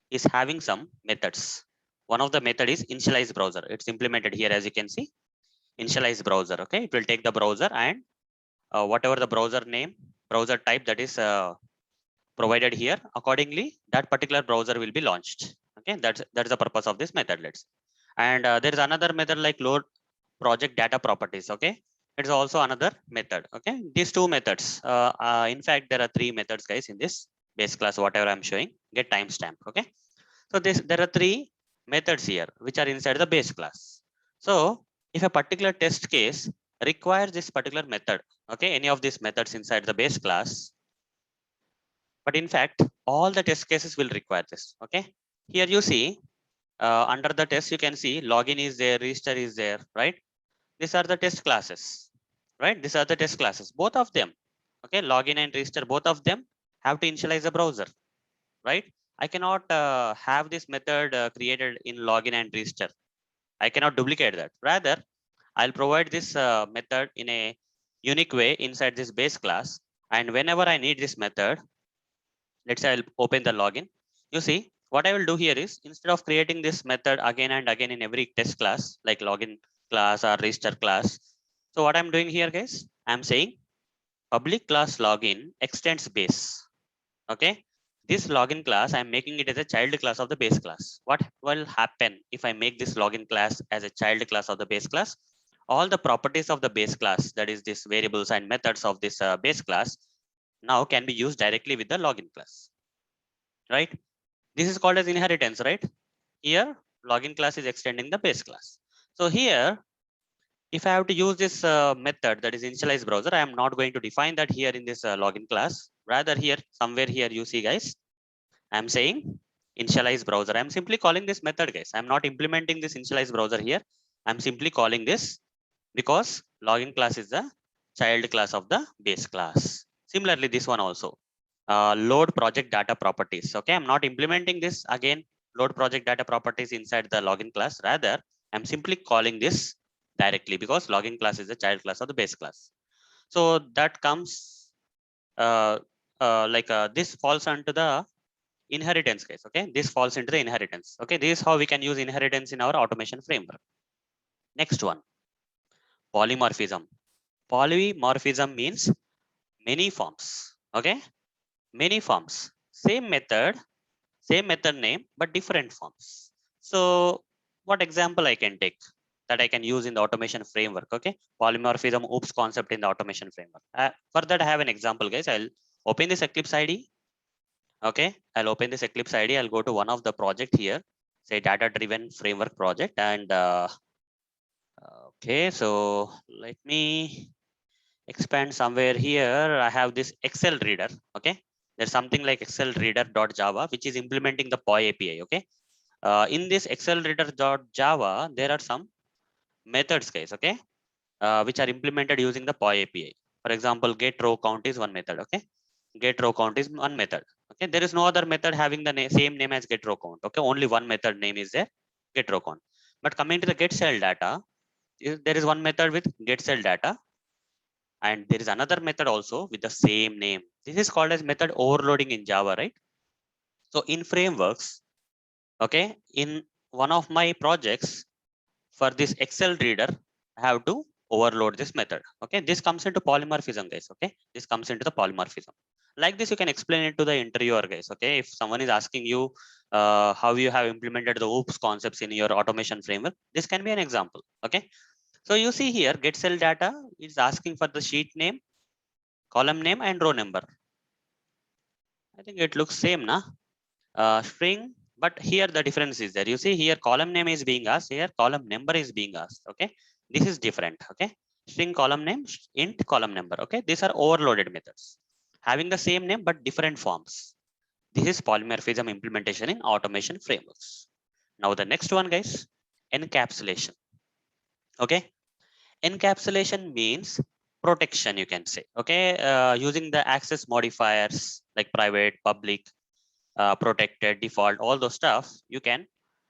is having some methods. One of the method is initialize browser. It's implemented here, as you can see, initialize browser. Okay, it will take the browser and whatever the browser name, browser type that is provided here, accordingly that particular browser will be launched. Okay, that's the purpose of this method. Let's and there is another method like load project data properties. Okay, it's also another method. Okay, these 2 methods, in fact there are 3 methods, guys, in this base class whatever I'm showing. Get timestamp. Okay, so there are 3 methods here which are inside the base class. So if a particular test case requires this particular method, okay, any of these methods inside the base class, but in fact all the test cases will require this. Okay, here you see under the test you can see login is there, register is there, right? These are the test classes, right? These are the test classes, both of them. Okay, login and register, both of them have to initialize the browser, right? I cannot have this method created in login and register. I cannot duplicate that. Rather, I'll provide this method in a unique way inside this base class. And whenever I need this method, let's say I'll open the login. You see, what I will do here is instead of creating this method again and again in every test class, like login class or register class. So what I'm doing here, guys, I'm saying public class login extends base. Okay. This login class, I'm making it as a child class of the base class. What will happen if I make this login class as a child class of the base class? All the properties of the base class, that is this variables and methods of this base class, now can be used directly with the login class, right? This is called as inheritance, right? Here, login class is extending the base class. So here, if I have to use this method, that is initialize browser, I am not going to define that here in this login class. Rather here, somewhere here, you see, guys, I'm saying initialize browser. I'm simply calling this method, guys. I'm not implementing this initialize browser here. I'm simply calling this because login class is the child class of the base class. Similarly, this one also. Load project data properties. Okay, I'm not implementing this again, load project data properties inside the login class. Rather, I'm simply calling this directly because login class is the child class of the base class. So that comes this falls onto the inheritance case. Okay, this falls into the inheritance. Okay, this is how we can use inheritance in our automation framework. Next one, polymorphism. Polymorphism means many forms. Okay, many forms, same method name, but different forms. So what example I can take that I can use in the automation framework? Okay, polymorphism oops concept in the automation framework. For that I have an example, guys. I'll open this Eclipse ID. Okay, I'll open this Eclipse ID. I'll go to one of the project here, say data driven framework project. And okay, so let me expand somewhere here. I have this Excel reader. Okay, there's something like Excel reader.java, which is implementing the POI API. Okay, in this Excel reader.java, there are some methods, guys. Okay, which are implemented using the POI API. For example, get row count is one method. Okay, get row count is one method. Okay, there is no other method having the same name as get row count. Okay, only one method name is there, get row count. But coming to the get cell data, there is one method with get cell data, and there is another method also with the same name. This is called as method overloading in Java, right? So in frameworks, okay, in one of my projects for this Excel reader, I have to overload this method. Okay, this comes into polymorphism, guys. Okay, this comes into the polymorphism. Like this, you can explain it to the interviewer, guys. Okay, if someone is asking you how you have implemented the OOPS concepts in your automation framework, this can be an example. Okay, so you see here, get cell data is asking for the sheet name, column name, and row number. I think it looks same, na? String, but here the difference is there. You see here, column name is being asked, here column number is being asked. Okay, this is different. Okay, string column name, int column number. Okay, these are overloaded methods having the same name but different forms. This is polymorphism implementation in automation frameworks. Now the next one, guys, encapsulation. Okay, encapsulation means protection, you can say. Okay, using the access modifiers like private, public, protected, default, all those stuff, you can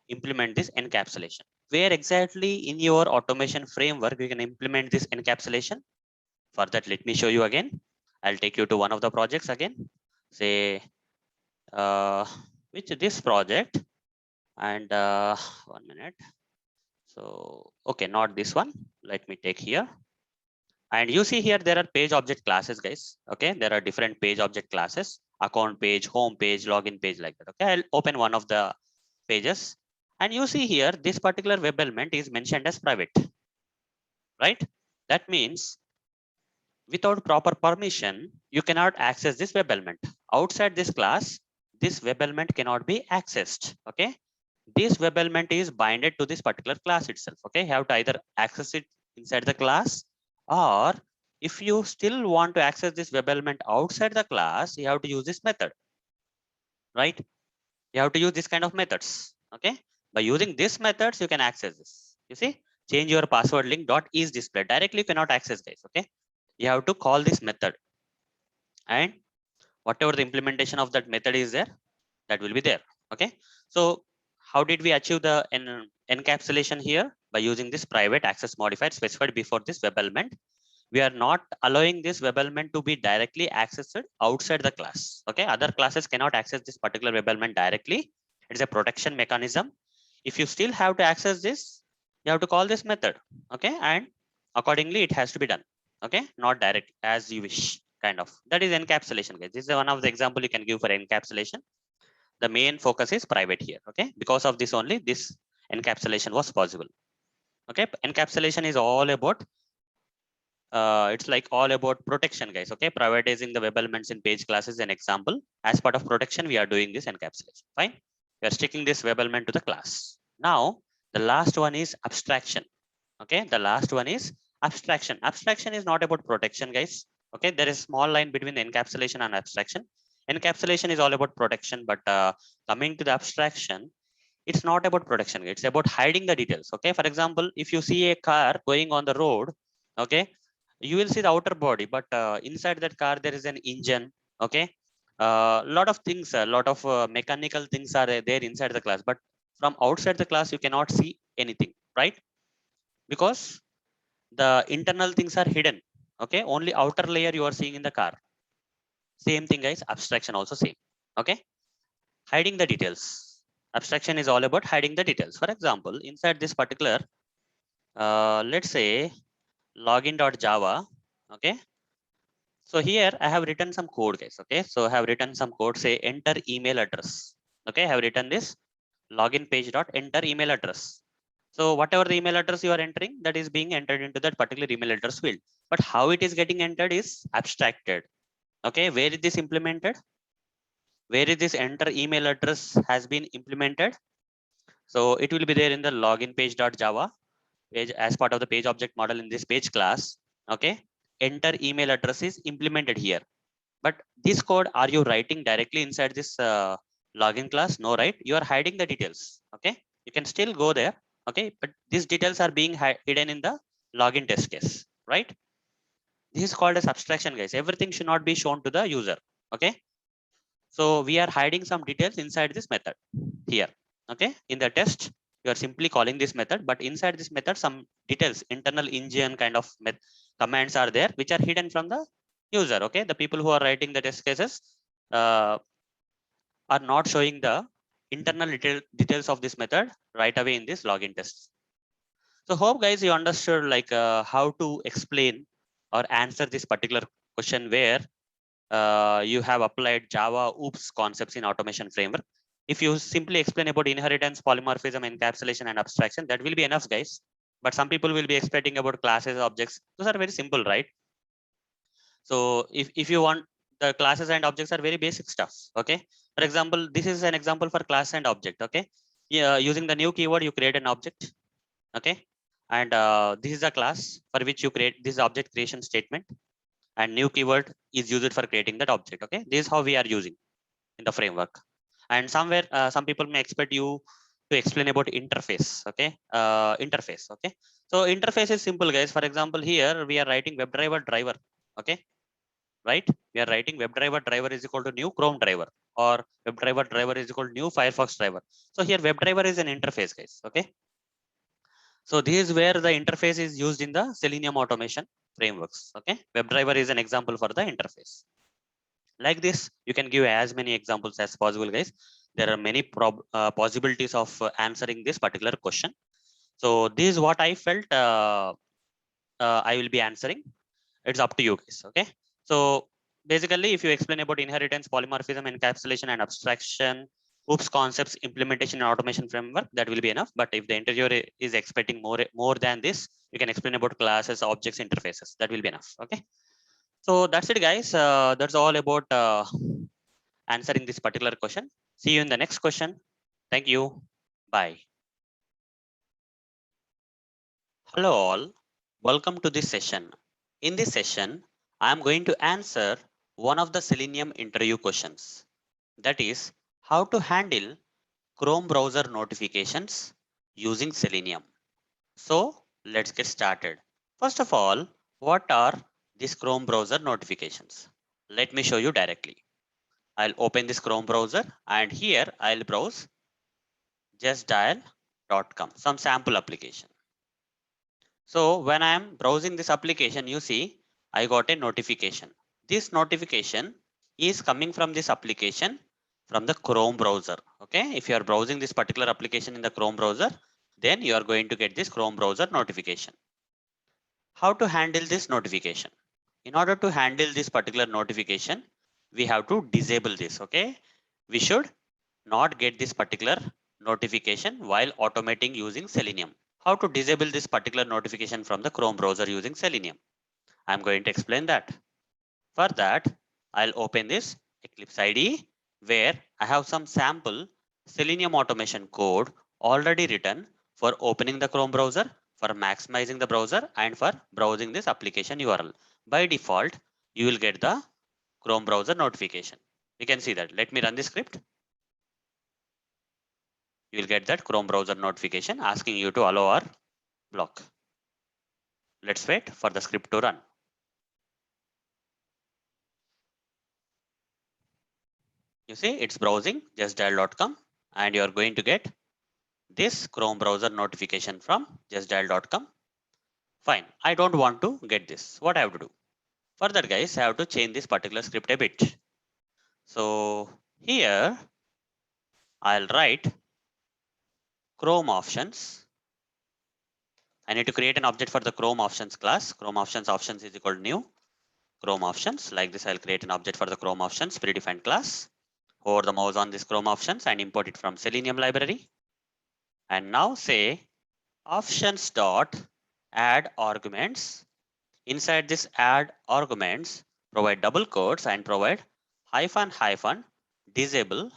implement this encapsulation. Where exactly in your automation framework you can implement this encapsulation? For that, let me show you again. I'll take you to one of the projects again. Say, which this project, and 1 minute. So, okay, not this one. Let me take here. And you see here, there are page object classes, guys. Okay, there are different page object classes, account page, home page, login page, like that. Okay, I'll open one of the pages. And you see here, this particular web element is mentioned as private, right? That means without proper permission, you cannot access this web element. Outside this class, this web element cannot be accessed. Okay, this web element is binded to this particular class itself. Okay, you have to either access it inside the class, or if you still want to access this web element outside the class, you have to use this method, right? You have to use this kind of methods. Okay, by using these methods, you can access this. You see, change your password link dot is displayed directly. You cannot access this. Okay, you have to call this method, and whatever the implementation of that method is there, that will be there. Okay, so how did we achieve the encapsulation here? By using this private access modifier specified before this web element. We are not allowing this web element to be directly accessed outside the class. Okay, other classes cannot access this particular web element directly. It's a protection mechanism. If you still have to access this, you have to call this method. Okay, and accordingly it has to be done. Okay, not direct as you wish, kind of. That is encapsulation, guys. This is one of the example you can give for encapsulation. The main focus is private here. Okay, because of this only this encapsulation was possible. Okay, encapsulation is all about it's like all about protection, guys. Okay, privatizing the web elements in page classes an example. As part of protection, we are doing this encapsulation. Fine, we are sticking this web element to the class. Now the last one is abstraction. Okay, the last one is abstraction. Abstraction is not about protection, guys. Okay, there is a small line between encapsulation and abstraction. Encapsulation is all about protection, but coming to the abstraction, it's not about protection. It's about hiding the details. Okay, for example, if you see a car going on the road, okay, you will see the outer body, but inside that car there is an engine. Okay, a lot of things, a lot of mechanical things are there inside the class, but from outside the class you cannot see anything, right? Because the internal things are hidden. Okay, only outer layer you are seeing in the car. Same thing guys, abstraction also same. Okay, hiding the details. Abstraction is all about hiding the details. For example, inside this particular, let's say login.java. Okay, so here I have written some code guys. Okay, so I have written some code, say enter email address. Okay, I have written this login page dot enter email address. So whatever the email address you are entering, that is being entered into that particular email address field. But how it is getting entered is abstracted. Okay, where is this implemented? Where is this enter email address has been implemented? So it will be there in the login page.java page as part of the page object model in this page class. Okay, enter email address is implemented here. But this code, are you writing directly inside this login class? No, right? You are hiding the details. Okay, you can still go there. Okay, but these details are being hidden in the login test case, right? This is called as abstraction, guys. Everything should not be shown to the user. Okay, so we are hiding some details inside this method here. Okay, in the test, you are simply calling this method, but inside this method, some details, internal engine kind of commands are there, which are hidden from the user. Okay, the people who are writing the test cases uh, are not showing the internal details of this method right away in this login test. So hope guys you understood like how to explain or answer this particular question where you have applied Java OOPS concepts in automation framework. If you simply explain about inheritance, polymorphism, encapsulation, and abstraction, that will be enough, guys. But some people will be expecting about classes, objects. Those are very simple, right? So if you want, the classes and objects are very basic stuff. Okay. For example, this is an example for class and object. Okay. Yeah, using the new keyword, you create an object. Okay. And this is a class for which you create this object creation statement. And new keyword is used for creating that object. Okay. This is how we are using in the framework. And somewhere some people may expect you to explain about interface. Okay. Interface. Okay. So interface is simple, guys. For example, here we are writing Webdriver driver. Okay, right? We are writing Webdriver driver is equal to new Chrome driver, or Webdriver driver is equal to new Firefox driver. So here Webdriver is an interface, guys. Okay. So this is where the interface is used in the Selenium automation frameworks. Okay. Webdriver is an example for the interface. Like this, you can give as many examples as possible, guys. There are many possibilities of answering this particular question. So this is what I felt I will be answering. It's up to you guys. Okay, so basically if you explain about inheritance, polymorphism, encapsulation, and abstraction, oops concepts, implementation, and automation framework, that will be enough. But if the interviewer is expecting more than this, you can explain about classes, objects, interfaces. That will be enough. Okay, so that's it, guys. That's all about answering this particular question. See you in the next question. Thank you. Bye. Hello all. Welcome to this session. In this session, I am going to answer one of the Selenium interview questions. That is how to handle Chrome browser notifications using Selenium. So let's get started. First of all, what are these Chrome browser notifications? Let me show you directly. I'll open this Chrome browser and here I'll browse justdial.com, some sample application. So when I am browsing this application, you see I got a notification. This notification is coming from this application from the Chrome browser. Okay, if you are browsing this particular application in the Chrome browser, then you are going to get this Chrome browser notification. How to handle this notification? In order to handle this particular notification, we have to disable this. Okay, we should not get this particular notification while automating using Selenium. How to disable this particular notification from the Chrome browser using Selenium? I'm going to explain that. For that, I'll open this Eclipse IDE where I have some sample Selenium automation code already written for opening the Chrome browser, for maximizing the browser, and for browsing this application URL. By default, you will get the Chrome browser notification. You can see that. Let me run the script. You will get that Chrome browser notification asking you to allow or block. Let's wait for the script to run. You see it's browsing justdial.com and you're going to get this Chrome browser notification from justdial.com. Fine, I don't want to get this. What I have to do? For that, guys, I have to change this particular script a bit. So here I'll write Chrome options. I need to create an object for the Chrome options class. Chrome options is equal to new Chrome options. Like this, I'll create an object for the Chrome options predefined class. Hover the mouse on this Chrome options and import it from Selenium library. And now say options dot add arguments. Inside this add arguments, provide double quotes and provide hyphen hyphen disable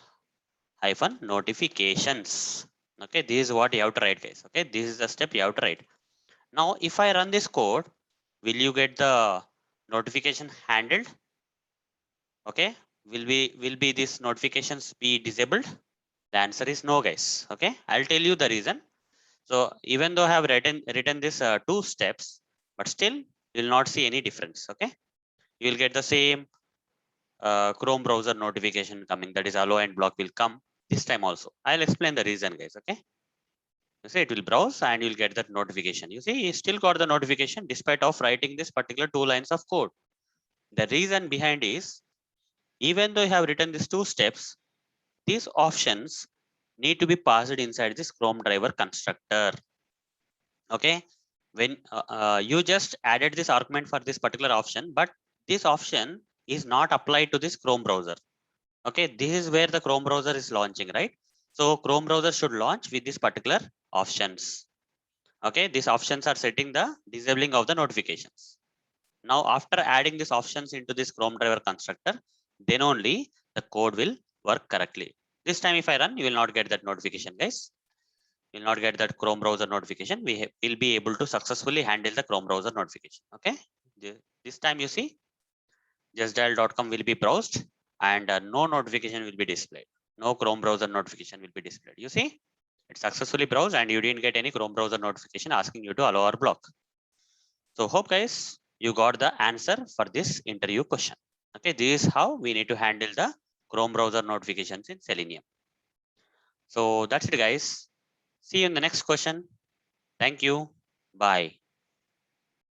hyphen notifications. Okay, this is what you have to write, guys. Okay, this is the step you have to write. Now, if I run this code, will you get the notification handled? Okay, will be this notifications be disabled? The answer is no, guys. Okay, I'll tell you the reason. So even though I have written this two steps, but still you will not see any difference. Okay, you will get the same Chrome browser notification coming. That is allow and block will come this time also. I'll explain the reason, guys. Okay. You see, it will browse and you'll get that notification. You see, you still got the notification despite of writing this particular 2 lines of code. The reason behind is, even though you have written these 2 steps, these options need to be passed inside this Chrome driver constructor. Okay, when you just added this argument for this particular option, but this option is not applied to this Chrome browser. Okay, this is where the Chrome browser is launching, right? So Chrome browser should launch with this particular options. Okay, these options are setting the disabling of the notifications. Now, after adding these options into this Chrome driver constructor, then only the code will work correctly. This time, if I run, you will not get that notification, guys. You will not get that Chrome browser notification. We will be able to successfully handle the Chrome browser notification. Okay, this time you see, justdial.com will be browsed and no notification will be displayed. No Chrome browser notification will be displayed. You see, it successfully browsed and you didn't get any Chrome browser notification asking you to allow or block. So hope, guys, you got the answer for this interview question. Okay, this is how we need to handle the Chrome browser notifications in Selenium. So that's it, guys. See you in the next question. Thank you. Bye.